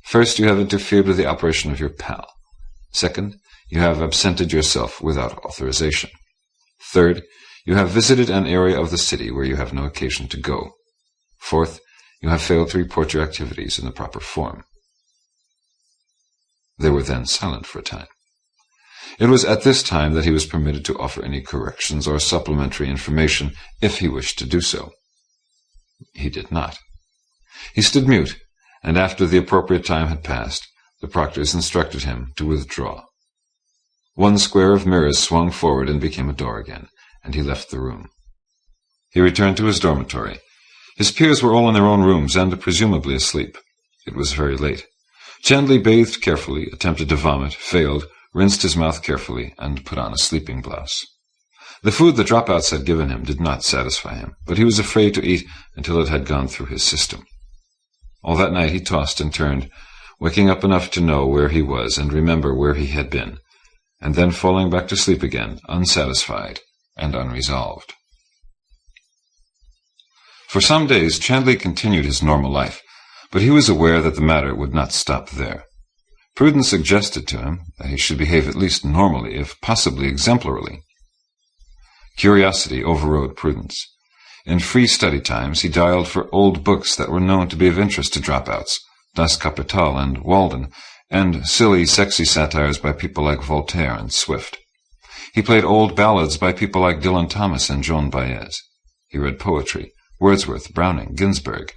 C: first, you have interfered with the operation of your PAL. Second, you have absented yourself without authorization. Third, you have visited an area of the city where you have no occasion to go. Fourth, you have failed to report your activities in the proper form." They were then silent for a time. It was at this time that he was permitted to offer any corrections or supplementary information if he wished to do so. He did not. He stood mute, and after the appropriate time had passed, the proctors instructed him to withdraw. One square of mirrors swung forward and became a door again, and he left the room. He returned to his dormitory. His peers were all in their own rooms and presumably asleep. It was very late. Chandley bathed carefully, attempted to vomit, failed, rinsed his mouth carefully, and put on a sleeping blouse. The food the dropouts had given him did not satisfy him, but he was afraid to eat until it had gone through his system. All that night he tossed and turned, waking up enough to know where he was and remember where he had been, and then falling back to sleep again, unsatisfied and unresolved. For some days Chandley continued his normal life, but he was aware that the matter would not stop there. Prudence suggested to him that he should behave at least normally, if possibly exemplarily. Curiosity overrode prudence. In free study times he dialed for old books that were known to be of interest to dropouts, Das Kapital and Walden, and silly, sexy satires by people like Voltaire and Swift. He played old ballads by people like Dylan Thomas and Joan Baez. He read poetry, Wordsworth, Browning, Ginsberg.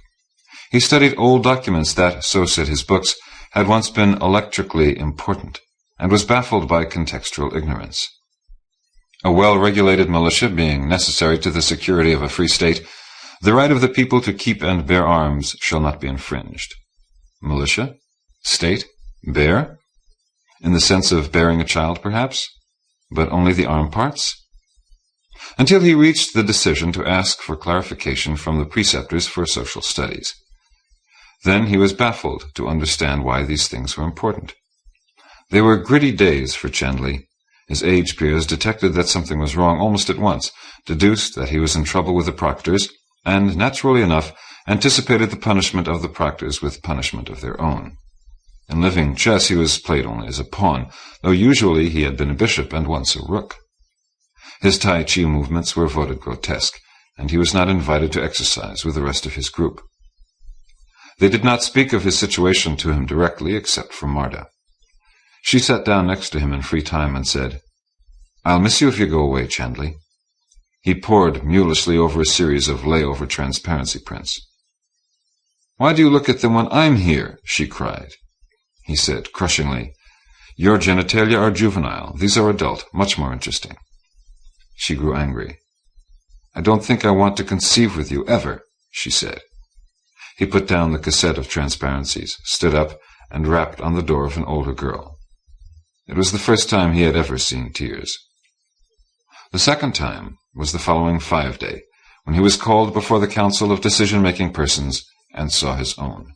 C: He studied old documents that, so said his books, had once been electrically important, and was baffled by contextual ignorance. A well-regulated militia being necessary to the security of a free state, the right of the people to keep and bear arms shall not be infringed. Militia? State? Bear? In the sense of bearing a child, perhaps? But only the arm parts? Until he reached the decision to ask for clarification from the preceptors for social studies. Then he was baffled to understand why these things were important. They were gritty days for Chandley. His age peers detected that something was wrong almost at once, deduced that he was in trouble with the proctors, and, naturally enough, anticipated the punishment of the proctors with punishment of their own. In living chess he was played only as a pawn, though usually he had been a bishop and once a rook. His Tai Chi movements were voted grotesque, and he was not invited to exercise with the rest of his group. They did not speak of his situation to him directly, except for Marta. She sat down next to him in free time and said, "I'll miss you if you go away, Chandley." He pored mulishly over a series of layover transparency prints. "Why do you look at them when I'm here?" she cried. He said, crushingly, "Your genitalia are juvenile. These are adult, much more interesting." She grew angry. "I don't think I want to conceive with you, ever," she said. He put down the cassette of transparencies, stood up, and rapped on the door of an older girl. It was the first time he had ever seen tears. The second time was the following 5-day, when he was called before the Council of Decision-Making Persons and saw his own.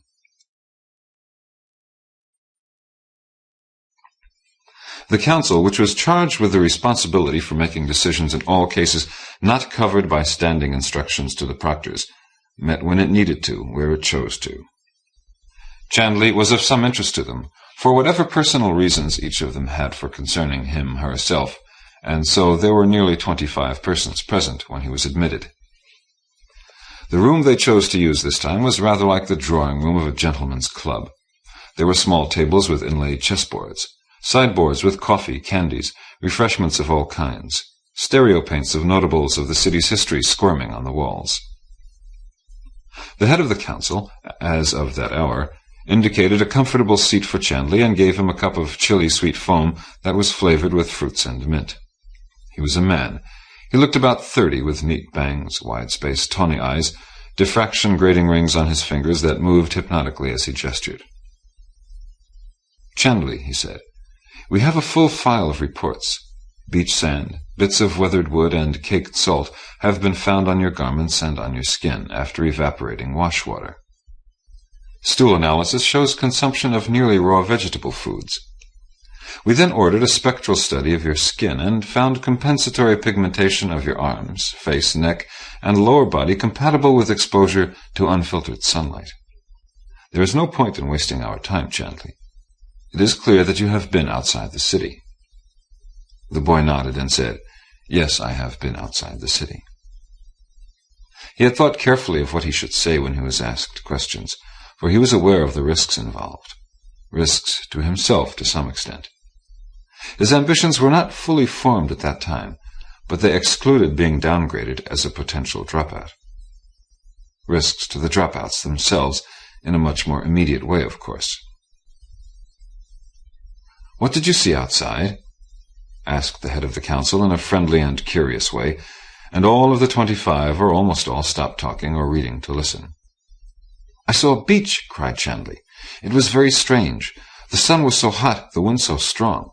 C: The council, which was charged with the responsibility for making decisions in all cases not covered by standing instructions to the proctors, met when it needed to, where it chose to. Chandley was of some interest to them, for whatever personal reasons each of them had for concerning him herself, and so there were nearly 25 persons present when he was admitted. The room they chose to use this time was rather like the drawing-room of a gentleman's club. There were small tables with inlaid chessboards, sideboards with coffee, candies, refreshments of all kinds, stereo paints of notables of the city's history squirming on the walls. The head of the council, as of that hour, indicated a comfortable seat for Chandley and gave him a cup of chilly sweet foam that was flavored with fruits and mint. He was a man. He looked about 30, with neat bangs, wide-spaced tawny eyes, diffraction grating rings on his fingers that moved hypnotically as he gestured. "Chandley," he said, "we have a full file of reports. Beach sand, bits of weathered wood, and caked salt have been found on your garments and on your skin after evaporating wash water. Stool analysis shows consumption of nearly raw vegetable foods. We then ordered a spectral study of your skin and found compensatory pigmentation of your arms, face, neck, and lower body compatible with exposure to unfiltered sunlight. There is no point in wasting our time, Chandley. It is clear that you have been outside the city." The boy nodded and said, "Yes, I have been outside the city." He had thought carefully of what he should say when he was asked questions, for he was aware of the risks involved. Risks to himself to some extent. His ambitions were not fully formed at that time, but they excluded being downgraded as a potential dropout. Risks to the dropouts themselves, in a much more immediate way, of course. "What did you see outside?" asked the head of the council in a friendly and curious way, and all of the 25, or almost all, stopped talking or reading to listen. "I saw a beach," cried Chandley. "It was very strange. The sun was so hot, the wind so strong.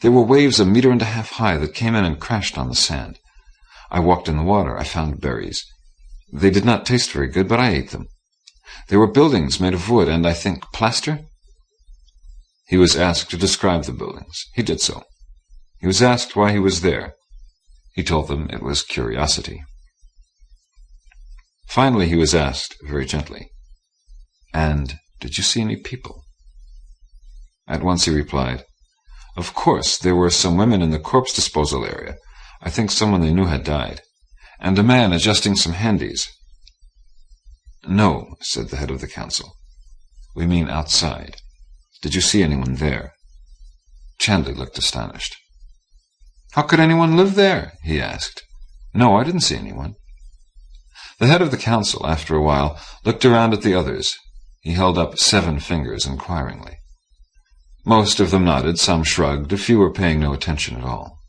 C: There were waves 1.5 meters high that came in and crashed on the sand. I walked in the water. I found berries. They did not taste very good, but I ate them. There were buildings made of wood and, I think, plaster?" He was asked to describe the buildings. He did so. He was asked why he was there. He told them it was curiosity. Finally he was asked, very gently, "And did you see any people?" At once he replied, "Of course, there were some women in the corpse disposal area. I think someone they knew had died. And a man adjusting some handies." "No," said the head of the council. "We mean outside. Did you see anyone there?" Chandley looked astonished. "How could anyone live there?" he asked. "No, I didn't see anyone." The head of the council, after a while, looked around at the others. He held up 7 fingers inquiringly. Most of them nodded, some shrugged, a few were paying no attention at all.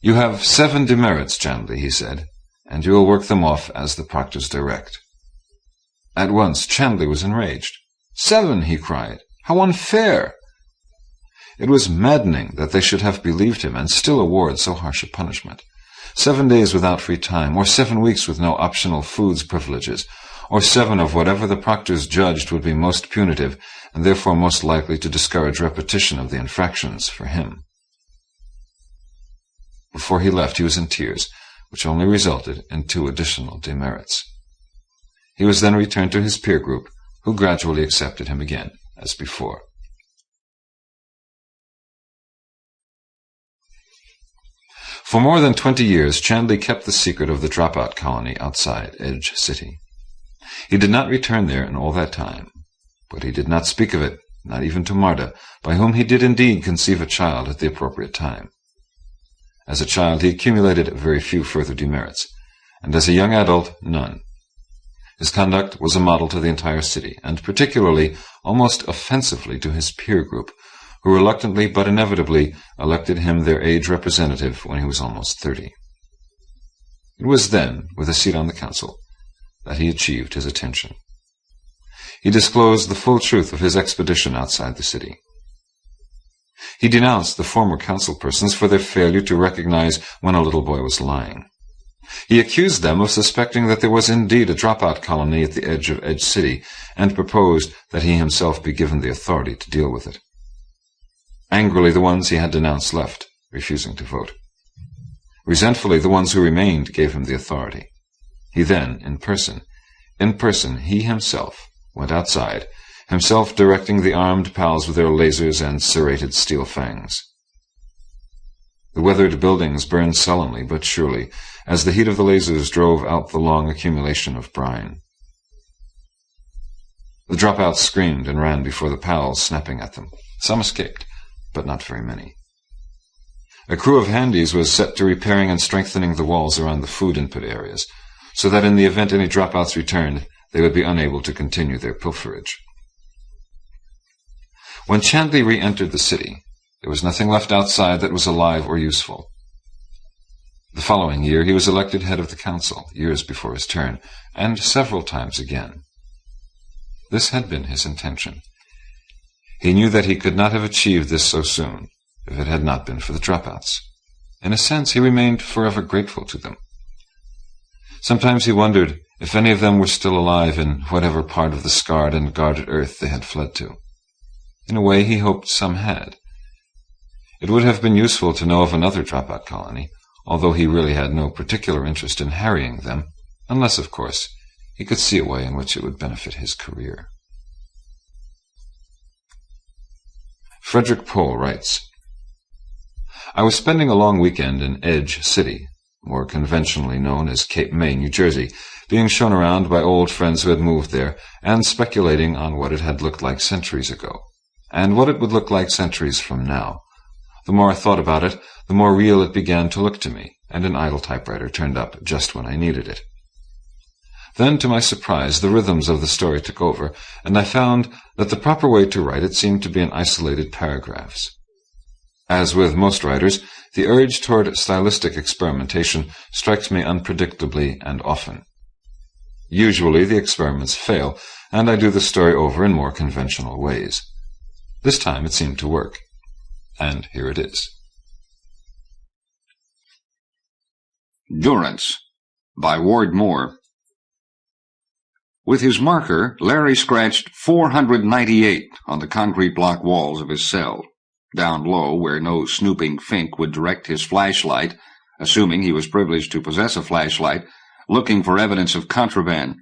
C: "You have 7 demerits, Chandley," he said, "and you will work them off as the proctors direct." At once Chandley was enraged. 7, he cried. "How unfair!" It was maddening that they should have believed him and still award so harsh a punishment. 7 days without free time, or 7 weeks with no optional foods privileges, or 7 of whatever the proctors judged would be most punitive, and therefore most likely to discourage repetition of the infractions for him. Before he left he was in tears, which only resulted in 2 additional demerits. He was then returned to his peer group, who gradually accepted him again, as before. For more than 20 years, Chandley kept the secret of the dropout colony outside Edge City. He did not return there in all that time, but he did not speak of it, not even to Marta, by whom he did indeed conceive a child at the appropriate time. As a child he accumulated very few further demerits, and as a young adult, none. His conduct was a model to the entire city, and particularly, almost offensively, to his peer group, who reluctantly but inevitably elected him their age representative when he was almost 30. It was then, with a seat on the council, that he achieved his attention. He disclosed the full truth of his expedition outside the city. He denounced the former councilpersons for their failure to recognize when a little boy was lying. He accused them of suspecting that there was indeed a dropout colony at the edge of Edge City, and proposed that he himself be given the authority to deal with it. Angrily, the ones he had denounced left, refusing to vote. Resentfully, the ones who remained gave him the authority. He then, in person, he himself, went outside, himself directing the armed pals with their lasers and serrated steel fangs. The weathered buildings burned sullenly but surely, as the heat of the lasers drove out the long accumulation of brine. The dropouts screamed and ran before the pals, snapping at them. Some escaped, but not very many. A crew of handies was set to repairing and strengthening the walls around the food input areas, so that in the event any dropouts returned, they would be unable to continue their pilferage. When Chandley re-entered the city, there was nothing left outside that was alive or useful. The following year he was elected head of the council, years before his turn, and several times again. This had been his intention. He knew that he could not have achieved this so soon, if it had not been for the dropouts. In a sense, he remained forever grateful to them. Sometimes he wondered if any of them were still alive in whatever part of the scarred and guarded earth they had fled to. In a way, he hoped some had. It would have been useful to know of another dropout colony, although he really had no particular interest in harrying them, unless, of course, he could see a way in which it would benefit his career. Frederik Pohl writes, I was spending a long weekend in Edge City, more conventionally known as Cape May, New Jersey, being shown around by old friends who had moved there, and speculating on what it had looked like centuries ago, and what it would look like centuries from now. The more I thought about it, the more real it began to look to me, and an idle typewriter turned up just when I needed it. Then, to my surprise, the rhythms of the story took over, and I found that the proper way to write it seemed to be in isolated paragraphs. As with most writers, the urge toward stylistic experimentation strikes me unpredictably and often. Usually the experiments fail, and I do the story over in more conventional ways. This time it seemed to work, and here it is.
A: Durance, by Ward Moore. With his marker, Larry scratched 498 on the concrete block walls of his cell, down low where no snooping fink would direct his flashlight, assuming he was privileged to possess a flashlight, looking for evidence of contraband,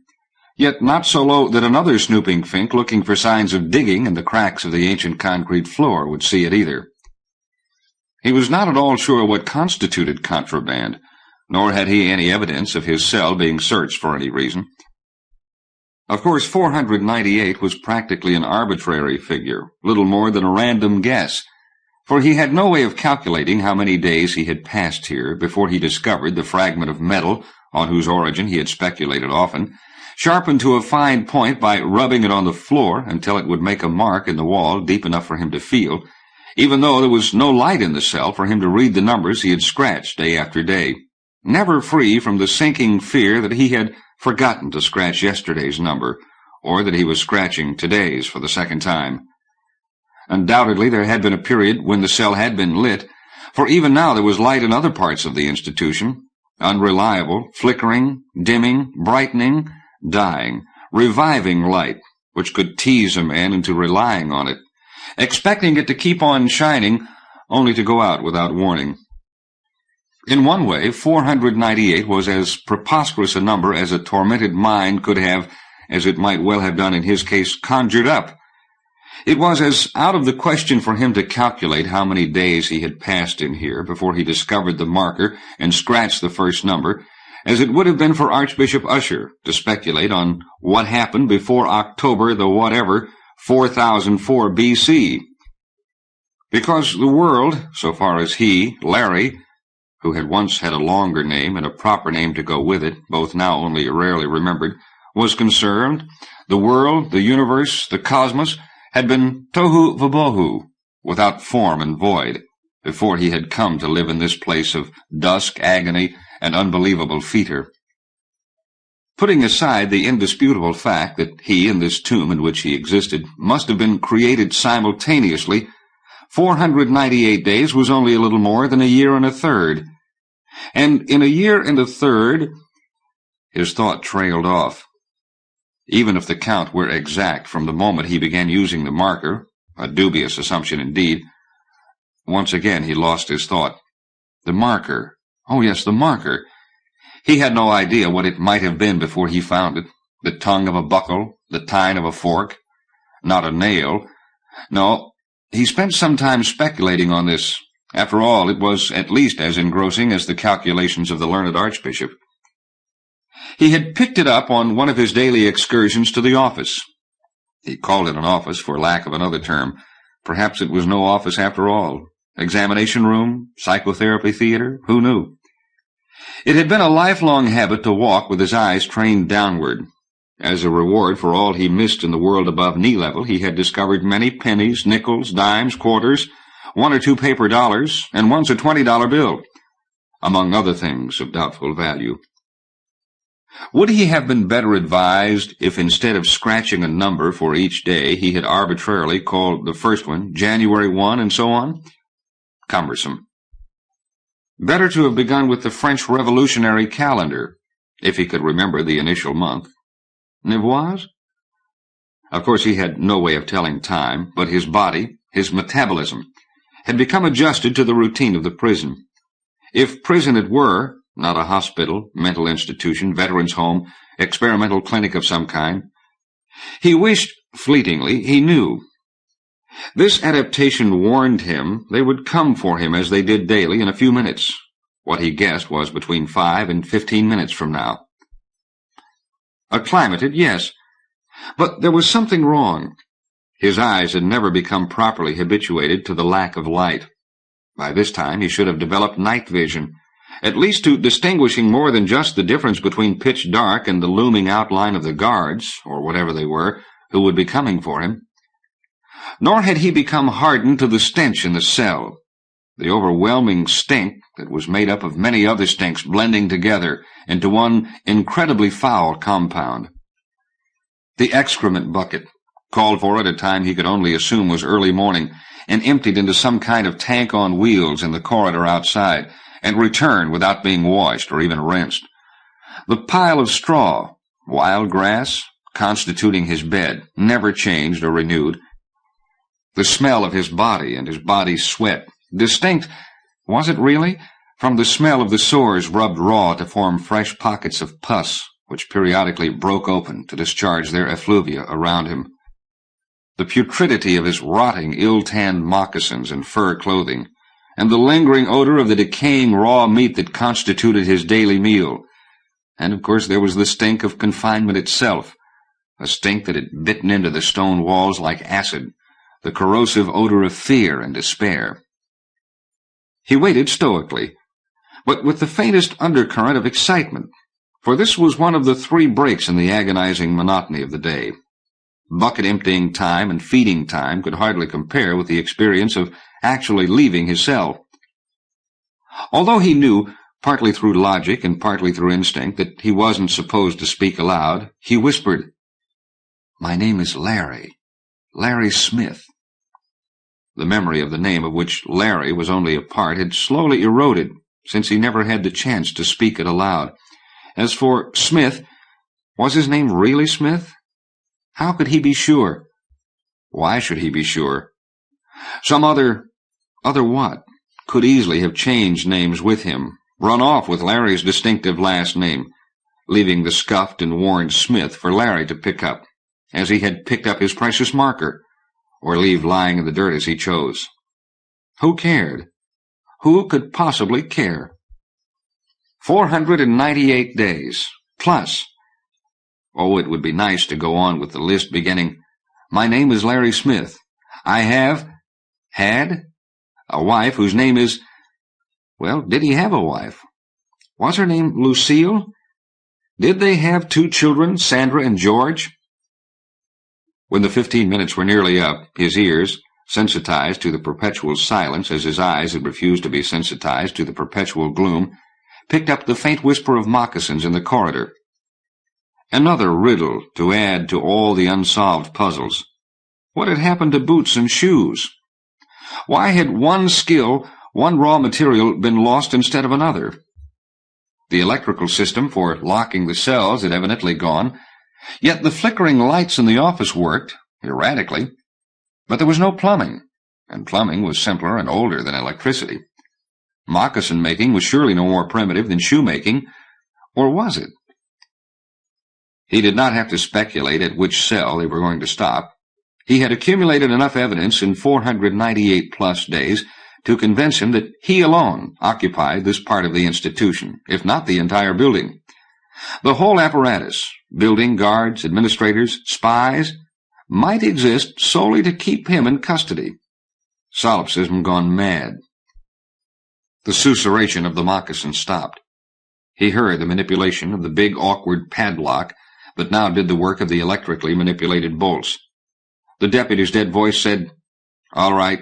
A: yet not so low that another snooping fink looking for signs of digging in the cracks of the ancient concrete floor would see it either. He was not at all sure what constituted contraband, nor had he any evidence of his cell being searched for any reason. Of course, 498 was practically an arbitrary figure, little more than a random guess, for he had no way of calculating how many days he had passed here before he discovered the fragment of metal on whose origin he had speculated often, sharpened to a fine point by rubbing it on the floor until it would make a mark in the wall deep enough for him to feel, even though there was no light in the cell for him to read the numbers he had scratched day after day, never free from the sinking fear that he had forgotten to scratch yesterday's number, or that he was scratching today's for the second time. Undoubtedly there had been a period when the cell had been lit, for even now there was light in other parts of the institution, unreliable, flickering, dimming, brightening, dying, reviving light, which could tease a man into relying on it, expecting it to keep on shining, only to go out without warning. In one way, 498 was as preposterous a number as a tormented mind could have, as it might well have done in his case, conjured up. It was as out of the question for him to calculate how many days he had passed in here before he discovered the marker and scratched the first number, as it would have been for Archbishop Usher to speculate on what happened before October the whatever 4004 B.C. Because the world, so far as he, Larry, who had once had a longer name and a proper name to go with it, both now only rarely remembered, was concerned, the world, the universe, the cosmos, had been tohu vabohu, without form and void, before he had come to live in this place of dusk, agony, and unbelievable fetor. Putting aside the indisputable fact that he and this tomb in which he existed must have been created simultaneously, 498 days was only a little more than a year and a third. And in a year and a third, his thought trailed off. Even if the count were exact from the moment he began using the marker, a dubious assumption indeed, once again he lost his thought. The marker. Oh, yes, the marker. He had no idea what it might have been before he found it. The tongue of a buckle, the tine of a fork, not a nail. No, he spent some time speculating on this. After all, it was at least as engrossing as the calculations of the learned archbishop. He had picked it up on one of his daily excursions to the office. He called it an office for lack of another term. Perhaps it was no office after all. Examination room, psychotherapy theater, who knew? It had been a lifelong habit to walk with his eyes trained downward. As a reward for all he missed in the world above knee level, he had discovered many pennies, nickels, dimes, quarters, 1 or 2 paper dollars, and once a $20 bill, among other things of doubtful value. Would he have been better advised if instead of scratching a number for each day he had arbitrarily called the first one January 1 and so on? Cumbersome. Better to have begun with the French Revolutionary calendar, if he could remember the initial month. Nivoise? Of course, he had no way of telling time, but his body, his metabolism, had become adjusted to the routine of the prison. If prison it were, not a hospital, mental institution, veterans' home, experimental clinic of some kind, he wished, fleetingly, he knew. This adaptation warned him they would come for him as they did daily in a few minutes. What he guessed was between 5 and 15 minutes from now. Acclimated, yes, but there was something wrong. His eyes had never become properly habituated to the lack of light. By this time he should have developed night vision, at least to distinguishing more than just the difference between pitch dark and the looming outline of the guards, or whatever they were, who would be coming for him. Nor had he become hardened to the stench in the cell, the overwhelming stink that was made up of many other stinks blending together into one incredibly foul compound. The excrement bucket, called for at a time he could only assume was early morning, and emptied into some kind of tank on wheels in the corridor outside, and returned without being washed or even rinsed. The pile of straw, wild grass, constituting his bed, never changed or renewed. The smell of his body and his body's sweat, distinct, was it really, from the smell of the sores rubbed raw to form fresh pockets of pus, which periodically broke open to discharge their effluvia around him. The putridity of his rotting, ill-tanned moccasins and fur clothing, and the lingering odor of the decaying raw meat that constituted his daily meal. And, of course, there was the stink of confinement itself, a stink that had bitten into the stone walls like acid, the corrosive odor of fear and despair. He waited stoically, but with the faintest undercurrent of excitement, for this was one of the 3 breaks in the agonizing monotony of the day. Bucket emptying time and feeding time could hardly compare with the experience of actually leaving his cell. Although he knew, partly through logic and partly through instinct, that he wasn't supposed to speak aloud, he whispered, "My name is Larry Smith." The memory of the name of which Larry was only a part had slowly eroded, since he never had the chance to speak it aloud. As for Smith, was his name really Smith? How could he be sure? Why should he be sure? Some other what? Could easily have changed names with him, run off with Larry's distinctive last name, leaving the scuffed and worn Smith for Larry to pick up, as he had picked up his precious marker, or leave lying in the dirt as he chose. Who cared? Who could possibly care? 498 days, plus. Oh, it would be nice to go on with the list beginning, "My name is Larry Smith. I have had a wife whose name is..." Well, did he have a wife? Was her name Lucille? Did they have 2 children, Sandra and George? When the 15 minutes were nearly up, his ears, sensitized to the perpetual silence as his eyes had refused to be sensitized to the perpetual gloom, picked up the faint whisper of moccasins in the corridor. Another riddle to add to all the unsolved puzzles. What had happened to boots and shoes? Why had one skill, one raw material, been lost instead of another? The electrical system for locking the cells had evidently gone, yet the flickering lights in the office worked, erratically. But there was no plumbing, and plumbing was simpler and older than electricity. Moccasin-making was surely no more primitive than shoemaking, or was it? He did not have to speculate at which cell they were going to stop. He had accumulated enough evidence in 498-plus days to convince him that he alone occupied this part of the institution, if not the entire building. The whole apparatus, building, guards, administrators, spies, might exist solely to keep him in custody. Solipsism gone mad. The susurration of the moccasin stopped. He heard the manipulation of the big, awkward padlock that now did the work of the electrically manipulated bolts. The deputy's dead voice said, "All right."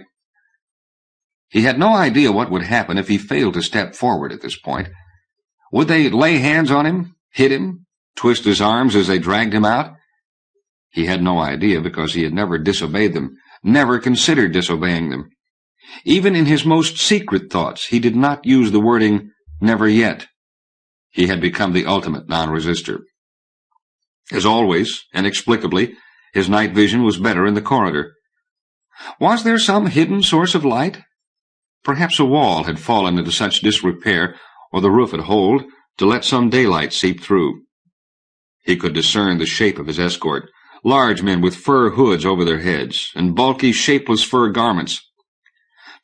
A: He had no idea what would happen if he failed to step forward at this point. Would they lay hands on him, hit him, twist his arms as they dragged him out? He had no idea because he had never disobeyed them, never considered disobeying them. Even in his most secret thoughts, he did not use the wording, "never yet." He had become the ultimate non-resistor. As always, inexplicably, his night vision was better in the corridor. Was there some hidden source of light? Perhaps a wall had fallen into such disrepair, or the roof had holed, to let some daylight seep through. He could discern the shape of his escort, large men with fur hoods over their heads, and bulky, shapeless fur garments.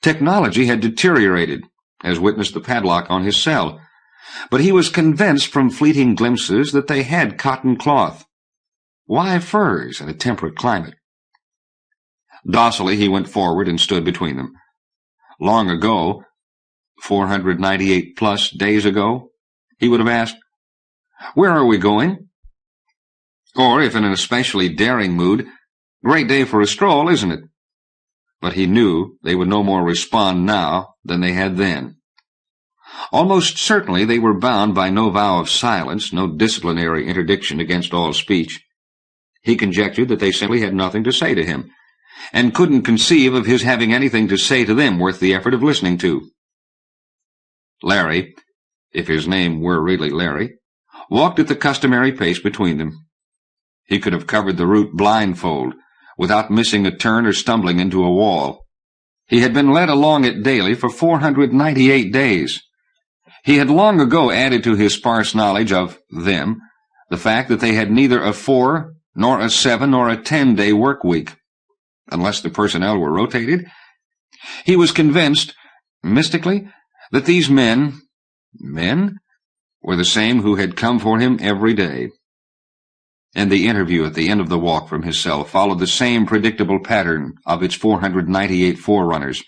A: Technology had deteriorated, as witnessed the padlock on his cell, but he was convinced from fleeting glimpses that they had cotton cloth. Why furs in a temperate climate? Docilely he went forward and stood between them. Long ago, 498-plus days ago, he would have asked, "Where are we going?" Or, if in an especially daring mood, "Great day for a stroll, isn't it?" But he knew they would no more respond now than they had then. Almost certainly they were bound by no vow of silence, no disciplinary interdiction against all speech. He conjectured that they simply had nothing to say to him, and couldn't conceive of his having anything to say to them worth the effort of listening to. Larry, if his name were really Larry, walked at the customary pace between them. He could have covered the route blindfold, without missing a turn or stumbling into a wall. He had been led along it daily for 498 days. He had long ago added to his sparse knowledge of them the fact that they had neither a 4, nor a 7, nor a 10-day work week, unless the personnel were rotated. He was convinced, mystically, that these men were the same who had come for him every day. And the interview at the end of the walk from his cell followed the same predictable pattern of its 498 forerunners.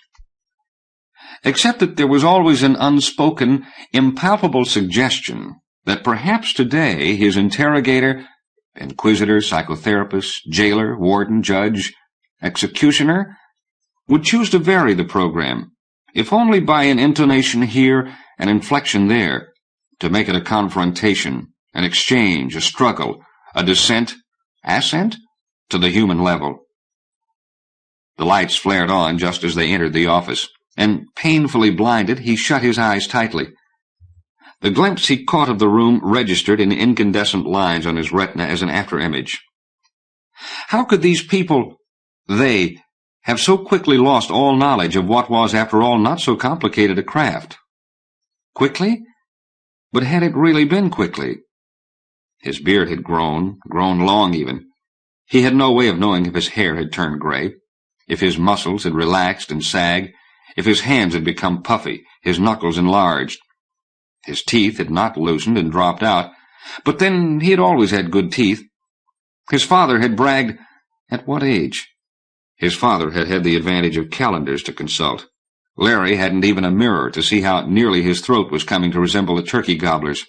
A: Except that there was always an unspoken, impalpable suggestion that perhaps today his interrogator, inquisitor, psychotherapist, jailer, warden, judge, executioner, would choose to vary the program, if only by an intonation here, an inflection there, to make it a confrontation, an exchange, a struggle, a descent, ascent, to the human level. The lights flared on just as they entered the office, and, painfully blinded, he shut his eyes tightly. The glimpse he caught of the room registered in incandescent lines on his retina as an after-image. How could these people, they, have so quickly lost all knowledge of what was, after all, not so complicated a craft? Quickly? But had it really been quickly? His beard had grown long even. He had no way of knowing if his hair had turned gray. if his muscles had relaxed and sagged, if his hands had become puffy, his knuckles enlarged. His teeth had not loosened and dropped out, but then he had always had good teeth. His father had bragged, at what age? His father had had the advantage of calendars to consult. Larry hadn't even a mirror to see how nearly his throat was coming to resemble a turkey gobbler's.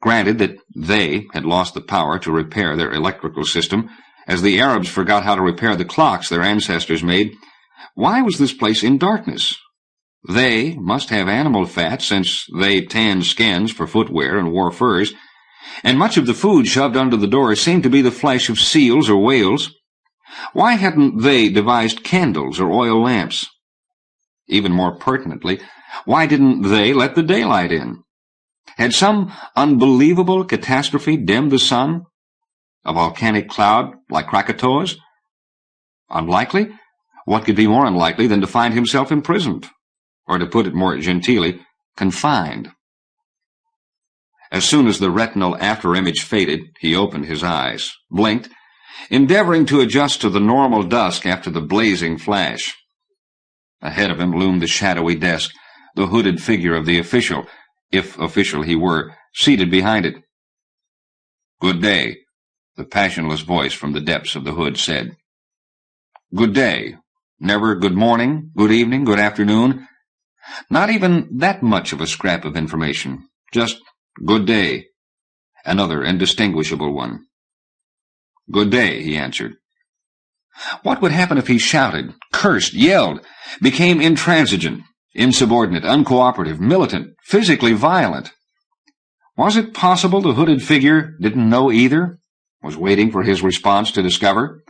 A: Granted that they had lost the power to repair their electrical system, as the Arabs forgot how to repair the clocks their ancestors made, why was this place in darkness? They must have animal fat, since they tanned skins for footwear and wore furs, and much of the food shoved under the door seemed to be the flesh of seals or whales. Why hadn't they devised candles or oil lamps? Even more pertinently, why didn't they let the daylight in? Had some unbelievable catastrophe dimmed the sun? A volcanic cloud like Krakatoa's? Unlikely? What could be more unlikely than to find himself imprisoned? Or, to put it more genteelly, confined. As soon as the retinal afterimage faded, he opened his eyes, blinked, endeavoring to adjust to the normal dusk after the blazing flash. Ahead of him loomed the shadowy desk, the hooded figure of the official, if official he were, seated behind it. "Good day," the passionless voice from the depths of the hood said. Good day. Never good morning, good evening, good afternoon. Not even that much of a scrap of information. Just good day. Another indistinguishable one. Good day, he answered. What would happen if he shouted, cursed, yelled, became intransigent, insubordinate, uncooperative, militant, physically violent? Was it possible the hooded figure didn't know either, was waiting for his response to discover?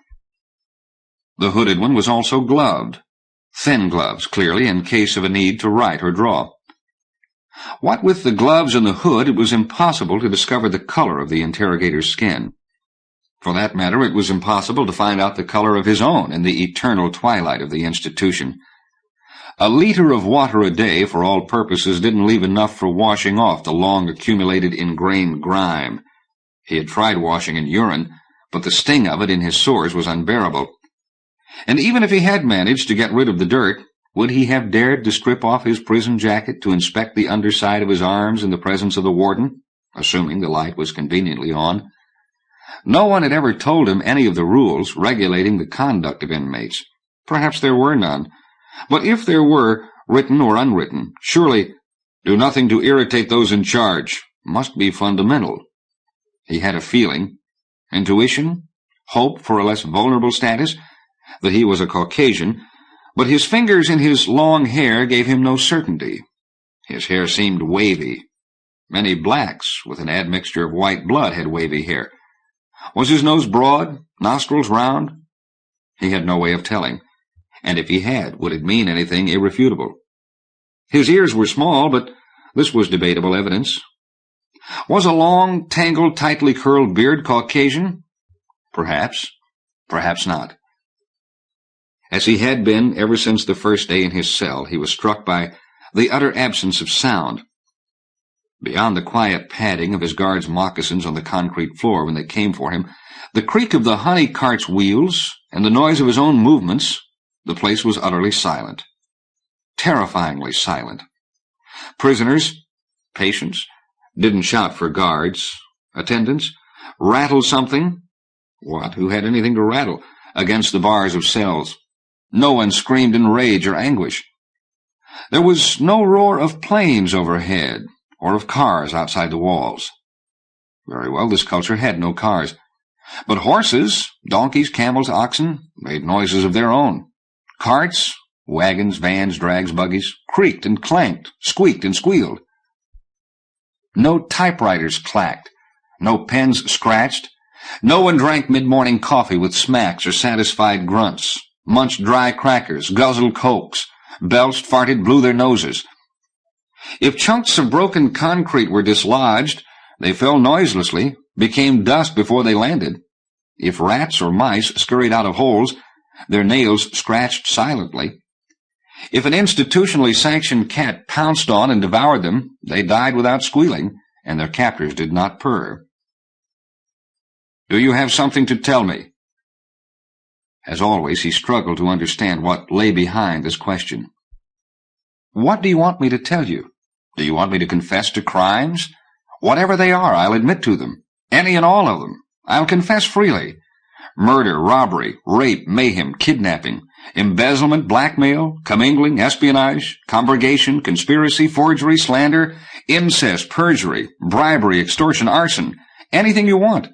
A: The hooded one was also gloved. Thin gloves, clearly, in case of a need to write or draw. What with the gloves and the hood, it was impossible to discover the color of the interrogator's skin. For that matter, it was impossible to find out the color of his own in the eternal twilight of the institution. A liter of water a day for all purposes didn't leave enough for washing off the long-accumulated ingrained grime. He had tried washing in urine, but the sting of it in his sores was unbearable. And even if he had managed to get rid of the dirt, would he have dared to strip off his prison jacket to inspect the underside of his arms in the presence of the warden, assuming the light was conveniently on? No one had ever told him any of the rules regulating the conduct of inmates. Perhaps there were none. But if there were, written or unwritten, surely do nothing to irritate those in charge must be fundamental. He had a feeling, intuition, hope for a less vulnerable status, that he was a Caucasian, but his fingers in his long hair gave him no certainty. His hair seemed wavy. Many blacks with an admixture of white blood had wavy hair. Was his nose broad, nostrils round? He had no way of telling, and if he had, would it mean anything irrefutable? His ears were small, but this was debatable evidence. Was a long, tangled, tightly curled beard Caucasian? Perhaps, perhaps not. As he had been ever since the first day in his cell, he was struck by the utter absence of sound. Beyond the quiet padding of his guards' moccasins on the concrete floor when they came for him, the creak of the honey cart's wheels, and the noise of his own movements, the place was utterly silent. Terrifyingly silent. Prisoners, patients, didn't shout for guards. Attendants, rattled something. What? Who had anything to rattle? Against the bars of cells. No one screamed in rage or anguish. There was no roar of planes overhead, or of cars outside the walls. Very well, this culture had no cars. But horses, donkeys, camels, oxen made noises of their own. Carts, wagons, vans, drags, buggies, creaked and clanked, squeaked and squealed. No typewriters clacked, no pens scratched. No one drank mid-morning coffee with smacks or satisfied grunts, munched dry crackers, guzzled cokes, belched, farted, blew their noses. If chunks of broken concrete were dislodged, they fell noiselessly, became dust before they landed. If rats or mice scurried out of holes, their nails scratched silently. If an institutionally sanctioned cat pounced on and devoured them, they died without squealing, and their captors did not purr. Do you have something to tell me? As always, he struggled to understand what lay behind this question. "What do you want me to tell you? Do you want me to confess to crimes? Whatever they are, I'll admit to them. Any and all of them. I'll confess freely. Murder, robbery, rape, mayhem, kidnapping, embezzlement, blackmail, commingling, espionage, congregation, conspiracy, forgery, slander, incest, perjury, bribery, extortion, arson. Anything you want.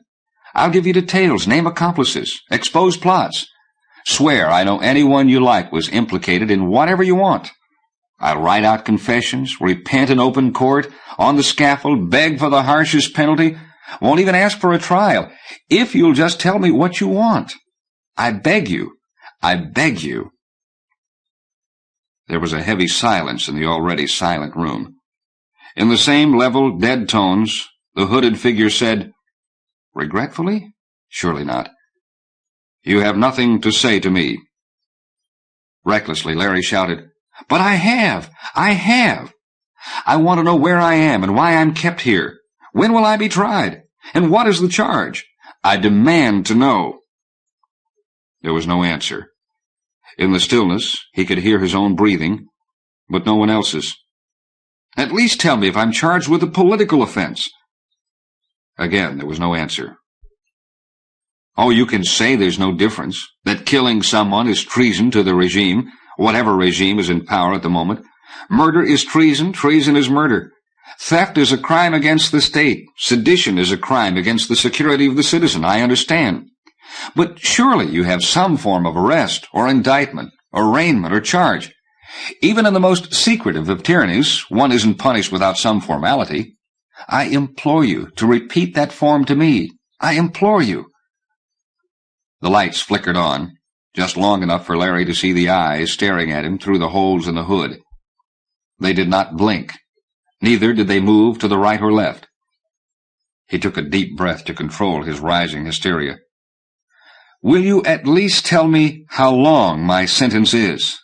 A: I'll give you details, name accomplices, expose plots. Swear I know anyone you like was implicated in whatever you want. I'll write out confessions, repent in open court, on the scaffold, beg for the harshest penalty, won't even ask for a trial, if you'll just tell me what you want. I beg you. I beg you." There was a heavy silence in the already silent room. In the same level, dead tones, the hooded figure said, "Regretfully? Surely not. You have nothing to say to me." Recklessly, Larry shouted, "But I have! I have! I want to know where I am and why I'm kept here. When will I be tried? And what is the charge? I demand to know." There was no answer. In the stillness, he could hear his own breathing, but no one else's. "At least tell me if I'm charged with a political offense." Again, there was no answer. "Oh, you can say there's no difference, that killing someone is treason to the regime, whatever regime is in power at the moment. Murder is treason, treason is murder. Theft is a crime against the state. Sedition is a crime against the security of the citizen, I understand. But surely you have some form of arrest, or indictment, arraignment, or charge. Even in the most secretive of tyrannies, one isn't punished without some formality. I implore you to repeat that form to me. I implore you." The lights flickered on, just long enough for Larry to see the eyes staring at him through the holes in the hood. They did not blink. Neither did they move to the right or left. He took a deep breath to control his rising hysteria. "Will you at least tell me how long my sentence is?"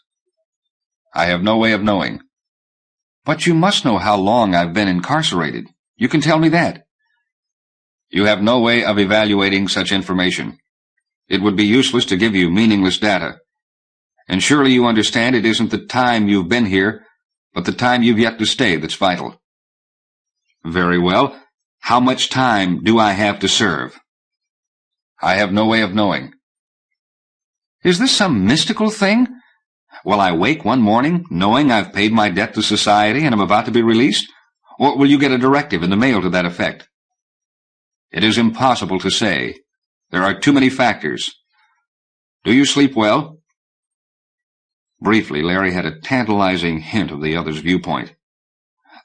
A: "I have no way of knowing." "But you must know how long I've been incarcerated. You can tell me that." "You have no way of evaluating such information. It would be useless to give you meaningless data. And surely you understand it isn't the time you've been here, but the time you've yet to stay that's vital." "Very well. How much time do I have to serve?" "I have no way of knowing." "Is this some mystical thing? Will I wake one morning knowing I've paid my debt to society and am about to be released? Or will you get a directive in the mail to that effect?" "It is impossible to say. There are too many factors. Do you sleep well?" Briefly, Larry had a tantalizing hint of the other's viewpoint.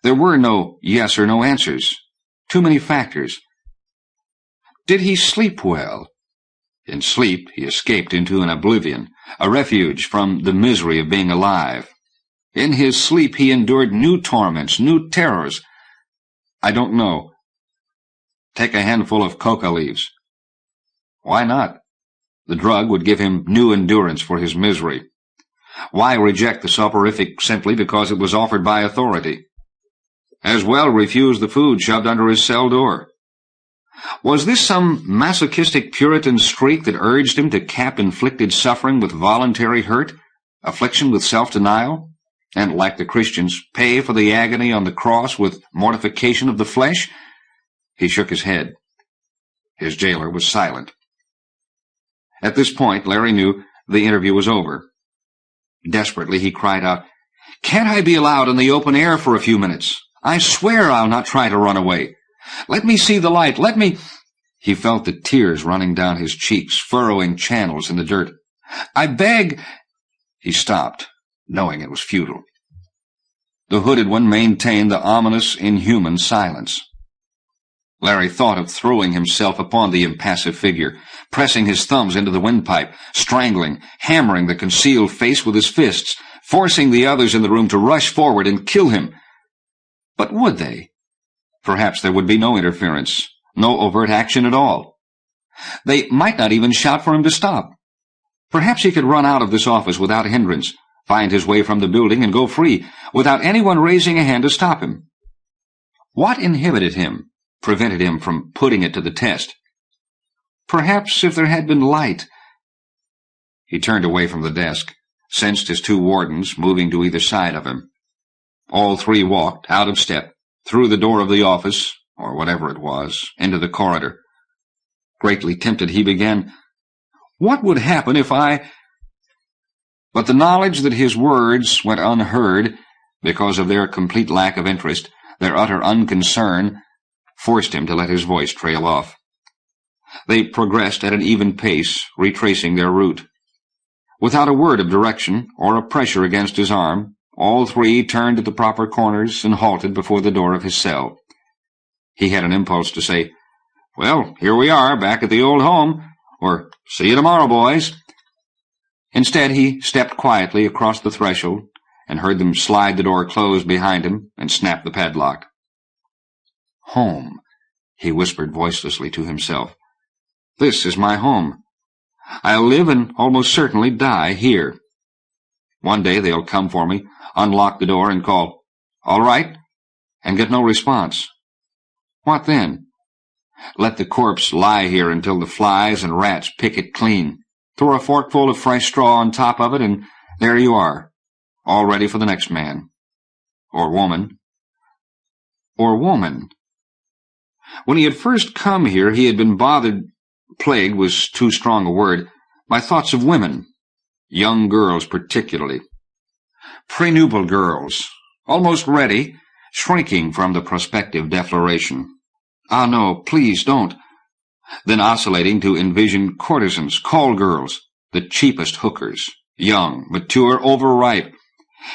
A: There were no yes or no answers. Too many factors. Did he sleep well? In sleep, he escaped into an oblivion, a refuge from the misery of being alive. In his sleep, he endured new torments, new terrors. "I don't know." "Take a handful of coca leaves." "Why not?" The drug would give him new endurance for his misery. Why reject the soporific simply because it was offered by authority? As well refuse the food shoved under his cell door. Was this some masochistic Puritan streak that urged him to cap inflicted suffering with voluntary hurt, affliction with self-denial, and, like the Christians, pay for the agony on the cross with mortification of the flesh? He shook his head. His jailer was silent. At this point, Larry knew the interview was over. Desperately, he cried out, "Can't I be allowed in the open air for a few minutes? I swear I'll not try to run away. Let me see the light. Let me—" He felt the tears running down his cheeks, furrowing channels in the dirt. "I beg—" He stopped, knowing it was futile. The hooded one maintained the ominous, inhuman silence. Larry thought of throwing himself upon the impassive figure, pressing his thumbs into the windpipe, strangling, hammering the concealed face with his fists, forcing the others in the room to rush forward and kill him. But would they? Perhaps there would be no interference, no overt action at all. They might not even shout for him to stop. Perhaps he could run out of this office without hindrance, find his way from the building and go free, without anyone raising a hand to stop him. What inhibited him, prevented him from putting it to the test? Perhaps if there had been light. He turned away from the desk, sensed his two wardens moving to either side of him. All three walked, out of step, through the door of the office, or whatever it was, into the corridor. Greatly tempted, he began, "What would happen if I—" But the knowledge that his words went unheard because of their complete lack of interest, their utter unconcern, forced him to let his voice trail off. They progressed at an even pace, retracing their route. Without a word of direction or a pressure against his arm, all three turned at the proper corners and halted before the door of his cell. He had an impulse to say, "Well, here we are, back at the old home," or "See you tomorrow, boys." Instead, he stepped quietly across the threshold and heard them slide the door closed behind him and snap the padlock. "Home," he whispered voicelessly to himself. "This is my home. I'll live and almost certainly die here. One day they'll come for me, unlock the door, and call, 'All right,' and get no response. What then? Let the corpse lie here until the flies and rats pick it clean. Throw a forkful of fresh straw on top of it, and there you are, all ready for the next man. Or woman. Or woman. When he had first come here, he had been plagued was too strong a word, by thoughts of women, young girls particularly. Prenuptial girls, almost ready, shrinking from the prospective defloration. "Ah, no, please don't." Then oscillating to envision courtesans, call girls, the cheapest hookers, young, mature, overripe,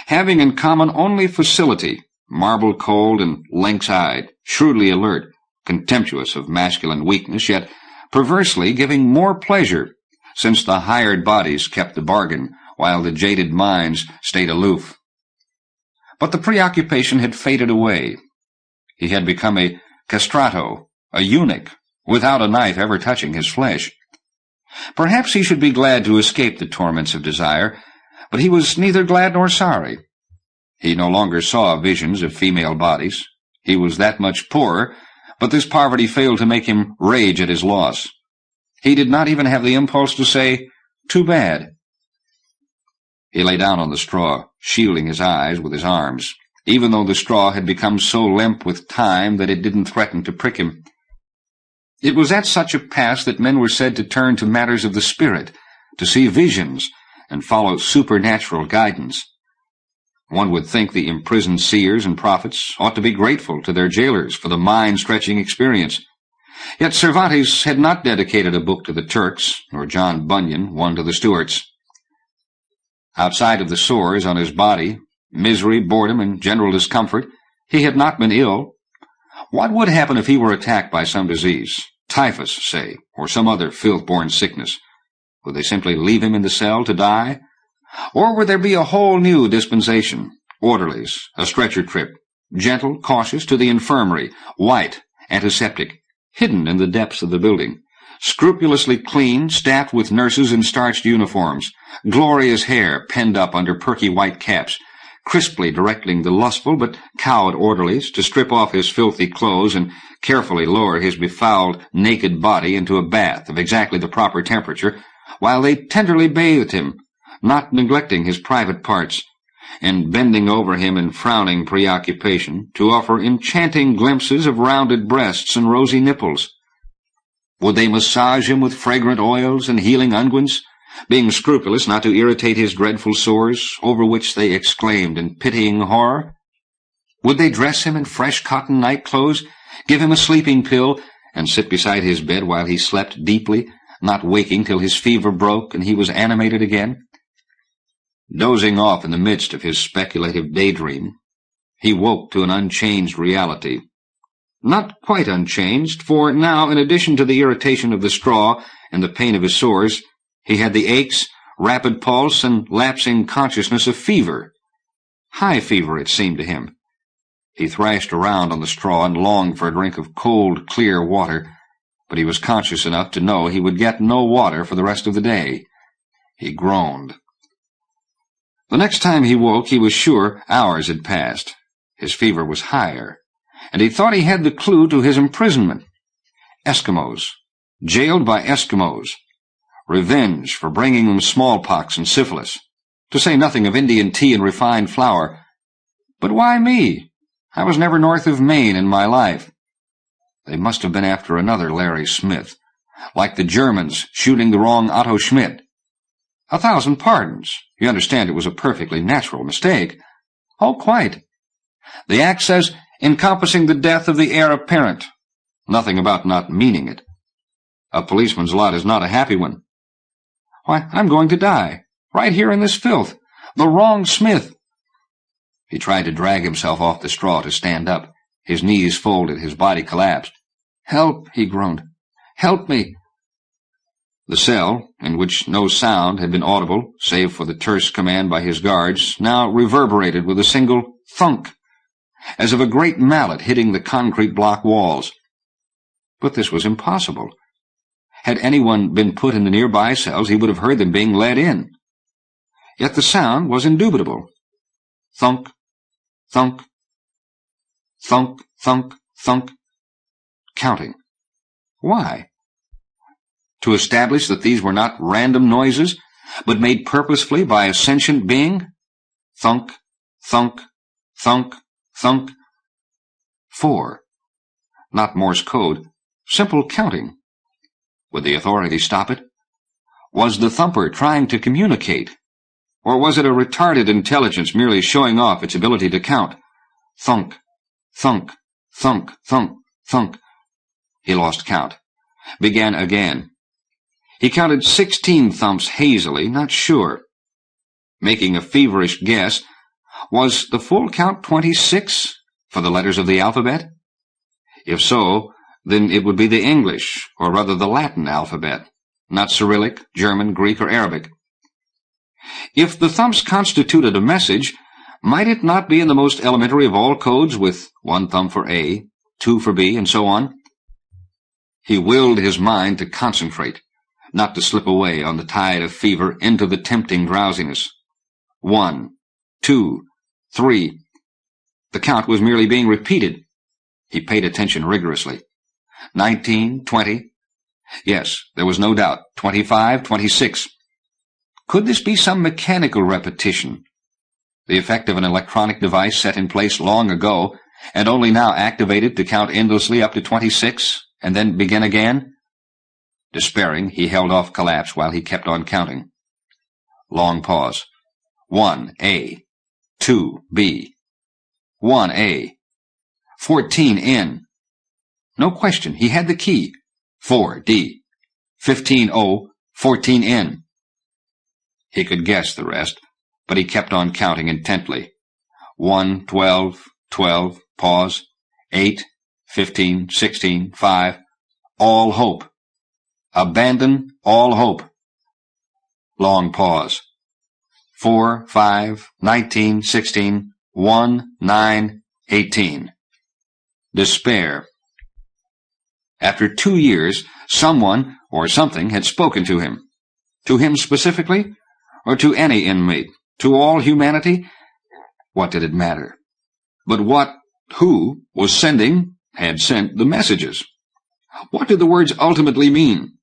A: having in common only facility, marble-cold and lynx-eyed, shrewdly alert, contemptuous of masculine weakness, yet perversely giving more pleasure, since the hired bodies kept the bargain, while the jaded minds stayed aloof. But the preoccupation had faded away. He had become a castrato, a eunuch, without a knife ever touching his flesh. Perhaps he should be glad to escape the torments of desire, but he was neither glad nor sorry. He no longer saw visions of female bodies. He was that much poorer, but this poverty failed to make him rage at his loss. He did not even have the impulse to say, "Too bad." He lay down on the straw, shielding his eyes with his arms, even though the straw had become so limp with time that it didn't threaten to prick him. It was at such a pass that men were said to turn to matters of the spirit, to see visions, and follow supernatural guidance. One would think the imprisoned seers and prophets ought to be grateful to their jailers for the mind-stretching experience. Yet Cervantes had not dedicated a book to the Turks, nor John Bunyan one to the Stuarts. Outside of the sores on his body, misery, boredom, and general discomfort, he had not been ill. What would happen if he were attacked by some disease, typhus, say, or some other filth-borne sickness? Would they simply leave him in the cell to die? Or would there be a whole new dispensation, orderlies, a stretcher trip, gentle, cautious, to the infirmary, white, antiseptic, hidden in the depths of the building, scrupulously clean, staffed with nurses in starched uniforms, glorious hair penned up under perky white caps, crisply directing the lustful but cowed orderlies to strip off his filthy clothes and carefully lower his befouled, naked body into a bath of exactly the proper temperature, while they tenderly bathed him, not neglecting his private parts, and bending over him in frowning preoccupation to offer enchanting glimpses of rounded breasts and rosy nipples. Would they massage him with fragrant oils and healing unguents, being scrupulous not to irritate his dreadful sores, over which they exclaimed in pitying horror? Would they dress him in fresh cotton night-clothes, give him a sleeping pill, and sit beside his bed while he slept deeply, not waking till his fever broke and he was animated again? Dozing off in the midst of his speculative daydream, he woke to an unchanged reality. Not quite unchanged, for now, in addition to the irritation of the straw and the pain of his sores, he had the aches, rapid pulse, and lapsing consciousness of fever. High fever, it seemed to him. He thrashed around on the straw and longed for a drink of cold, clear water, but he was conscious enough to know he would get no water for the rest of the day. He groaned. The next time he woke, he was sure hours had passed. His fever was higher, and he thought he had the clue to his imprisonment. Eskimos. Jailed by Eskimos. revenge for bringing them smallpox and syphilis, to say nothing of Indian tea and refined flour. But why me? I was never north of Maine in my life. They must have been after another Larry Smith, like the Germans shooting the wrong Otto Schmidt. 1,000 pardons. You understand it was a perfectly natural mistake. Oh, quite. The act says encompassing the death of the heir apparent. Nothing about not meaning it. A policeman's lot is not a happy one. Why, I'm going to die, right here in this filth. The wrong Smith. He tried to drag himself off the straw to stand up. His knees folded, his body collapsed. "Help," he groaned. "Help me." The cell, in which no sound had been audible, save for the terse command by his guards, now reverberated with a single thunk, as of a great mallet hitting the concrete block walls. But this was impossible. Had anyone been put in the nearby cells, he would have heard them being led in. Yet the sound was indubitable. Thunk, thunk, thunk, thunk, thunk. Counting. Why? To establish that these were not random noises, but made purposefully by a sentient being? Thunk, thunk, thunk, thunk. 4. Not Morse code. Simple counting. Would the authorities stop it? Was the thumper trying to communicate? Or was it a retarded intelligence merely showing off its ability to count? Thunk, thunk, thunk, thunk, thunk. He lost count. Began again. He counted 16 thumps hazily, not sure. Making a feverish guess, was the full count 26 for the letters of the alphabet? If so, then it would be the English, or rather the Latin alphabet, not Cyrillic, German, Greek, or Arabic. If the thumps constituted a message, might it not be in the most elementary of all codes, with 1 thumb for A, 2 for B, and so on? He willed his mind to concentrate, not to slip away on the tide of fever into the tempting drowsiness. 1, 2, 3. The count was merely being repeated. He paid attention rigorously. 19, 20. Yes, there was no doubt. 25, 26. Could this be some mechanical repetition? The effect of an electronic device set in place long ago, and only now activated to count endlessly up to 26, and then begin again? Despairing, he held off collapse while he kept on counting. Long pause. 1, A. 2, B. 1, A. 14, N. No question, he had the key. 4, D. 15, O. 14, N. He could guess the rest, but he kept on counting intently. 1, 12, 12, pause. 8, 15, 16, 5. All hope. Abandon all hope. Long pause. 4, 5, 19, 16, 1, 9, 18. Despair. After 2 years, someone or something had spoken to him. To him specifically, or to any inmate? To all humanity? What did it matter? But who was had sent the messages? What did the words ultimately mean?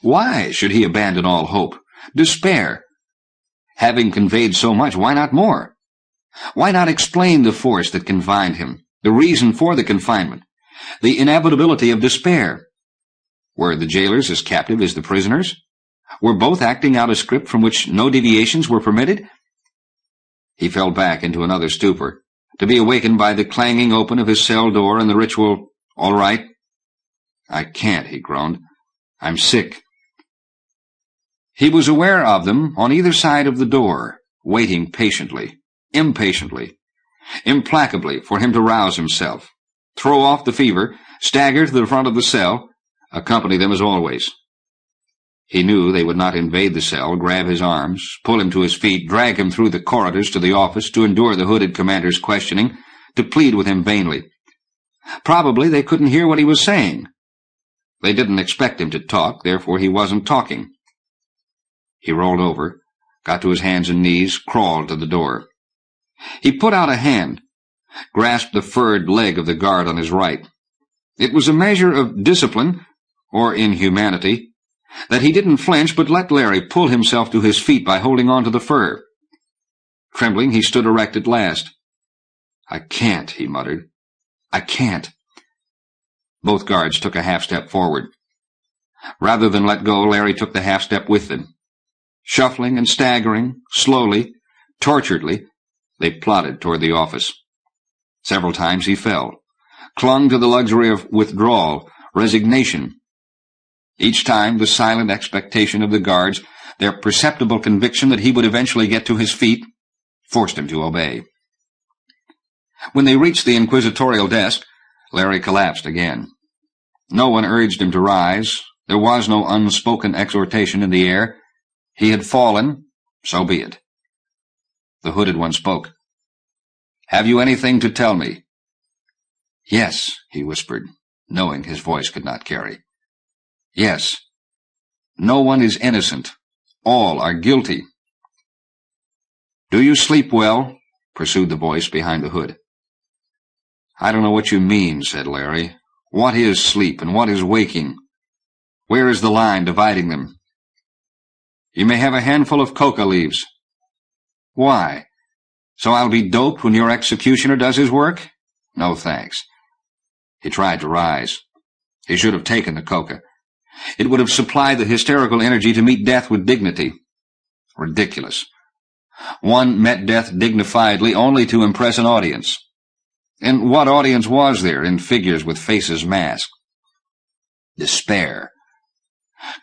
A: Why should he abandon all hope? Despair. Having conveyed so much, why not more? Why not explain the force that confined him, the reason for the confinement, the inevitability of despair? Were the jailers as captive as the prisoners? Were both acting out a script from which no deviations were permitted? He fell back into another stupor, to be awakened by the clanging open of his cell door and the ritual, "All right." "I can't," he groaned. "I'm sick." He was aware of them on either side of the door, waiting patiently, impatiently, implacably for him to rouse himself, throw off the fever, stagger to the front of the cell, accompany them as always. He knew they would not invade the cell, grab his arms, pull him to his feet, drag him through the corridors to the office, to endure the hooded commander's questioning, to plead with him vainly. Probably they couldn't hear what he was saying. They didn't expect him to talk, therefore he wasn't talking. He rolled over, got to his hands and knees, crawled to the door. He put out a hand, grasped the furred leg of the guard on his right. It was a measure of discipline, or inhumanity, that he didn't flinch but let Larry pull himself to his feet by holding on to the fur. Trembling, he stood erect at last. "I can't," he muttered. "I can't." Both guards took a half-step forward. Rather than let go, Larry took the half-step with them. Shuffling and staggering, slowly, torturedly, they plodded toward the office. Several times he fell, clung to the luxury of withdrawal, resignation. Each time the silent expectation of the guards, their perceptible conviction that he would eventually get to his feet, forced him to obey. When they reached the inquisitorial desk, Larry collapsed again. No one urged him to rise. There was no unspoken exhortation in the air. He had fallen, so be it. The hooded one spoke. "Have you anything to tell me?" "Yes," he whispered, knowing his voice could not carry. "Yes. No one is innocent. All are guilty." "Do you sleep well?" pursued the voice behind the hood. "I don't know what you mean," said Larry. "What is sleep and what is waking? Where is the line dividing them?" "You may have a handful of coca leaves." "Why? So I'll be doped when your executioner does his work? No, thanks." He tried to rise. He should have taken the coca. It would have supplied the hysterical energy to meet death with dignity. Ridiculous. One met death dignifiedly only to impress an audience. And what audience was there in figures with faces masked? Despair.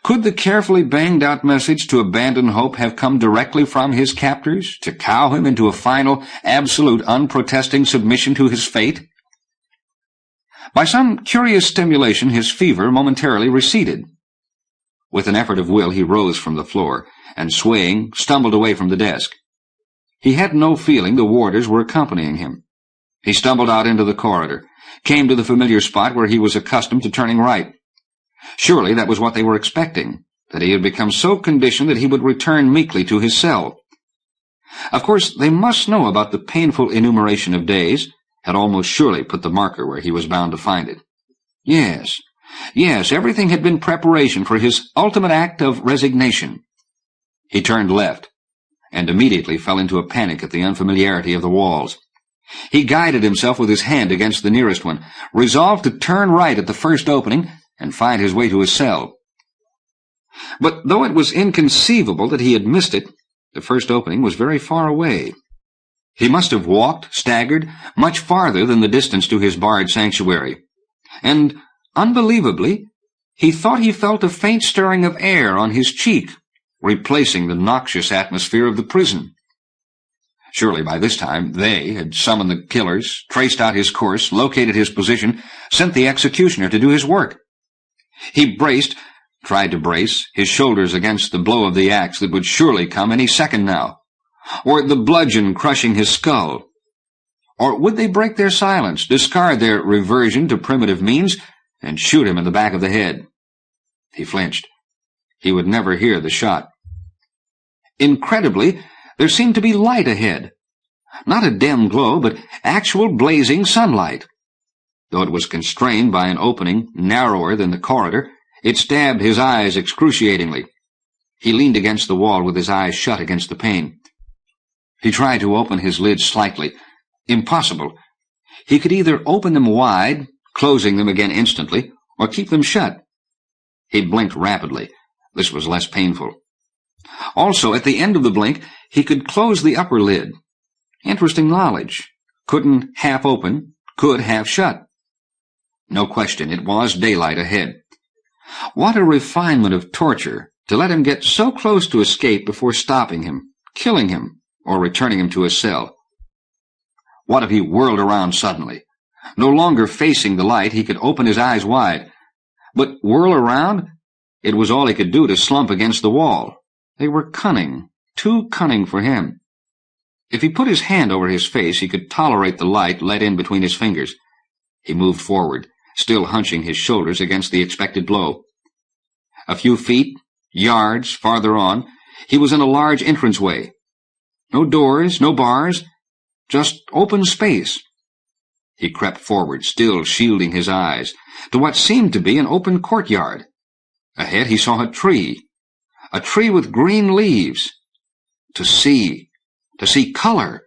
A: Could the carefully banged-out message to abandon hope have come directly from his captors, to cow him into a final, absolute, unprotesting submission to his fate? By some curious stimulation, his fever momentarily receded. With an effort of will, he rose from the floor, and swaying, stumbled away from the desk. He had no feeling the warders were accompanying him. He stumbled out into the corridor, came to the familiar spot where he was accustomed to turning right. Surely that was what they were expecting, that he had become so conditioned that he would return meekly to his cell. Of course, they must know about the painful enumeration of days, had almost surely put the marker where he was bound to find it. Yes, everything had been preparation for his ultimate act of resignation. He turned left, and immediately fell into a panic at the unfamiliarity of the walls. He guided himself with his hand against the nearest one, resolved to turn right at the first opening and find his way to his cell. But though it was inconceivable that he had missed it, the first opening was very far away. He must have walked, staggered, much farther than the distance to his barred sanctuary. And, unbelievably, he thought he felt a faint stirring of air on his cheek, replacing the noxious atmosphere of the prison. Surely by this time they had summoned the killers, traced out his course, located his position, sent the executioner to do his work. He tried to brace, his shoulders against the blow of the axe that would surely come any second now, or the bludgeon crushing his skull. Or would they break their silence, discard their reversion to primitive means, and shoot him in the back of the head? He flinched. He would never hear the shot. Incredibly, there seemed to be light ahead. Not a dim glow, but actual blazing sunlight. Though it was constrained by an opening narrower than the corridor, it stabbed his eyes excruciatingly. He leaned against the wall with his eyes shut against the pane. He tried to open his lids slightly. Impossible. He could either open them wide, closing them again instantly, or keep them shut. He blinked rapidly. This was less painful. Also, at the end of the blink, he could close the upper lid. Interesting knowledge. Couldn't half open, could half shut. No question, it was daylight ahead. What a refinement of torture to let him get so close to escape before stopping him, killing him, or returning him to his cell. What if he whirled around suddenly? No longer facing the light, he could open his eyes wide. But whirl around? It was all he could do to slump against the wall. They were cunning, too cunning for him. If he put his hand over his face, he could tolerate the light let in between his fingers. He moved forward, still hunching his shoulders against the expected blow. A few feet, yards, farther on, he was in a large entranceway. No doors, no bars, just open space. He crept forward, still shielding his eyes, to what seemed to be an open courtyard. Ahead he saw a tree with green leaves. To see color.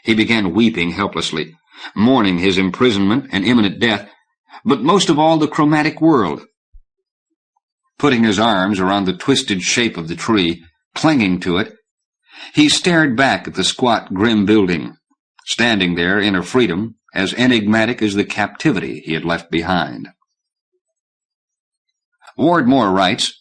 A: He began weeping helplessly, mourning his imprisonment and imminent death, but most of all the chromatic world. Putting his arms around the twisted shape of the tree, clinging to it, he stared back at the squat, grim building, standing there in a freedom as enigmatic as the captivity he had left behind. Ward Moore writes,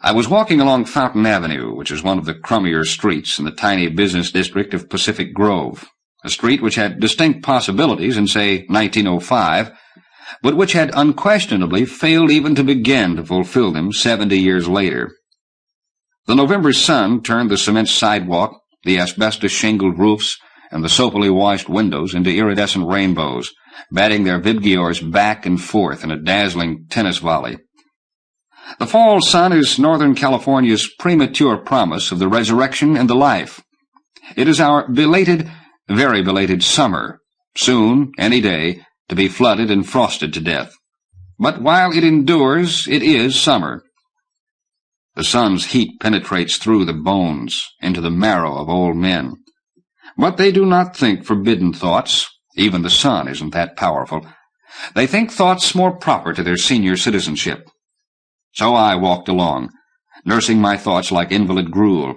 A: I was walking along Fountain Avenue, which is one of the crummier streets in the tiny business district of Pacific Grove, a street which had distinct possibilities in, say, 1905, but which had unquestionably failed even to begin to fulfill them 70 years later. The November sun turned the cement sidewalk, the asbestos-shingled roofs, and the soapily washed windows into iridescent rainbows, batting their vibgeors back and forth in a dazzling tennis volley. The fall sun is Northern California's premature promise of the resurrection and the life. It is our belated, very belated summer, soon, any day, to be flooded and frosted to death. But while it endures, it is summer. The sun's heat penetrates through the bones, into the marrow of old men. But they do not think forbidden thoughts. Even the sun isn't that powerful. They think thoughts more proper to their senior citizenship. So I walked along, nursing my thoughts like invalid gruel,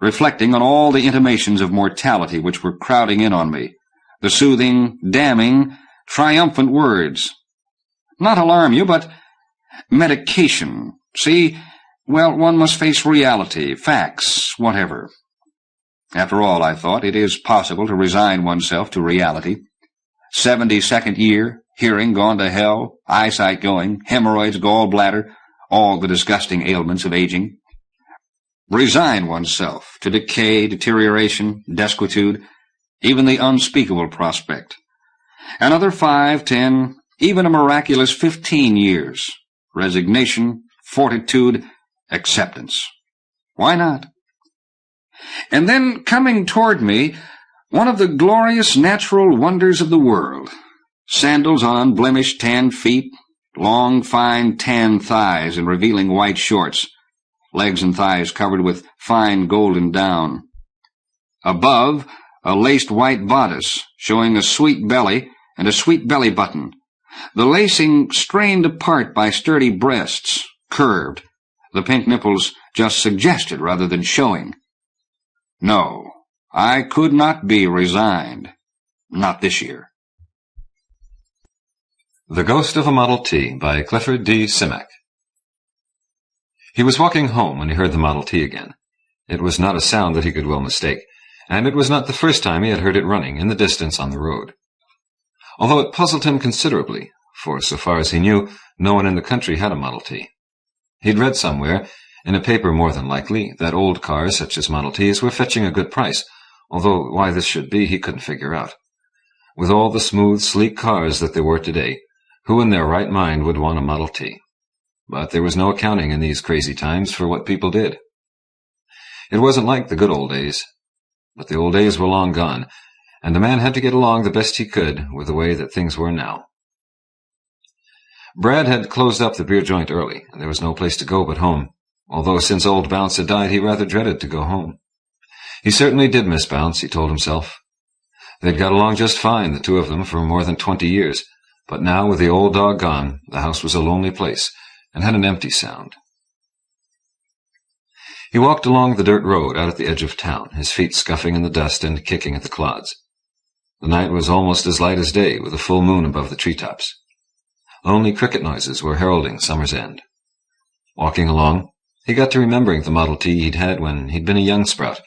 A: reflecting on all the intimations of mortality which were crowding in on me, the soothing, damning, triumphant words. Not alarm you, but medication. See, well, one must face reality, facts, whatever. After all, I thought, it is possible to resign oneself to reality. 72nd year, hearing gone to hell, eyesight going, hemorrhoids, gallbladder, all the disgusting ailments of aging. Resign oneself to decay, deterioration, desuetude, even the unspeakable prospect. Another 5, 10, even a miraculous 15 years. Resignation, fortitude, acceptance. Why not? And then, coming toward me, one of the glorious natural wonders of the world. Sandals on unblemished tan feet, long, fine, tan thighs and revealing white shorts, legs and thighs covered with fine golden down. Above, a laced white bodice, showing a sweet belly and a sweet belly button, the lacing strained apart by sturdy breasts, curved, the pink nipples just suggested rather than showing. No, I could not be resigned. Not this year.
C: The Ghost of a Model T by Clifford D. Simak. He was walking home when he heard the Model T again. It was not a sound that he could well mistake, and it was not the first time he had heard it running in the distance on the road. Although it puzzled him considerably, for so far as he knew, no one in the country had a Model T. He'd read somewhere, in a paper more than likely, that old cars such as Model Ts were fetching a good price, although why this should be he couldn't figure out. With all the smooth, sleek cars that there were today, who in their right mind would want a Model T? But there was no accounting in these crazy times for what people did. It wasn't like the good old days. But the old days were long gone, and a man had to get along the best he could with the way that things were now. Brad had closed up the beer joint early, and there was no place to go but home, although since old Bounce had died he rather dreaded to go home. He certainly did miss Bounce, he told himself. They'd got along just fine, the two of them, for more than 20 years, but now, with the old dog gone, the house was a lonely place, and had an empty sound. He walked along the dirt road out at the edge of town, his feet scuffing in the dust and kicking at the clods. The night was almost as light as day, with a full moon above the treetops. Lonely cricket noises were heralding summer's end. Walking along, he got to remembering the Model T he'd had when he'd been a young sprout,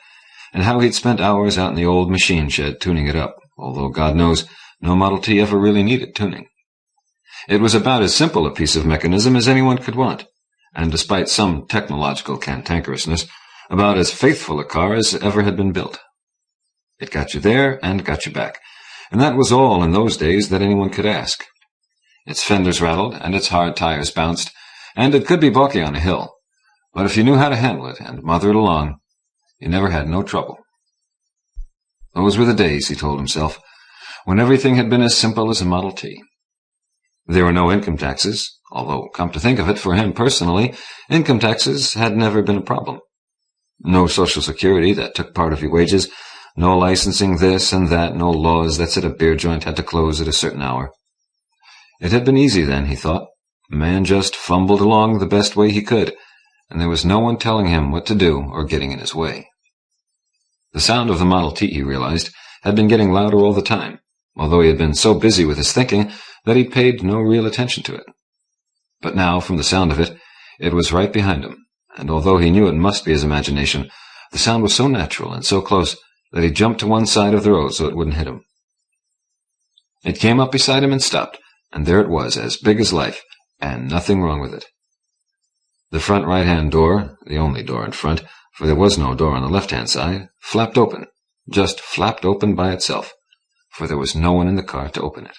C: and how he'd spent hours out in the old machine shed tuning it up, although God knows no Model T ever really needed tuning. It was about as simple a piece of mechanism as anyone could want, and despite some technological cantankerousness, about as faithful a car as ever had been built. It got you there and got you back, and that was all in those days that anyone could ask. Its fenders rattled, and its hard tires bounced, and it could be balky on a hill, but if you knew how to handle it and mother it along, you never had no trouble. Those were the days, he told himself, when everything had been as simple as a Model T. There were no income taxes, although, come to think of it, for him personally, income taxes had never been a problem. No Social Security that took part of your wages, no licensing this and that, no laws that said a beer joint had to close at a certain hour. It had been easy then, he thought. A man just fumbled along the best way he could, and there was no one telling him what to do or getting in his way. The sound of the Model T, he realized, had been getting louder all the time, although he had been so busy with his thinking that he paid no real attention to it. But now, from the sound of it, it was right behind him, and although he knew it must be his imagination, the sound was so natural and so close that he jumped to one side of the road so it wouldn't hit him. It came up beside him and stopped, and there it was, as big as life, and nothing wrong with it. The front right-hand door, the only door in front, for there was no door on the left-hand side, flapped open, just flapped open by itself, for there was no one in the car to open it.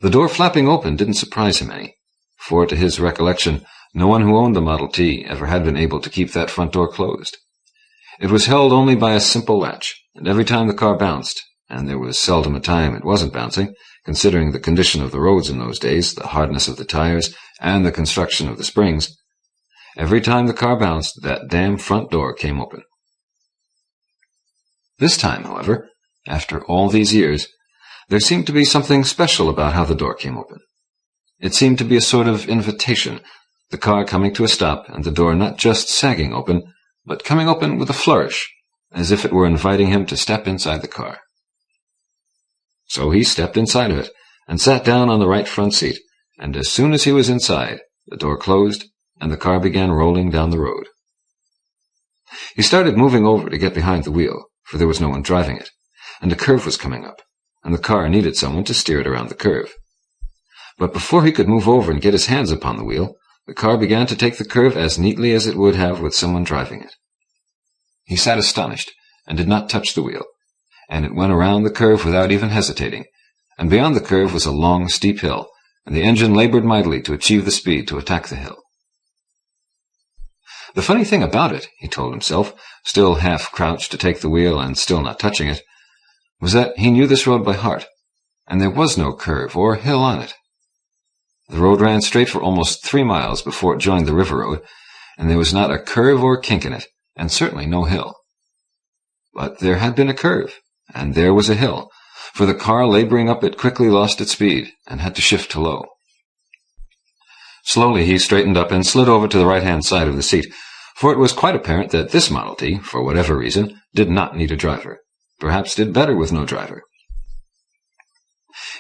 C: The door flapping open didn't surprise him any, for to his recollection, no one who owned the Model T ever had been able to keep that front door closed. It was held only by a simple latch, and every time the car bounced, and there was seldom a time it wasn't bouncing, considering the condition of the roads in those days, the hardness of the tires, and the construction of the springs, every time the car bounced, that damn front door came open. This time, however, after all these years, there seemed to be something special about how the door came open. It seemed to be a sort of invitation, the car coming to a stop and the door not just sagging open, but coming open with a flourish, as if it were inviting him to step inside the car. So he stepped inside of it, and sat down on the right front seat, and as soon as he was inside, the door closed, and the car began rolling down the road. He started moving over to get behind the wheel, for there was no one driving it, and a curve was coming up, and the car needed someone to steer it around the curve. But before he could move over and get his hands upon the wheel, the car began to take the curve as neatly as it would have with someone driving it. He sat astonished, and did not touch the wheel, and it went around the curve without even hesitating, and beyond the curve was a long, steep hill, and the engine labored mightily to achieve the speed to attack the hill. The funny thing about it, he told himself, still half crouched to take the wheel and still not touching it, was that he knew this road by heart, and there was no curve or hill on it. The road ran straight for almost 3 miles before it joined the river road, and there was not a curve or kink in it, and certainly no hill. But there had been a curve, and there was a hill, for the car laboring up it quickly lost its speed and had to shift to low. Slowly he straightened up and slid over to the right-hand side of the seat, for it was quite apparent that this Model T, for whatever reason, did not need a driver, perhaps did better with no driver.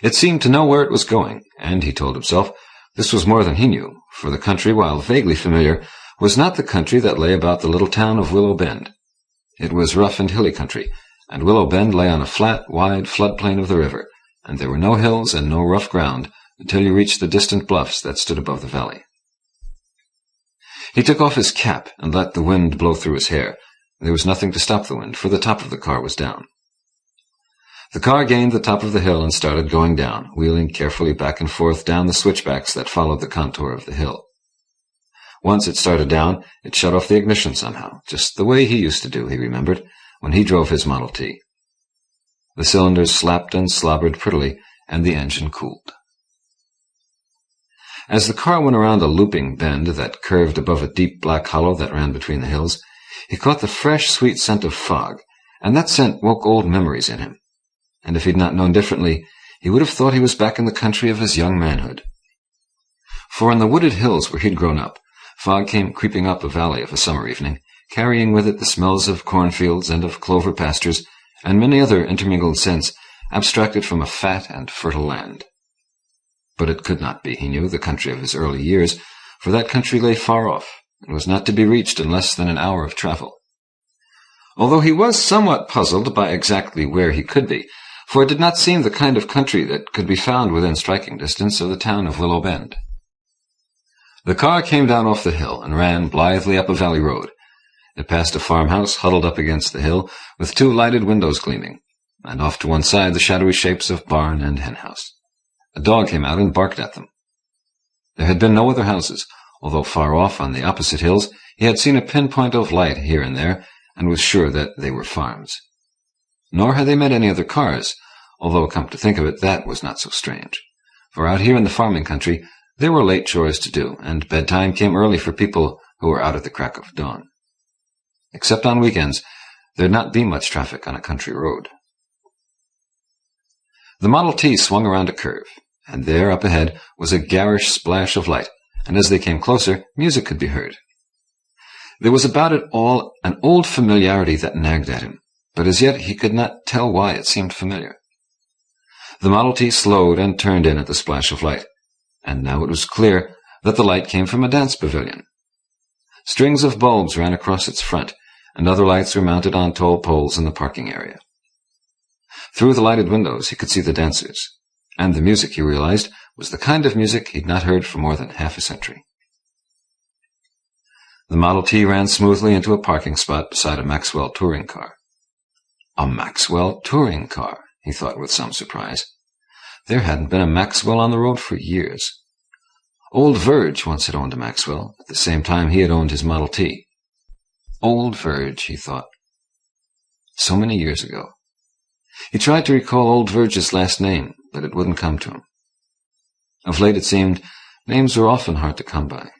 C: It seemed to know where it was going, and, he told himself, this was more than he knew, for the country, while vaguely familiar, was not the country that lay about the little town of Willow Bend. It was rough and hilly country, and Willow Bend lay on a flat, wide floodplain of the river, and there were no hills and no rough ground until you reached the distant bluffs that stood above the valley. He took off his cap and let the wind blow through his hair. There was nothing to stop the wind, for the top of the car was down. The car gained the top of the hill and started going down, wheeling carefully back and forth down the switchbacks that followed the contour of the hill. Once it started down, it shut off the ignition somehow, just the way he used to do, he remembered, when he drove his Model T. The cylinders slapped and slobbered prettily, and the engine cooled. As the car went around a looping bend that curved above a deep black hollow that ran between the hills, he caught the fresh, sweet scent of fog, and that scent woke old memories in him. And if he'd not known differently, he would have thought he was back in the country of his young manhood. For in the wooded hills where he'd grown up, fog came creeping up a valley of a summer evening, carrying with it the smells of cornfields and of clover pastures, and many other intermingled scents abstracted from a fat and fertile land. But it could not be, he knew, the country of his early years, for that country lay far off, and was not to be reached in less than an hour of travel. Although he was somewhat puzzled by exactly where he could be, for it did not seem the kind of country that could be found within striking distance of the town of Willow Bend. The car came down off the hill and ran blithely up a valley road. It passed a farmhouse huddled up against the hill, with 2 lighted windows gleaming, and off to one side the shadowy shapes of barn and henhouse. A dog came out and barked at them. There had been no other houses, although far off on the opposite hills he had seen a pinpoint of light here and there, and was sure that they were farms. Nor had they met any other cars, although, come to think of it, that was not so strange, for out here in the farming country There were late chores to do, and bedtime came early for people who were out at the crack of dawn. Except on weekends, there'd not be much traffic on a country road. The Model T swung around a curve, and there up ahead was a garish splash of light, and as they came closer, music could be heard. There was about it all an old familiarity that nagged at him, but as yet he could not tell why it seemed familiar. The Model T slowed and turned in at the splash of light, and now it was clear that the light came from a dance pavilion. Strings of bulbs ran across its front, and other lights were mounted on tall poles in the parking area. Through the lighted windows he could see the dancers, and the music, he realized, was the kind of music he'd not heard for more than half a century. The Model T ran smoothly into a parking spot beside a Maxwell touring car. A Maxwell touring car, he thought with some surprise. There hadn't been a Maxwell on the road for years. Old Verge once had owned a Maxwell, at the same time he had owned his Model T. Old Verge, he thought. So many years ago. He tried to recall old Verge's last name, but it wouldn't come to him. Of late, it seemed, names were often hard to come by.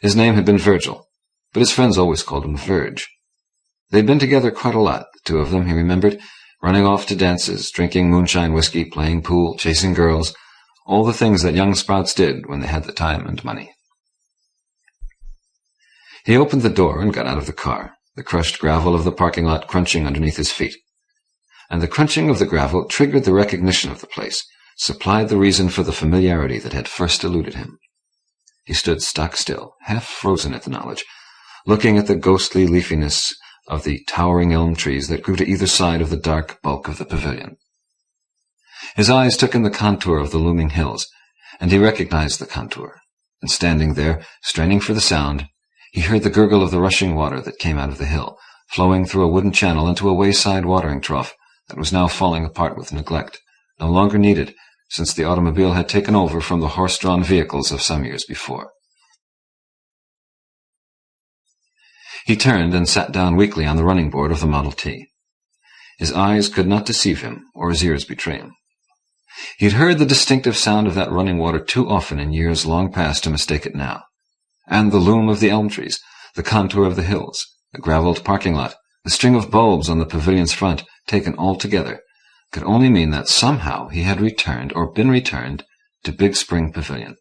C: His name had been Virgil, but his friends always called him Verge. They'd been together quite a lot, the two of them, he remembered, running off to dances, drinking moonshine whiskey, playing pool, chasing girls, all the things that young sprouts did when they had the time and money. He opened the door and got out of the car, the crushed gravel of the parking lot crunching underneath his feet. And the crunching of the gravel triggered the recognition of the place, supplied the reason for the familiarity that had first eluded him. He stood stock still, half frozen at the knowledge, looking at the ghostly leafiness of the towering elm trees that grew to either side of the dark bulk of the pavilion. His eyes took in the contour of the looming hills, and he recognized the contour, and standing there, straining for the sound, he heard the gurgle of the rushing water that came out of the hill, flowing through a wooden channel into a wayside watering trough that was now falling apart with neglect, no longer needed, since the automobile had taken over from the horse-drawn vehicles of some years before. He turned and sat down weakly on the running board of the Model T. His eyes could not deceive him, or his ears betray him. He had heard the distinctive sound of that running water too often in years long past to mistake it now. And the loom of the elm trees, the contour of the hills, the gravelled parking lot, the string of bulbs on the pavilion's front, taken all together, could only mean that somehow he had returned, or been returned, to Big Spring Pavilion.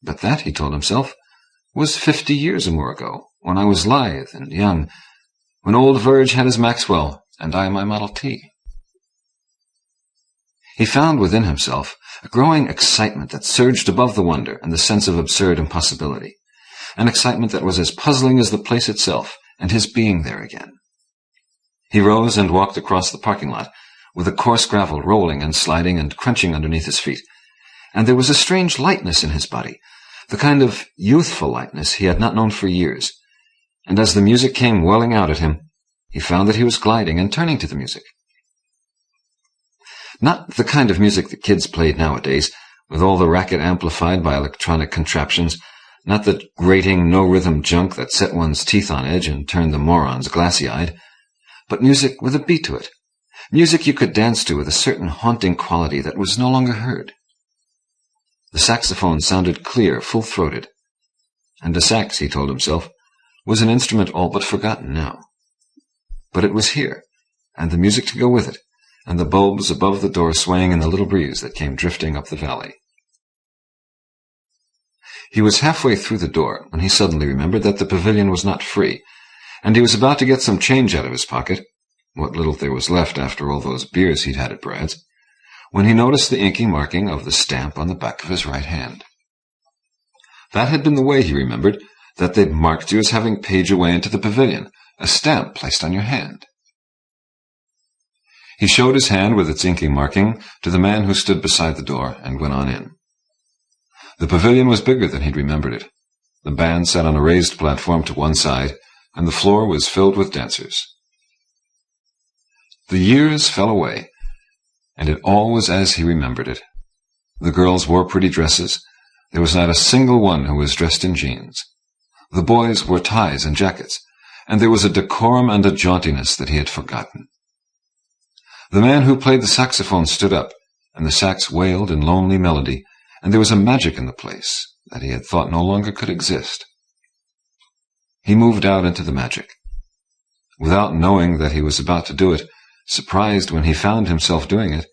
C: But that, he told himself, was 50 years or more ago, when I was lithe and young, when old Verge had his Maxwell, and I my Model T. He found within himself a growing excitement that surged above the wonder and the sense of absurd impossibility, an excitement that was as puzzling as the place itself and his being there again. He rose and walked across the parking lot, with the coarse gravel rolling and sliding and crunching underneath his feet, and there was a strange lightness in his body, the kind of youthful lightness he had not known for years, and as the music came welling out at him, he found that he was gliding and turning to the music. Not the kind of music the kids played nowadays, with all the racket amplified by electronic contraptions, not the grating, no-rhythm junk that set one's teeth on edge and turned the morons glassy-eyed, but music with a beat to it, music you could dance to with a certain haunting quality that was no longer heard. The saxophone sounded clear, full-throated, and a sax, he told himself, was an instrument all but forgotten now. But it was here, and the music to go with it, and the bulbs above the door swaying in the little breeze that came drifting up the valley. He was halfway through the door when he suddenly remembered that the pavilion was not free, and he was about to get some change out of his pocket, what little there was left after all those beers he'd had at Brad's, when he noticed the inky marking of the stamp on the back of his right hand. That had been the way, he remembered, that they'd marked you as having paid your way into the pavilion, a stamp placed on your hand. He showed his hand with its inky marking to the man who stood beside the door and went on in. The pavilion was bigger than he'd remembered it. The band sat on a raised platform to one side, and the floor was filled with dancers. The years fell away, and it all was as he remembered it. The girls wore pretty dresses. There was not a single one who was dressed in jeans. The boys wore ties and jackets, and there was a decorum and a jauntiness that he had forgotten. The man who played the saxophone stood up, and the sax wailed in lonely melody, and there was a magic in the place that he had thought no longer could exist. He moved out into the magic. Without knowing that he was about to do it, surprised when he found himself doing it,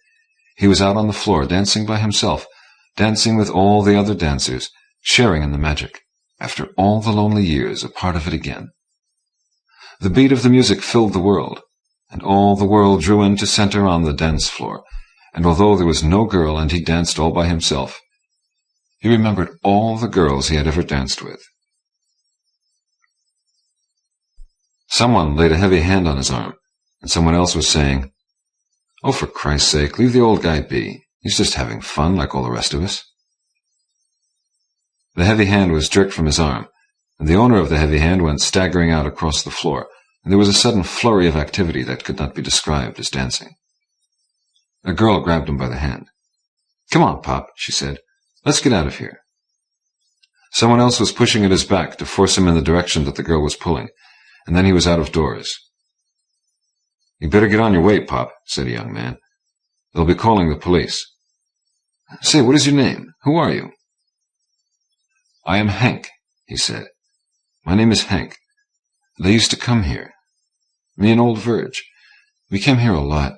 C: he was out on the floor, dancing by himself, dancing with all the other dancers, sharing in the magic, after all the lonely years, a part of it again. The beat of the music filled the world, and all the world drew in to center on the dance floor, and although there was no girl and he danced all by himself, he remembered all the girls he had ever danced with. Someone laid a heavy hand on his arm, and someone else was saying, "Oh, for Christ's sake, leave the old guy be. He's just having fun like all the rest of us." The heavy hand was jerked from his arm, and the owner of the heavy hand went staggering out across the floor, and there was a sudden flurry of activity that could not be described as dancing. A girl grabbed him by the hand. "Come on, Pop," she said. "Let's get out of here." Someone else was pushing at his back to force him in the direction that the girl was pulling, and then he was out of doors. "You better get on your way, Pop," said a young man. "They'll be calling the police." "Say, what is your name? Who are you?" "I am Hank," he said. "My name is Hank. They used to come here. Me and old Verge. We came here a lot.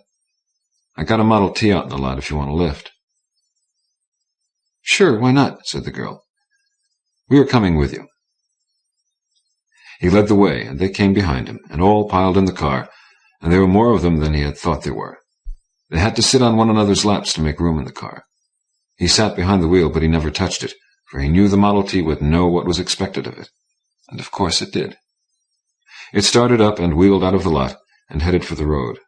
C: I got a Model T out in the lot if you want a lift." "Sure, why not?" said the girl. "We are coming with you." He led the way, and they came behind him, and all piled in the car, and there were more of them than he had thought there were. They had to sit on one another's laps to make room in the car. He sat behind the wheel, but he never touched it, for he knew the Model T would know what was expected of it. And of course it did. It started up and wheeled out of the lot, and headed for the road.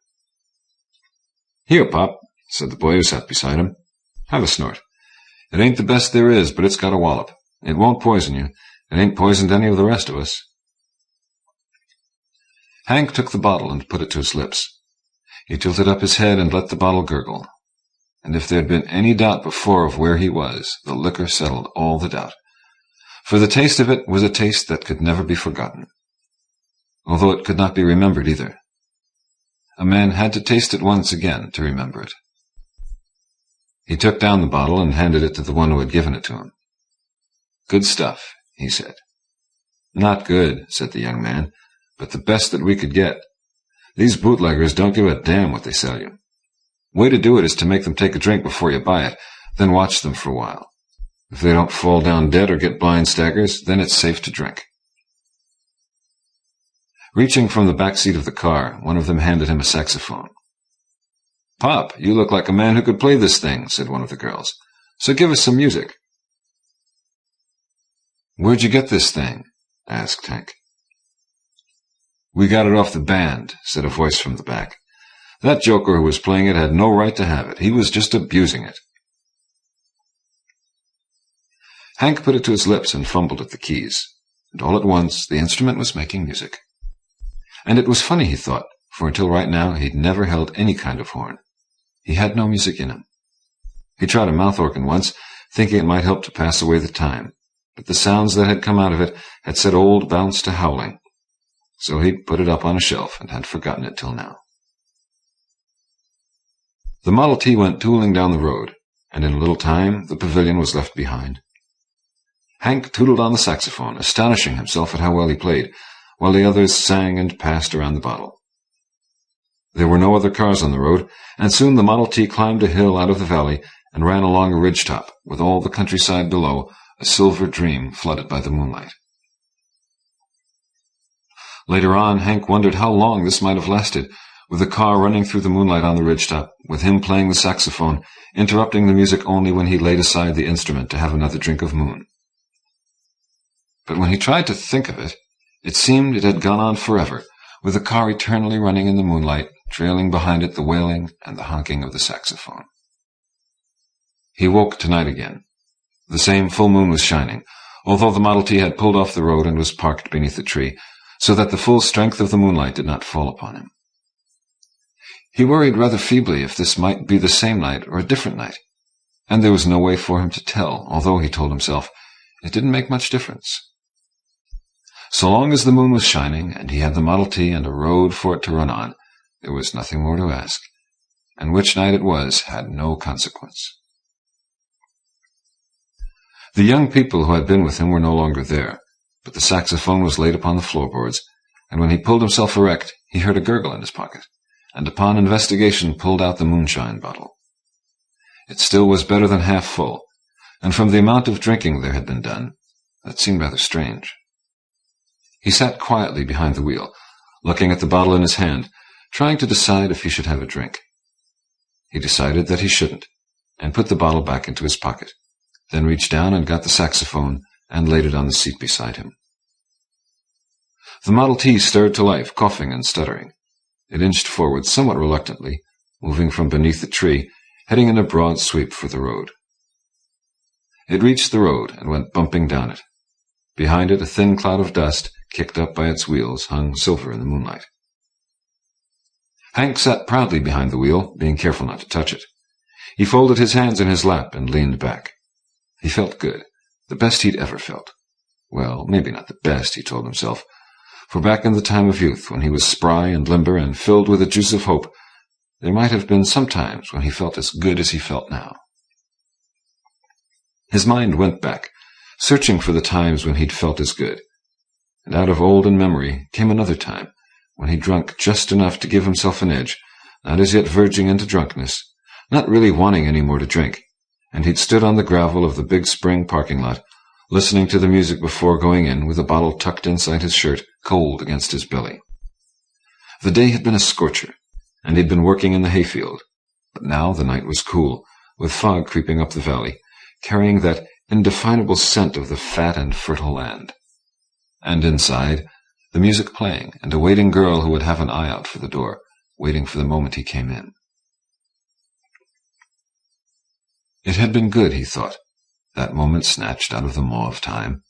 C: "Here, Pop," said the boy who sat beside him. "Have a snort. It ain't the best there is, but it's got a wallop. It won't poison you. It ain't poisoned any of the rest of us." Hank took the bottle and put it to his lips. He tilted up his head and let the bottle gurgle. And if there had been any doubt before of where he was, the liquor settled all the doubt. For the taste of it was a taste that could never be forgotten, although it could not be remembered either. A man had to taste it once again to remember it. He took down the bottle and handed it to the one who had given it to him. "Good stuff," he said. "Not good," said the young man, "but the best that we could get. These bootleggers don't give a damn what they sell you. Way to do it is to make them take a drink before you buy it, then watch them for a while. If they don't fall down dead or get blind staggers, then it's safe to drink." Reaching from the back seat of the car, one of them handed him a saxophone. "Pop, you look like a man who could play this thing," said one of the girls. "So give us some music." "Where'd you get this thing?" asked Hank. "We got it off the band," said a voice from the back. "That joker who was playing it had no right to have it. He was just abusing it." Hank put it to his lips and fumbled at the keys, and all at once the instrument was making music. And it was funny, he thought, for until right now he'd never held any kind of horn. He had no music in him. He tried a mouth organ once, thinking it might help to pass away the time, but the sounds that had come out of it had set old Bounce to howling. So he'd put it up on a shelf and had forgotten it till now. The Model T went tooling down the road, and in a little time the pavilion was left behind. Hank tootled on the saxophone, astonishing himself at how well he played, while the others sang and passed around the bottle. There were no other cars on the road, and soon the Model T climbed a hill out of the valley and ran along a ridge-top, with all the countryside below, a silver dream flooded by the moonlight. Later on, Hank wondered how long this might have lasted, with the car running through the moonlight on the ridge-top, with him playing the saxophone, interrupting the music only when he laid aside the instrument to have another drink of moon. But when he tried to think of it, it seemed it had gone on forever, with the car eternally running in the moonlight, trailing behind it the wailing and the honking of the saxophone. He woke tonight again. The same full moon was shining, although the Model T had pulled off the road and was parked beneath a tree, so that the full strength of the moonlight did not fall upon him. He worried rather feebly if this might be the same night or a different night, and there was no way for him to tell, although, he told himself, it didn't make much difference. So long as the moon was shining, and he had the Model T and a road for it to run on, there was nothing more to ask, and which night it was had no consequence. The young people who had been with him were no longer there, but the saxophone was laid upon the floorboards, and when he pulled himself erect, he heard a gurgle in his pocket, and upon investigation pulled out the moonshine bottle. It still was better than half full, and from the amount of drinking there had been done, that seemed rather strange. He sat quietly behind the wheel, looking at the bottle in his hand, trying to decide if he should have a drink. He decided that he shouldn't, and put the bottle back into his pocket, then reached down and got the saxophone and laid it on the seat beside him. The Model T stirred to life, coughing and stuttering. It inched forward somewhat reluctantly, moving from beneath the tree, heading in a broad sweep for the road. It reached the road and went bumping down it. Behind it, a thin cloud of dust, kicked up by its wheels, hung silver in the moonlight. Hank sat proudly behind the wheel, being careful not to touch it. He folded his hands in his lap and leaned back. He felt good, the best he'd ever felt. Well, maybe not the best, he told himself, for back in the time of youth, when he was spry and limber and filled with the juice of hope, there might have been some times when he felt as good as he felt now. His mind went back, searching for the times when he'd felt as good, and out of olden memory came another time, when he drunk just enough to give himself an edge, not as yet verging into drunkenness, not really wanting any more to drink, and he'd stood on the gravel of the big spring parking lot, listening to the music before going in, with a bottle tucked inside his shirt, cold against his belly. The day had been a scorcher, and he'd been working in the hayfield, but now the night was cool, with fog creeping up the valley, carrying that indefinable scent of the fat and fertile land. And inside, the music playing, and a waiting girl who would have an eye out for the door, waiting for the moment he came in. It had been good, he thought, that moment snatched out of the maw of time,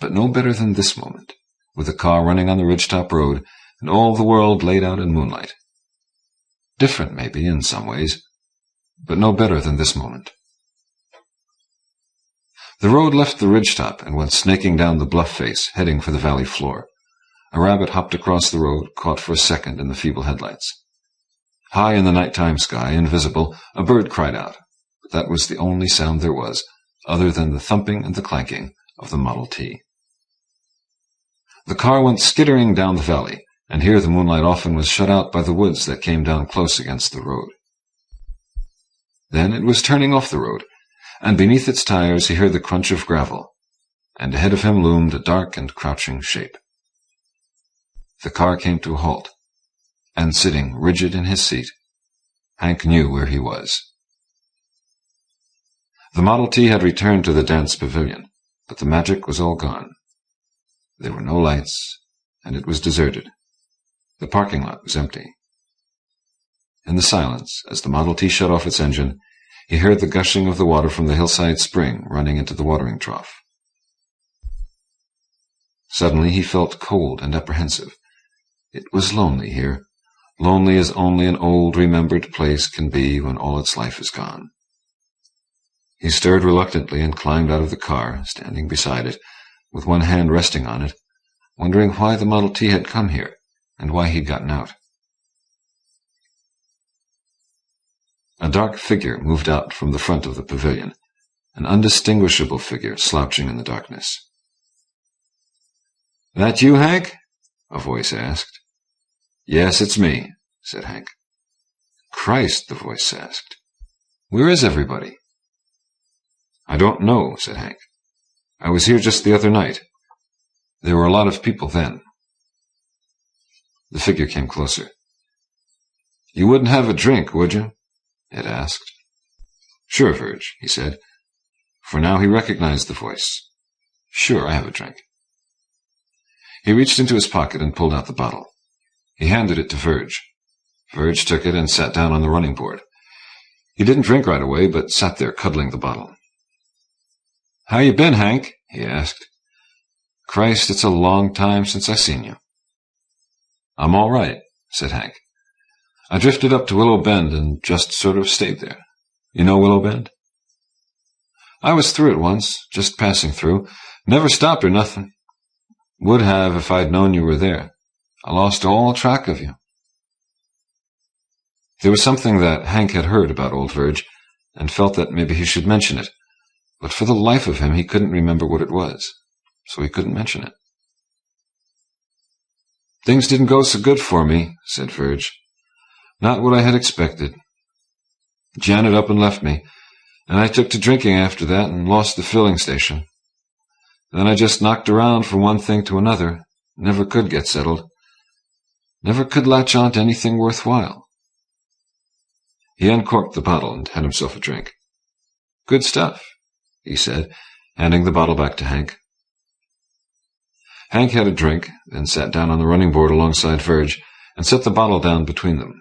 C: but no better than this moment, with the car running on the ridgetop road, and all the world laid out in moonlight. Different, maybe, in some ways, but no better than this moment. The road left the ridgetop and went snaking down the bluff face, heading for the valley floor. A rabbit hopped across the road, caught for a second in the feeble headlights. High in the nighttime sky, invisible, a bird cried out, but that was the only sound there was, other than the thumping and the clanking of the Model T. The car went skittering down the valley, and here the moonlight often was shut out by the woods that came down close against the road. Then it was turning off the road, and beneath its tires he heard the crunch of gravel, and ahead of him loomed a dark and crouching shape. The car came to a halt, and sitting rigid in his seat, Hank knew where he was. The Model T had returned to the dance pavilion, but the magic was all gone. There were no lights, and it was deserted. The parking lot was empty. In the silence, as the Model T shut off its engine, he heard the gushing of the water from the hillside spring running into the watering trough. Suddenly he felt cold and apprehensive. It was lonely here, lonely as only an old, remembered place can be when all its life is gone. He stirred reluctantly and climbed out of the car, standing beside it, with one hand resting on it, wondering why the Model T had come here, and why he'd gotten out. A dark figure moved out from the front of the pavilion, an undistinguishable figure slouching in the darkness. "That you, Hank?" a voice asked. "Yes, it's me," said Hank. "Christ," the voice asked. "Where is everybody?" "I don't know," said Hank. "I was here just the other night. There were a lot of people then." The figure came closer. "You wouldn't have a drink, would you?" it asked. "Sure, Verge," he said, for now he recognized the voice. "Sure, I have a drink." He reached into his pocket and pulled out the bottle. He handed it to Verge. Verge took it and sat down on the running board. He didn't drink right away, but sat there cuddling the bottle. "How you been, Hank?" he asked. "Christ, it's a long time since I seen you." "I'm all right," said Hank. "I drifted up to Willow Bend and just sort of stayed there. You know Willow Bend?" "I was through it once, just passing through. Never stopped or nothing. Would have if I'd known you were there. I lost all track of you." There was something that Hank had heard about old Verge, and felt that maybe he should mention it, but for the life of him he couldn't remember what it was, so he couldn't mention it. "Things didn't go so good for me," said Verge. "Not what I had expected. Janet up and left me, and I took to drinking after that and lost the filling station. Then I just knocked around from one thing to another, never could get settled. Never could latch on to anything worthwhile." He uncorked the bottle and had himself a drink. "Good stuff," he said, handing the bottle back to Hank. Hank had a drink, then sat down on the running board alongside Verge and set the bottle down between them.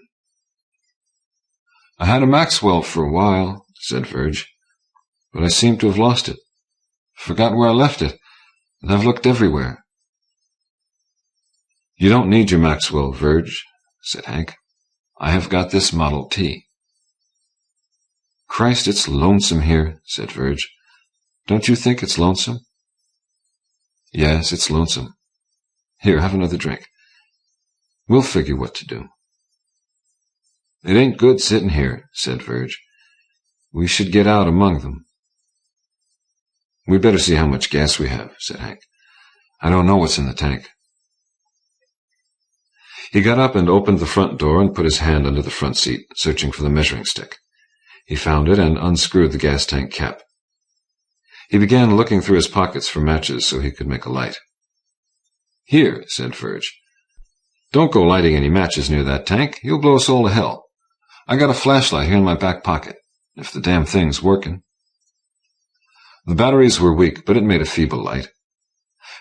C: "I had a Maxwell for a while," said Verge, "but I seem to have lost it. Forgot where I left it, and I've looked everywhere." "You don't need your Maxwell, Verge," said Hank. "I have got this Model T." "Christ, it's lonesome here," said Verge. "Don't you think it's lonesome?" "Yes, it's lonesome. Here, have another drink. We'll figure what to do." "It ain't good sitting here," said Verge. "We should get out among them." "We'd better see how much gas we have," said Hank. "I don't know what's in the tank." He got up and opened the front door and put his hand under the front seat, searching for the measuring stick. He found it and unscrewed the gas tank cap. He began looking through his pockets for matches so he could make a light. "Here," said Verge. "Don't go lighting any matches near that tank. You'll blow us all to hell. I got a flashlight here in my back pocket, if the damn thing's working." The batteries were weak, but it made a feeble light.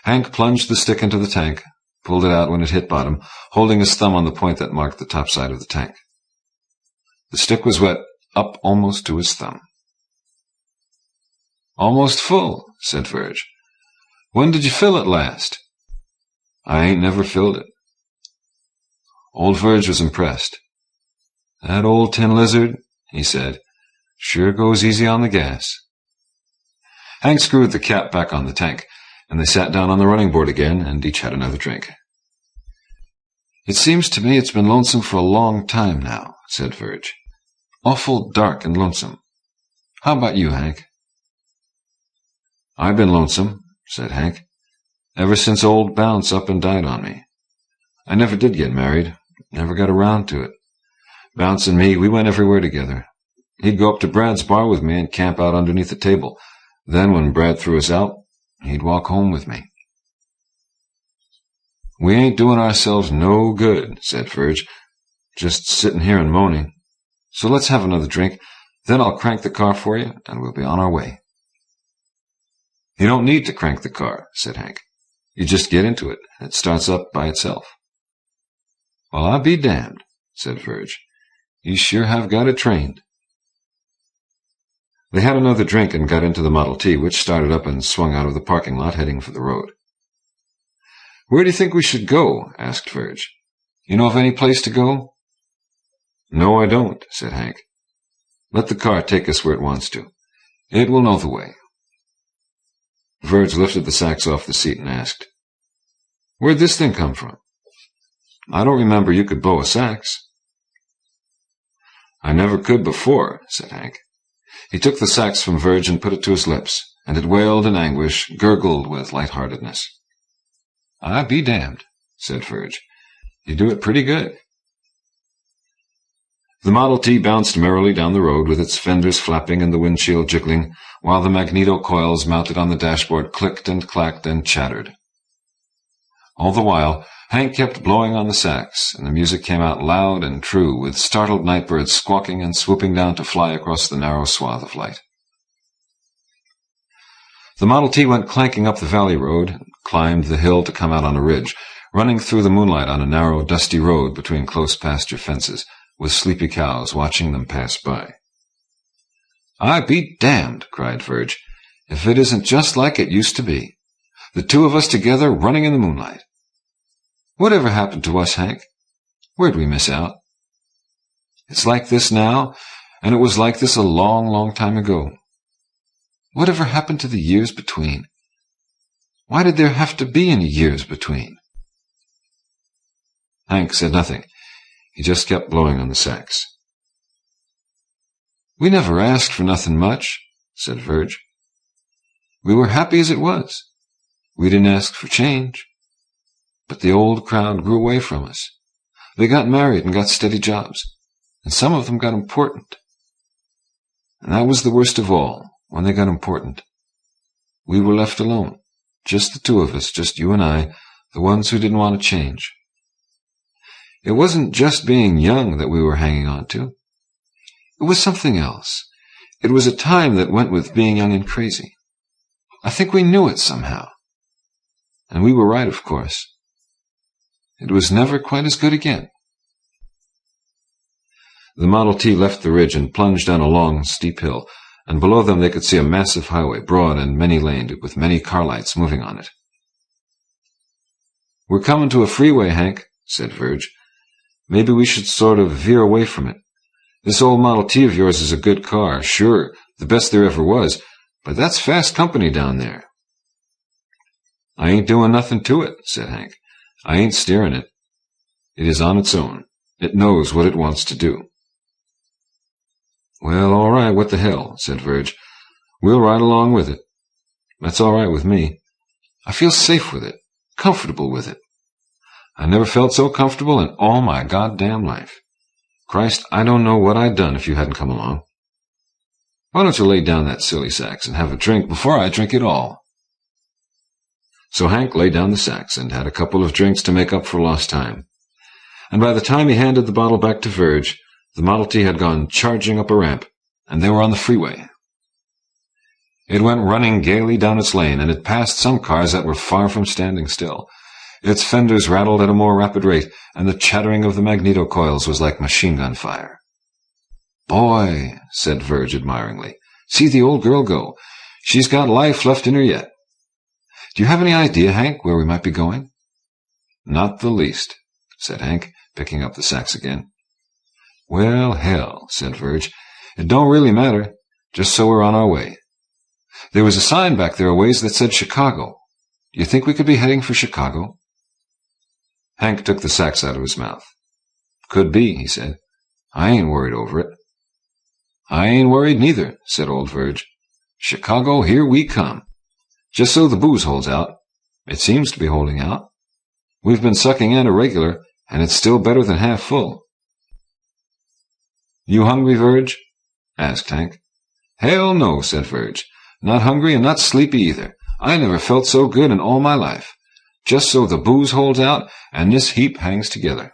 C: Hank plunged the stick into the tank, pulled it out when it hit bottom, holding his thumb on the point that marked the top side of the tank. The stick was wet up almost to his thumb. "Almost full," said Verge. "When did you fill it last?" "I ain't never filled it." Old Verge was impressed. "That old tin lizard," he said, "sure goes easy on the gas." Hank screwed the cap back on the tank, and they sat down on the running board again, and each had another drink. "It seems to me it's been lonesome for a long time now," said Verge. "Awful dark and lonesome. How about you, Hank?" "I've been lonesome," said Hank, "ever since old Bounce up and died on me. I never did get married, never got around to it. Bounce and me, we went everywhere together. He'd go up to Brad's bar with me and camp out underneath the table. Then when Brad threw us out, he'd walk home with me." "We ain't doing ourselves no good," said Verge, "just sitting here and moaning. So let's have another drink, then I'll crank the car for you, and we'll be on our way." "You don't need to crank the car," said Hank. "You just get into it, and it starts up by itself." "Well, I'll be damned," said Verge. "You sure have got it trained." They had another drink and got into the Model T, which started up and swung out of the parking lot, heading for the road. "Where do you think we should go?" asked Verge. "You know of any place to go?" "No, I don't," said Hank. "Let the car take us where it wants to. It will know the way." Verge lifted the sacks off the seat and asked, "Where'd this thing come from? I don't remember you could blow a sax." "I never could before," said Hank. He took the sax from Verge and put it to his lips, and it wailed in anguish, gurgled with light-heartedness. "I be damned," said Verge. "You do it pretty good." The Model T bounced merrily down the road with its fenders flapping and the windshield jiggling, while the magneto coils mounted on the dashboard clicked and clacked and chattered. All the while, Hank kept blowing on the sax, and the music came out loud and true, with startled nightbirds squawking and swooping down to fly across the narrow swath of light. The Model T went clanking up the valley road, and climbed the hill to come out on a ridge, running through the moonlight on a narrow, dusty road between close pasture fences, with sleepy cows watching them pass by. "I be damned," cried Verge, "if it isn't just like it used to be. The two of us together running in the moonlight. Whatever happened to us, Hank? Where'd we miss out? It's like this now, and it was like this a long, long time ago. Whatever happened to the years between? Why did there have to be any years between?" Hank said nothing. He just kept blowing on the sax. "We never asked for nothing much," said Verge. We were happy as it was. We didn't ask for change. But the old crowd grew away from us. They got married and got steady jobs, and some of them got important. And that was the worst of all, when they got important. We were left alone, just the two of us, just you and I, the ones who didn't want to change. It wasn't just being young that we were hanging on to. It was something else. It was a time that went with being young and crazy. I think we knew it somehow. And we were right, of course. It was never quite as good again. The Model T left the ridge and plunged down a long, steep hill, and below them they could see a massive highway, broad and many-laned, with many car lights moving on it. "We're coming to a freeway, Hank," said Verge. "Maybe we should sort of veer away from it. This old Model T of yours is a good car, sure, the best there ever was, but that's fast company down there." "I ain't doing nothing to it," said Hank. "I ain't steering it. It is on its own. It knows what it wants to do." "Well, all right, what the hell," said Verge. "We'll ride along with it. That's all right with me. I feel safe with it, comfortable with it. I never felt so comfortable in all my goddamn life. Christ, I don't know what I'd done if you hadn't come along. Why don't you lay down that silly sax and have a drink before I drink it all?" So Hank laid down the sax and had a couple of drinks to make up for lost time. And by the time he handed the bottle back to Verge, the Model T had gone charging up a ramp, and they were on the freeway. It went running gaily down its lane, and it passed some cars that were far from standing still. Its fenders rattled at a more rapid rate, and the chattering of the magneto coils was like machine-gun fire. "Boy," said Verge admiringly, "see the old girl go. She's got life left in her yet. Do you have any idea, Hank, where we might be going?" "Not the least," said Hank, picking up the sax again. "Well, hell," said Verge. "It don't really matter, just so we're on our way. There was a sign back there a ways that said Chicago. Do you think we could be heading for Chicago?" Hank took the sax out of his mouth. "Could be," he said. "I ain't worried over it." "I ain't worried neither," said old Verge. "Chicago, here we come. Just so the booze holds out. It seems to be holding out. We've been sucking in a regular, and it's still better than half full." "You hungry, Verge?" asked Hank. "Hell no," said Verge. "Not hungry and not sleepy either. I never felt so good in all my life. Just so the booze holds out and this heap hangs together."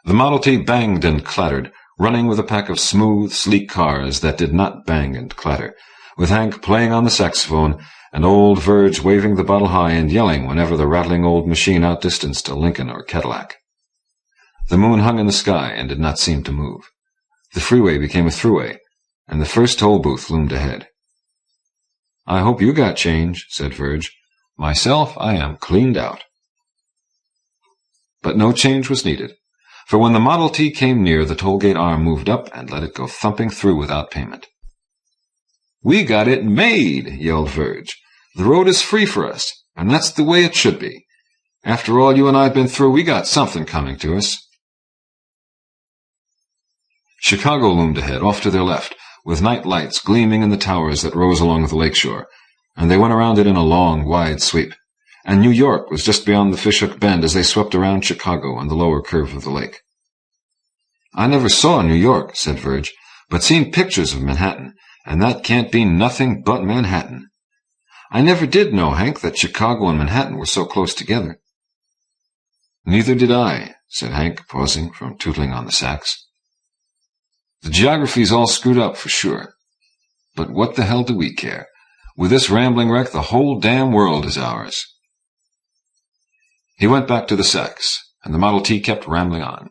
C: The Model T banged and clattered, running with a pack of smooth, sleek cars that did not bang and clatter, with Hank playing on the saxophone and old Verge waving the bottle high and yelling whenever the rattling old machine outdistanced a Lincoln or Cadillac. The moon hung in the sky and did not seem to move. The freeway became a thruway, and the first toll booth loomed ahead. "I hope you got change," said Verge. "Myself, I am cleaned out." But no change was needed, for when the Model T came near, the toll gate arm moved up and let it go thumping through without payment. "We got it made," yelled Verge. "The road is free for us, and that's the way it should be. After all you and I've been through, we got something coming to us." Chicago loomed ahead, off to their left, with night lights gleaming in the towers that rose along the lakeshore, and they went around it in a long, wide sweep. And New York was just beyond the Fishhook Bend as they swept around Chicago on the lower curve of the lake. "I never saw New York," said Verge, "but seen pictures of Manhattan, and that can't be nothing but Manhattan. I never did know, Hank, that Chicago and Manhattan were so close together." "Neither did I," said Hank, pausing from tootling on the sax. "The geography's all screwed up, for sure. But what the hell do we care? With this rambling wreck, the whole damn world is ours." He went back to the sax, and the Model T kept rambling on.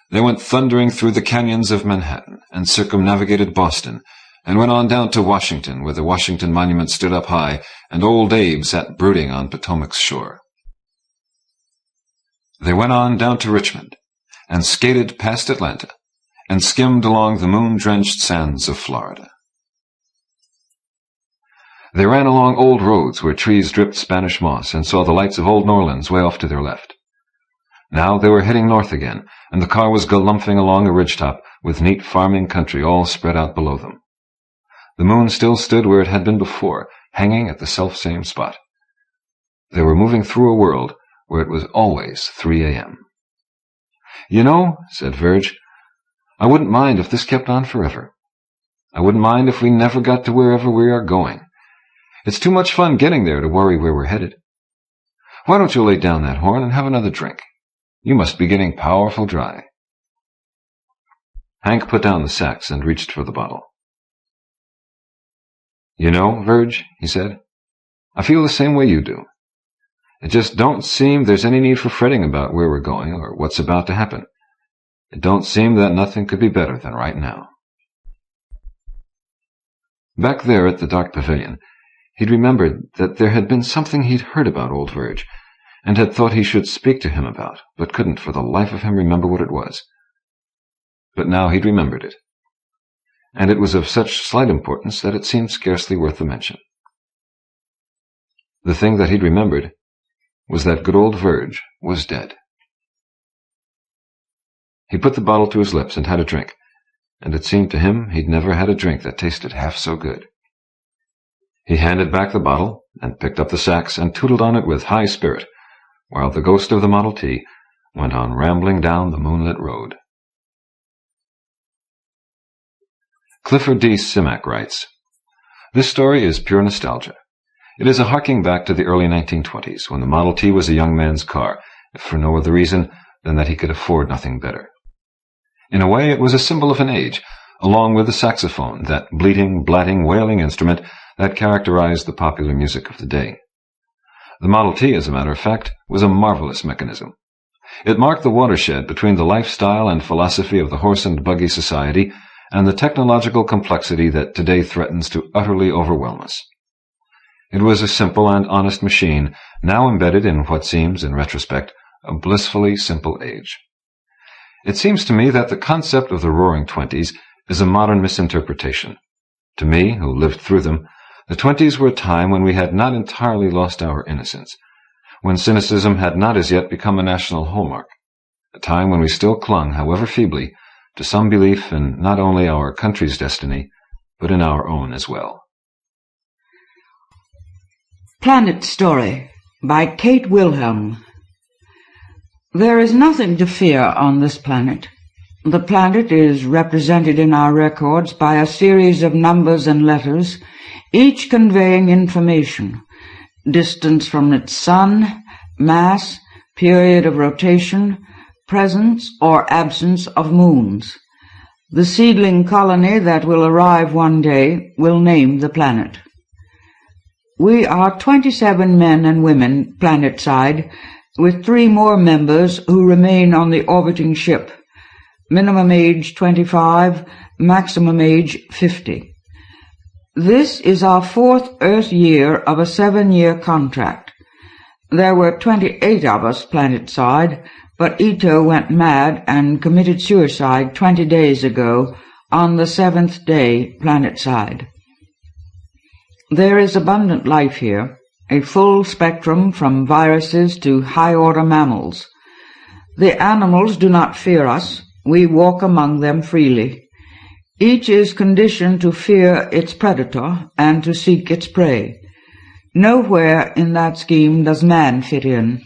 C: They went thundering through the canyons of Manhattan, and circumnavigated Boston, and went on down to Washington, where the Washington Monument stood up high, and old Abe sat brooding on Potomac's shore. They went on down to Richmond, and skated past Atlanta, and skimmed along the moon-drenched sands of Florida. They ran along old roads where trees dripped Spanish moss, and saw the lights of old New Orleans way off to their left. Now they were heading north again, and the car was galumphing along a ridgetop with neat farming country all spread out below them. The moon still stood where it had been before, hanging at the selfsame spot. They were moving through a world where it was always 3 a.m. "You know," said Verge, "I wouldn't mind if this kept on forever. I wouldn't mind if we never got to wherever we are going. It's too much fun getting there to worry where we're headed. Why don't you lay down that horn and have another drink? You must be getting powerful dry." Hank put down the sacks and reached for the bottle. "You know, Verge," he said, "I feel the same way you do. It just don't seem there's any need for fretting about where we're going or what's about to happen. It don't seem that nothing could be better than right now." Back there at the dark pavilion, he'd remembered that there had been something he'd heard about old Verge, and had thought he should speak to him about, but couldn't for the life of him remember what it was. But now he'd remembered it, and it was of such slight importance that it seemed scarcely worth the mention. The thing that he'd remembered was that good old Verge was dead. He put the bottle to his lips and had a drink, and it seemed to him he'd never had a drink that tasted half so good. He handed back the bottle, and picked up the sacks, and tootled on it with high spirit, while the ghost of the Model T went on rambling down the moonlit road. Clifford D. Simak writes, "This story is pure nostalgia. It is a harking back to the early 1920s, when the Model T was a young man's car, if for no other reason than that he could afford nothing better. In a way, it was a symbol of an age, along with the saxophone, that bleating, blatting, wailing instrument that characterized the popular music of the day. The Model T, as a matter of fact, was a marvelous mechanism. It marked the watershed between the lifestyle and philosophy of the horse and buggy society and the technological complexity that today threatens to utterly overwhelm us. It was a simple and honest machine, now embedded in what seems, in retrospect, a blissfully simple age. It seems to me that the concept of the Roaring Twenties is a modern misinterpretation. To me, who lived through them, the 20s were a time when we had not entirely lost our innocence, when cynicism had not as yet become a national hallmark, a time when we still clung, however feebly, to some belief in not only our country's destiny, but in our own as well.
D: Planet Story by Kate Wilhelm. There is nothing to fear on this planet. The planet is represented in our records by a series of numbers and letters, each conveying information: distance from its sun, mass, period of rotation, presence or absence of moons. The seedling colony that will arrive one day will name the planet. We are 27 men and women planet-side, with 3 more members who remain on the orbiting ship. Minimum age 25, maximum age 50. This is our 4th Earth year of a 7-year contract. There were 28 of us planet-side, but Ito went mad and committed suicide 20 days ago on the 7th day planet-side. There is abundant life here, a full spectrum from viruses to high-order mammals. The animals do not fear us. We walk among them freely. Each is conditioned to fear its predator and to seek its prey. Nowhere in that scheme does man fit in.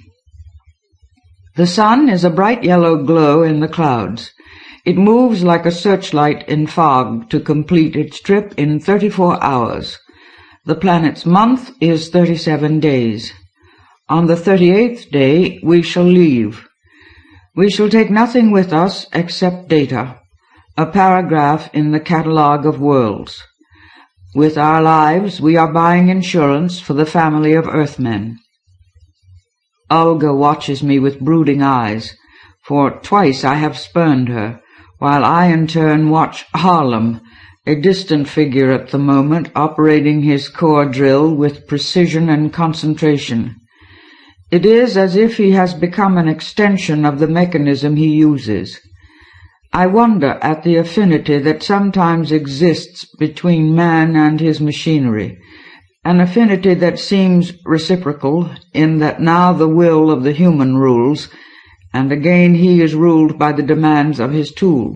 D: The sun is a bright yellow glow in the clouds. It moves like a searchlight in fog to complete its trip in 34 hours. The planet's month is 37 days. On the 38th day we shall leave. We shall take nothing with us except data, a paragraph in the catalogue of worlds. With our lives we are buying insurance for the family of Earthmen. Olga watches me with brooding eyes, for twice I have spurned her, while I in turn watch Harlem, a distant figure at the moment, operating his core drill with precision and concentration. It is as if he has become an extension of the mechanism he uses. I wonder at the affinity that sometimes exists between man and his machinery, an affinity that seems reciprocal in that now the will of the human rules, and again he is ruled by the demands of his tool.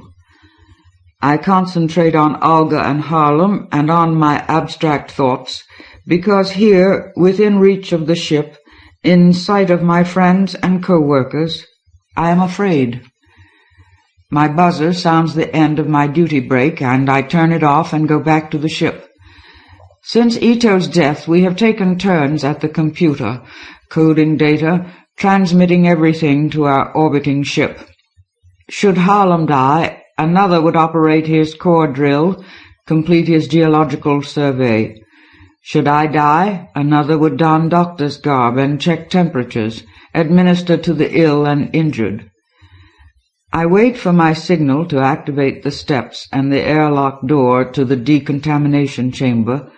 D: I concentrate on Olga and Harlem and on my abstract thoughts, because here, within reach of the ship, in sight of my friends and co-workers, I am afraid. My buzzer sounds the end of my duty break, and I turn it off and go back to the ship. Since Ito's death, we have taken turns at the computer, coding data, transmitting everything to our orbiting ship. Should Harlem die, another would operate his core drill, complete his geological survey. Should I die, another would don doctor's garb and check temperatures, administer to the ill and injured. I wait for my signal to activate the steps and the airlock door to the decontamination chamber,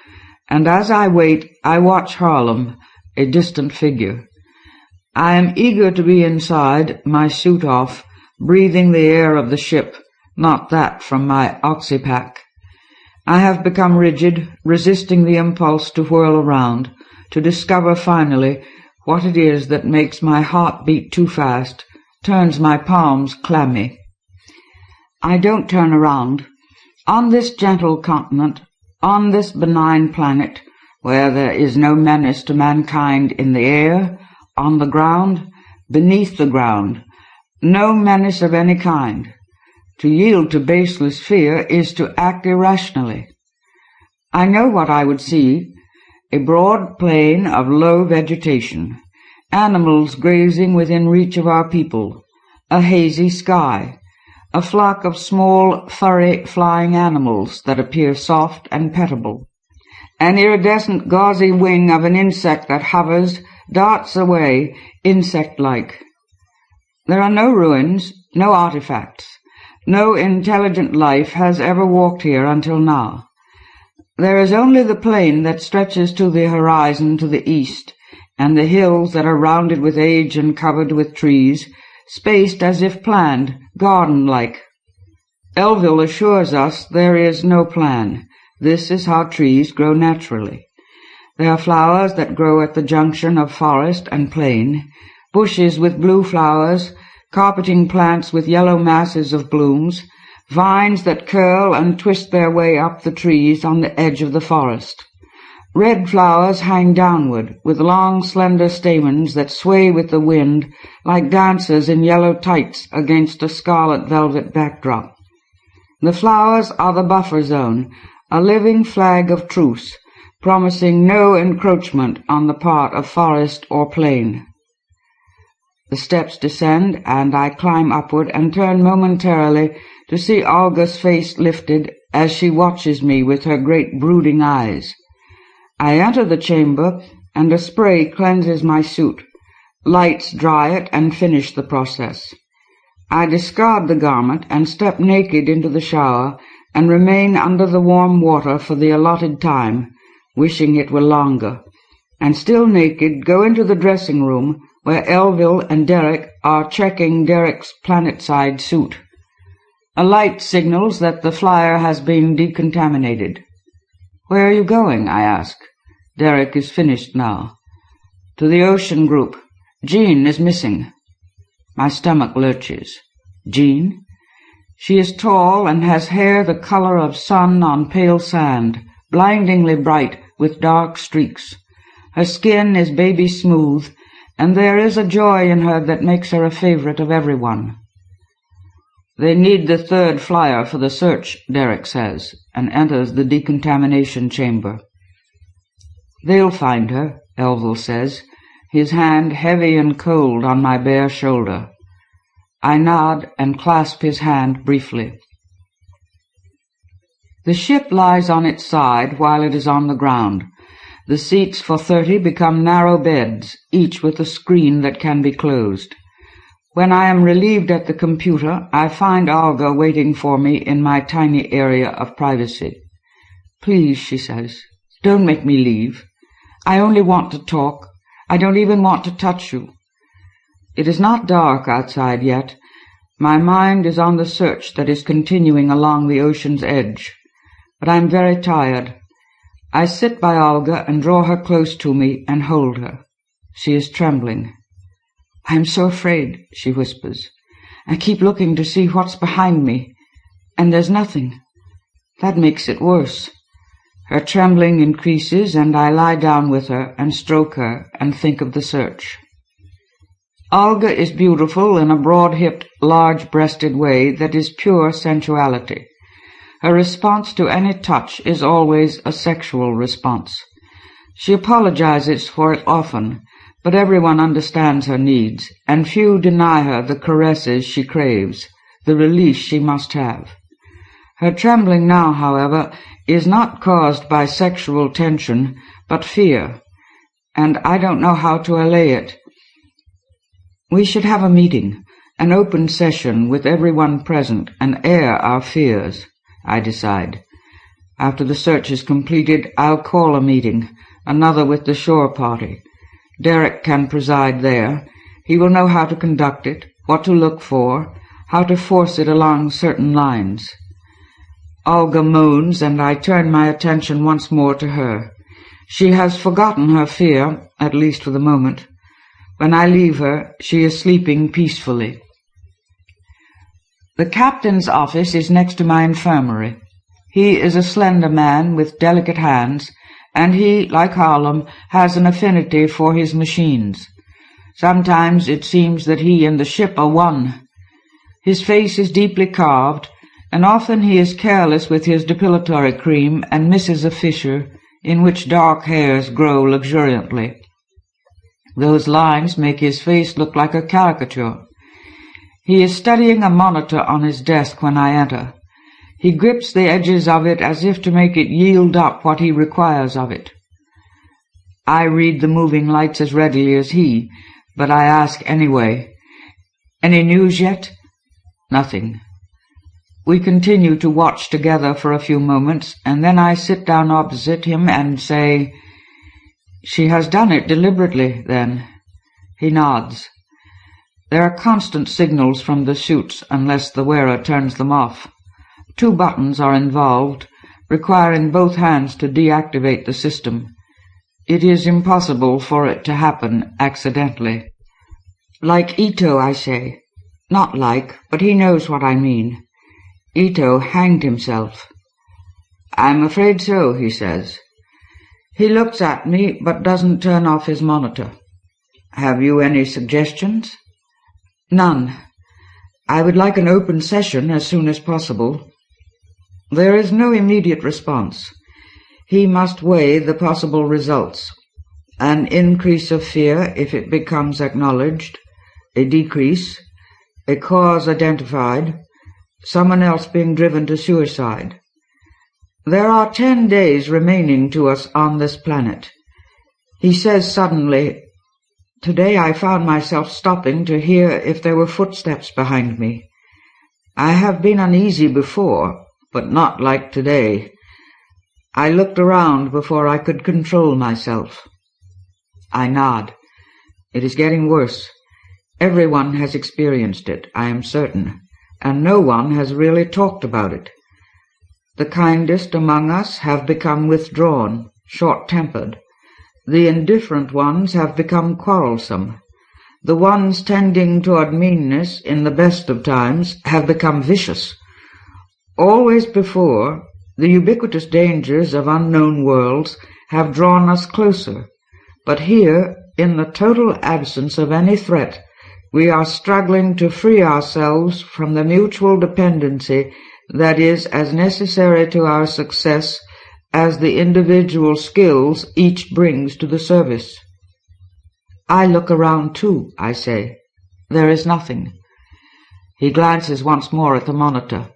D: and as I wait, I watch Harlem, a distant figure. I am eager to be inside, my suit off, breathing the air of the ship, not that from my oxypack. I have become rigid, resisting the impulse to whirl around, to discover finally what it is that makes my heart beat too fast, turns my palms clammy. I don't turn around. On this gentle continent, on this benign planet, where there is no menace to mankind in the air, on the ground, beneath the ground, no menace of any kind. To yield to baseless fear is to act irrationally. I know what I would see, a broad plain of low vegetation, animals grazing within reach of our people, a hazy sky, a flock of small, furry, flying animals that appear soft and petable, an iridescent gauzy wing of an insect that hovers, darts away, insect-like. There are no ruins, no artifacts. No intelligent life has ever walked here until now. There is only the plain that stretches to the horizon to the east, and the hills that are rounded with age and covered with trees, spaced as if planned, garden-like. Elville assures us there is no plan. This is how trees grow naturally. There are flowers that grow at the junction of forest and plain, bushes with blue flowers, carpeting plants with yellow masses of blooms, vines that curl and twist their way up the trees on the edge of the forest. Red flowers hang downward, with long, slender stamens that sway with the wind like dancers in yellow tights against a scarlet velvet backdrop. The flowers are the buffer zone, a living flag of truce, promising no encroachment on the part of forest or plain. The steps descend, and I climb upward and turn momentarily to see Olga's face lifted as she watches me with her great brooding eyes. I enter the chamber, and a spray cleanses my suit. Lights dry it and finish the process. I discard the garment and step naked into the shower and remain under the warm water for the allotted time, wishing it were longer, and still naked go into the dressing room where Elville and Derek are checking Derek's planet-side suit. A light signals that the flyer has been decontaminated. "Where are you going?" I ask. Derek is finished now. "To the ocean group. Jean is missing." My stomach lurches. Jean? She is tall and has hair the color of sun on pale sand, blindingly bright with dark streaks. Her skin is baby smooth, and there is a joy in her that makes her a favorite of everyone. "They need the third flyer for the search," Derek says, and enters the decontamination chamber. "They'll find her," Elville says, his hand heavy and cold on my bare shoulder. I nod and clasp his hand briefly. The ship lies on its side while it is on the ground. The seats for 30 become narrow beds, each with a screen that can be closed. When I am relieved at the computer, I find Olga waiting for me in my tiny area of privacy. "Please," she says, "don't make me leave. I only want to talk. I don't even want to touch you." It is not dark outside yet. My mind is on the search that is continuing along the ocean's edge. But I am very tired. I sit by Olga and draw her close to me and hold her. She is trembling. "I am so afraid," she whispers. "I keep looking to see what's behind me. And there's nothing. That makes it worse. Her trembling increases, and I lie down with her and stroke her and think of the search. Olga is beautiful in a broad-hipped, large-breasted way that is pure sensuality. Her response to any touch is always a sexual response. She apologizes for it often, but everyone understands her needs, and few deny her the caresses she craves, the release she must have. Her trembling now, however, is not caused by sexual tension, but fear, and I don't know how to allay it. We should have a meeting, an open session with everyone present, and air our fears, I decide. After the search is completed, I'll call a meeting, another with the shore party. Derek can preside there. He will know how to conduct it, what to look for, how to force it along certain lines. Olga moans, and I turn my attention once more to her. She has forgotten her fear, at least for the moment. When I leave her, she is sleeping peacefully. The captain's office is next to my infirmary. He is a slender man with delicate hands, and he, like Harlem, has an affinity for his machines. Sometimes it seems that he and the ship are one. His face is deeply carved, and often he is careless with his depilatory cream and misses a fissure in which dark hairs grow luxuriantly. Those lines make his face look like a caricature. He is studying a monitor on his desk when I enter. He grips the edges of it as if to make it yield up what he requires of it. I read the moving lights as readily as he, but I ask anyway. Any news yet? Nothing. We continue to watch together for a few moments, and then I sit down opposite him and say, "She has done it deliberately, then." He nods. There are constant signals from the suits unless the wearer turns them off. 2 buttons are involved, requiring both hands to deactivate the system. It is impossible for it to happen accidentally. "Like Ito," I say. Not like, but he knows what I mean. Ito hanged himself. "I'm afraid so," he says. He looks at me, but doesn't turn off his monitor. "Have you any suggestions?" "None. I would like an open session as soon as possible." There is no immediate response. He must weigh the possible results. An increase of fear if it becomes acknowledged, a decrease, a cause identified, someone else being driven to suicide. There are 10 days remaining to us on this planet. He says suddenly, "Today I found myself stopping to hear if there were footsteps behind me. I have been uneasy before, but not like today. I looked around before I could control myself." I nod. It is getting worse. Everyone has experienced it, I am certain, and no one has really talked about it. The kindest among us have become withdrawn, short-tempered. The indifferent ones have become quarrelsome. The ones tending toward meanness in the best of times have become vicious. Always before, the ubiquitous dangers of unknown worlds have drawn us closer, but here, in the total absence of any threat, we are struggling to free ourselves from the mutual dependency that is as necessary to our success as the individual skills each brings to the service. "I look around too," I say. There is nothing. He glances once more at the monitor.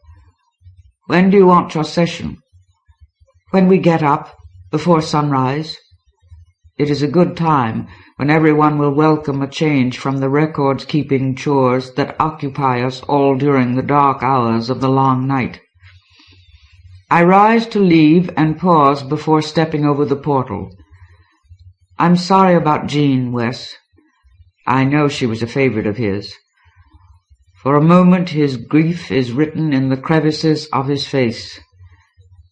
D: "When do you want your session?" "When we get up, before sunrise." It is a good time, when everyone will welcome a change from the records-keeping chores that occupy us all during the dark hours of the long night. I rise to leave and pause before stepping over the portal. "I'm sorry about Jean, Wes." I know she was a favorite of his. For a moment his grief is written in the crevices of his face.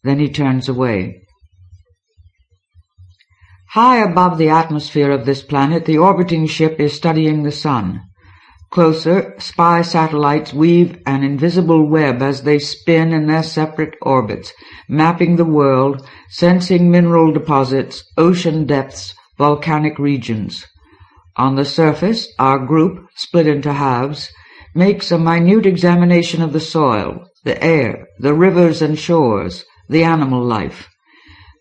D: Then he turns away. High above the atmosphere of this planet, the orbiting ship is studying the sun. Closer, spy satellites weave an invisible web as they spin in their separate orbits, mapping the world, sensing mineral deposits, ocean depths, volcanic regions. On the surface, our group, split into halves, makes a minute examination of the soil, the air, the rivers and shores, the animal life.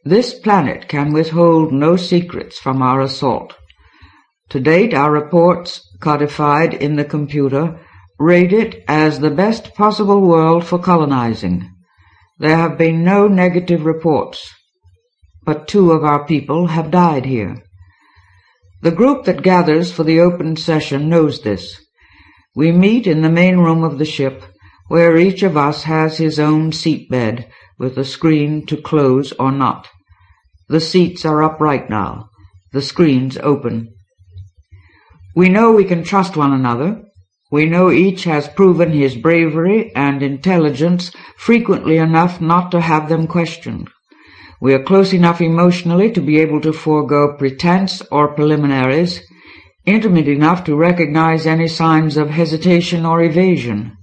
D: This planet can withhold no secrets from our assault. To date, our reports, codified in the computer, rate it as the best possible world for colonizing. There have been no negative reports, but 2 of our people have died here. The group that gathers for the open session knows this. We meet in the main room of the ship, where each of us has his own seatbed, with a screen to close or not. The seats are upright now, the screens open. We know we can trust one another. We know each has proven his bravery and intelligence frequently enough not to have them questioned. We are close enough emotionally to be able to forego pretense or preliminaries, intimate enough to recognize any signs of hesitation or evasion.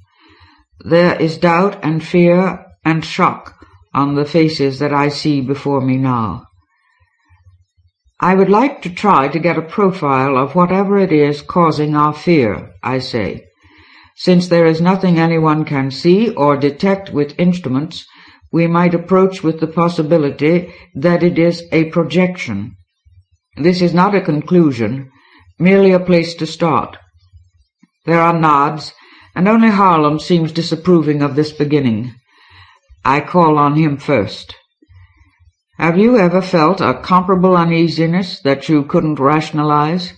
D: There is doubt and fear and shock on the faces that I see before me now. I would like to try to get a profile of whatever it is causing our fear, I say. Since there is nothing anyone can see or detect with instruments, we might approach with the possibility that it is a projection. This is not a conclusion, merely a place to start. There are nods, and only Wilhelm seems disapproving of this beginning. I call on him first. Have you ever felt a comparable uneasiness that you couldn't rationalize?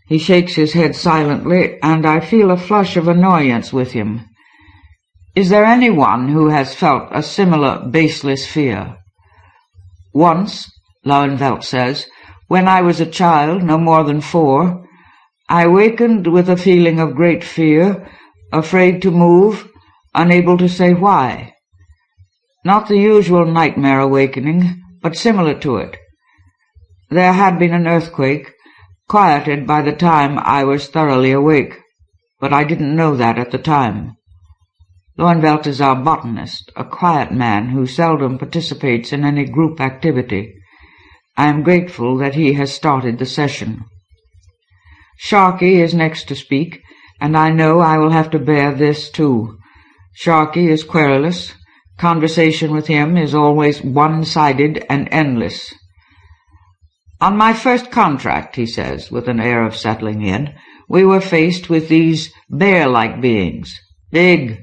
D: He shakes his head silently, and I feel a flush of annoyance with him. Is there anyone who has felt a similar baseless fear? Once, Lauenfeld says, when I was a child, no more than 4, I wakened with a feeling of great fear, afraid to move, unable to say why. Not the usual nightmare awakening, but similar to it. There had been an earthquake, quieted by the time I was thoroughly awake, but I didn't know that at the time. Lauenfeld is our botanist, a quiet man who seldom participates in any group activity. I am grateful that he has started the session. Sharkey is next to speak, and I know I will have to bear this too. Sharkey is querulous. Conversation with him is always one-sided and endless. On my first contract, he says, with an air of settling in, we were faced with these bear-like beings. Big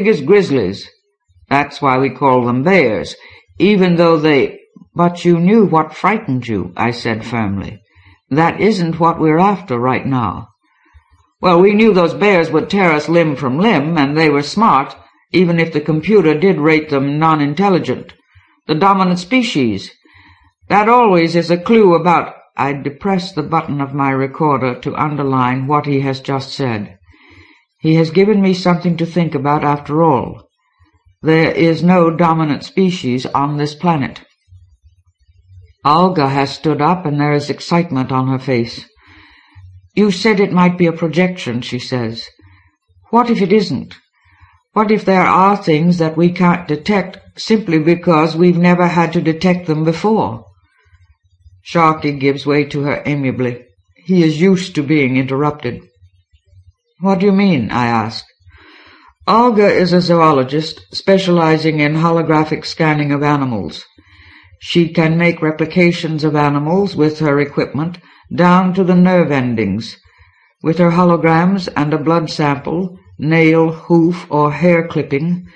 D: as grizzlies. That's why we call them bears, even though they— But you knew what frightened you, I said firmly. That isn't what we're after right now. Well, we knew those bears would tear us limb from limb, and they were smart, even if the computer did rate them non-intelligent. The dominant species. That always is a clue about— I depress the button of my recorder to underline what he has just said. He has given me something to think about after all. There is no dominant species on this planet. Olga has stood up, and there is excitement on her face. You said it might be a projection, she says. What if it isn't? What if there are things that we can't detect simply because we've never had to detect them before? Sharkey gives way to her amiably. He is used to being interrupted. What do you mean? I ask. Olga is a zoologist specializing in holographic scanning of animals. She can make replications of animals with her equipment down to the nerve endings. With her holograms and a blood sample, nail, hoof, or hair clipping,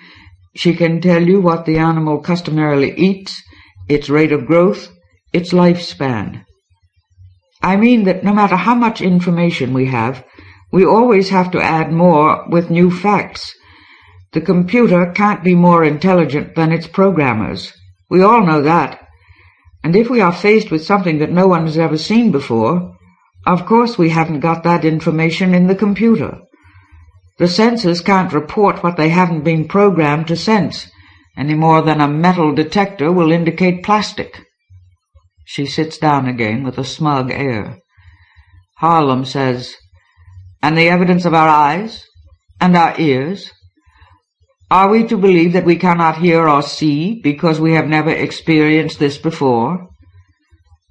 D: she can tell you what the animal customarily eats, its rate of growth, its lifespan. I mean that no matter how much information we have, we always have to add more with new facts. The computer can't be more intelligent than its programmers. We all know that. And if we are faced with something that no one has ever seen before, of course we haven't got that information in the computer. The sensors can't report what they haven't been programmed to sense, any more than a metal detector will indicate plastic. She sits down again with a smug air. Wilhelm says, And the evidence of our eyes and our ears? Are we to believe that we cannot hear or see because we have never experienced this before?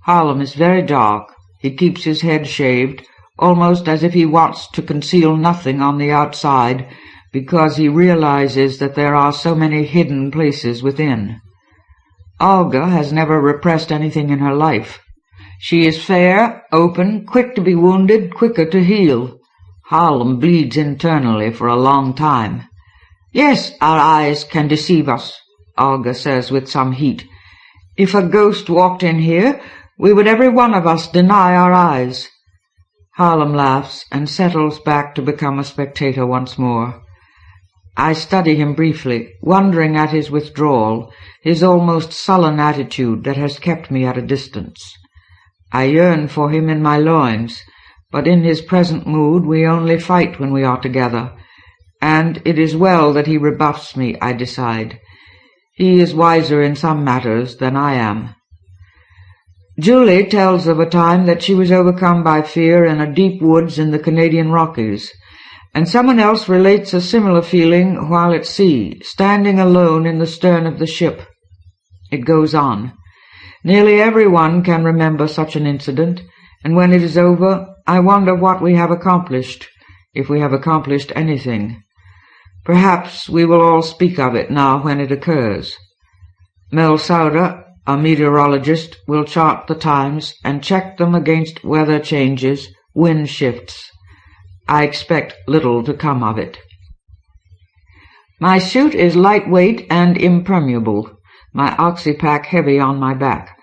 D: Harlem is very dark. He keeps his head shaved, almost as if he wants to conceal nothing on the outside, because he realizes that there are so many hidden places within. Olga has never repressed anything in her life. She is fair, open, quick to be wounded, quicker to heal. Harlem bleeds internally for a long time. Yes, our eyes can deceive us, Olga says with some heat. If a ghost walked in here, we would every one of us deny our eyes. Harlem laughs and settles back to become a spectator once more. I study him briefly, wondering at his withdrawal, his almost sullen attitude that has kept me at a distance. I yearn for him in my loins, but in his present mood we only fight when we are together, and it is well that he rebuffs me, I decide. He is wiser in some matters than I am. Julie tells of a time that she was overcome by fear in a deep woods in the Canadian Rockies, and someone else relates a similar feeling while at sea, standing alone in the stern of the ship. It goes on. Nearly everyone can remember such an incident, and when it is over, I wonder what we have accomplished, if we have accomplished anything. Perhaps we will all speak of it now when it occurs. Mel Sauder, a meteorologist, will chart the times and check them against weather changes, wind shifts. I expect little to come of it. My suit is lightweight and impermeable, my oxypack heavy on my back,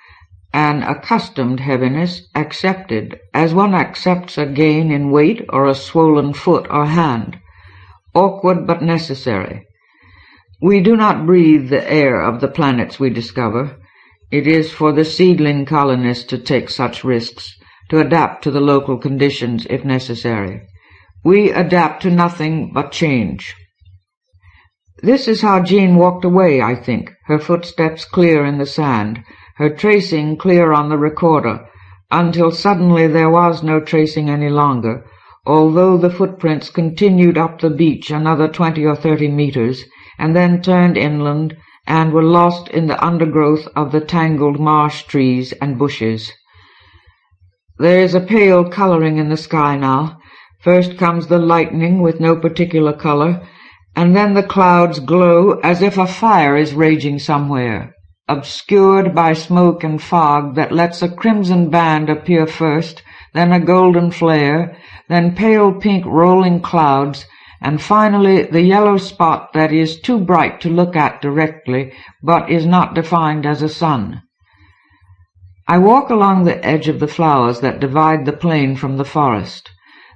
D: an accustomed heaviness accepted, as one accepts a gain in weight or a swollen foot or hand, awkward but necessary. We do not breathe the air of the planets we discover. It is for the seedling colonists to take such risks, to adapt to the local conditions if necessary. We adapt to nothing but change. This is how Jean walked away, I think, her footsteps clear in the sand, her tracing clear on the recorder, until suddenly there was no tracing any longer, although the footprints continued up the beach another 20 or 30 meters, and then turned inland and were lost in the undergrowth of the tangled marsh trees and bushes. There is a pale coloring in the sky now. First comes the lightning with no particular color, and then the clouds glow as if a fire is raging somewhere, obscured by smoke and fog that lets a crimson band appear first, then a golden flare, then pale pink rolling clouds, and finally the yellow spot that is too bright to look at directly, but is not defined as a sun. I walk along the edge of the flowers that divide the plain from the forest.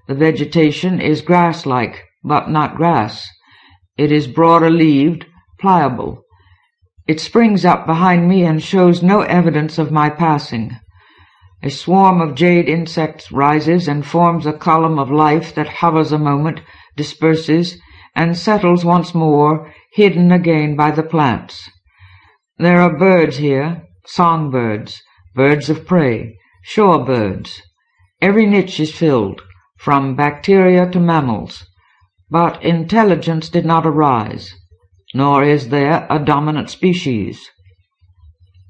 D: The vegetation is grass-like, but not grass. It is broader-leaved, pliable. It springs up behind me and shows no evidence of my passing. A swarm of jade insects rises and forms a column of life that hovers a moment, disperses, and settles once more, hidden again by the plants. There are birds here, songbirds, birds of prey, shore birds. Every niche is filled, from bacteria to mammals, but intelligence did not arise, nor is there a dominant species.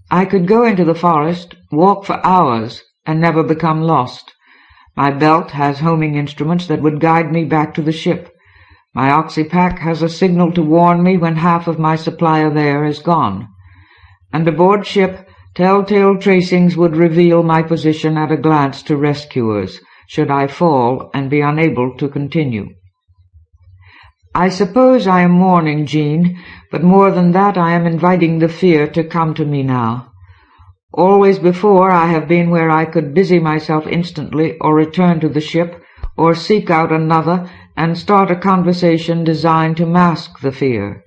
D: I could go into the forest, walk for hours, and never become lost. My belt has homing instruments that would guide me back to the ship. My oxypack has a signal to warn me when half of my supply of air is gone. And aboard ship, telltale tracings would reveal my position at a glance to rescuers, should I fall and be unable to continue. I suppose I am warning Jean, but more than that I am inviting the fear to come to me now. Always before I have been where I could busy myself instantly or return to the ship or seek out another and start a conversation designed to mask the fear.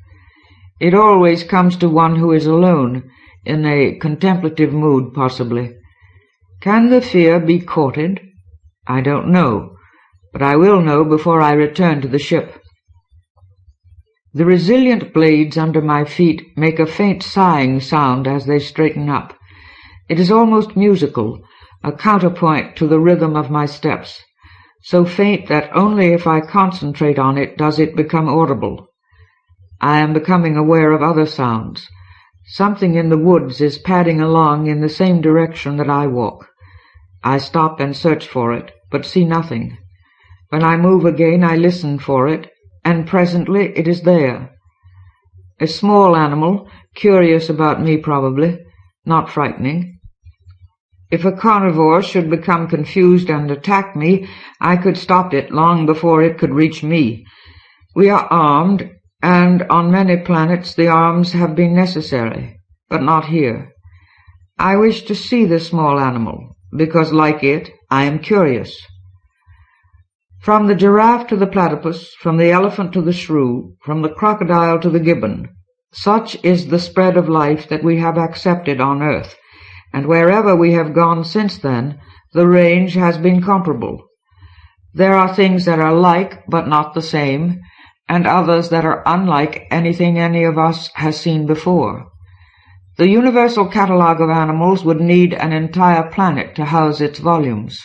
D: It always comes to one who is alone, in a contemplative mood possibly. Can the fear be courted? I don't know, but I will know before I return to the ship. The resilient blades under my feet make a faint sighing sound as they straighten up. It is almost musical, a counterpoint to the rhythm of my steps. so faint that only if I concentrate on it does it become audible. I am becoming aware of other sounds. Something in the woods is padding along in the same direction that I walk. I stop and search for it, but see nothing. When I move again, I listen for it, and presently it is there. A small animal, curious about me probably, not frightening. If a carnivore should become confused and attack me, I could stop it long before it could reach me. We are armed, and on many planets the arms have been necessary, but not here. I wish to see the small animal, because like it, I am curious. From the giraffe to the platypus, from the elephant to the shrew, from the crocodile to the gibbon, such is the spread of life that we have accepted on earth, and wherever we have gone since then, the range has been comparable. There are things that are like but not the same, and others that are unlike anything any of us has seen before. The universal catalogue of animals would need an entire planet to house its volumes.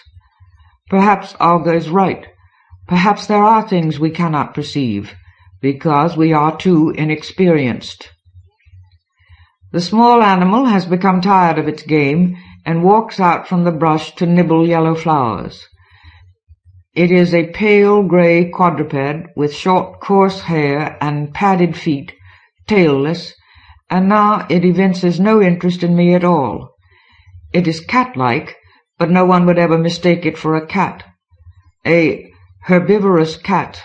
D: Perhaps Olga is right. Perhaps there are things we cannot perceive, because we are too inexperienced. The small animal has become tired of its game and walks out from the brush to nibble yellow flowers. It is a pale gray quadruped with short, coarse hair and padded feet, tailless, and now it evinces no interest in me at all. It is cat-like, but no one would ever mistake it for a cat. A herbivorous cat.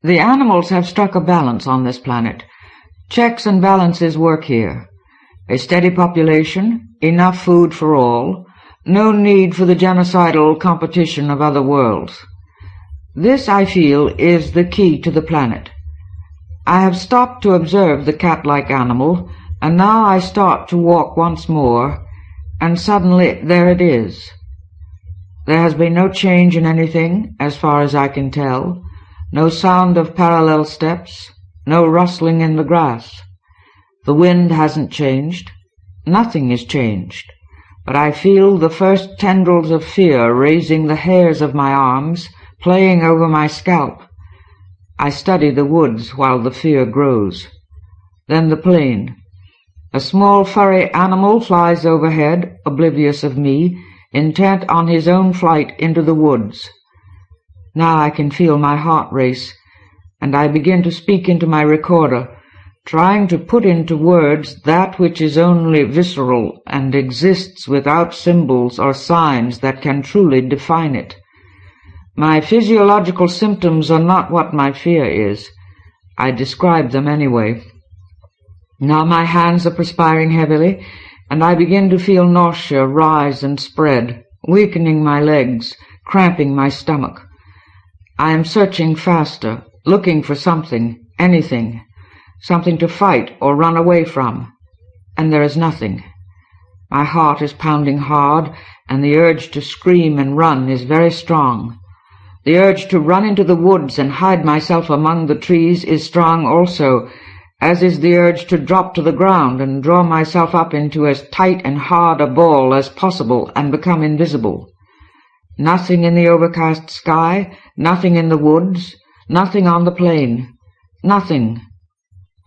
D: The animals have struck a balance on this planet. Checks and balances work here. A steady population, enough food for all, no need for the genocidal competition of other worlds. This, I feel, is the key to the planet. I have stopped to observe the cat-like animal, and now I start to walk once more, and suddenly there it is. There has been no change in anything, as far as I can tell, no sound of parallel steps, no rustling in the grass. The wind hasn't changed. Nothing is changed. But I feel the first tendrils of fear raising the hairs of my arms, playing over my scalp. I study the woods while the fear grows. Then the plain. A small furry animal flies overhead, oblivious of me, intent on his own flight into the woods. Now I can feel my heart race, and I begin to speak into my recorder, trying to put into words that which is only visceral and exists without symbols or signs that can truly define it. My physiological symptoms are not what my fear is. I describe them anyway. Now my hands are perspiring heavily, and I begin to feel nausea rise and spread, weakening my legs, cramping my stomach. I am searching faster, looking for something, anything, something to fight or run away from, and there is nothing. My heart is pounding hard, and the urge to scream and run is very strong. The urge to run into the woods and hide myself among the trees is strong also, as is the urge to drop to the ground and draw myself up into as tight and hard a ball as possible and become invisible. Nothing in the overcast sky, nothing in the woods, nothing on the plain, nothing.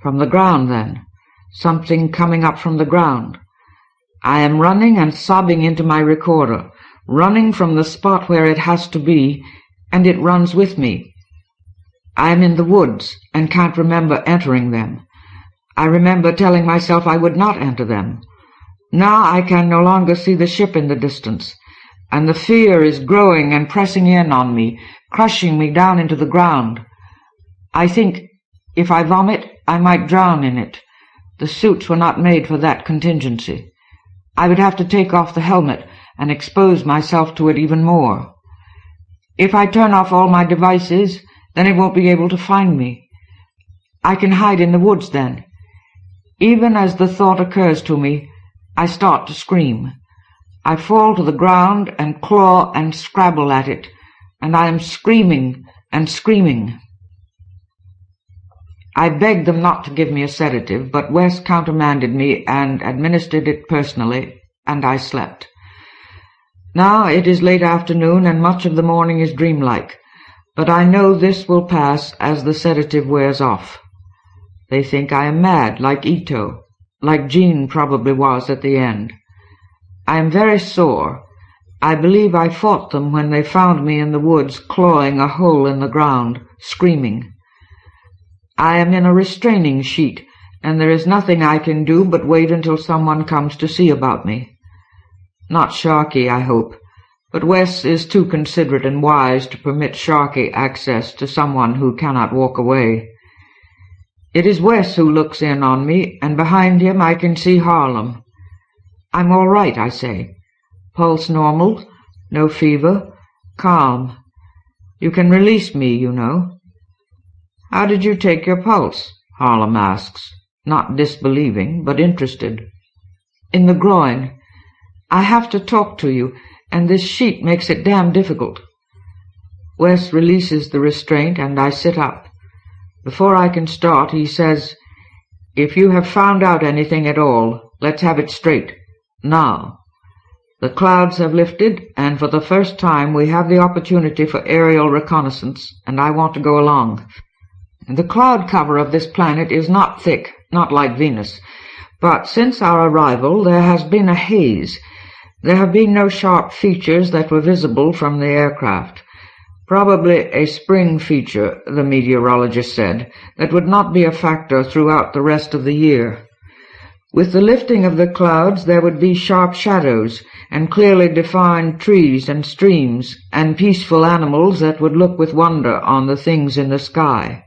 D: From the ground, then, something coming up from the ground. I am running and sobbing into my recorder, running from the spot where it has to be, and it runs with me. I am in the woods and can't remember entering them. I remember telling myself I would not enter them. Now I can no longer see the ship in the distance, and the fear is growing and pressing in on me, crushing me down into the ground. I think, if I vomit, I might drown in it. The suits were not made for that contingency. I would have to take off the helmet and expose myself to it even more. If I turn off all my devices, then it won't be able to find me. I can hide in the woods then. Even as the thought occurs to me, I start to scream. I fall to the ground and claw and scrabble at it, and I am screaming and screaming. I begged them not to give me a sedative, but West countermanded me and administered it personally, and I slept. Now it is late afternoon, and much of the morning is dreamlike, but I know this will pass as the sedative wears off. They think I am mad, like Ito, like Jean probably was at the end. I am very sore. I believe I fought them when they found me in the woods clawing a hole in the ground, screaming. I am in a restraining sheet, and there is nothing I can do but wait until someone comes to see about me. Not Sharkey, I hope, but Wes is too considerate and wise to permit Sharkey access to someone who cannot walk away. It is Wes who looks in on me, and behind him I can see Harlem. I'm all right, I say. Pulse normal, no fever, calm. You can release me, you know. How did you take your pulse? Harlem asks, not disbelieving, but interested. In the groin. I have to talk to you, and this sheet makes it damn difficult. Wes releases the restraint, and I sit up. Before I can start, he says, "If you have found out anything at all, let's have it straight. Now." The clouds have lifted, and for the first time we have the opportunity for aerial reconnaissance, and I want to go along. The cloud cover of this planet is not thick, not like Venus, but since our arrival there has been a haze. There have been no sharp features that were visible from the aircraft. Probably a spring feature, the meteorologist said, that would not be a factor throughout the rest of the year. With the lifting of the clouds there would be sharp shadows, and clearly defined trees and streams, and peaceful animals that would look with wonder on the things in the sky.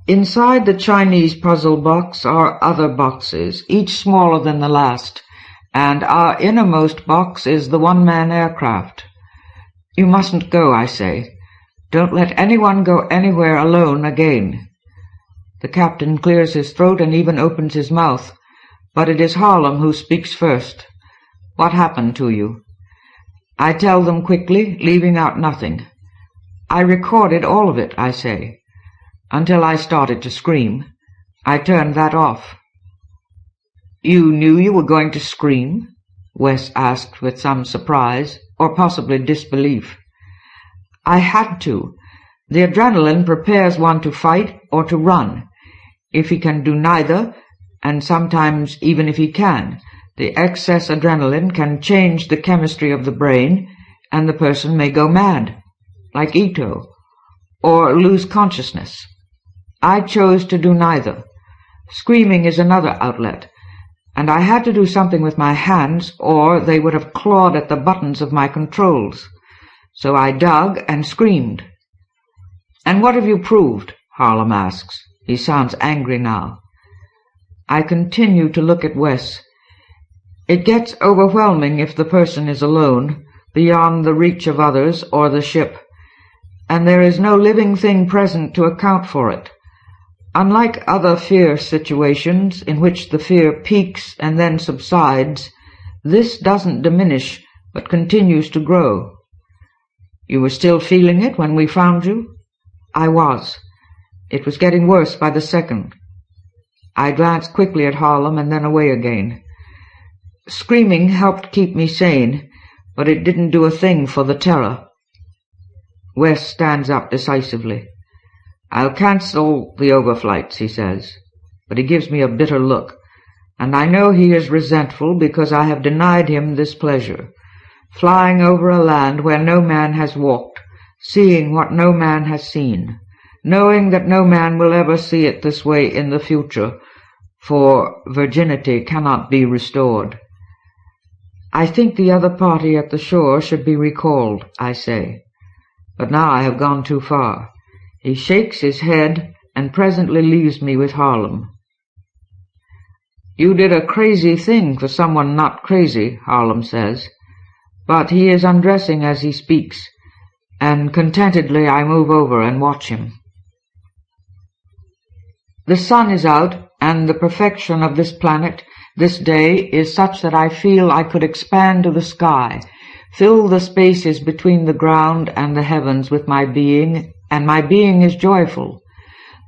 D: Inside the Chinese puzzle box are other boxes, each smaller than the last, and our innermost box is the one-man aircraft. You mustn't go, I say. Don't let anyone go anywhere alone again. The captain clears his throat and even opens his mouth, but it is Harlem who speaks first. What happened to you? I tell them quickly, leaving out nothing. I recorded all of it, I say, until I started to scream. I turned that off. You knew you were going to scream? Wes asked with some surprise, or possibly disbelief. I had to. The adrenaline prepares one to fight or to run. If he can do neither, and sometimes even if he can, the excess adrenaline can change the chemistry of the brain, and the person may go mad, like Ito, or lose consciousness. I chose to do neither. Screaming is another outlet, and I had to do something with my hands, or they would have clawed at the buttons of my controls. So I dug and screamed. And what have you proved? Harlem asks. He sounds angry now. I continue to look at Wes. It gets overwhelming if the person is alone, beyond the reach of others or the ship, and there is no living thing present to account for it. Unlike other fear situations in which the fear peaks and then subsides, this doesn't diminish but continues to grow. You were still feeling it when we found you? I was. It was getting worse by the second. I glanced quickly at Harlem and then away again. Screaming helped keep me sane, but it didn't do a thing for the terror. Wes stands up decisively. I'll cancel the overflights, he says, but he gives me a bitter look, and I know he is resentful because I have denied him this pleasure, flying over a land where no man has walked, seeing what no man has seen, knowing that no man will ever see it this way in the future, for virginity cannot be restored. I think the other party at the shore should be recalled, I say, but now I have gone too far. He shakes his head and presently leaves me with Harlem. You did a crazy thing for someone not crazy, Harlem says, but he is undressing as he speaks, and contentedly I move over and watch him. The sun is out, and the perfection of this planet, this day, is such that I feel I could expand to the sky, fill the spaces between the ground and the heavens with my being, and my being is joyful.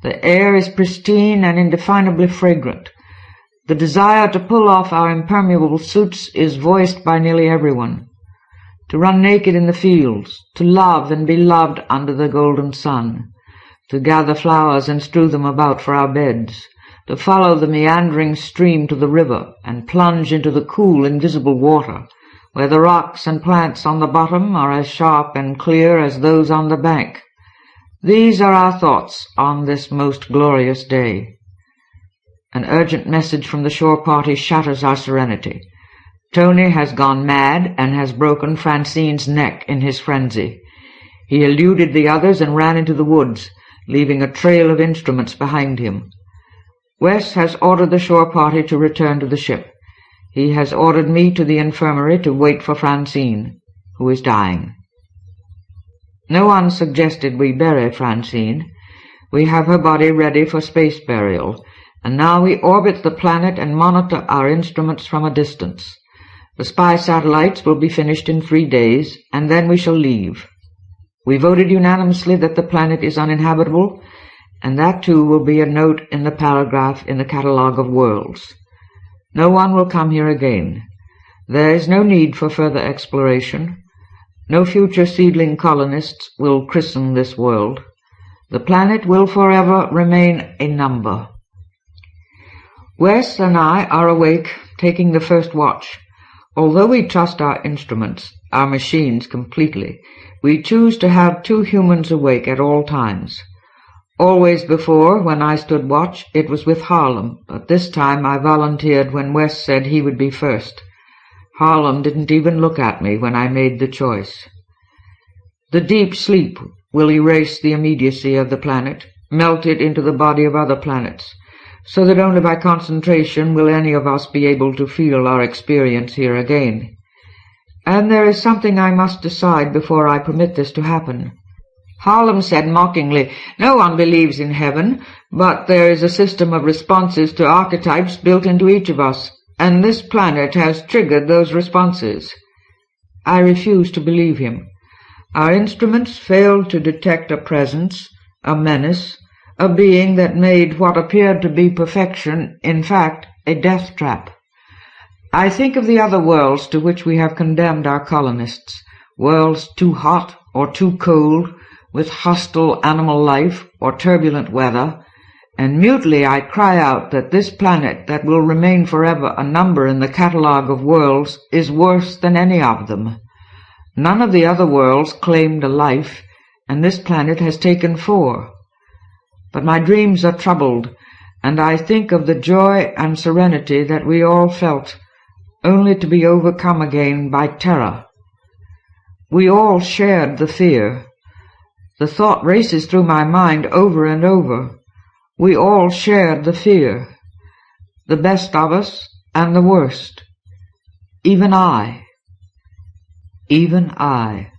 D: The air is pristine and indefinably fragrant. The desire to pull off our impermeable suits is voiced by nearly everyone. to run naked in the fields, to love and be loved under the golden sun, to gather flowers and strew them about for our beds, to follow the meandering stream to the river and plunge into the cool, invisible water, where the rocks and plants on the bottom are as sharp and clear as those on the bank. These are our thoughts on this most glorious day. An urgent message from the shore party shatters our serenity. Tony has gone mad and has broken Francine's neck in his frenzy. He eluded the others and ran into the woods, leaving a trail of instruments behind him. Wes has ordered the shore party to return to the ship. He has ordered me to the infirmary to wait for Francine, who is dying. No one suggested we bury Francine. We have her body ready for space burial, and now we orbit the planet and monitor our instruments from a distance. The spy satellites will be finished in 3 days, and then we shall leave. We voted unanimously that the planet is uninhabitable, and that too will be a note in the paragraph in the catalogue of worlds. No one will come here again. There is no need for further exploration. No future seedling colonists will christen this world. The planet will forever remain a number. Wes and I are awake, taking the first watch. Although we trust our instruments, our machines, completely, we choose to have 2 humans awake at all times. Always before, when I stood watch, it was with Harlem, but this time I volunteered when Wes said he would be first. Harlem didn't even look at me when I made the choice. The deep sleep will erase the immediacy of the planet, melt it into the body of other planets, so that only by concentration will any of us be able to feel our experience here again. And there is something I must decide before I permit this to happen. Harlem said mockingly, "No one believes in heaven, but there is a system of responses to archetypes built into each of us, and this planet has triggered those responses." I refuse to believe him. Our instruments failed to detect a presence, a menace, a being that made what appeared to be perfection, in fact, a death trap. I think of the other worlds to which we have condemned our colonists, worlds too hot or too cold, with hostile animal life or turbulent weather, and mutely I cry out that this planet that will remain forever a number in the catalogue of worlds is worse than any of them. None of the other worlds claimed a life, and this planet has taken 4. But my dreams are troubled, and I think of the joy and serenity that we all felt, only to be overcome again by terror. We all shared the fear. The thought races through my mind over and over. We all shared the fear, the best of us and the worst. Even I. Even I.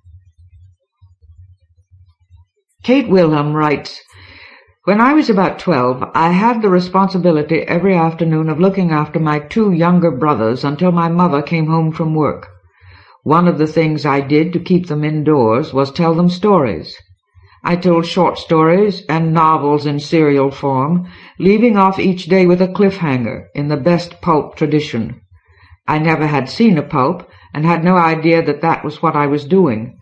D: Kate Wilhelm writes, "When I was about 12, I had the responsibility every afternoon of looking after my 2 younger brothers until my mother came home from work. One of the things I did to keep them indoors was tell them stories. I told short stories and novels in serial form, leaving off each day with a cliffhanger in the best pulp tradition. I never had seen a pulp and had no idea that that was what I was doing,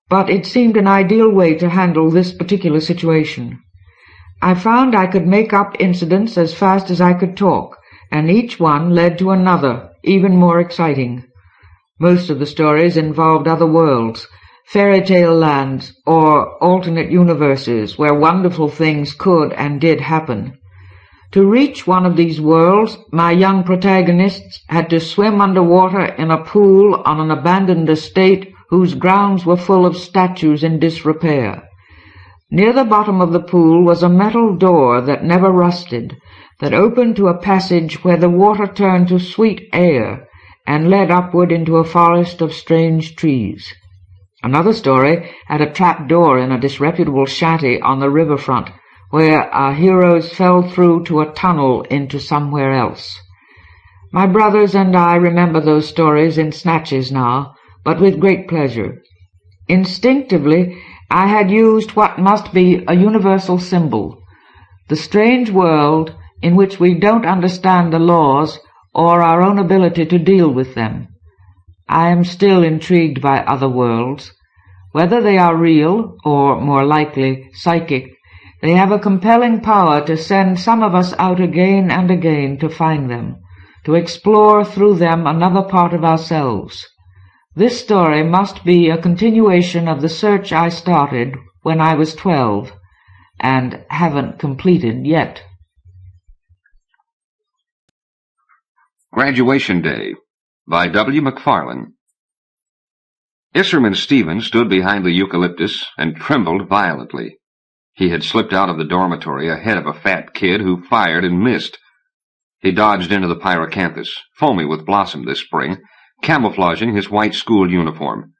D: but it seemed an ideal way to handle this particular situation. I found I could make up incidents as fast as I could talk, and each one led to another, even more exciting. Most of the stories involved other worlds, fairy tale lands, or alternate universes where wonderful things could and did happen. To reach one of these worlds, my young protagonists had to swim underwater in a pool on an abandoned estate whose grounds were full of statues in disrepair. Near the bottom of the pool was a metal door that never rusted, that opened to a passage where the water turned to sweet air and led upward into a forest of strange trees. Another story had a trap door in a disreputable shanty on the riverfront, where our heroes fell through to a tunnel into somewhere else. My brothers and I remember those stories in snatches now, but with great pleasure. Instinctively, I had used what must be a universal symbol, the strange world in which we don't understand the laws or our own ability to deal with them. I am still intrigued by other worlds. Whether they are real, or, more likely, psychic, they have a compelling power to send some of us out again and again to find them, to explore through them another part of ourselves. This story must be a continuation of the search I started when I was 12, and haven't completed yet.
A: Graduation Day by W. Macfarlane. Isserman Stevens stood behind the eucalyptus and trembled violently. He had slipped out of the dormitory ahead of a fat kid who fired and missed. He dodged into the pyrocanthus, foamy with blossom this spring, camouflaging his white school uniform.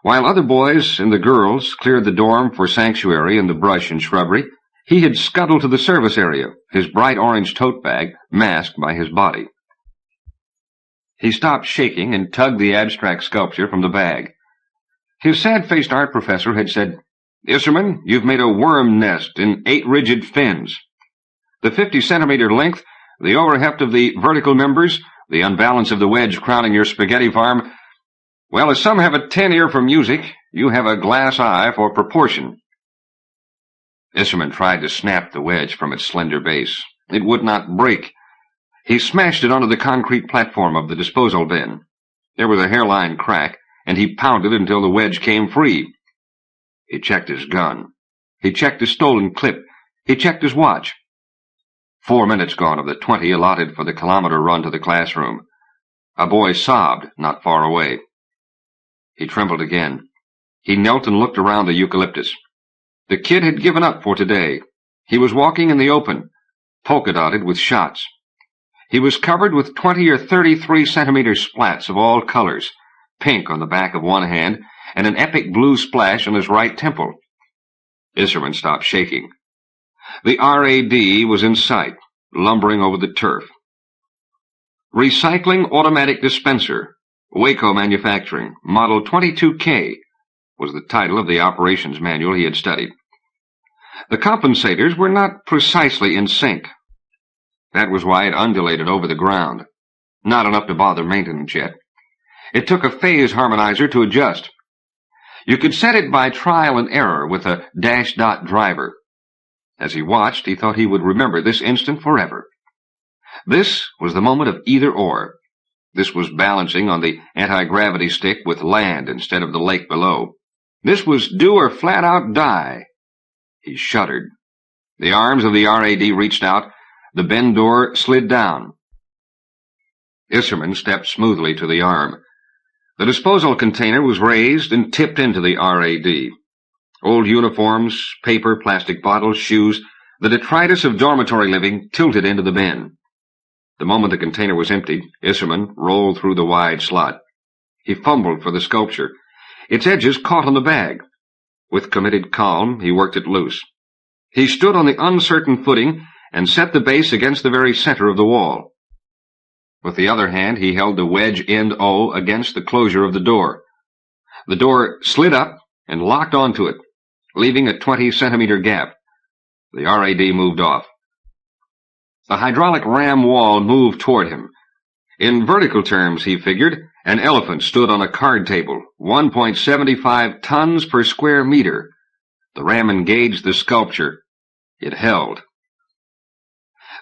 A: While other boys and the girls cleared the dorm for sanctuary in the brush and shrubbery, he had scuttled to the service area, his bright orange tote bag masked by his body. He stopped shaking and tugged the abstract sculpture from the bag. His sad-faced art professor had said, "Isserman, you've made a worm nest in 8 rigid fins. The 50-centimeter length, the overheft of the vertical members, the unbalance of the wedge crowning your spaghetti farm. Well, as some have a 10 ear for music, you have a glass eye for proportion." Isserman tried to snap the wedge from its slender base. It would not break. He smashed it onto the concrete platform of the disposal bin. There was a hairline crack, and he pounded until the wedge came free. He checked his gun. He checked his stolen clip. He checked his watch. 4 minutes gone of the 20 allotted for the kilometer run to the classroom. A boy sobbed not far away. He trembled again. He knelt and looked around the eucalyptus. The kid had given up for today. He was walking in the open, polka-dotted with shots. He was covered with 20 or 33-centimeter splats of all colors, pink on the back of one hand and an epic blue splash on his right temple. Isserman stopped shaking. The RAD was in sight, lumbering over the turf. Recycling Automatic Dispenser, Waco Manufacturing, Model 22K, was the title of the operations manual he had studied. The compensators were not precisely in sync. That was why it undulated over the ground. Not enough to bother maintenance yet. It took a phase harmonizer to adjust. You could set it by trial and error with a dash-dot driver. As he watched, he thought he would remember this instant forever. This was the moment of either-or. This was balancing on the anti-gravity stick with land instead of the lake below. This was do or flat-out die. He shuddered. The arms of the RAD reached out. The bin door slid down. Isserman stepped smoothly to the arm. The disposal container was raised and tipped into the RAD. Old uniforms, paper, plastic bottles, shoes, the detritus of dormitory living tilted into the bin. The moment the container was emptied, Isserman rolled through the wide slot. He fumbled for the sculpture. Its edges caught on the bag. With committed calm, he worked it loose. He stood on the uncertain footing and set the base against the very center of the wall. With the other hand, he held the wedge end O against the closure of the door. The door slid up and locked onto it, leaving a 20-centimeter gap. The RAD moved off. The hydraulic ram wall moved toward him. In vertical terms, he figured, an elephant stood on a card table, 1.75 tons per square meter. The ram engaged the sculpture. It held.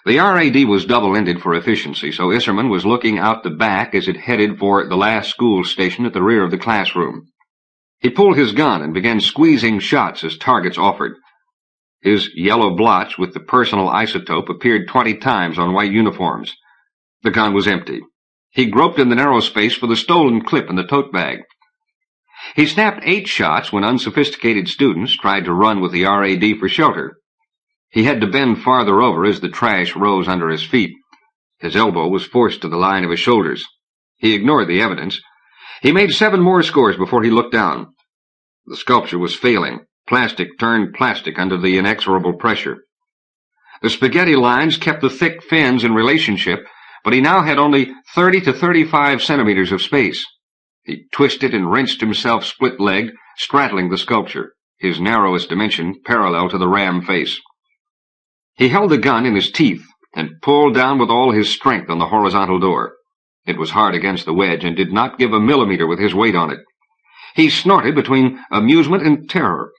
A: The RAD was double-ended for efficiency, so Isserman was looking out the back as it headed for the last school station at the rear of the classroom. He pulled his gun and began squeezing shots as targets offered. His yellow blotch with the personal isotope appeared 20 times on white uniforms. The gun was empty. He groped in the narrow space for the stolen clip in the tote bag. He snapped 8 shots when unsophisticated students tried to run with the RAD for shelter. He had to bend farther over as the trash rose under his feet. His elbow was forced to the line of his shoulders. He ignored the evidence. He made 7 more scores before he looked down. The sculpture was failing. Plastic turned plastic under the inexorable pressure. The spaghetti lines kept the thick fins in relationship, but he now had only 30 to 35 centimeters of space. He twisted and wrenched himself split-legged, straddling the sculpture, his narrowest dimension parallel to the ram face. He held the gun in his teeth and pulled down with all his strength on the horizontal door. It was hard against the wedge and did not give a millimeter with his weight on it. He snorted between amusement and terror.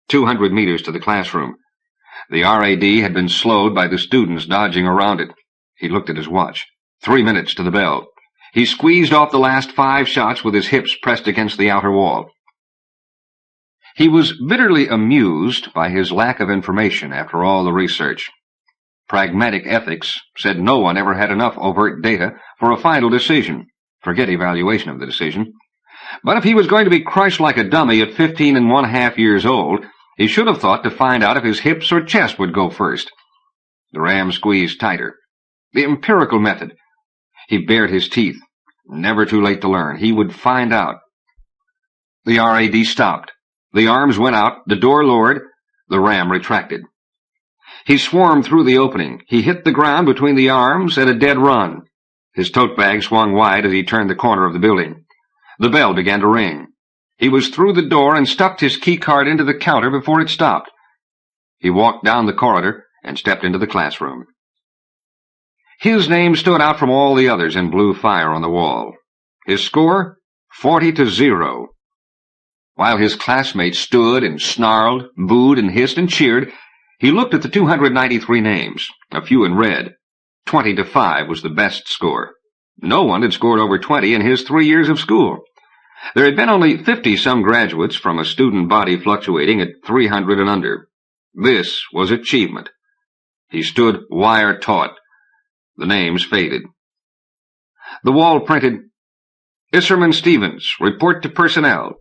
A: 200 meters to the classroom. The RAD had been slowed by the students dodging around it. He looked at his watch. 3 minutes to the bell. He squeezed off the last 5 shots with his hips pressed against the outer wall. He was bitterly amused by his lack of information after all the research. Pragmatic ethics said no one ever had enough overt data for a final decision. Forget evaluation of the decision. But if he was going to be crushed like a dummy at 15 1/2 years old, he should have thought to find out if his hips or chest would go first. The ram squeezed tighter. The empirical method. He bared his teeth. Never too late to learn. He would find out. The RAD stopped. The arms went out, the door lowered, the ram retracted. He swarmed through the opening. He hit the ground between the arms at a dead run. His tote bag swung wide as he turned the corner of the building. The bell began to ring. He was through the door and stuffed his key card into the counter before it stopped. He walked down the corridor and stepped into the classroom. His name stood out from all the others in blue fire on the wall. His score, 40-0. While his classmates stood and snarled, booed and hissed and cheered, he looked at the 293 names, a few in red. 20-5 was the best score. No one had scored over 20 in his 3 years of school. There had been only 50-some graduates from a student body fluctuating at 300 and under. This was achievement. He stood wire-taut. The names faded. The wall printed, Isserman Stevens, report to personnel.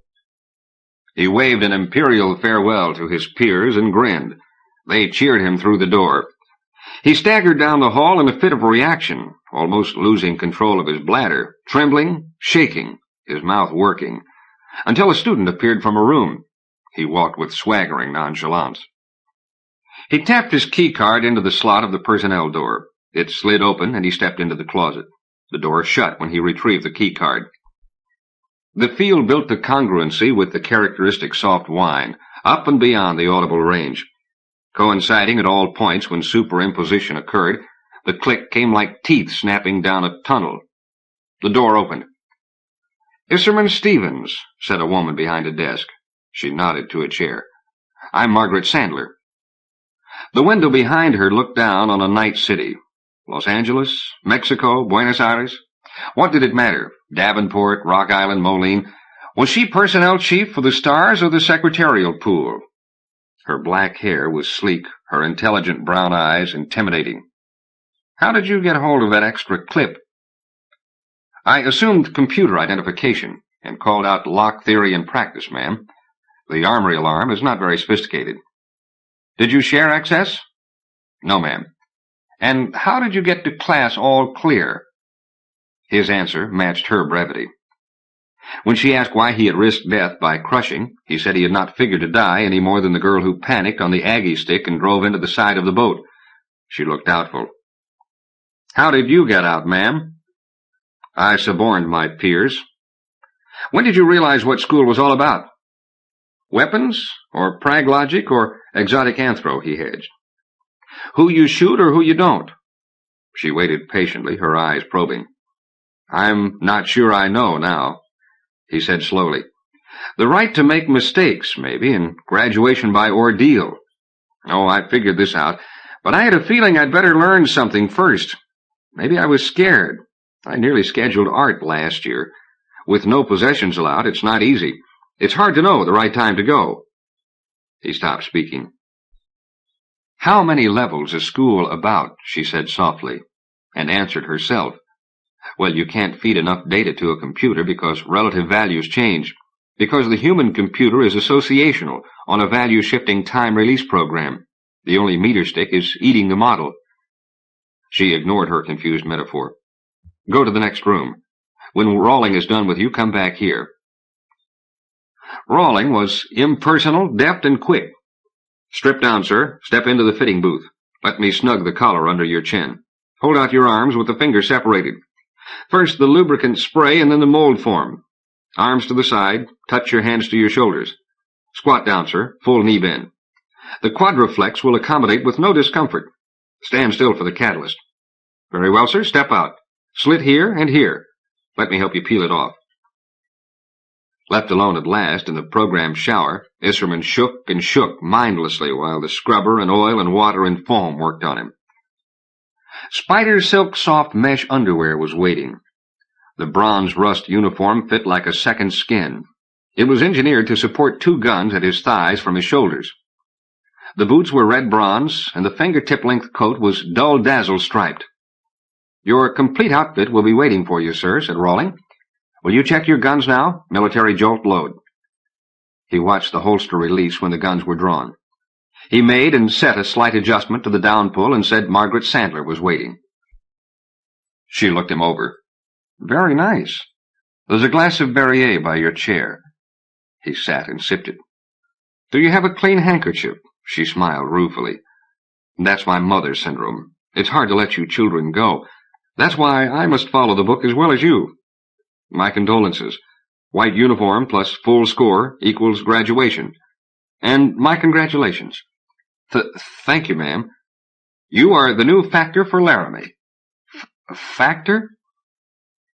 A: He waved an imperial farewell to his peers and grinned. They cheered him through the door. He staggered down the hall in a fit of reaction, almost losing control of his bladder, trembling, shaking, his mouth working, until a student appeared from a room. He walked with swaggering nonchalance. He tapped his key card into the slot of the personnel door. It slid open, and he stepped into the closet. The door shut when he retrieved the key card. The field built to congruency with the characteristic soft whine, up and beyond the audible range. Coinciding at all points when superimposition occurred, the click came like teeth snapping down a tunnel. The door opened. Isserman Stevens, said a woman behind a desk. She nodded to a chair. I'm Margaret Sandler. The window behind her looked down on a night city. Los Angeles, Mexico, Buenos Aires. What did it matter? Davenport, Rock Island, Moline. Was she personnel chief for the stars or the secretarial pool? Her black hair was sleek, her intelligent brown eyes intimidating. How did you get hold of that extra clip? I assumed computer identification and called out lock theory in practice, ma'am. The armory alarm is not very sophisticated. Did you share access? No, ma'am. And how did you get to class all clear? His answer matched her brevity. When she asked why he had risked death by crushing, he said he had not figured to die any more than the girl who panicked on the Aggie stick and drove into the side of the boat. She looked doubtful. How did you get out, ma'am? I suborned my peers. When did you realize what school was all about? Weapons, or praglogic, or exotic anthro, he hedged. Who you shoot or who you don't? She waited patiently, her eyes probing. I'm not sure I know now, he said slowly. The right to make mistakes, maybe, and graduation by ordeal. Oh, I figured this out, but I had a feeling I'd better learn something first. Maybe I was scared. I nearly scheduled art last year. With no possessions allowed, it's not easy. It's hard to know the right time to go. He stopped speaking. How many levels is school about? She said softly, and answered herself. Well, you can't feed enough data to a computer because relative values change, because the human computer is associational on a value-shifting time-release program. The only meter stick is eating the model. She ignored her confused metaphor. Go to the next room. When Rawling is done with you, come back here. Rawling was impersonal, deft, and quick. Strip down, sir. Step into the fitting booth. Let me snug the collar under your chin. Hold out your arms with the fingers separated. First the lubricant spray and then the mold form. Arms to the side. Touch your hands to your shoulders. Squat down, sir. Full knee bend. The quadriflex will accommodate with no discomfort. Stand still for the catalyst. Very well, sir. Step out. Slit here and here. Let me help you peel it off." Left alone at last in the programmed shower, Isserman shook and shook mindlessly while the scrubber and oil and water and foam worked on him. Spider silk soft mesh underwear was waiting. The bronze rust uniform fit like a second skin. It was engineered to support 2 guns at his thighs from his shoulders. The boots were red bronze, and the fingertip-length coat was dull dazzle striped. "Your complete outfit will be waiting for you, sir," said Rawling. "Will you check your guns now? Military jolt load." He watched the holster release when the guns were drawn. He made and set a slight adjustment to the down pull and said Margaret Sandler was waiting. She looked him over. "Very nice. There's a glass of Berrier by your chair." He sat and sipped it. "Do you have a clean handkerchief?" She smiled ruefully. "That's my mother syndrome. It's hard to let you children go. That's why I must follow the book as well as you. My condolences. White uniform plus full score equals graduation. And my congratulations." Thank you, ma'am. "You are the new factor for Laramie." Factor?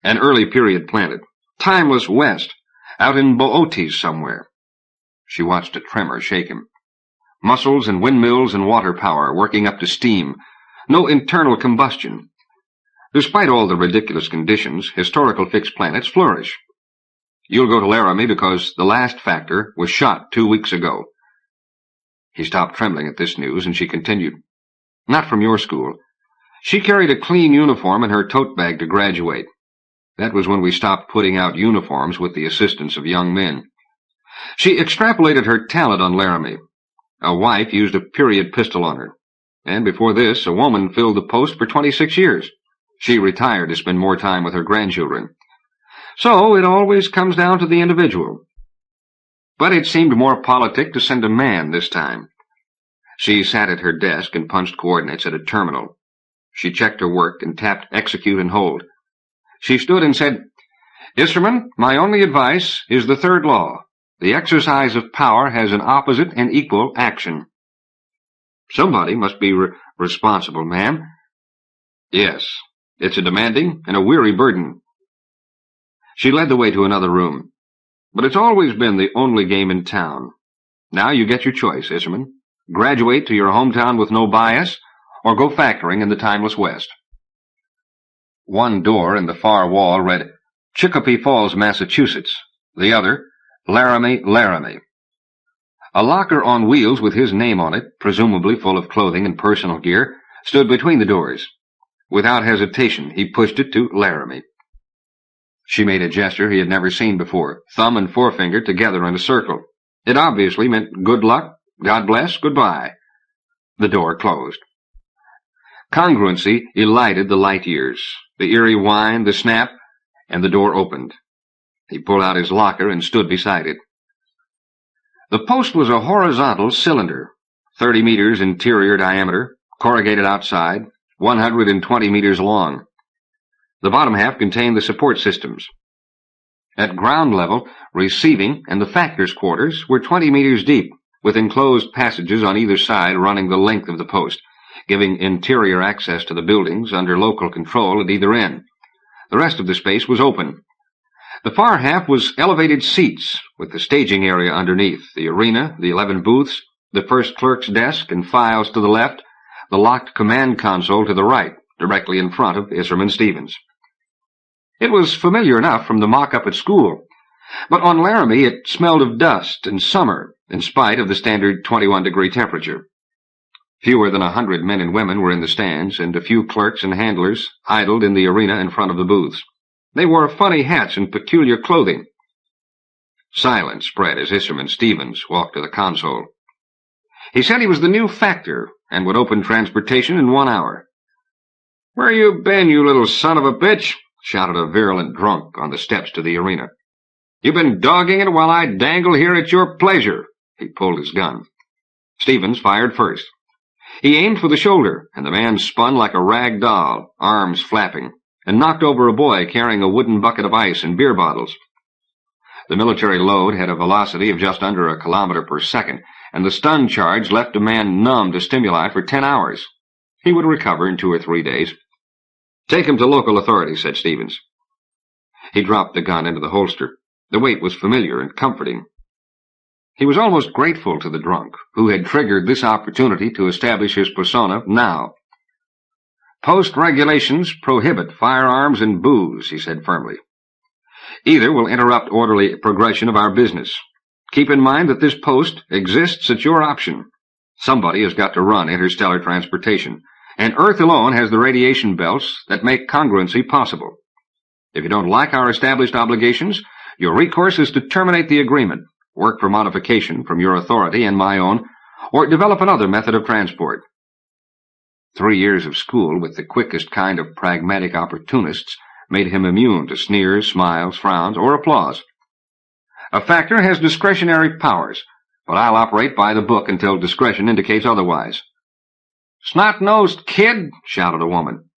A: "An early period planet. Timeless West. Out in Boötes somewhere." She watched a tremor shake him. Muscles and windmills and water power working up to steam. No internal combustion. Despite all the ridiculous conditions, historical fixed planets flourish. You'll go to Laramie because the last factor was shot 2 weeks ago. He stopped trembling at this news, and she continued. "Not from your school. She carried a clean uniform in her tote bag to graduate. That was when we stopped putting out uniforms with the assistance of young men. She extrapolated her talent on Laramie. A wife used a period pistol on her. And before this, a woman filled the post for 26 years. She retired to spend more time with her grandchildren. So it always comes down to the individual. But it seemed more politic to send a man this time." She sat at her desk and punched coordinates at a terminal. She checked her work and tapped execute and hold. She stood and said, "Isserman, my only advice is the third law. The exercise of power has an opposite and equal action." "Somebody must be responsible, ma'am." "Yes, it's a demanding and a weary burden." She led the way to another room. "But it's always been the only game in town. Now you get your choice, Isserman. Graduate to your hometown with no bias, or go factoring in the timeless West." One door in the far wall read, "Chicopee Falls, Massachusetts." The other, "Laramie, Laramie." A locker on wheels with his name on it, presumably full of clothing and personal gear, stood between the doors. Without hesitation, he pushed it to Laramie. She made a gesture he had never seen before, thumb and forefinger together in a circle. It obviously meant good luck, God bless, goodbye. The door closed. Congruency elided the light years, the eerie whine, the snap, and the door opened. He pulled out his locker and stood beside it. The post was a horizontal cylinder, 30 meters interior diameter, corrugated outside, 120 meters long. The bottom half contained the support systems. At ground level, receiving and the factor's quarters were 20 meters deep, with enclosed passages on either side running the length of the post, giving interior access to the buildings under local control at either end. The rest of the space was open. The far half was elevated seats, with the staging area underneath, the arena, the 11 booths, the first clerk's desk and files to the left, the locked command console to the right, directly in front of Isserman Stevens. It was familiar enough from the mock-up at school, but on Laramie it smelled of dust and summer, in spite of the standard 21-degree temperature. Fewer than 100 men and women were in the stands, and a few clerks and handlers idled in the arena in front of the booths. They wore funny hats and peculiar clothing. Silence spread as Isserman Stevens walked to the console. He said he was the new factor and would open transportation in 1 hour. "Where you been, you little son of a bitch?" shouted a virulent drunk on the steps to the arena. "You been dogging it while I dangle here at your pleasure." He pulled his gun. Stevens fired first. He aimed for the shoulder, and the man spun like a rag doll, arms flapping, and knocked over a boy carrying a wooden bucket of ice and beer bottles. The military load had a velocity of just under 1 kilometer per second, and the stun charge left a man numb to stimuli for 10 hours. He would recover in 2 or 3 days. "Take him to local authorities," said Stevens. He dropped the gun into the holster. The weight was familiar and comforting. He was almost grateful to the drunk, who had triggered this opportunity to establish his persona now. "Post regulations prohibit firearms and booze," he said firmly. "Either will interrupt orderly progression of our business. Keep in mind that this post exists at your option. Somebody has got to run interstellar transportation, and Earth alone has the radiation belts that make congruency possible. If you don't like our established obligations, your recourse is to terminate the agreement, work for modification from your authority and my own, or develop another method of transport." 3 years of school with the quickest kind of pragmatic opportunists made him immune to sneers, smiles, frowns, or applause. "A factor has discretionary powers, but I'll operate by the book until discretion indicates otherwise." "Snot-nosed kid!" shouted a woman.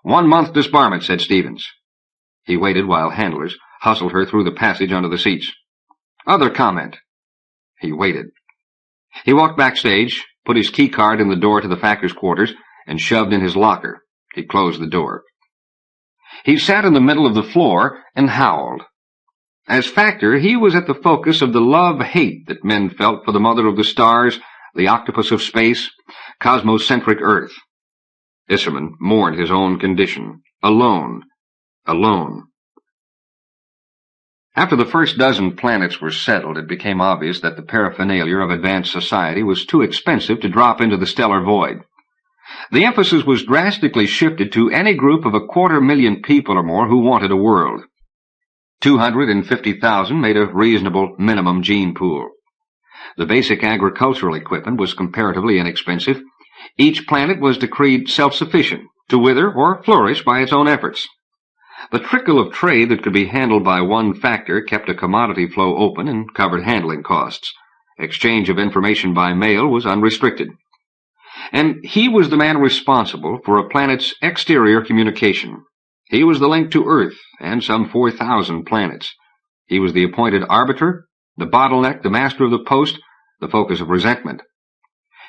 A: "1 month disbarment," said Stevens. He waited while handlers hustled her through the passage under the seats. "Other comment." He waited. He walked backstage, put his key card in the door to the factor's quarters, and shoved in his locker. He closed the door. He sat in the middle of the floor and howled. As factor, he was at the focus of the love-hate that men felt for the mother of the stars, the octopus of space, cosmocentric Earth. Isserman mourned his own condition. Alone. Alone. After the first dozen planets were settled, it became obvious that the paraphernalia of advanced society was too expensive to drop into the stellar void. The emphasis was drastically shifted to any group of 250,000 people or more who wanted a world. 250,000 made a reasonable minimum gene pool. The basic agricultural equipment was comparatively inexpensive. Each planet was decreed self-sufficient, to wither or flourish by its own efforts. The trickle of trade that could be handled by one factor kept a commodity flow open and covered handling costs. Exchange of information by mail was unrestricted. And he was the man responsible for a planet's exterior communication. He was the link to Earth and some 4,000 planets. He was the appointed arbiter, the bottleneck, the master of the post, the focus of resentment.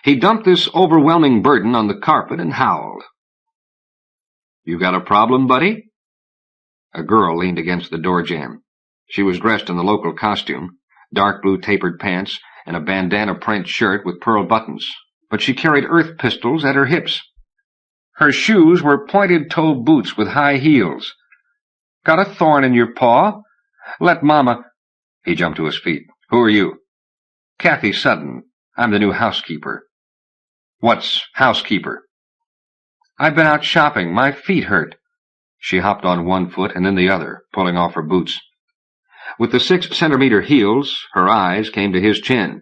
A: He dumped this overwhelming burden on the carpet and howled. "You got a problem, buddy?" A girl leaned against the door jamb. She was dressed in the local costume, dark blue tapered pants and a bandana print shirt with pearl buttons, but she carried earth pistols at her hips. Her shoes were pointed-toe boots with high heels. "Got a thorn in your paw? Let Mama—" He jumped to his feet. "Who are you?" "Kathy Sutton. I'm the new housekeeper." "What's housekeeper?" "I've been out shopping. My feet hurt." She hopped on one foot and then the other, pulling off her boots. With the 6-centimeter heels, her eyes came to his chin.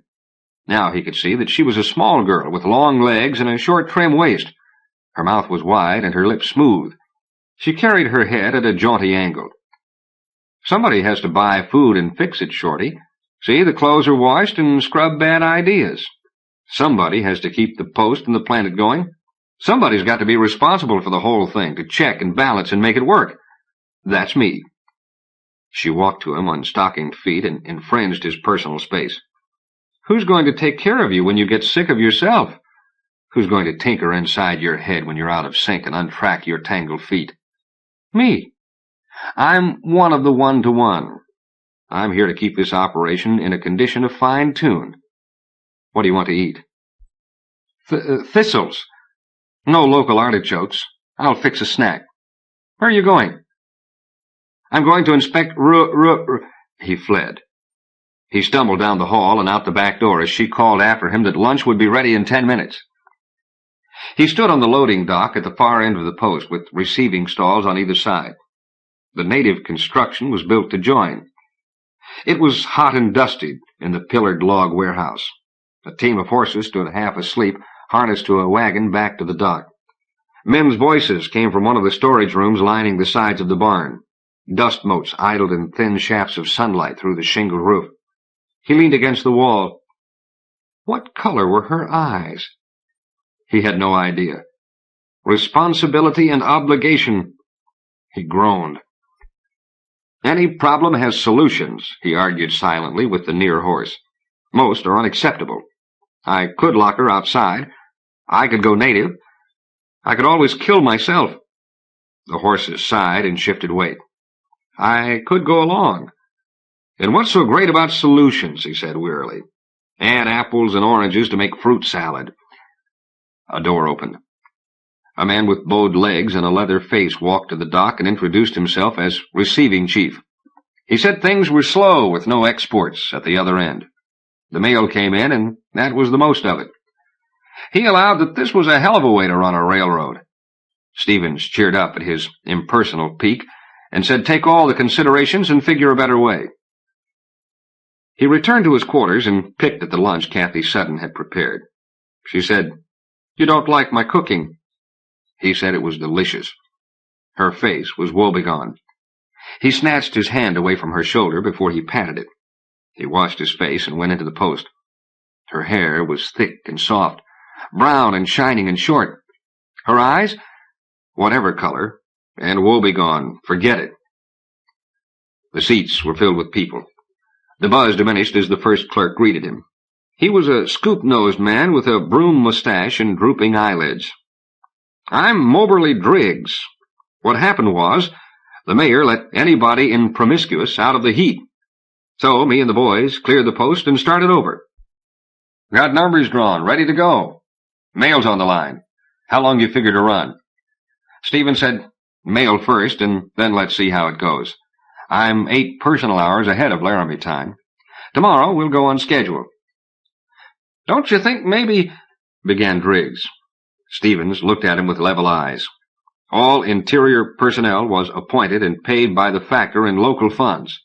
A: Now he could see that she was a small girl with long legs and a short, trim waist. Her mouth was wide and her lips smooth. She carried her head at a jaunty angle. "Somebody has to buy food and fix it, Shorty. See, the clothes are washed and scrub bad ideas. Somebody has to keep the post and the planet going. Somebody's got to be responsible for the whole thing, to check and balance and make it work. That's me." She walked to him on stockinged feet and infringed his personal space. "Who's going to take care of you when you get sick of yourself? Who's going to tinker inside your head when you're out of sync and untrack your tangled feet?" "Me. I'm one of the one-to-one. I'm here to keep this operation in a condition of fine tune. What do you want to eat?" Thistles. No local artichokes. I'll fix a snack. Where are you going?" "I'm going to inspect He fled. He stumbled down the hall and out the back door as she called after him that lunch would be ready in 10 minutes. He stood on the loading dock at the far end of the post with receiving stalls on either side. The native construction was built to join. It was hot and dusty in the pillared log warehouse. A team of horses stood half asleep, harnessed to a wagon back to the dock. Men's voices came from one of the storage rooms lining the sides of the barn. Dust motes idled in thin shafts of sunlight through the shingled roof. He leaned against the wall. What color were her eyes? He had no idea. Responsibility and obligation. He groaned. Any problem has solutions, he argued silently with the near horse. Most are unacceptable. I could lock her outside. I could go native. I could always kill myself. The horses sighed and shifted weight. I could go along. And what's so great about solutions, he said wearily. Add apples and oranges to make fruit salad. A door opened. A man with bowed legs and a leather face walked to the dock and introduced himself as receiving chief. He said things were slow with no exports at the other end. The mail came in, and that was the most of it. He allowed that this was a hell of a way to run a railroad. Stevens cheered up at his impersonal pique and said take all the considerations and figure a better way. He returned to his quarters and picked at the lunch Kathy Sutton had prepared. She said, "You don't like my cooking." He said it was delicious. Her face was woebegone. He snatched his hand away from her shoulder before he patted it. He washed his face and went into the post. Her hair was thick and soft, brown and shining and short. Her eyes, whatever color, and woebegone, forget it. The seats were filled with people. The buzz diminished as the first clerk greeted him. He was a scoop-nosed man with a broom mustache and drooping eyelids. "I'm Moberly Driggs. What happened was, the mayor let anybody in Promiscuous out of the heat. So me and the boys cleared the post and started over. Got numbers drawn, ready to go. Mail's on the line. How long you figure to run?" Stephen said, "Mail first, and then let's see how it goes. I'm 8 personal hours ahead of Laramie time. Tomorrow we'll go on schedule." "Don't you think maybe—" began Driggs. Stevens looked at him with level eyes. All interior personnel was appointed and paid by the factor in local funds.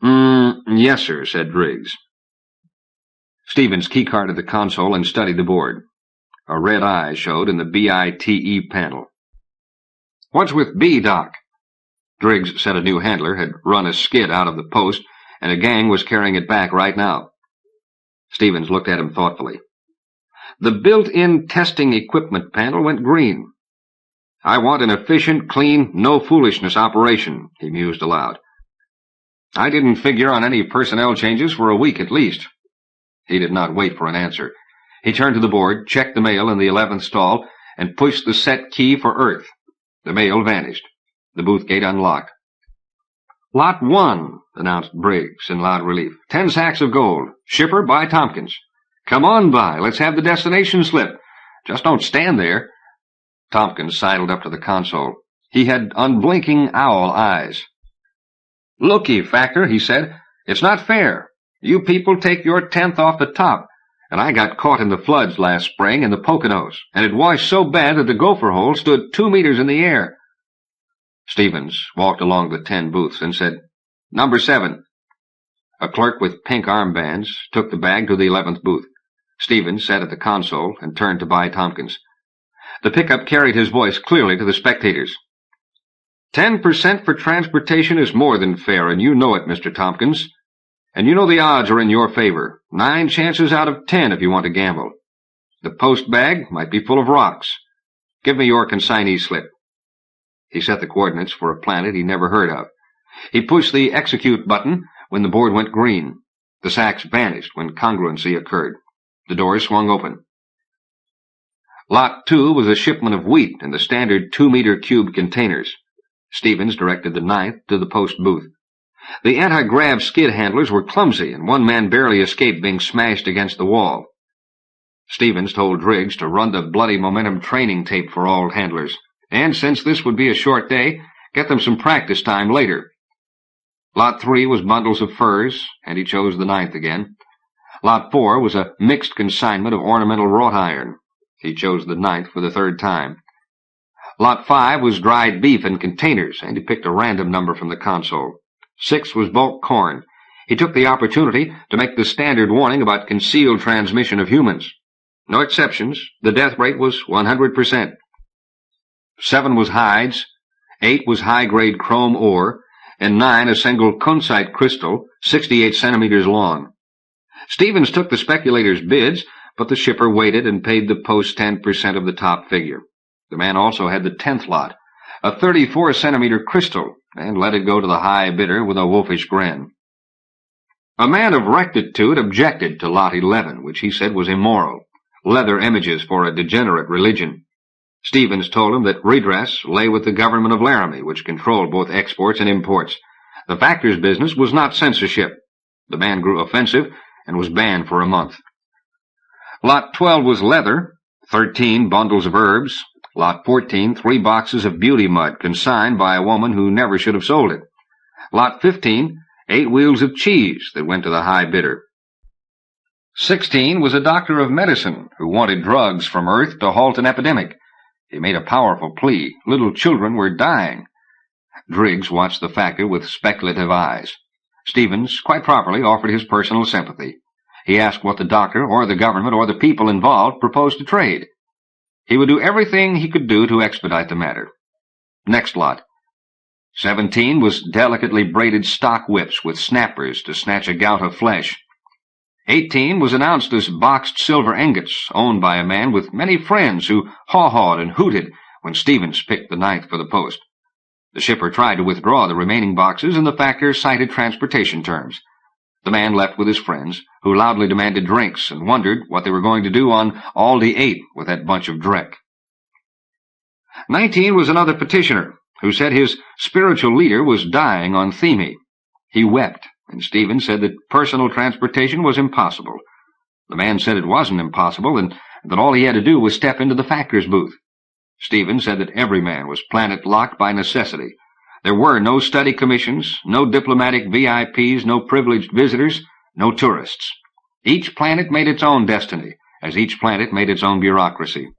A: Yes, sir," said Driggs. Stevens keycarded the console and studied the board. A red eye showed in the BITE panel. "What's with B, Doc?" Driggs said a new handler had run a skid out of the post, and a gang was carrying it back right now. Stevens looked at him thoughtfully. The built-in testing equipment panel went green. "I want an efficient, clean, no-foolishness operation," he mused aloud. "I didn't figure on any personnel changes for a week at least." He did not wait for an answer. He turned to the board, checked the mail in the 11th stall, and pushed the set key for Earth. The mail vanished. The booth gate unlocked. "Lot 1, announced Briggs in loud relief. 10 sacks of gold. Shipper, by Tompkins. Come on by. Let's have the destination slip. Just don't stand there." Tompkins sidled up to the console. He had unblinking owl eyes. "Looky, Factor," he said, "it's not fair. You people take your 10th off the top, and I got caught in the floods last spring in the Poconos, and it washed so bad that the gopher hole stood 2 meters in the air." Stevens walked along the 10 booths and said, "Number 7. A clerk with pink armbands took the bag to the 11th booth. Stevens sat at the console and turned to By Tompkins. The pickup carried his voice clearly to the spectators. 10% for transportation is more than fair, and you know it, Mr. Tompkins. And you know the odds are in your favor. 9 chances out of 10 if you want to gamble. The post bag might be full of rocks. Give me your consignee slip." He set the coordinates for a planet he never heard of. He pushed the execute button when the board went green. The sacks vanished when congruency occurred. The doors swung open. Lot 2 was a shipment of wheat in the standard 2-meter cube containers. Stevens directed the 9th to the post booth. The anti-grav skid handlers were clumsy, and one man barely escaped being smashed against the wall. Stevens told Driggs to run the bloody momentum training tape for all handlers, and since this would be a short day, get them some practice time later. Lot 3 was bundles of furs, and he chose the 9th again. Lot 4 was a mixed consignment of ornamental wrought iron. He chose the 9th for the 3rd time. Lot 5 was dried beef in containers, and he picked a random number from the console. 6 was bulk corn. He took the opportunity to make the standard warning about concealed transmission of humans. No exceptions. The death rate was 100%. 7 was hides. 8 was high-grade chrome ore, and 9 a single kunzite crystal, 68 centimeters long. Stevens took the speculators' bids, but the shipper waited and paid the post 10% of the top figure. The man also had the 10th lot, a 34-centimeter crystal, and let it go to the high bidder with a wolfish grin. A man of rectitude objected to Lot 11, which he said was immoral, leather images for a degenerate religion. Stevens told him that redress lay with the government of Laramie, which controlled both exports and imports. The factor's business was not censorship. The man grew offensive and was banned for a month. Lot 12 was leather, 13 bundles of herbs. Lot 14, 3 boxes of beauty mud consigned by a woman who never should have sold it. Lot 15, 8 wheels of cheese that went to the high bidder. 16 was a doctor of medicine who wanted drugs from Earth to halt an epidemic. He made a powerful plea. Little children were dying. Driggs watched the factor with speculative eyes. Stevens, quite properly, offered his personal sympathy. He asked what the doctor or the government or the people involved proposed to trade. He would do everything he could do to expedite the matter. Next lot. 17 was delicately braided stock whips with snappers to snatch a gout of flesh. 18 was announced as boxed silver ingots, owned by a man with many friends who haw-hawed and hooted when Stevens picked the ninth for the post. The shipper tried to withdraw the remaining boxes, and the factor cited transportation terms. The man left with his friends, who loudly demanded drinks and wondered what they were going to do on Aldi 8 with that bunch of dreck. 19 was another petitioner, who said his spiritual leader was dying on Theme. He wept, and Stevens said that personal transportation was impossible. The man said it wasn't impossible, and that all he had to do was step into the factor's booth. Stevens said that every man was planet-locked by necessity. There were no study commissions, no diplomatic VIPs, no privileged visitors, no tourists. Each planet made its own destiny, as each planet made its own bureaucracy.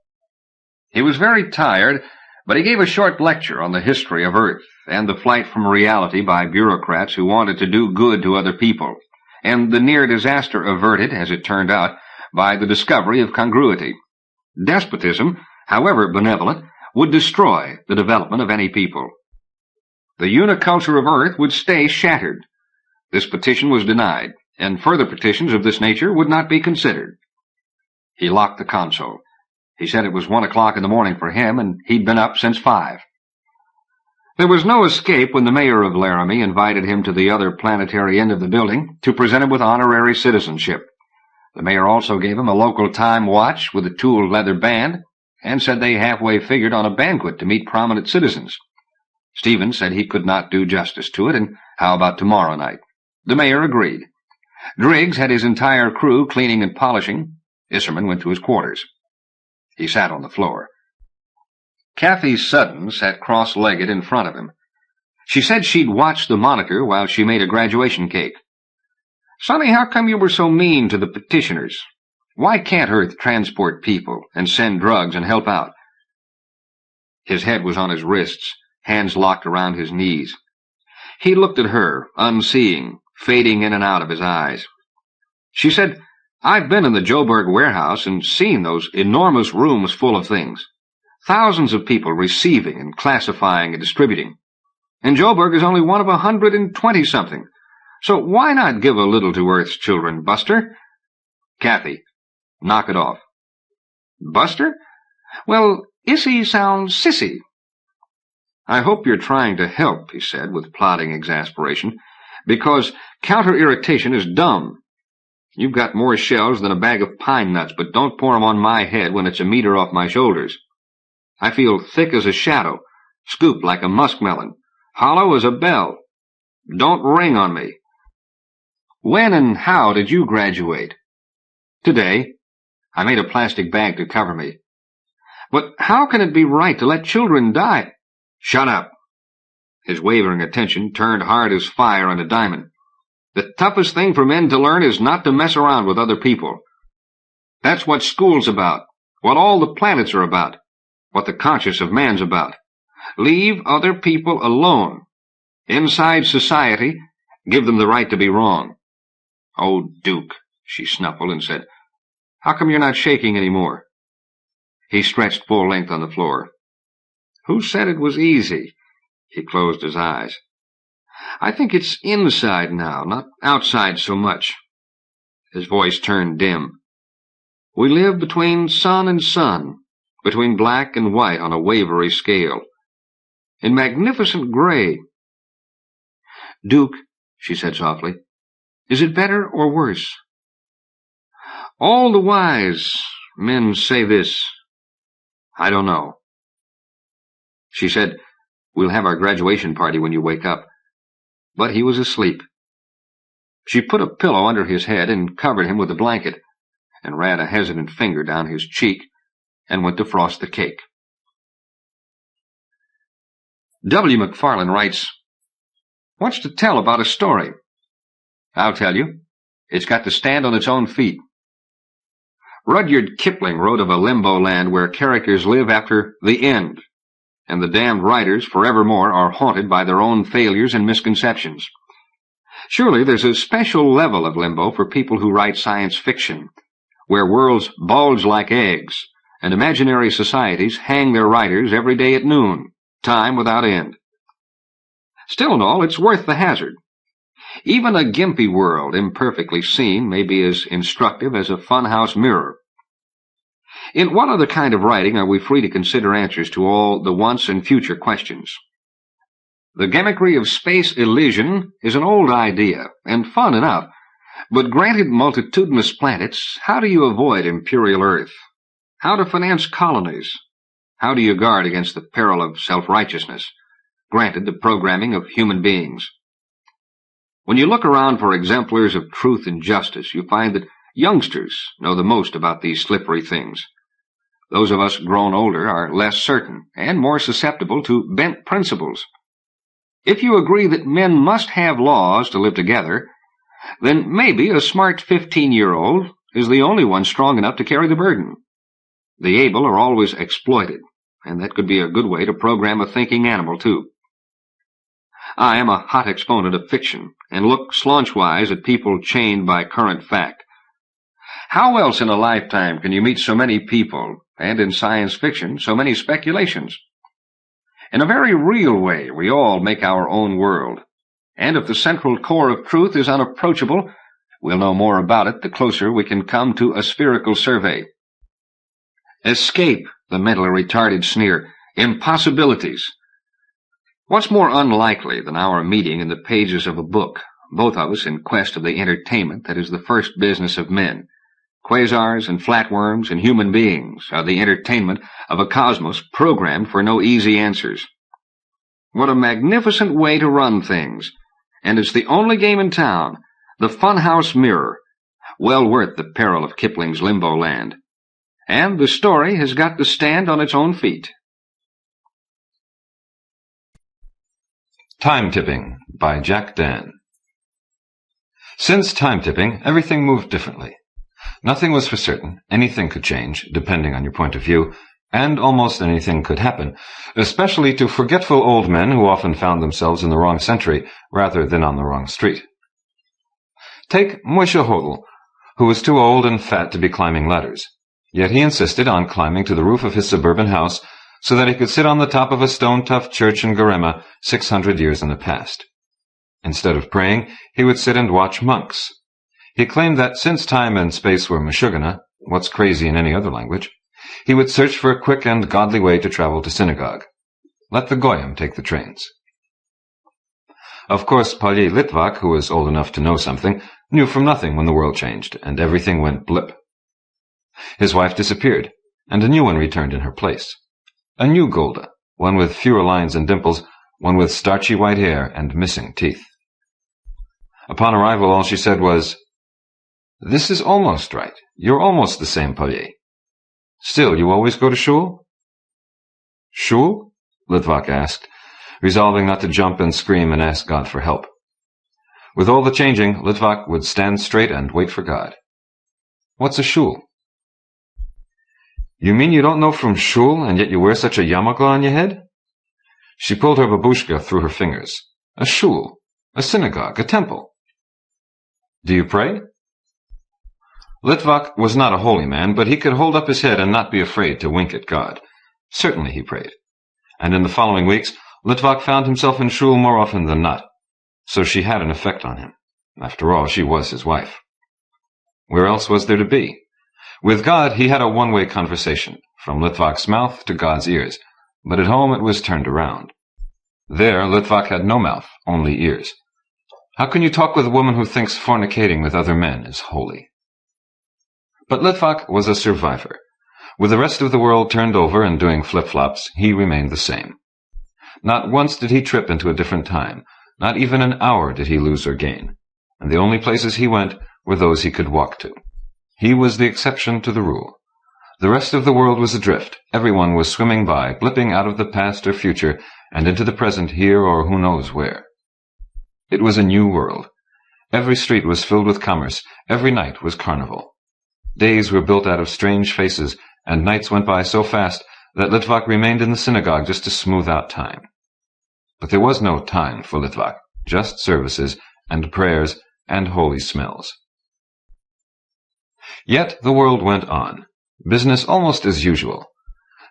A: He was very tired, but he gave a short lecture on the history of Earth and the flight from reality by bureaucrats who wanted to do good to other people, and the near disaster averted, as it turned out, by the discovery of congruity. Despotism, however benevolent, would destroy the development of any people. The uniculture of Earth would stay shattered. This petition was denied, and further petitions of this nature would not be considered. He locked the console. He said it was 1 o'clock in the morning for him, and he'd been up since 5. There was no escape when the mayor of Laramie invited him to the other planetary end of the building to present him with honorary citizenship. The mayor also gave him a local time watch with a tooled leather band, and said they halfway figured on a banquet to meet prominent citizens. Stevens said he could not do justice to it, and how about tomorrow night? The mayor agreed. Driggs had his entire crew cleaning and polishing. Isserman went to his quarters. He sat on the floor. Kathy Sudden sat cross-legged in front of him. She said she'd watched the monitor while she made a graduation cake. "Sonny, how come you were so mean to the petitioners? Why can't Earth transport people and send drugs and help out?" His head was on his wrists, hands locked around his knees. He looked at her, unseeing, fading in and out of his eyes. She said, "I've been in the Joburg warehouse and seen those enormous rooms full of things. Thousands of people receiving and classifying and distributing. And Joburg is only one of 120-something. So why not give a little to Earth's children, Buster?" "Kathy, knock it off." "Buster? Well, Issy sounds sissy." "I hope you're trying to help," he said with plodding exasperation, "because counter-irritation is dumb. You've got more shells than a bag of pine nuts, but don't pour 'em on my head when it's a meter off my shoulders. I feel thick as a shadow, scooped like a muskmelon, hollow as a bell. Don't ring on me. When and how did you graduate?" "Today. I made a plastic bag to cover me." "But how can it be right to let children die?" "Shut up." His wavering attention turned hard as fire on a diamond. "The toughest thing for men to learn is not to mess around with other people. That's what school's about, what all the planets are about, what the conscience of man's about. Leave other people alone. Inside society, give them the right to be wrong." "Oh, Duke," she snuffled and said, "how come you're not shaking any more?" He stretched full length on the floor. "Who said it was easy?" He closed his eyes. "I think it's inside now, not outside so much." His voice turned dim. "We live between sun and sun, between black and white on a wavery scale, in magnificent gray." "Duke," she said softly, "is it better or worse?" "All the wise men say this. I don't know." She said, "We'll have our graduation party when you wake up." But he was asleep. She put a pillow under his head and covered him with a blanket, and ran a hesitant finger down his cheek and went to frost the cake. W. Macfarlane writes, "What's to tell about a story? I'll tell you. It's got to stand on its own feet." Rudyard Kipling wrote of a limbo land where characters live after the end, and the damned writers forevermore are haunted by their own failures and misconceptions. Surely there's a special level of limbo for people who write science fiction, where worlds bulge like eggs, and imaginary societies hang their writers every day at noon, time without end. Still and all, it's worth the hazard. Even a gimpy world, imperfectly seen, may be as instructive as a funhouse mirror. In what other kind of writing are we free to consider answers to all the once and future questions? The gimmickry of space elision is an old idea, and fun enough, but granted multitudinous planets, how do you avoid imperial Earth? How to finance colonies? How do you guard against the peril of self-righteousness, granted the programming of human beings? When you look around for exemplars of truth and justice, you find that youngsters know the most about these slippery things. Those of us grown older are less certain and more susceptible to bent principles. If you agree that men must have laws to live together, then maybe a smart 15-year-old is the only one strong enough to carry the burden. The able are always exploited, and that could be a good way to program a thinking animal, too. I am a hot exponent of fiction, and look slaunch-wise at people chained by current fact. How else in a lifetime can you meet so many people, and in science fiction, so many speculations? In a very real way, we all make our own world, and if the central core of truth is unapproachable, we'll know more about it the closer we can come to a spherical survey. Escape, the mentally retarded sneer. Impossibilities. What's more unlikely than our meeting in the pages of a book, both of us in quest of the entertainment that is the first business of men? Quasars and flatworms and human beings are the entertainment of a cosmos programmed for no easy answers. What a magnificent way to run things, and it's the only game in town, the funhouse mirror, well worth the peril of Kipling's limbo land. And the story has got to stand on its own feet.
C: Timetipping by Jack Dann. Since timetipping, everything moved differently. Nothing was for certain. Anything could change, depending on your point of view, and almost anything could happen, especially to forgetful old men who often found themselves in the wrong century rather than on the wrong street. Take Moshe Hodel, who was too old and fat to be climbing ladders. Yet he insisted on climbing to the roof of his suburban house so that he could sit on the top of a stone-tough church in Garema 600 years in the past. Instead of praying, he would sit and watch monks. He claimed that since time and space were Meshuggah, what's crazy in any other language, he would search for a quick and godly way to travel to synagogue. Let the Goyim take the trains. Of course, Pohl Litvak, who was old enough to know something, knew from nothing when the world changed, and everything went blip. His wife disappeared, and a new one returned in her place. A new Golda, one with fewer lines and dimples, one with starchy white hair and missing teeth. Upon arrival, all she said was, "This is almost right. You're almost the same, Pohl. Still, you always go to shul?" "Shul?" Litvak asked, resolving not to jump and scream and ask God for help. With all the changing, Litvak would stand straight and wait for God. "What's a shul?" "You mean you don't know from shul, and yet you wear such a yarmulke on your head?" She pulled her babushka through her fingers. "A shul, a synagogue, a temple." "Do you pray?" Litvak was not a holy man, but he could hold up his head and not be afraid to wink at God. Certainly he prayed. And in the following weeks, Litvak found himself in shul more often than not. So she had an effect on him. After all, she was his wife. Where else was there to be? With God, he had a one-way conversation, from Litvak's mouth to God's ears, but at home it was turned around. There, Litvak had no mouth, only ears. How can you talk with a woman who thinks fornicating with other men is holy? But Litvak was a survivor. With the rest of the world turned over and doing flip-flops, he remained the same. Not once did he trip into a different time. Not even an hour did he lose or gain. And the only places he went were those he could walk to. He was the exception to the rule. The rest of the world was adrift. Everyone was swimming by, blipping out of the past or future, and into the present here or who knows where. It was a new world. Every street was filled with commerce. Every night was carnival. Days were built out of strange faces, and nights went by so fast that Litvak remained in the synagogue just to smooth out time. But there was no time for Litvak, just services and prayers and holy smells. Yet the world went on, business almost as usual.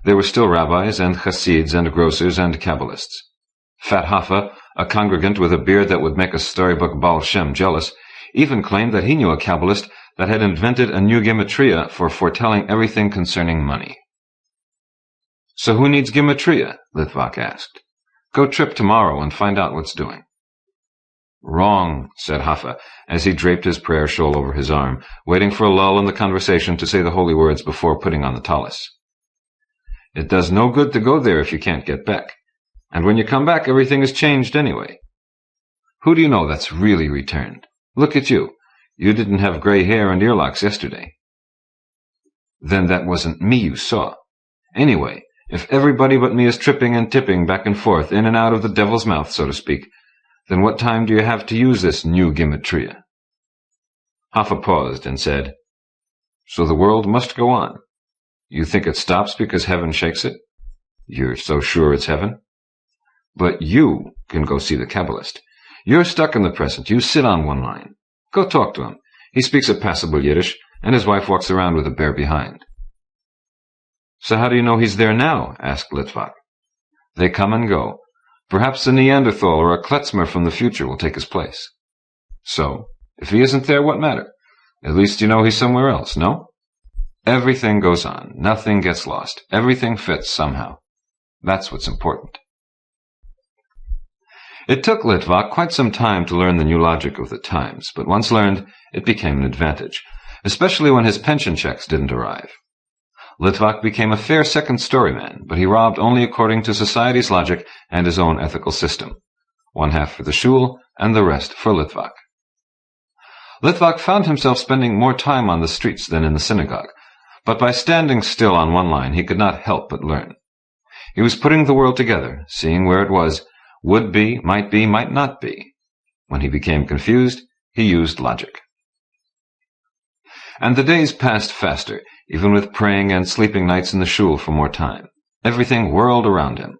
C: There were still rabbis and chassids and grocers and Kabbalists. Fat Haffa, a congregant with a beard that would make a storybook Baal Shem jealous, even claimed that he knew a Kabbalist that had invented a new gematria for foretelling everything concerning money. "So who needs gematria?" Litvak asked. "Go trip tomorrow and find out what's doing." "Wrong," said Haffa, as he draped his prayer shawl over his arm, waiting for a lull in the conversation to say the holy words before putting on the tallis. "It does no good to go there if you can't get back. And when you come back, everything is changed anyway. Who do you know that's really returned? Look at you. You didn't have gray hair and earlocks yesterday." "Then that wasn't me you saw. Anyway, if everybody but me is tripping and tipping back and forth, in and out of the devil's mouth, so to speak, then what time do you have to use this new gematria?" Haffa paused and said, "So the world must go on. You think it stops because heaven shakes it? You're so sure it's heaven? But you can go see the Kabbalist. You're stuck in the present. You sit on one line. Go talk to him. He speaks a passable Yiddish, and his wife walks around with a bear behind." "So how do you know he's there now?" asked Litvak. "They come and go. Perhaps a Neanderthal or a Klezmer from the future will take his place." "So, if he isn't there, what matter? At least you know he's somewhere else, no? Everything goes on. Nothing gets lost. Everything fits somehow. That's what's important." It took Litvak quite some time to learn the new logic of the times, but once learned, it became an advantage, especially when his pension checks didn't arrive. Litvak became a fair second-story man, but he robbed only according to society's logic and his own ethical system. One half for the shul, and the rest for Litvak. Litvak found himself spending more time on the streets than in the synagogue, but by standing still on one line he could not help but learn. He was putting the world together, seeing where it was, would be, might not be. When he became confused, he used logic. And the days passed faster, even with praying and sleeping nights in the shul for more time. Everything whirled around him.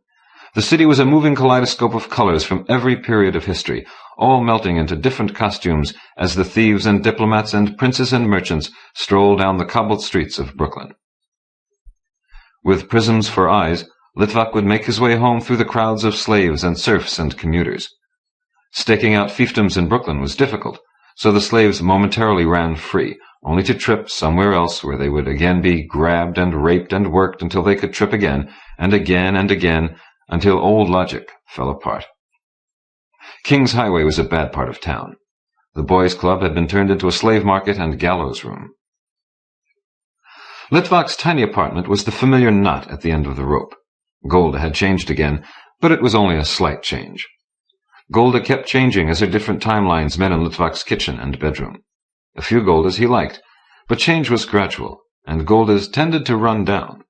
C: The city was a moving kaleidoscope of colors from every period of history, all melting into different costumes as the thieves and diplomats and princes and merchants strolled down the cobbled streets of Brooklyn. With prisms for eyes, Litvak would make his way home through the crowds of slaves and serfs and commuters. Staking out fiefdoms in Brooklyn was difficult, so the slaves momentarily ran free, only to trip somewhere else where they would again be grabbed and raped and worked until they could trip again, and again, until old logic fell apart. King's Highway was a bad part of town. The boys' club had been turned into a slave market and gallows room. Litvak's tiny apartment was the familiar knot at the end of the rope. Golda had changed again, but it was only a slight change. Golda kept changing as her different timelines met in Litvak's kitchen and bedroom. A few Goldas he liked, but change was gradual, and Goldas tended to run down.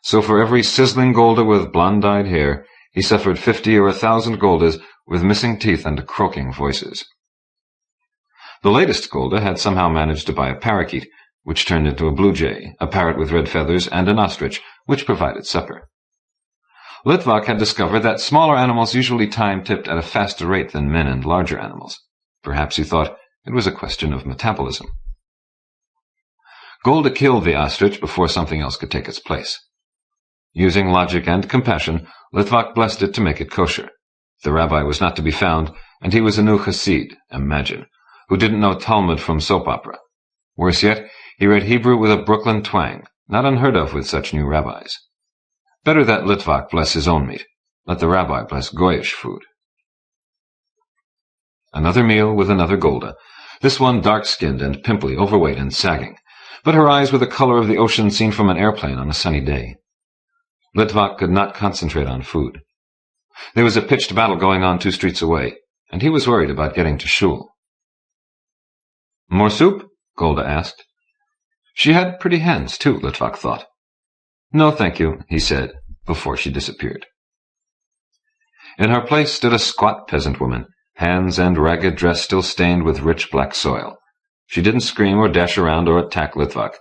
C: So for every sizzling Golda with blonde-dyed hair, he suffered 50 or 1,000 Goldas with missing teeth and croaking voices. The latest Golda had somehow managed to buy a parakeet, which turned into a blue jay, a parrot with red feathers, and an ostrich, which provided supper. Litvak had discovered that smaller animals usually time-tipped at a faster rate than men and larger animals. Perhaps he thought it was a question of metabolism. Golda killed the ostrich before something else could take its place. Using logic and compassion, Litvak blessed it to make it kosher. The rabbi was not to be found, and he was a new chassid, imagine, who didn't know Talmud from soap opera. Worse yet, he read Hebrew with a Brooklyn twang, not unheard of with such new rabbis. Better that Litvak bless his own meat. Let the rabbi bless Goyish food. Another meal with another Golda, this one dark-skinned and pimply, overweight and sagging, but her eyes were the color of the ocean seen from an airplane on a sunny day. Litvak could not concentrate on food. There was a pitched battle going on 2 streets away, and he was worried about getting to Schul. "More soup?" Golda asked. She had pretty hands, too, Litvak thought. "No, thank you," he said, before she disappeared. In her place stood a squat peasant woman, hands and ragged dress still stained with rich black soil. She didn't scream or dash around or attack Litvak.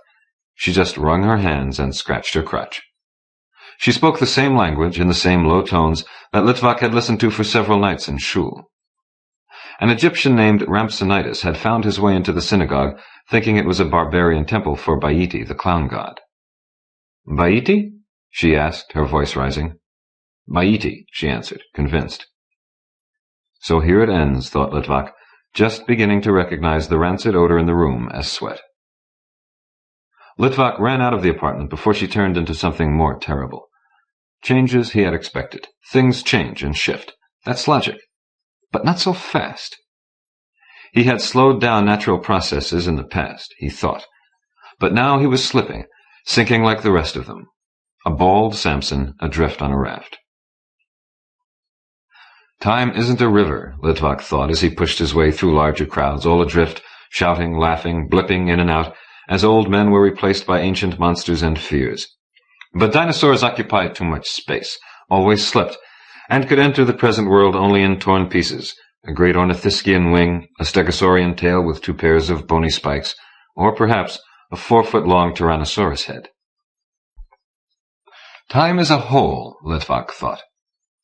C: She just wrung her hands and scratched her crutch. She spoke the same language in the same low tones that Litvak had listened to for several nights in Schul. An Egyptian named Rhampsinitus had found his way into the synagogue, thinking it was a barbarian temple for Baiti, the clown god. "Baiti?" she asked, her voice rising. "Baiti," she answered, convinced. So here it ends, thought Litvak, just beginning to recognize the rancid odor in the room as sweat. Litvak ran out of the apartment before she turned into something more terrible. Changes he had expected. Things change and shift. That's logic. But not so fast. He had slowed down natural processes in the past, he thought. But now he was slipping, sinking like the rest of them. A bald Samson adrift on a raft. Time isn't a river, Litvak thought as he pushed his way through larger crowds, all adrift, shouting, laughing, blipping in and out, as old men were replaced by ancient monsters and fears. But dinosaurs occupied too much space, always slept, and could enter the present world only in torn pieces, a great ornithischian wing, a stegosaurian tail with 2 pairs of bony spikes, or perhaps a 4-foot-long tyrannosaurus head. Time is a hole, Litvak thought.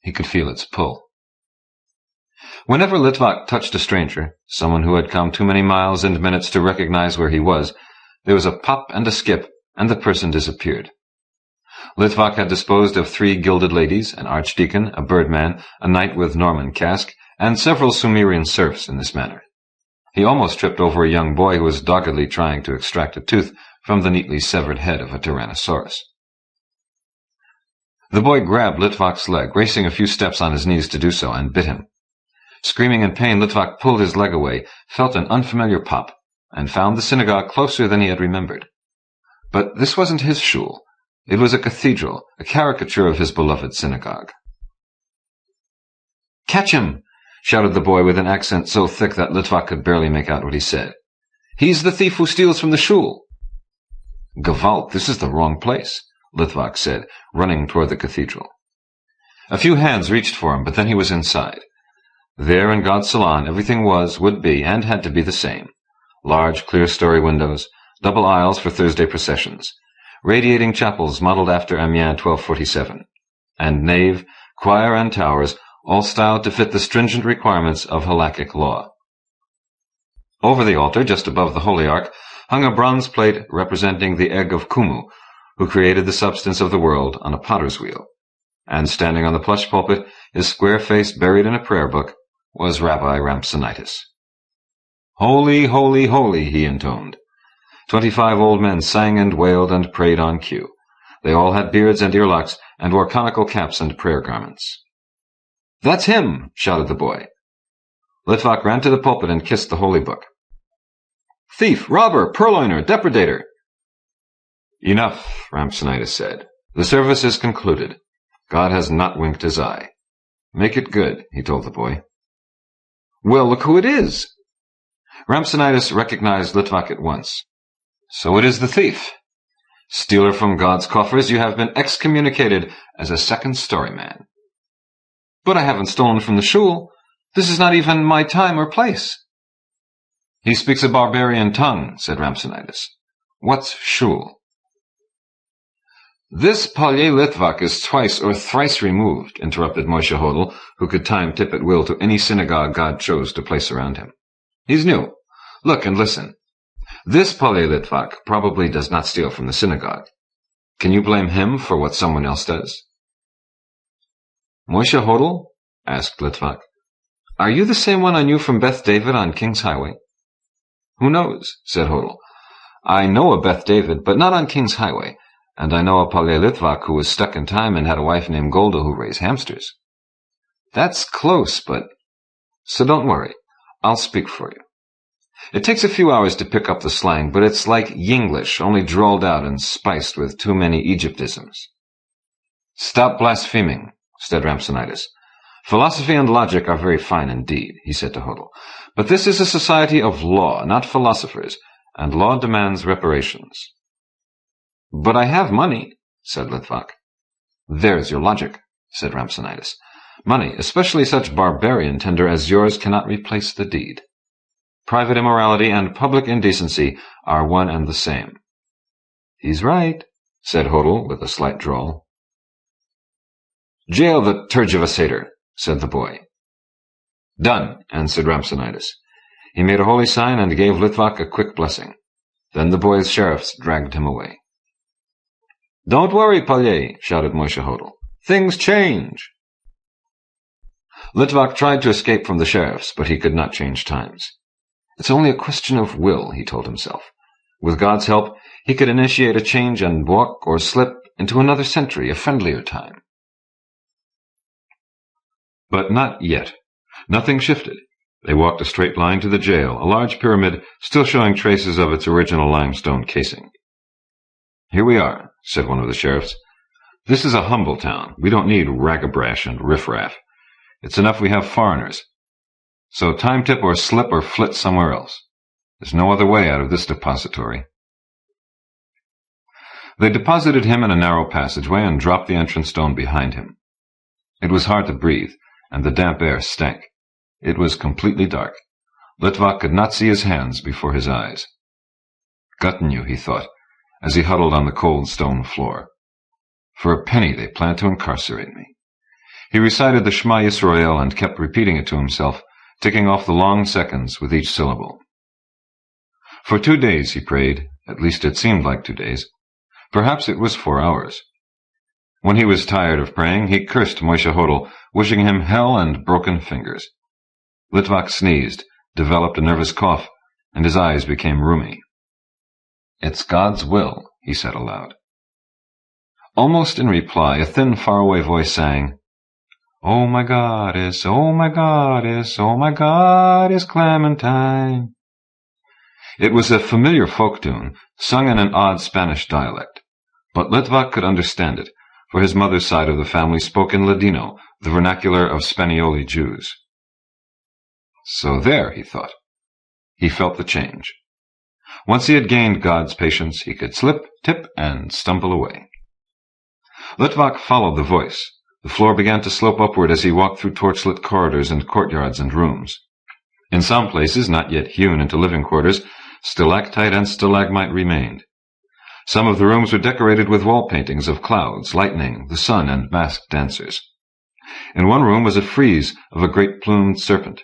C: He could feel its pull. Whenever Litvak touched a stranger, someone who had come too many miles and minutes to recognize where he was, there was a pop and a skip, and the person disappeared. Litvak had disposed of 3 gilded ladies, an archdeacon, a birdman, a knight with Norman casque, and several Sumerian serfs in this manner. He almost tripped over a young boy who was doggedly trying to extract a tooth from the neatly severed head of a tyrannosaurus. The boy grabbed Litvak's leg, racing a few steps on his knees to do so, and bit him. Screaming in pain, Litvak pulled his leg away, felt an unfamiliar pop, and found the synagogue closer than he had remembered. But this wasn't his shul. It was a cathedral, a caricature of his beloved synagogue. "Catch him!" shouted the boy with an accent so thick that Litvak could barely make out what he said. "He's the thief who steals from the shul." "Gewalt, this is the wrong place," Litvak said, running toward the cathedral. A few hands reached for him, but then he was inside. There in God's salon everything was, would be, and had to be the same. Large, clear-story windows, double aisles for Thursday processions, radiating chapels modeled after Amiens 1247, and nave, choir, and towers, all styled to fit the stringent requirements of halakhic law. Over the altar, just above the Holy Ark, hung a bronze plate representing the egg of Kumu, who created the substance of the world on a potter's wheel. And standing on the plush pulpit, his square face buried in a prayer book, was Rabbi Rhampsinitus. "Holy, holy, holy," he intoned. 25 old men sang and wailed and prayed on cue. They all had beards and earlocks, and wore conical caps and prayer garments. "That's him!" shouted the boy. Litvak ran to the pulpit and kissed the holy book. "Thief, robber, purloiner, depredator!" "Enough," Rhampsinitus said. "The service is concluded. God has not winked his eye. Make it good," he told the boy. "Well, look who it is!" Rhampsinitus recognized Litvak at once. "So it is the thief. Stealer from God's coffers, you have been excommunicated as a second-story man." "But I haven't stolen from the shul. This is not even my time or place." "He speaks a barbarian tongue," said Rhampsinitus. "What's shul?" "This Palye Litvak is twice or thrice removed," interrupted Moshe Hodel, who could time tip at will to any synagogue God chose to place around him. "He's new. Look and listen. This Palye Litvak probably does not steal from the synagogue. Can you blame him for what someone else does?" "Moshe Hodel?" asked Litvak. "Are you the same one I knew from Beth David on King's Highway?" "Who knows?" said Hodel. "I know a Beth David, but not on King's Highway. And I know a Palye Litvak who was stuck in time and had a wife named Golda who raised hamsters." "That's close, but—" "So don't worry. I'll speak for you. It takes a few hours to pick up the slang, but it's like Yinglish, only drawled out and spiced with too many Egyptisms." "Stop blaspheming," said Rhampsinitus. Philosophy and logic are very fine indeed, he said to Hodel, but this is a society of law, not philosophers, and law demands reparations. But I have money, said Litvak. There's your logic, said Rhampsinitus. Money, especially such barbarian tender as yours, cannot replace the deed. Private immorality and public indecency are one and the same. He's right, said Hodel with a slight drawl. Jail the tergiversator, said the boy. Done, answered Rhampsinitus. He made a holy sign and gave Litvak a quick blessing. Then the boy's sheriffs dragged him away. Don't worry, Pallier, shouted Moishe Hodel. Things change. Litvak tried to escape from the sheriffs, but he could not change times. It's only a question of will, he told himself. With God's help, he could initiate a change and walk or slip into another century, a friendlier time. But not yet. Nothing shifted. They walked a straight line to the jail, a large pyramid still showing traces of its original limestone casing. Here we are, said one of the sheriffs. This is a humble town. We don't need ragabrash and riffraff. It's enough we have foreigners. So time tip or slip or flit somewhere else. There's no other way out of this depository. They deposited him in a narrow passageway and dropped the entrance stone behind him. It was hard to breathe, and the damp air stank. It was completely dark. Litvak could not see his hands before his eyes. Gotten you, he thought, as he huddled on the cold stone floor. For a penny they plan to incarcerate me. He recited the Shema Yisrael and kept repeating it to himself, ticking off the long seconds with each syllable. For 2 days he prayed, at least it seemed like 2 days. Perhaps it was 4 hours. When he was tired of praying, he cursed Moishe Hodel, wishing him hell and broken fingers. Litvak sneezed, developed a nervous cough, and his eyes became rheumy. It's God's will, he said aloud. Almost in reply, a thin, faraway voice sang, Oh my goddess, oh my goddess, oh my goddess Clementine. It was a familiar folk tune, sung in an odd Spanish dialect, but Litvak could understand it, for his mother's side of the family spoke in Ladino, the vernacular of Spanioli Jews. So there, he thought. He felt the change. Once he had gained God's patience, he could slip, tip, and stumble away. Litvak followed the voice. The floor began to slope upward as he walked through torchlit corridors and courtyards and rooms. In some places, not yet hewn into living quarters, stalactite and stalagmite remained. Some of the rooms were decorated with wall paintings of clouds, lightning, the sun, and masked dancers. In one room was a frieze of a great plumed serpent.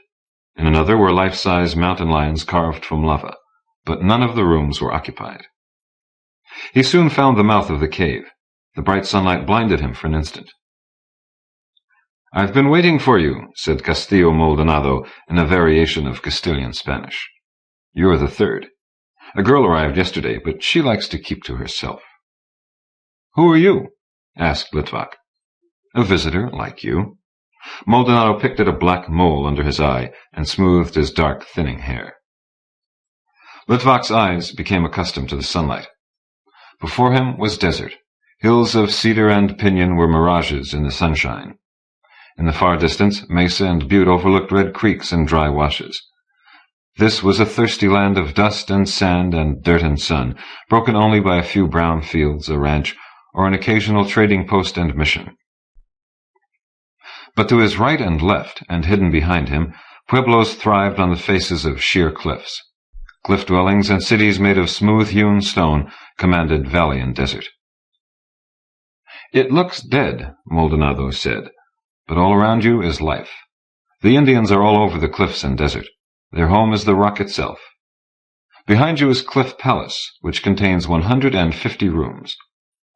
C: In another were life-size mountain lions carved from lava, but none of the rooms were occupied. He soon found the mouth of the cave. The bright sunlight blinded him for an instant. I've been waiting for you, said Castillo Maldonado in a variation of Castilian Spanish. You're the third. A girl arrived yesterday, but she likes to keep to herself. Who are you? Asked Litvak. A visitor, like you. Maldonado picked at a black mole under his eye and smoothed his dark, thinning hair. Litvak's eyes became accustomed to the sunlight. Before him was desert. Hills of cedar and pinyon were mirages in the sunshine. In the far distance, mesa and butte overlooked red creeks and dry washes. This was a thirsty land of dust and sand and dirt and sun, broken only by a few brown fields, a ranch, or an occasional trading post and mission. But to his right and left, and hidden behind him, pueblos thrived on the faces of sheer cliffs. Cliff dwellings and cities made of smooth-hewn stone commanded valley and desert. It looks dead, Maldonado said, but all around you is life. The Indians are all over the cliffs and desert. Their home is the rock itself. Behind you is Cliff Palace, which contains 150 rooms,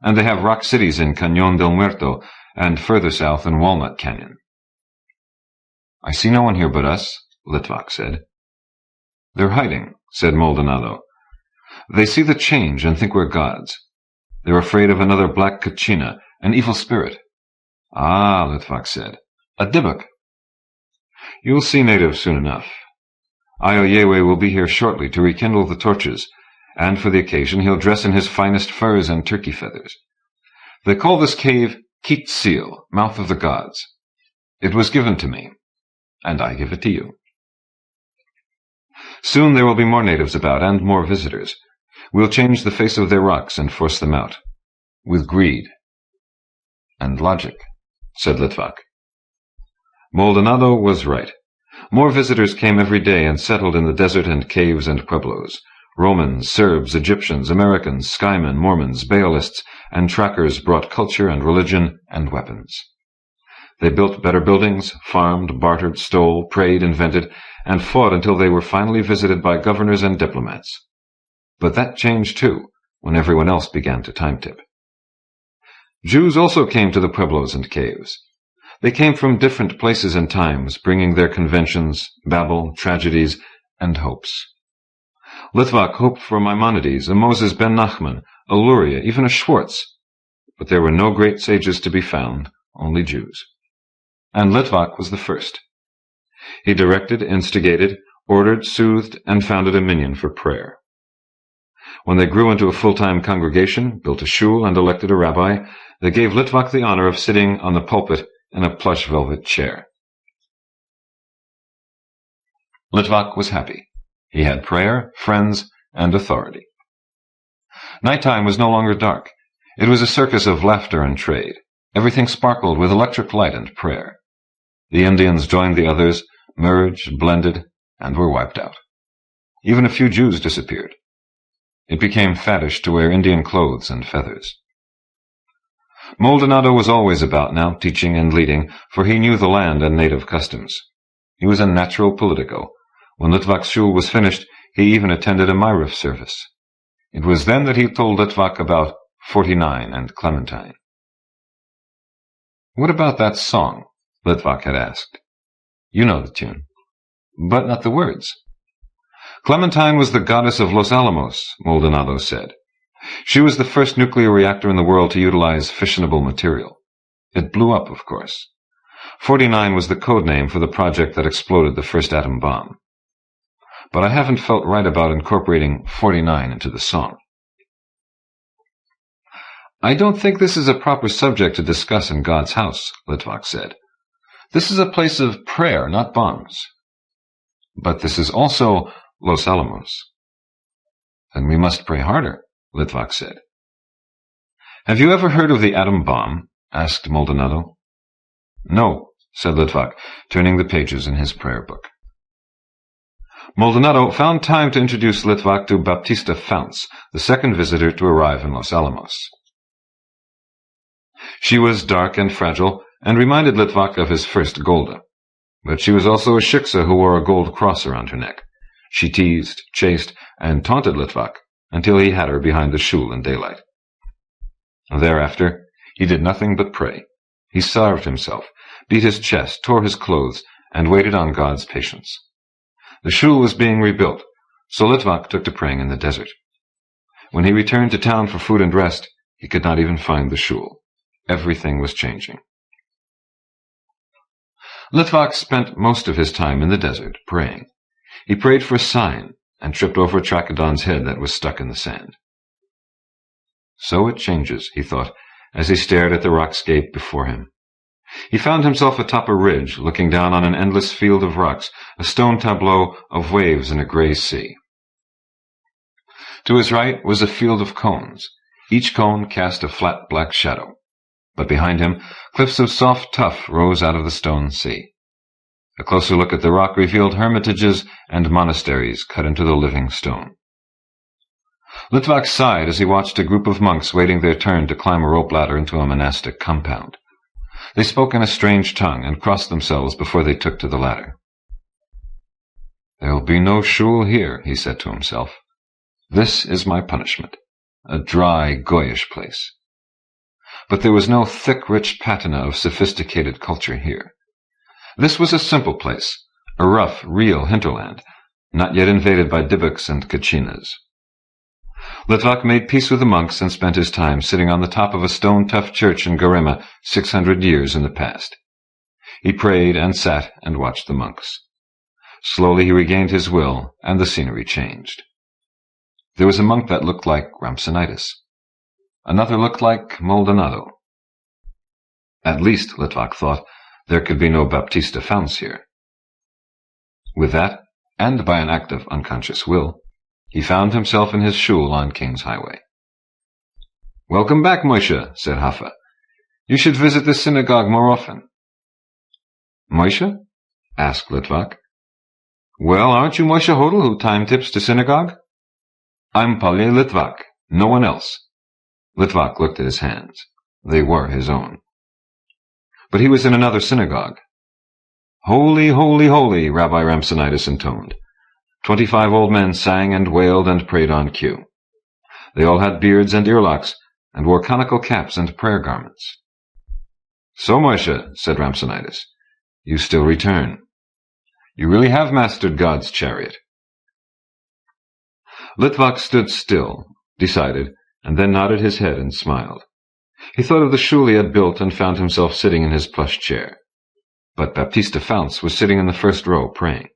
C: and they have rock cities in Cañón del Muerto and further south in Walnut Canyon. I see no one here but us, Litvak said. They're hiding, said Maldonado. They see the change and think we're gods. They're afraid of another black kachina, an evil spirit. Ah, Litvak said, a dybbuk. You'll see natives soon enough. Ayoyewe will be here shortly to rekindle the torches, and for the occasion he'll dress in his finest furs and turkey feathers. They call this cave Keet Seal, Mouth of the Gods. It was given to me, and I give it to you. Soon there will be more natives about, and more visitors. We'll change the face of their rocks and force them out. With greed. And logic, said Litvak. Maldonado was right. More visitors came every day and settled in the desert and caves and pueblos. Romans, Serbs, Egyptians, Americans, Skymen, Mormons, Baalists, and trackers brought culture and religion and weapons. They built better buildings, farmed, bartered, stole, prayed, invented, and fought until they were finally visited by governors and diplomats. But that changed, too, when everyone else began to time-tip. Jews also came to the pueblos and caves. They came from different places and times, bringing their conventions, babble, tragedies, and hopes. Litvak hoped for a Maimonides, a Moses ben Nachman, a Luria, even a Schwartz. But there were no great sages to be found, only Jews. And Litvak was the first. He directed, instigated, ordered, soothed, and founded a minyan for prayer. When they grew into a full-time congregation, built a shul, and elected a rabbi, they gave Litvak the honor of sitting on the pulpit in a plush velvet chair. Litvak was happy. He had prayer, friends, and authority. Nighttime was no longer dark. It was a circus of laughter and trade. Everything sparkled with electric light and prayer. The Indians joined the others, merged, blended, and were wiped out. Even a few Jews disappeared. It became faddish to wear Indian clothes and feathers. Maldonado was always about now, teaching and leading, for he knew the land and native customs. He was a natural politico. When Litvak's shul was finished, he even attended a Myrif service. It was then that he told Litvak about 49 and Clementine. "What about that song?" Litvak had asked. "You know the tune." "But not the words." "Clementine was the goddess of Los Alamos," Maldonado said. "She was the first nuclear reactor in the world to utilize fissionable material. It blew up, of course. 49 was the code name for the project that exploded the first atom bomb. But I haven't felt right about incorporating 49 into the song." "I don't think this is a proper subject to discuss in God's house," Litvak said. "This is a place of prayer, not bombs." "But this is also Los Alamos." "Then we must pray harder," Litvak said. "Have you ever heard of the atom bomb?" asked Maldonado. "No," said Litvak, turning the pages in his prayer book. Maldonado found time to introduce Litvak to Baptista Founts, the second visitor to arrive in Los Alamos. She was dark and fragile, and reminded Litvak of his first Golda. But she was also a shiksa who wore a gold cross around her neck. She teased, chased, and taunted Litvak until he had her behind the shul in daylight. Thereafter, he did nothing but pray. He starved himself, beat his chest, tore his clothes, and waited on God's patience. The shul was being rebuilt, so Litvak took to praying in the desert. When he returned to town for food and rest, he could not even find the shul. Everything was changing. Litvak spent most of his time in the desert, praying. He prayed for a sign, and tripped over a Trachodon's head that was stuck in the sand. So it changes, he thought, as he stared at the rockscape before him. He found himself atop a ridge, looking down on an endless field of rocks, a stone tableau of waves in a gray sea. To his right was a field of cones. Each cone cast a flat black shadow. But behind him, cliffs of soft tuff rose out of the stone sea. A closer look at the rock revealed hermitages and monasteries cut into the living stone. Litvak sighed as he watched a group of monks waiting their turn to climb a rope ladder into a monastic compound. They spoke in a strange tongue and crossed themselves before they took to the ladder. "There will be no shul here," he said to himself. "This is my punishment, a dry, goyish place." But there was no thick, rich patina of sophisticated culture here. This was a simple place, a rough, real hinterland, not yet invaded by Dybuks and Kachinas. Litvak made peace with the monks and spent his time sitting on the top of a stone-tough church in Garema 600 years in the past. He prayed and sat and watched the monks. Slowly he regained his will, and the scenery changed. There was a monk that looked like Rhampsinitus. Another looked like Maldonado. At least, Litvak thought, There could be no Baptista Founce here. With that, and by an act of unconscious will, he found himself in his shul on King's Highway. "Welcome back, Moshe," said Haffa. "You should visit the synagogue more often." "Moshe?" asked Litvak. "Well, aren't you Moshe Hodel, who time-tips to synagogue?" "I'm Palye Litvak, no one else." Litvak looked at his hands. They were his own. But he was in another synagogue. "Holy, holy, holy," Rabbi Ramsonitis intoned. 25 old men sang and wailed and prayed on cue. They all had beards and earlocks, and wore conical caps and prayer garments. "So, Moshe," said Ramsonitis, "you still return. You really have mastered God's chariot." Litvak stood still, decided, and then nodded his head and smiled. He thought of the shul he had built and found himself sitting in his plush chair. But Baptista Founce was sitting in the first row praying.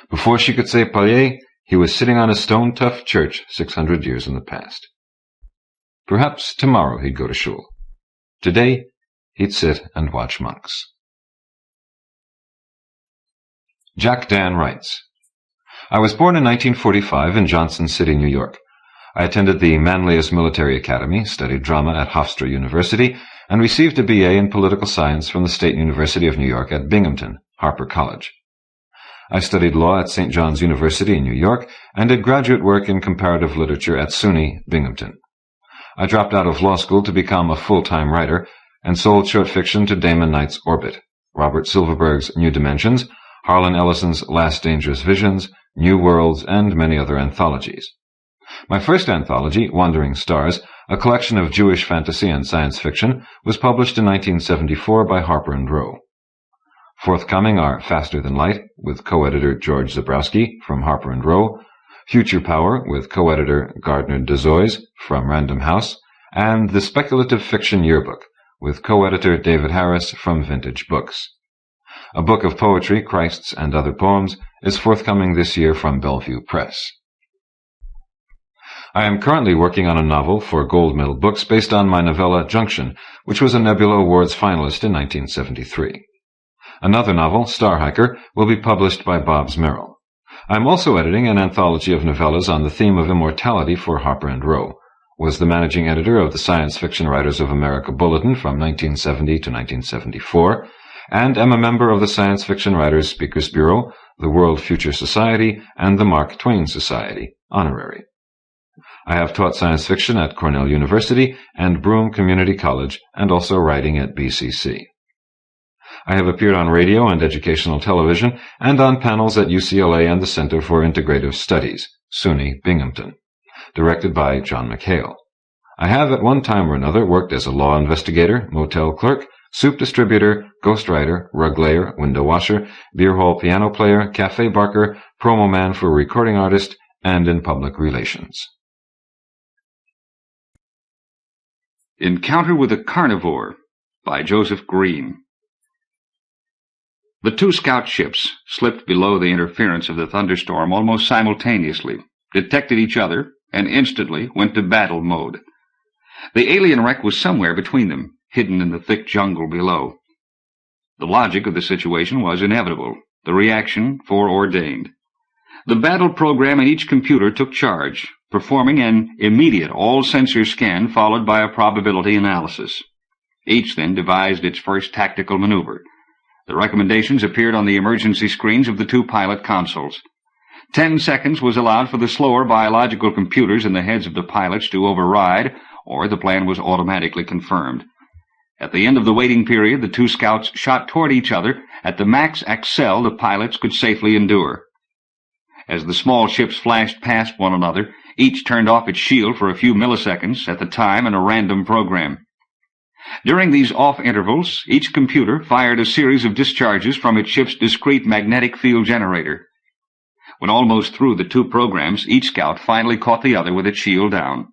C: Before she could say Palye, he was sitting on a stone-tough church 600 years in the past. Perhaps tomorrow he'd go to shul. Today, he'd sit and watch monks. Jack Dan writes, "I was born in 1945 in Johnson City, New York. I attended the Manlius Military Academy, studied drama at Hofstra University, and received a BA in political science from the State University of New York at Binghamton, Harper College. I studied law at St. John's University in New York and did graduate work in comparative literature at SUNY Binghamton. I dropped out of law school to become a full-time writer and sold short fiction to Damon Knight's Orbit, Robert Silverberg's New Dimensions, Harlan Ellison's Last Dangerous Visions, New Worlds, and many other anthologies. My first anthology, Wandering Stars, a collection of Jewish fantasy and science fiction, was published in 1974 by Harper & Row. Forthcoming are Faster Than Light, with co-editor George Zabrowski from Harper & Row, Future Power, with co-editor Gardner Dezois from Random House, and The Speculative Fiction Yearbook, with co-editor David Harris from Vintage Books. A book of poetry, Christ's and Other Poems, is forthcoming this year from Bellevue Press. I am currently working on a novel for Gold Medal Books based on my novella Junction, which was a Nebula Awards finalist in 1973. Another novel, Star Hiker, will be published by Bobbs Merrill. I am also editing an anthology of novellas on the theme of immortality for Harper & Row, was the managing editor of the Science Fiction Writers of America Bulletin from 1970 to 1974, and am a member of the Science Fiction Writers Speakers Bureau, the World Future Society, and the Mark Twain Society, honorary. I have taught science fiction at Cornell University and Broome Community College, and also writing at BCC. I have appeared on radio and educational television, and on panels at UCLA and the Center for Integrative Studies, SUNY Binghamton, directed by John McHale. I have at one time or another worked as a law investigator, motel clerk, soup distributor, ghostwriter, rug layer, window washer, beer hall piano player, cafe barker, promo man for a recording artist, and in public relations.
A: Encounter with a Carnivore by Joseph Green. The two scout ships slipped below the interference of the thunderstorm almost simultaneously, detected each other, and instantly went to battle mode. The alien wreck was somewhere between them, hidden in the thick jungle below. The logic of the situation was inevitable, the reaction foreordained. The battle program in each computer took charge, performing an immediate all-sensor scan followed by a probability analysis. Each then devised its first tactical maneuver. The recommendations appeared on the emergency screens of the two pilot consoles. 10 seconds was allowed for the slower biological computers in the heads of the pilots to override, or the plan was automatically confirmed. At the end of the waiting period, the two scouts shot toward each other at the max accel the pilots could safely endure. As the small ships flashed past one another, each turned off its shield for a few milliseconds at the time in a random program. During these off intervals, each computer fired a series of discharges from its ship's discrete magnetic field generator. When almost through the two programs, each scout finally caught the other with its shield down.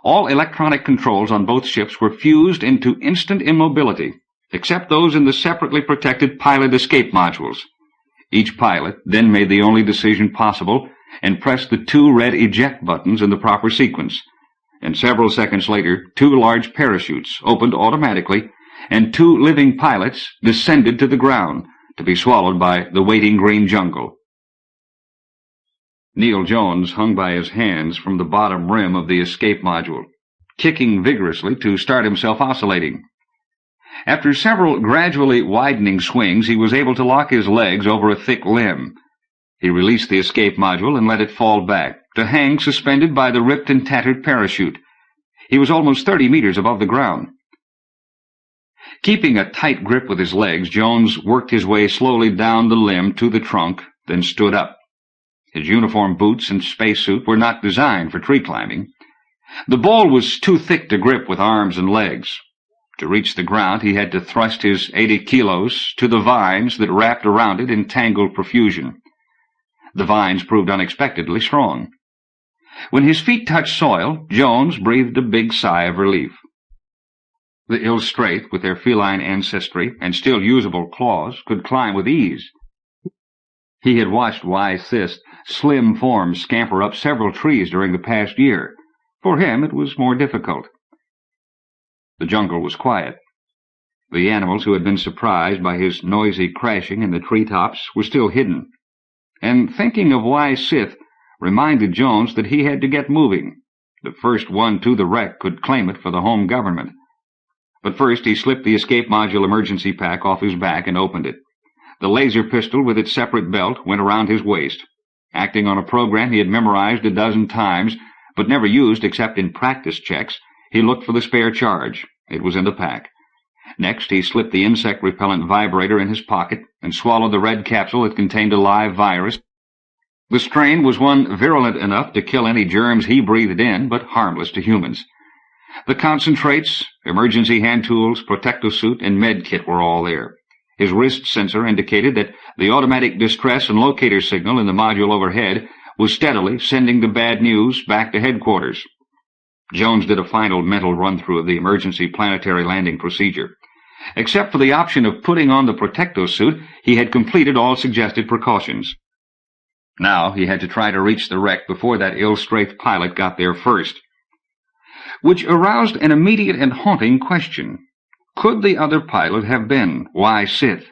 A: All electronic controls on both ships were fused into instant immobility, except those in the separately protected pilot escape modules. Each pilot then made the only decision possible and pressed the two red eject buttons in the proper sequence. And several seconds later, two large parachutes opened automatically and 2 living pilots descended to the ground, to be swallowed by the waiting green jungle. Neil Jones hung by his hands from the bottom rim of the escape module, kicking vigorously to start himself oscillating. After several gradually widening swings, he was able to lock his legs over a thick limb. He released the escape module and let it fall back, to hang suspended by the ripped and tattered parachute. He was almost 30 meters above the ground. Keeping a tight grip with his legs, Jones worked his way slowly down the limb to the trunk, then stood up. His uniform boots and spacesuit were not designed for tree climbing. The bole was too thick to grip with arms and legs. To reach the ground, he had to thrust his 80 kilos to the vines that wrapped around it in tangled profusion. The vines proved unexpectedly strong. When his feet touched soil, Jones breathed a big sigh of relief. The ill-straith, with their feline ancestry and still usable claws, could climb with ease. He had watched Sith's slim form scamper up several trees during the past year. For him, it was more difficult. The jungle was quiet. The animals who had been surprised by his noisy crashing in the treetops were still hidden. And thinking of Sith reminded Jones that he had to get moving. The first one to the wreck could claim it for the home government. But first he slipped the escape module emergency pack off his back and opened it. The laser pistol with its separate belt went around his waist. Acting on a program he had memorized a dozen times, but never used except in practice checks, he looked for the spare charge. It was in the pack. Next, he slipped the insect-repellent vibrator in his pocket and swallowed the red capsule that contained a live virus. The strain was one virulent enough to kill any germs he breathed in, but harmless to humans. The concentrates, emergency hand tools, protectosuit, and med kit were all there. His wrist sensor indicated that the automatic distress and locator signal in the module overhead was steadily sending the bad news back to headquarters. Jones did a final mental run-through of the emergency planetary landing procedure. Except for the option of putting on the protectosuit, he had completed all suggested precautions. Now he had to try to reach the wreck before that ill-straith pilot got there first. Which aroused an immediate and haunting question. Could the other pilot have been Sith?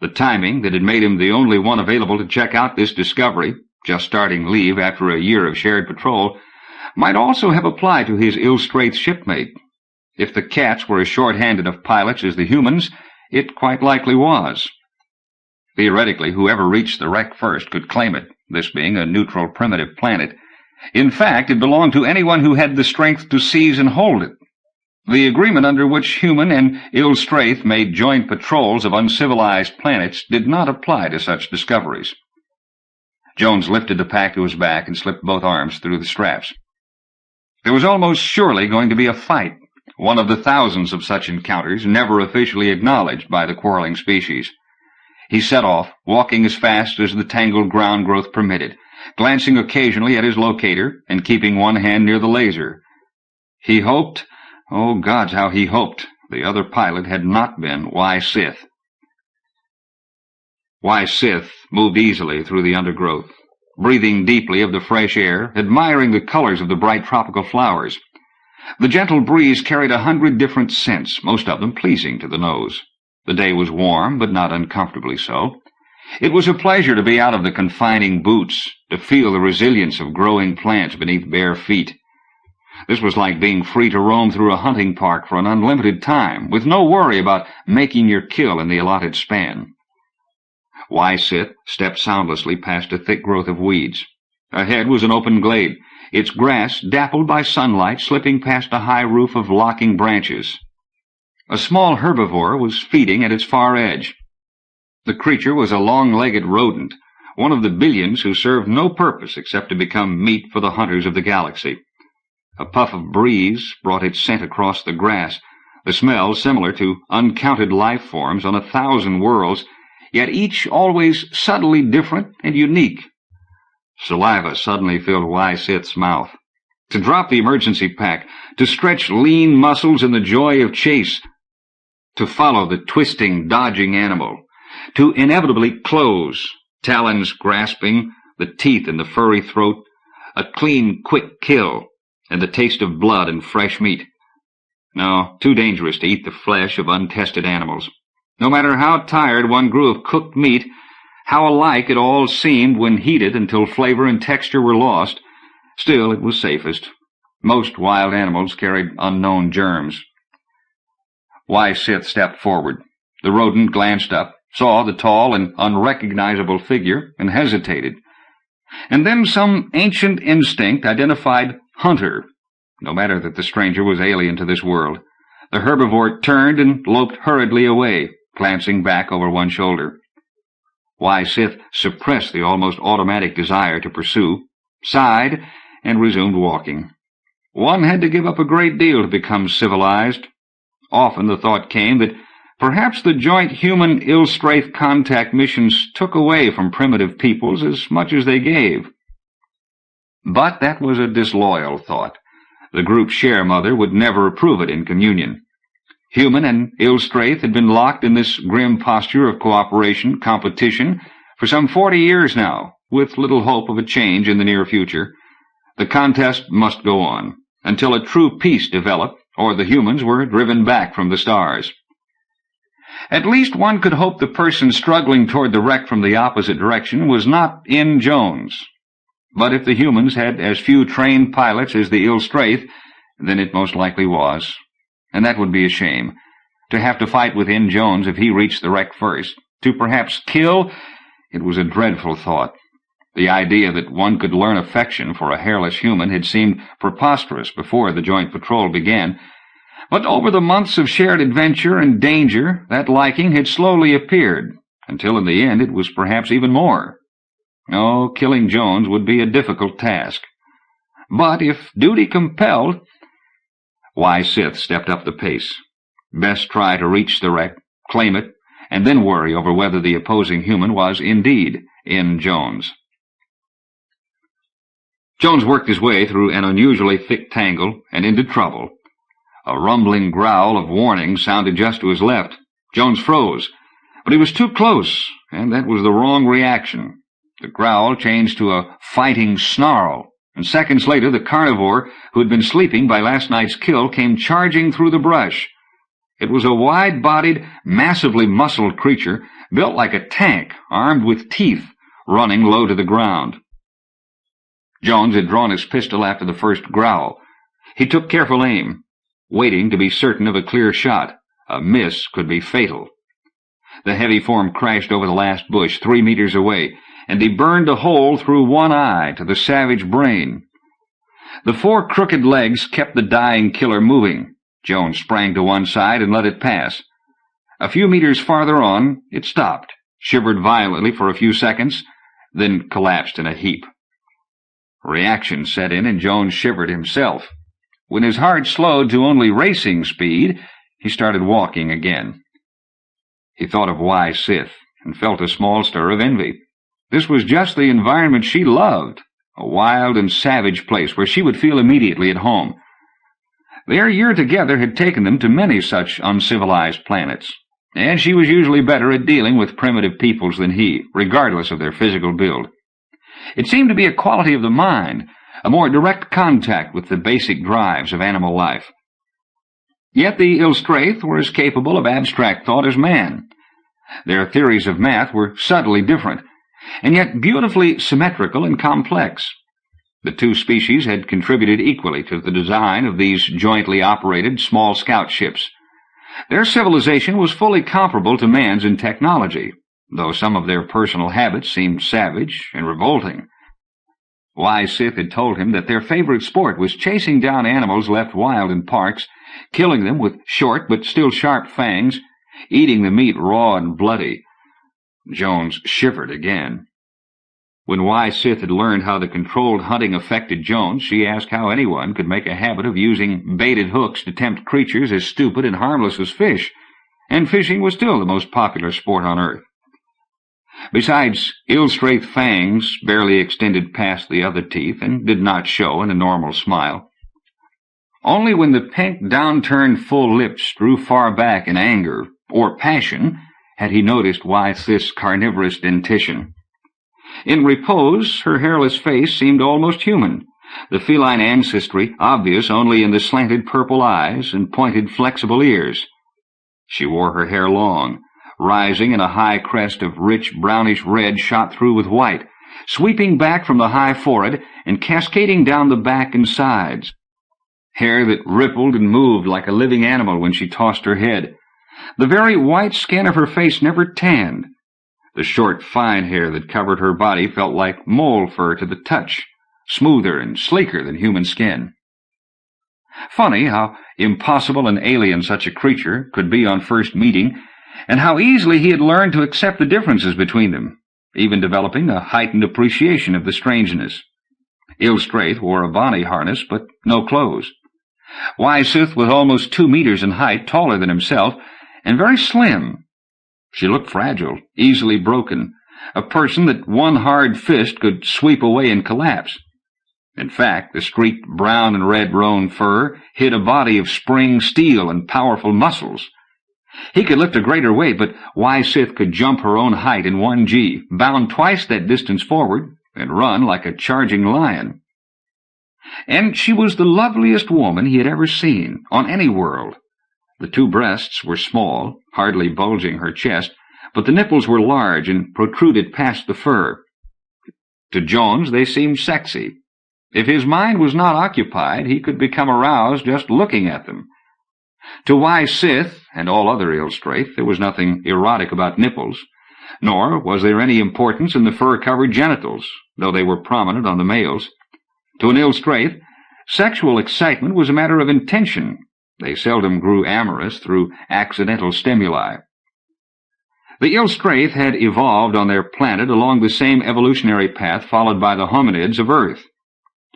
A: The timing that had made him the only one available to check out this discovery, just starting leave after a year of shared patrol, might also have applied to his ill-straith shipmate. If the cats were as short-handed of pilots as the humans, it quite likely was. Theoretically, whoever reached the wreck first could claim it, this being a neutral primitive planet. In fact, it belonged to anyone who had the strength to seize and hold it. The agreement under which human and ill-straith made joint patrols of uncivilized planets did not apply to such discoveries. Jones lifted the pack to his back and slipped both arms through the straps. There was almost surely going to be a fight, one of the thousands of such encounters never officially acknowledged by the quarreling species. He set off, walking as fast as the tangled ground growth permitted, glancing occasionally at his locator and keeping one hand near the laser. He hoped, oh gods, how he hoped, the other pilot had not been Sith. Sith moved easily through the undergrowth, breathing deeply of the fresh air, admiring the colors of the bright tropical flowers. The gentle breeze carried 100 different scents, most of them pleasing to the nose. The day was warm, but not uncomfortably so. It was a pleasure to be out of the confining boots, to feel the resilience of growing plants beneath bare feet. This was like being free to roam through a hunting park for an unlimited time, with no worry about making your kill in the allotted span. Sith stepped soundlessly past a thick growth of weeds. Ahead was an open glade, its grass dappled by sunlight slipping past a high roof of locking branches. A small herbivore was feeding at its far edge. The creature was a long-legged rodent, one of the billions who served no purpose except to become meat for the hunters of the galaxy. A puff of breeze brought its scent across the grass, the smell similar to uncounted life forms on 1,000 worlds, yet each always subtly different and unique. Saliva suddenly filled Sith's mouth. To drop the emergency pack, to stretch lean muscles in the joy of chase, to follow the twisting, dodging animal, to inevitably close, talons grasping, the teeth in the furry throat, a clean, quick kill, and the taste of blood and fresh meat. No, too dangerous to eat the flesh of untested animals. No matter how tired one grew of cooked meat, how alike it all seemed when heated until flavor and texture were lost, still it was safest. Most wild animals carried unknown germs. Sith stepped forward. The rodent glanced up, saw the tall and unrecognizable figure, and hesitated. And then some ancient instinct identified hunter. No matter that the stranger was alien to this world, the herbivore turned and loped hurriedly away, glancing back over one shoulder. Sith suppressed the almost automatic desire to pursue, sighed, and resumed walking. One had to give up a great deal to become civilized. Often the thought came that perhaps the joint human ill-straith contact missions took away from primitive peoples as much as they gave. But that was a disloyal thought. The group share mother would never approve it in communion. Human and ill-straith had been locked in this grim posture of cooperation, competition, for some 40 years now, with little hope of a change in the near future. The contest must go on, until a true peace developed, or the humans were driven back from the stars. At least one could hope the person struggling toward the wreck from the opposite direction was not in Jones. But if the humans had as few trained pilots as the ill-straith, then it most likely was. And that would be a shame. To have to fight with In Jones if he reached the wreck first. To perhaps kill, it was a dreadful thought. The idea that one could learn affection for a hairless human had seemed preposterous before the joint patrol began. But over the months of shared adventure and danger, that liking had slowly appeared, until in the end it was perhaps even more. No, killing Jones would be a difficult task. But if duty compelled, Sith stepped up the pace. Best try to reach the wreck, claim it, and then worry over whether the opposing human was indeed In Jones. Jones worked his way through an unusually thick tangle and into trouble. A rumbling growl of warning sounded just to his left. Jones froze, but he was too close, and that was the wrong reaction. The growl changed to a fighting snarl, and seconds later the carnivore, who had been sleeping by last night's kill, came charging through the brush. It was a wide-bodied, massively muscled creature, built like a tank, armed with teeth, running low to the ground. Jones had drawn his pistol after the first growl. He took careful aim, waiting to be certain of a clear shot. A miss could be fatal. The heavy form crashed over the last bush 3 meters away, and he burned a hole through one eye to the savage brain. The 4 crooked legs kept the dying killer moving. Jones sprang to one side and let it pass. A few meters farther on, it stopped, shivered violently for a few seconds, then collapsed in a heap. Reaction set in, and Jones shivered himself. When his heart slowed to only racing speed, he started walking again. He thought of Sith and felt a small stir of envy. This was just the environment she loved, a wild and savage place where she would feel immediately at home. Their year together had taken them to many such uncivilized planets, and she was usually better at dealing with primitive peoples than he, regardless of their physical build. It seemed to be a quality of the mind, a more direct contact with the basic drives of animal life. Yet the ill-straith were as capable of abstract thought as man. Their theories of math were subtly different, and yet beautifully symmetrical and complex. The two species had contributed equally to the design of these jointly operated small scout ships. Their civilization was fully comparable to man's in technology, though some of their personal habits seemed savage and revolting. Sith had told him that their favorite sport was chasing down animals left wild in parks, killing them with short but still sharp fangs, eating the meat raw and bloody. Jones shivered again. When Sith had learned how the controlled hunting affected Jones, she asked how anyone could make a habit of using baited hooks to tempt creatures as stupid and harmless as fish, and fishing was still the most popular sport on Earth. Besides, ill-straith fangs barely extended past the other teeth and did not show in a normal smile. Only when the pink, downturned full lips drew far back in anger or passion had he noticed Sith's carnivorous dentition. In repose, her hairless face seemed almost human, the feline ancestry obvious only in the slanted purple eyes and pointed flexible ears. She wore her hair long, rising in a high crest of rich brownish red shot through with white, sweeping back from the high forehead and cascading down the back and sides. Hair that rippled and moved like a living animal when she tossed her head. The very white skin of her face never tanned. The short, fine hair that covered her body felt like mole fur to the touch, smoother and sleeker than human skin. Funny how impossible and alien such a creature could be on first meeting, and how easily he had learned to accept the differences between them, even developing a heightened appreciation of the strangeness. Ilstraith wore a bonny harness, but no clothes. Wiseth was almost 2 meters in height, taller than himself, and very slim. She looked fragile, easily broken, a person that one hard fist could sweep away and collapse. In fact, the streaked brown and red roan fur hid a body of spring steel and powerful muscles. He could lift a greater weight, but Wiseth could jump her own height in 1 G, bound twice that distance forward, and run like a charging lion. And she was the loveliest woman he had ever seen, on any world. The 2 breasts were small, hardly bulging her chest, but the nipples were large and protruded past the fur. To Jones they seemed sexy. If his mind was not occupied, he could become aroused just looking at them. To Wiseth and all other Ilstraith there was nothing erotic about nipples, nor was there any importance in the fur-covered genitals, though they were prominent on the males. To an Ilstraith, sexual excitement was a matter of intention. They seldom grew amorous through accidental stimuli. The Ilstraith had evolved on their planet along the same evolutionary path followed by the hominids of Earth.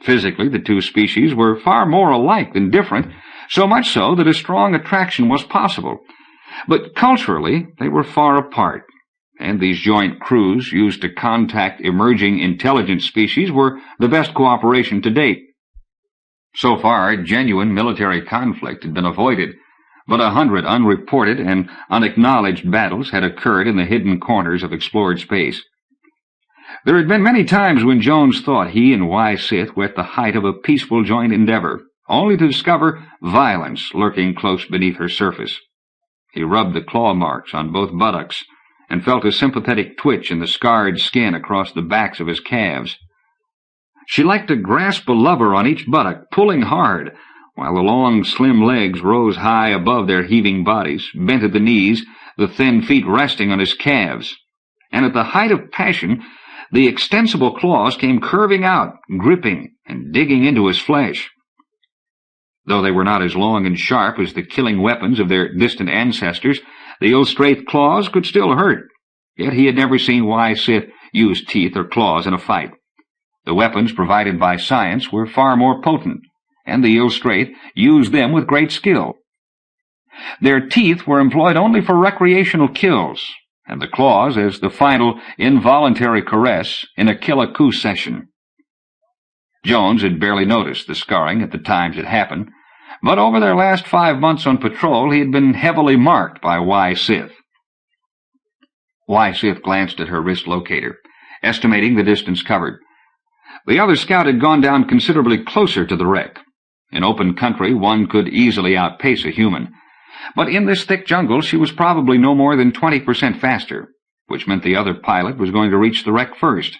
A: Physically, the 2 species were far more alike than different, so much so that a strong attraction was possible. But culturally, they were far apart, and these joint crews used to contact emerging intelligent species were the best cooperation to date. So far, genuine military conflict had been avoided, but 100 unreported and unacknowledged battles had occurred in the hidden corners of explored space. There had been many times when Jones thought he and Wiseth were at the height of a peaceful joint endeavor, only to discover violence lurking close beneath her surface. He rubbed the claw marks on both buttocks and felt a sympathetic twitch in the scarred skin across the backs of his calves. She liked to grasp a lover on each buttock, pulling hard, while the long, slim legs rose high above their heaving bodies, bent at the knees, the thin feet resting on his calves. And at the height of passion, the extensible claws came curving out, gripping and digging into his flesh. Though they were not as long and sharp as the killing weapons of their distant ancestors, the Ilstraith claws could still hurt. Yet he had never seen Wiseth use teeth or claws in a fight. The weapons provided by science were far more potent, and the Ilstraith used them with great skill. Their teeth were employed only for recreational kills, and the claws as the final involuntary caress in a kill-a-coup session. Jones had barely noticed the scarring at the times it happened, but over their last 5 months on patrol he had been heavily marked by Wiseth. Wiseth glanced at her wrist locator, estimating the distance covered. The other scout had gone down considerably closer to the wreck. In open country one could easily outpace a human, but in this thick jungle she was probably no more than 20% faster, which meant the other pilot was going to reach the wreck first.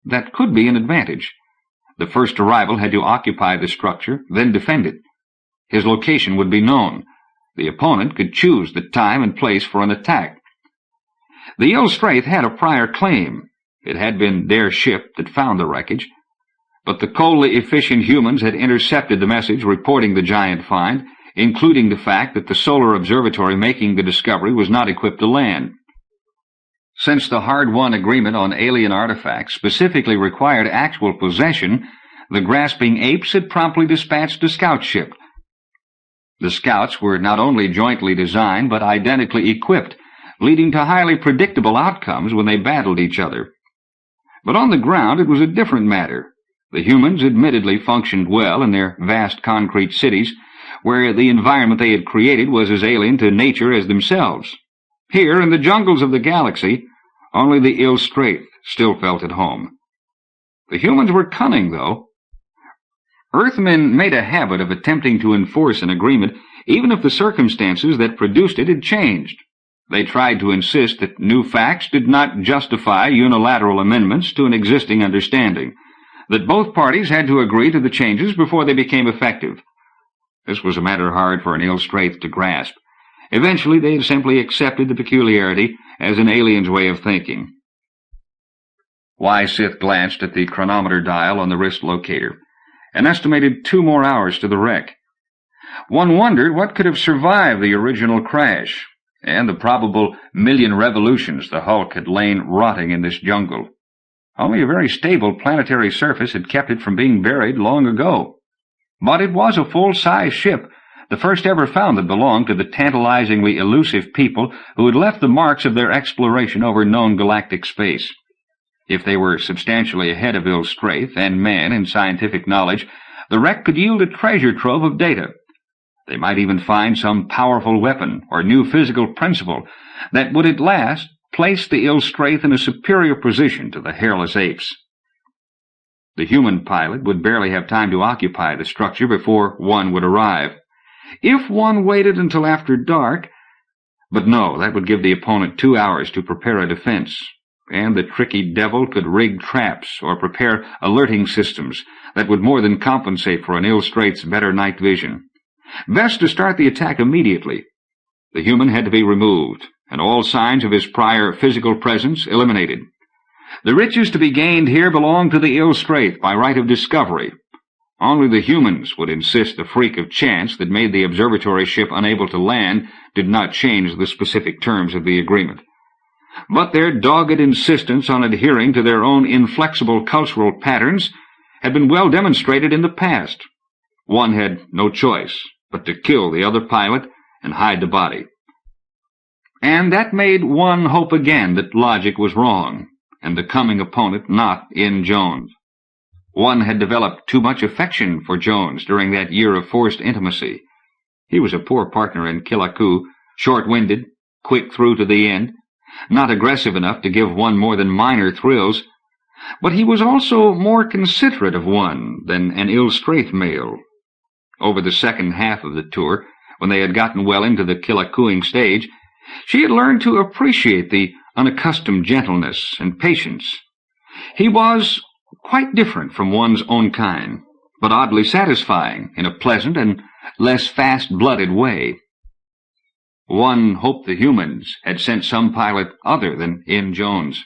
A: That could be an advantage. The first arrival had to occupy the structure, then defend it. His location would be known. The opponent could choose the time and place for an attack. The Ilstraith had a prior claim. It had been their ship that found the wreckage, but the coldly efficient humans had intercepted the message reporting the giant find, including the fact that the solar observatory making the discovery was not equipped to land. Since the hard-won agreement on alien artifacts specifically required actual possession, the grasping apes had promptly dispatched a scout ship. The scouts were not only jointly designed but identically equipped, leading to highly predictable outcomes when they battled each other. But on the ground it was a different matter. The humans admittedly functioned well in their vast concrete cities, where the environment they had created was as alien to nature as themselves. Here, in the jungles of the galaxy, only the Ilstraith still felt at home. The humans were cunning, though. Earthmen made a habit of attempting to enforce an agreement even if the circumstances that produced it had changed. They tried to insist that new facts did not justify unilateral amendments to an existing understanding, that both parties had to agree to the changes before they became effective. This was a matter hard for an ill-straith to grasp. Eventually they simply accepted the peculiarity as an alien's way of thinking. Sith glanced at the chronometer dial on the wrist locator, and estimated 2 more hours to the wreck. One wondered what could have survived the original crash, and the probable 1,000,000 revolutions the hulk had lain rotting in this jungle. Only a very stable planetary surface had kept it from being buried long ago. But it was a full-size ship, the first ever found that belonged to the tantalizingly elusive people who had left the marks of their exploration over known galactic space. If they were substantially ahead of ill-straith and man in scientific knowledge, the wreck could yield a treasure trove of data. They might even find some powerful weapon or new physical principle that would at last place the ill-straith in a superior position to the hairless apes. The human pilot would barely have time to occupy the structure before one would arrive. If one waited until after dark, but no, that would give the opponent 2 hours to prepare a defense, and the tricky devil could rig traps or prepare alerting systems that would more than compensate for an ill-straith's better night vision. Best to start the attack immediately. The human had to be removed, and all signs of his prior physical presence eliminated. The riches to be gained here belonged to the ill-straith by right of discovery. Only the humans would insist the freak of chance that made the observatory ship unable to land did not change the specific terms of the agreement. But their dogged insistence on adhering to their own inflexible cultural patterns had been well demonstrated in the past. One had no choice but to kill the other pilot and hide the body. And that made one hope again that logic was wrong, and the coming opponent not in Jones. One had developed too much affection for Jones during that year of forced intimacy. He was a poor partner in Kilaku, short-winded, quick through to the end, not aggressive enough to give one more than minor thrills, but he was also more considerate of one than an ill-straith male. Over the second half of the tour, when they had gotten well into the Kilakuing stage, she had learned to appreciate the unaccustomed gentleness and patience. He was quite different from one's own kind, but oddly satisfying in a pleasant and less fast-blooded way. One hoped the humans had sent some pilot other than In Jones.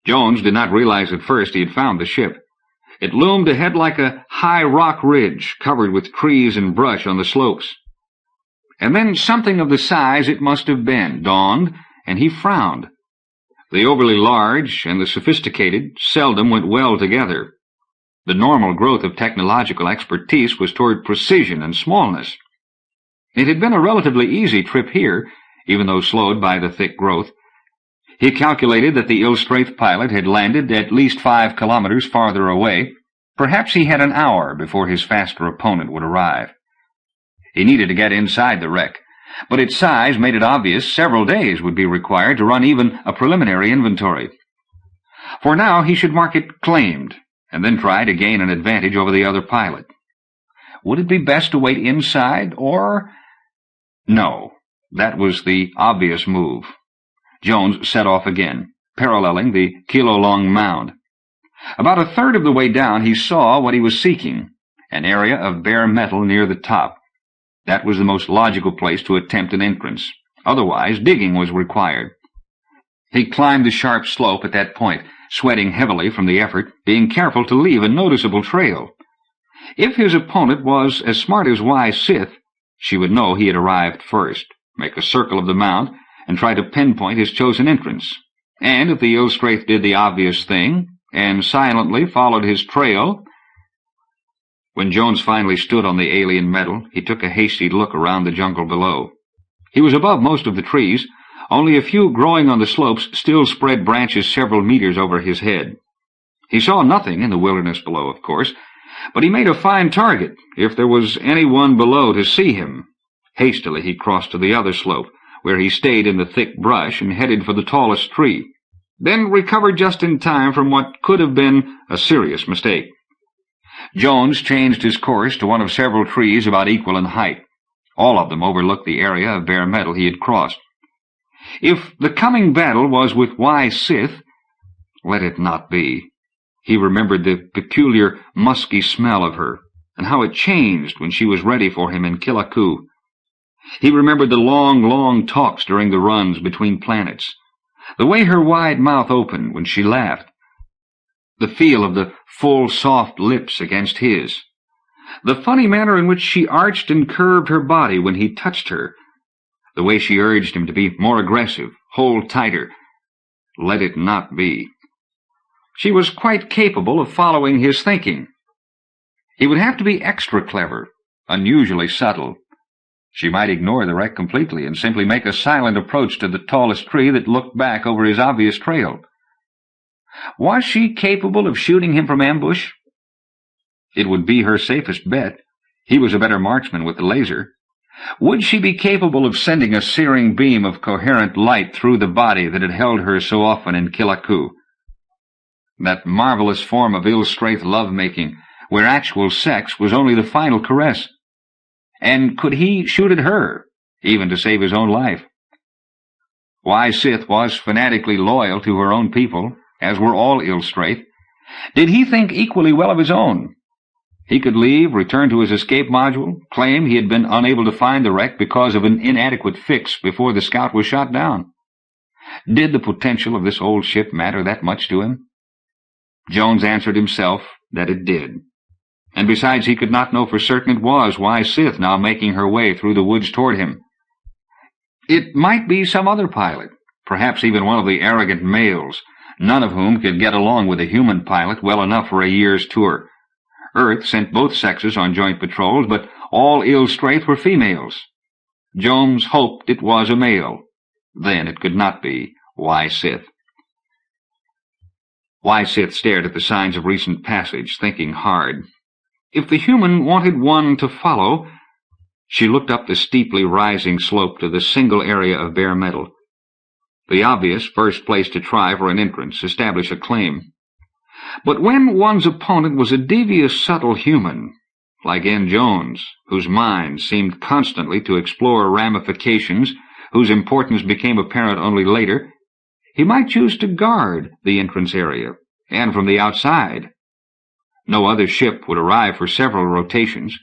A: Jones did not realize at first he had found the ship. It loomed ahead like a high rock ridge covered with trees and brush on the slopes. And then something of the size it must have been dawned, and he frowned. The overly large and the sophisticated seldom went well together. The normal growth of technological expertise was toward precision and smallness. It had been a relatively easy trip here, even though slowed by the thick growth. He calculated that the ill-straith pilot had landed at least 5 kilometers farther away. Perhaps he had an hour before his faster opponent would arrive. He needed to get inside the wreck, but its size made it obvious several days would be required to run even a preliminary inventory. For now he should mark it claimed, and then try to gain an advantage over the other pilot. Would it be best to wait inside, or... No, that was the obvious move. Jones set off again, paralleling the kilo-long mound. About a third of the way down he saw what he was seeking, an area of bare metal near the top. That was the most logical place to attempt an entrance. Otherwise, digging was required. He climbed the sharp slope at that point, sweating heavily from the effort, being careful to leave a noticeable trail. If his opponent was as smart as wise Sith, she would know he had arrived first, make a circle of the mound, and try to pinpoint his chosen entrance. And if the ill-straith did the obvious thing, and silently followed his trail... When Jones finally stood on the alien metal, he took a hasty look around the jungle below. He was above most of the trees. Only a few growing on the slopes still spread branches several meters over his head. He saw nothing in the wilderness below, of course, but he made a fine target if there was anyone below to see him. Hastily he crossed to the other slope, where he stayed in the thick brush and headed for the tallest tree, then recovered just in time from what could have been a serious mistake. Jones changed his course to one of several trees about equal in height. All of them overlooked the area of bare metal he had crossed. If the coming battle was with Y. Sith, let it not be. He remembered the peculiar, musky smell of her, and how it changed when she was ready for him in Killiku. He remembered the long, long talks during the runs between planets, the way her wide mouth opened when she laughed, the feel of the full, soft lips against his, the funny manner in which she arched and curved her body when he touched her, the way she urged him to be more aggressive, hold tighter. Let it not be. She was quite capable of following his thinking. He would have to be extra clever, unusually subtle. She might ignore the wreck completely and simply make a silent approach to the tallest tree that looked back over his obvious trail. Was she capable of shooting him from ambush? It would be her safest bet. He was a better marksman with the laser. Would she be capable of sending a searing beam of coherent light through the body that had held her so often in Killiku? That marvelous form of ill-straight love-making, where actual sex was only the final caress. And could he shoot at her, even to save his own life? Y. Sith was fanatically loyal to her own people, as were all ill-straight. Did he think equally well of his own? He could leave, return to his escape module, claim he had been unable to find the wreck because of an inadequate fix before the scout was shot down. Did the potential of this old ship matter that much to him? Jones answered himself that it did. And besides, he could not know for certain it was Y. Sith now making her way through the woods toward him. It might be some other pilot, perhaps even one of the arrogant males, none of whom could get along with a human pilot well enough for a year's tour. Earth sent both sexes on joint patrols, but all ill-straight were females. Jones hoped it was a male. Then it could not be Y. Sith. Y. Sith stared at the signs of recent passage, thinking hard. If the human wanted one to follow— She looked up the steeply rising slope to the single area of bare metal. The obvious first place to try for an entrance, establish a claim. But when one's opponent was a devious, subtle human, like N. Jones, whose mind seemed constantly to explore ramifications whose importance became apparent only later, he might choose to guard the entrance area, and from the outside. No other ship would arrive for several rotations.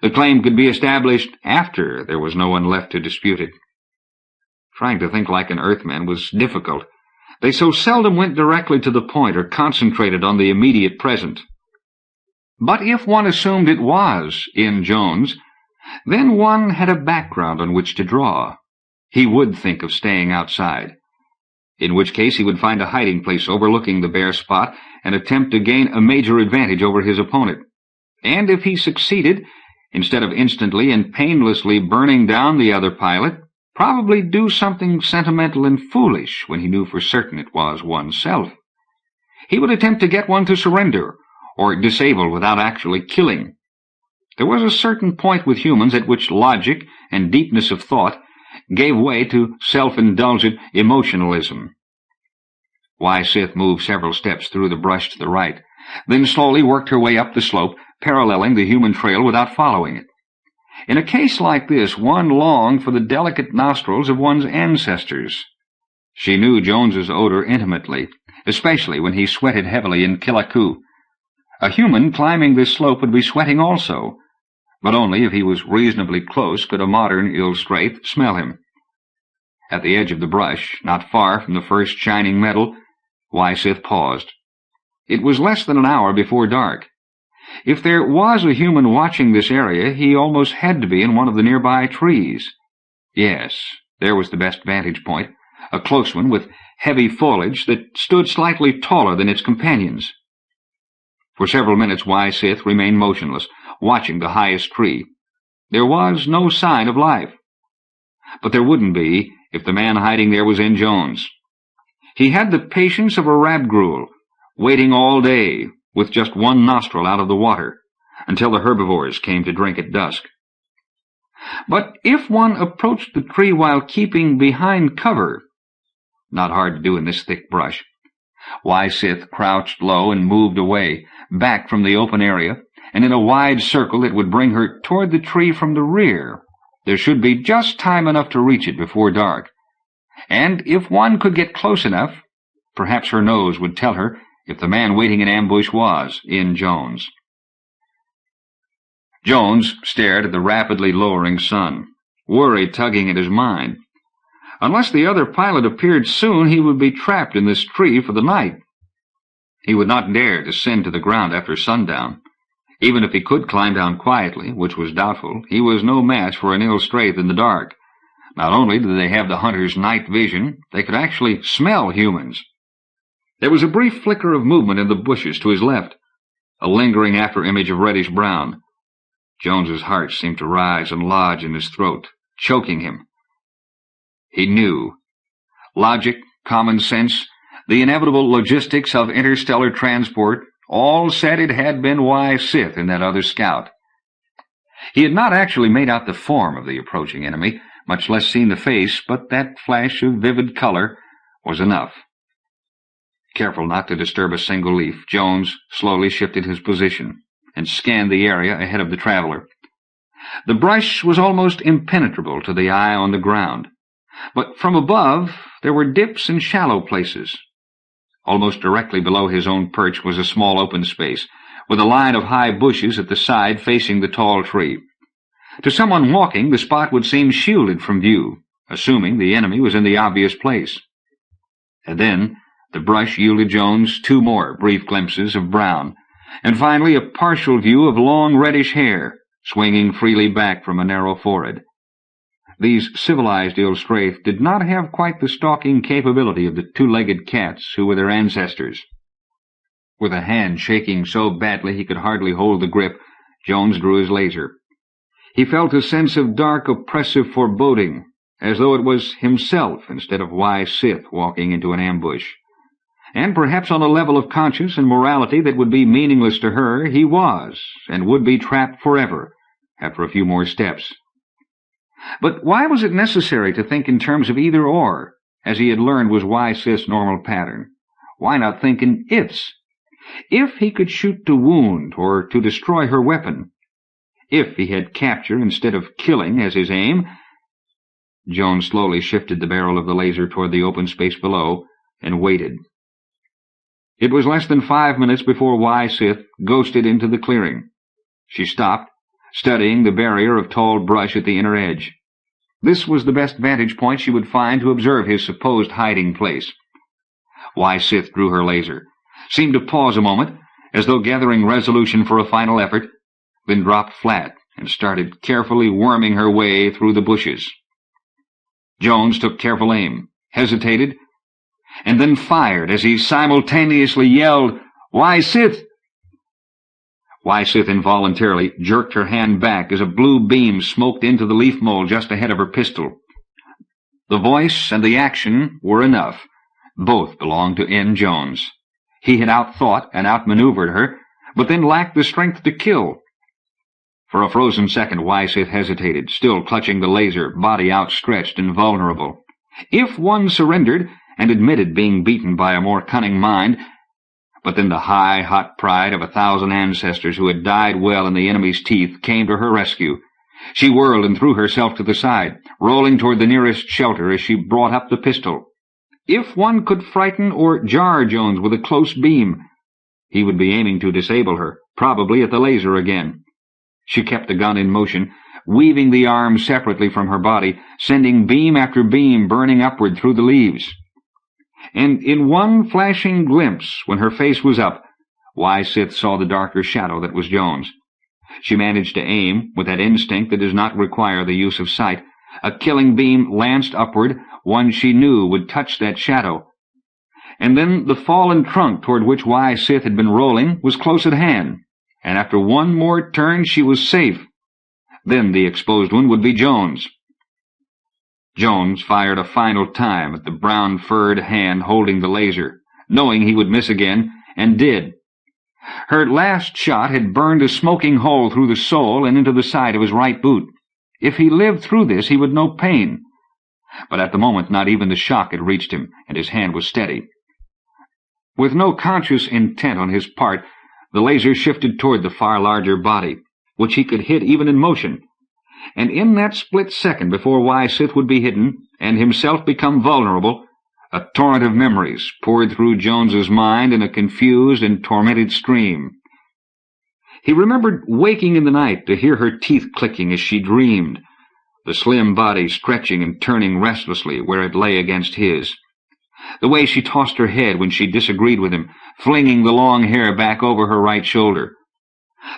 A: The claim could be established after there was no one left to dispute it. Trying to think like an Earthman was difficult. They so seldom went directly to the point or concentrated on the immediate present. But if one assumed it was N. Jones, then one had a background on which to draw. He would think of staying outside, in which case he would find a hiding place overlooking the bare spot and attempt to gain a major advantage over his opponent. And if he succeeded, instead of instantly and painlessly burning down the other pilot, probably do something sentimental and foolish when he knew for certain it was oneself. He would attempt to get one to surrender, or disable without actually killing. There was a certain point with humans at which logic and deepness of thought gave way to self-indulgent emotionalism. Y. Sith moved several steps through the brush to the right, then slowly worked her way up the slope, paralleling the human trail without following it. In a case like this, one longed for the delicate nostrils of one's ancestors. She knew Jones's odor intimately, especially when he sweated heavily in Killiku. A human climbing this slope would be sweating also, but only if he was reasonably close could a modern ill-straight smell him. At the edge of the brush, not far from the first shining metal, Y. Sith paused. It was less than an hour before dark. If there was a human watching this area, he almost had to be in one of the nearby trees. Yes, there was the best vantage point, a close one with heavy foliage that stood slightly taller than its companions. For several minutes Y. Sith remained motionless, watching the highest tree. There was no sign of life. But there wouldn't be if the man hiding there was N. Jones. He had the patience of a rabgrul, waiting all day, with just one nostril out of the water, until the herbivores came to drink at dusk. But if one approached the tree while keeping behind cover— not hard to do in this thick brush. Y. Sith crouched low and moved away, back from the open area, and in a wide circle that would bring her toward the tree from the rear. There should be just time enough to reach it before dark. And if one could get close enough, perhaps her nose would tell her if the man waiting in ambush was in Jones. Jones stared at the rapidly lowering sun, worry tugging at his mind. Unless the other pilot appeared soon, he would be trapped in this tree for the night. He would not dare descend to the ground after sundown. Even if he could climb down quietly, which was doubtful, he was no match for an ill Straith in the dark. Not only did they have the hunter's night vision, they could actually smell humans. There was a brief flicker of movement in the bushes to his left, a lingering after-image of reddish-brown. Jones's heart seemed to rise and lodge in his throat, choking him. He knew. Logic, common sense, the inevitable logistics of interstellar transport, all said it had been Sith in that other scout. He had not actually made out the form of the approaching enemy, much less seen the face, but that flash of vivid color was enough. Careful not to disturb a single leaf, Jones slowly shifted his position and scanned the area ahead of the traveler. The brush was almost impenetrable to the eye on the ground, but from above there were dips and shallow places. Almost directly below his own perch was a small open space, with a line of high bushes at the side facing the tall tree. To someone walking, the spot would seem shielded from view, assuming the enemy was in the obvious place. And then the brush yielded Jones 2 more brief glimpses of brown, and finally a partial view of long reddish hair, swinging freely back from a narrow forehead. These civilized ill Straith did not have quite the stalking capability of the 2-legged cats who were their ancestors. With a hand shaking so badly he could hardly hold the grip, Jones drew his laser. He felt a sense of dark, oppressive foreboding, as though it was himself instead of Sith walking into an ambush. And perhaps on a level of conscience and morality that would be meaningless to her, he was, and would be trapped forever after a few more steps. But why was it necessary to think in terms of either-or, as he had learned was Sith's normal pattern? Why not think in ifs? If he could shoot to wound or to destroy her weapon, if he had capture instead of killing as his aim. Jones slowly shifted the barrel of the laser toward the open space below and waited. It was less than 5 minutes before Sith ghosted into the clearing. She stopped, studying the barrier of tall brush at the inner edge. This was the best vantage point she would find to observe his supposed hiding place. Sith drew her laser, seemed to pause a moment, as though gathering resolution for a final effort, then dropped flat and started carefully worming her way through the bushes. Jones took careful aim, hesitated, and then fired as he simultaneously yelled, Sith! Sith involuntarily jerked her hand back as a blue beam smoked into the leaf mold just ahead of her pistol. The voice and the action were enough. Both belonged to N. Jones. He had outthought and outmaneuvered her, but then lacked the strength to kill. For a frozen second, Sith hesitated, still clutching the laser, body outstretched and vulnerable. If one surrendered and admitted being beaten by a more cunning mind, but then the high, hot pride of 1,000 ancestors who had died well in the enemy's teeth came to her rescue. She whirled and threw herself to the side, rolling toward the nearest shelter as she brought up the pistol. If one could frighten or jar Jones with a close beam, he would be aiming to disable her, probably at the laser again. She kept the gun in motion, weaving the arms separately from her body, sending beam after beam burning upward through the leaves. And in one flashing glimpse, when her face was up, Sith saw the darker shadow that was Jones. She managed to aim, with that instinct that does not require the use of sight. A killing beam lanced upward, one she knew would touch that shadow. And then the fallen trunk toward which Sith had been rolling was close at hand, and after one more turn she was safe. Then the exposed one would be Jones. Jones fired a final time at the brown-furred hand holding the laser, knowing he would miss again, and did. Her last shot had burned a smoking hole through the sole and into the side of his right boot. If he lived through this, he would know pain. But at the moment not even the shock had reached him, and his hand was steady. With no conscious intent on his part, the laser shifted toward the far larger body, which he could hit even in motion. And in that split second before Sith would be hidden and himself become vulnerable, a torrent of memories poured through Jones's mind in a confused and tormented stream. He remembered waking in the night to hear her teeth clicking as she dreamed, the slim body stretching and turning restlessly where it lay against his. The way she tossed her head when she disagreed with him, flinging the long hair back over her right shoulder.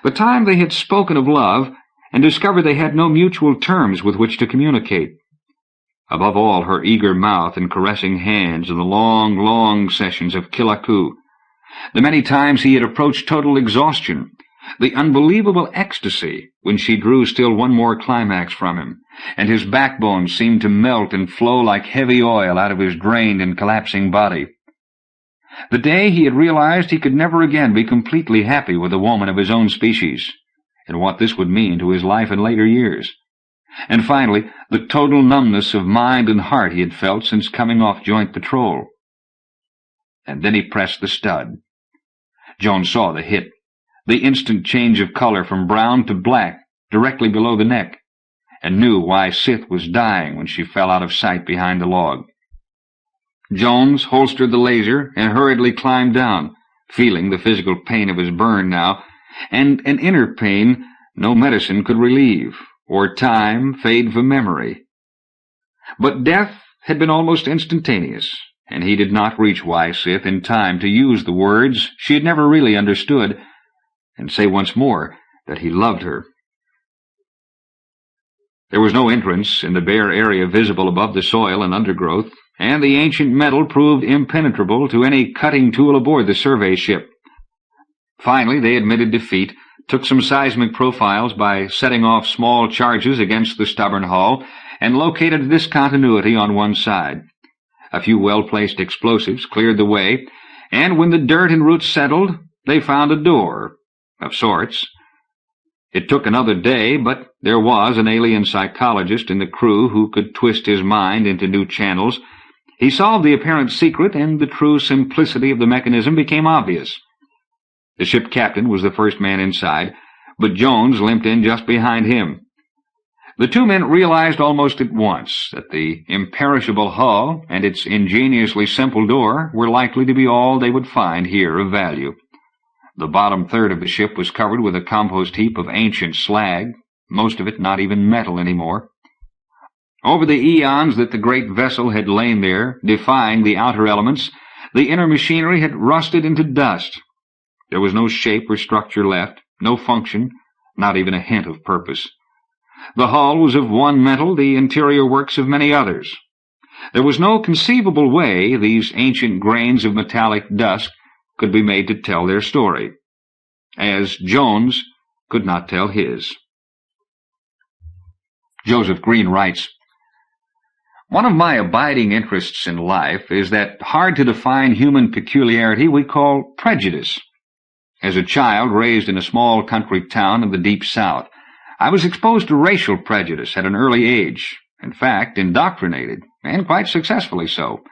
A: The time they had spoken of love and discovered they had no mutual terms with which to communicate. Above all, her eager mouth and caressing hands and the long, long sessions of killaku. The many times he had approached total exhaustion, the unbelievable ecstasy when she drew still one more climax from him, and his backbone seemed to melt and flow like heavy oil out of his drained and collapsing body. The day he had realized he could never again be completely happy with a woman of his own species, and what this would mean to his life in later years. And finally, the total numbness of mind and heart he had felt since coming off joint patrol. And then he pressed the stud. Jones saw the hit, the instant change of color from brown to black directly below the neck, and knew why Sith was dying when she fell out of sight behind the log. Jones holstered the laser and hurriedly climbed down, feeling the physical pain of his burn now, and an inner pain no medicine could relieve, or time fade from memory. But death had been almost instantaneous, and he did not reach Sith in time to use the words she had never really understood, and say once more that he loved her. There was no entrance in the bare area visible above the soil and undergrowth, and the ancient metal proved impenetrable to any cutting tool aboard the survey ship. Finally, they admitted defeat, took some seismic profiles by setting off small charges against the stubborn hull, and located a discontinuity on one side. A few well-placed explosives cleared the way, and when the dirt and roots settled, they found a door, of sorts. It took another day, but there was an alien psychologist in the crew who could twist his mind into new channels. He solved the apparent secret, and the true simplicity of the mechanism became obvious. The ship captain was the first man inside, but Jones limped in just behind him. The two men realized almost at once that the imperishable hull and its ingeniously simple door were likely to be all they would find here of value. The bottom third of the ship was covered with a compost heap of ancient slag, most of it not even metal anymore. Over the eons that the great vessel had lain there, defying the outer elements, the inner machinery had rusted into dust. There was no shape or structure left, no function, not even a hint of purpose. The hull was of one metal, the interior works of many others. There was no conceivable way these ancient grains of metallic dust could be made to tell their story, as Jones could not tell his. Joseph Green writes, "One of my abiding interests in life is that hard-to-define human peculiarity we call prejudice. As a child raised in a small country town in the Deep South, I was exposed to racial prejudice at an early age, in fact, indoctrinated, and quite successfully so.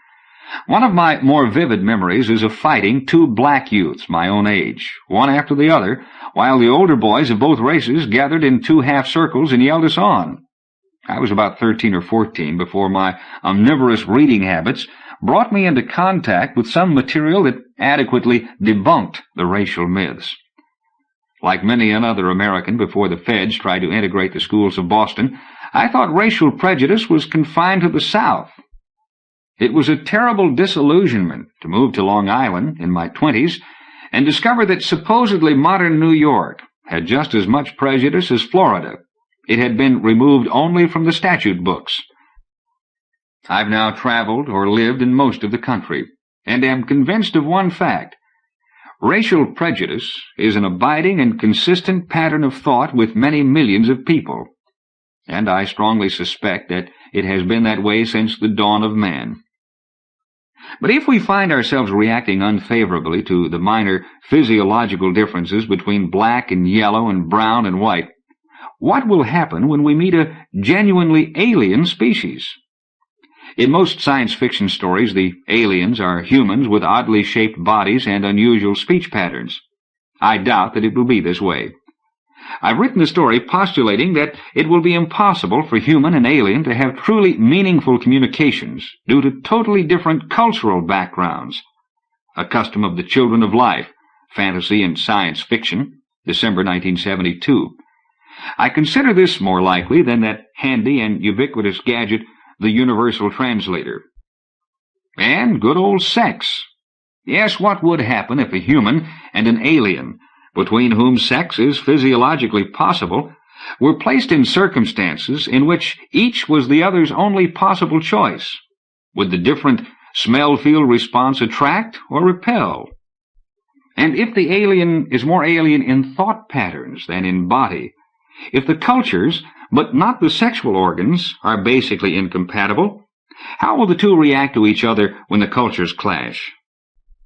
A: One of my more vivid memories is of fighting two black youths my own age, one after the other, while the older boys of both races gathered in two half-circles and yelled us on. I was about 13 or 14 before my omnivorous reading habits brought me into contact with some material that adequately debunked the racial myths. Like many another American before the feds tried to integrate the schools of Boston, I thought racial prejudice was confined to the South. It was a terrible disillusionment to move to Long Island in my 20s and discover that supposedly modern New York had just as much prejudice as Florida. It had been removed only from the statute books. I've now traveled or lived in most of the country, and am convinced of one fact. Racial prejudice is an abiding and consistent pattern of thought with many millions of people, and I strongly suspect that it has been that way since the dawn of man. But if we find ourselves reacting unfavorably to the minor physiological differences between black and yellow and brown and white, what will happen when we meet a genuinely alien species? In most science fiction stories, the aliens are humans with oddly shaped bodies and unusual speech patterns. I doubt that it will be this way. I've written the story postulating that it will be impossible for human and alien to have truly meaningful communications due to totally different cultural backgrounds. A Custom of the Children of Life, Fantasy and Science Fiction, December 1972. I consider this more likely than that handy and ubiquitous gadget, the Universal Translator. And good old sex. Yes, what would happen if a human and an alien, between whom sex is physiologically possible, were placed in circumstances in which each was the other's only possible choice? Would the different smell-feel response attract or repel? And if the alien is more alien in thought patterns than in body, if the cultures, but not the sexual organs, are basically incompatible, how will the two react to each other when the cultures clash?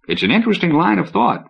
A: It's an interesting line of thought.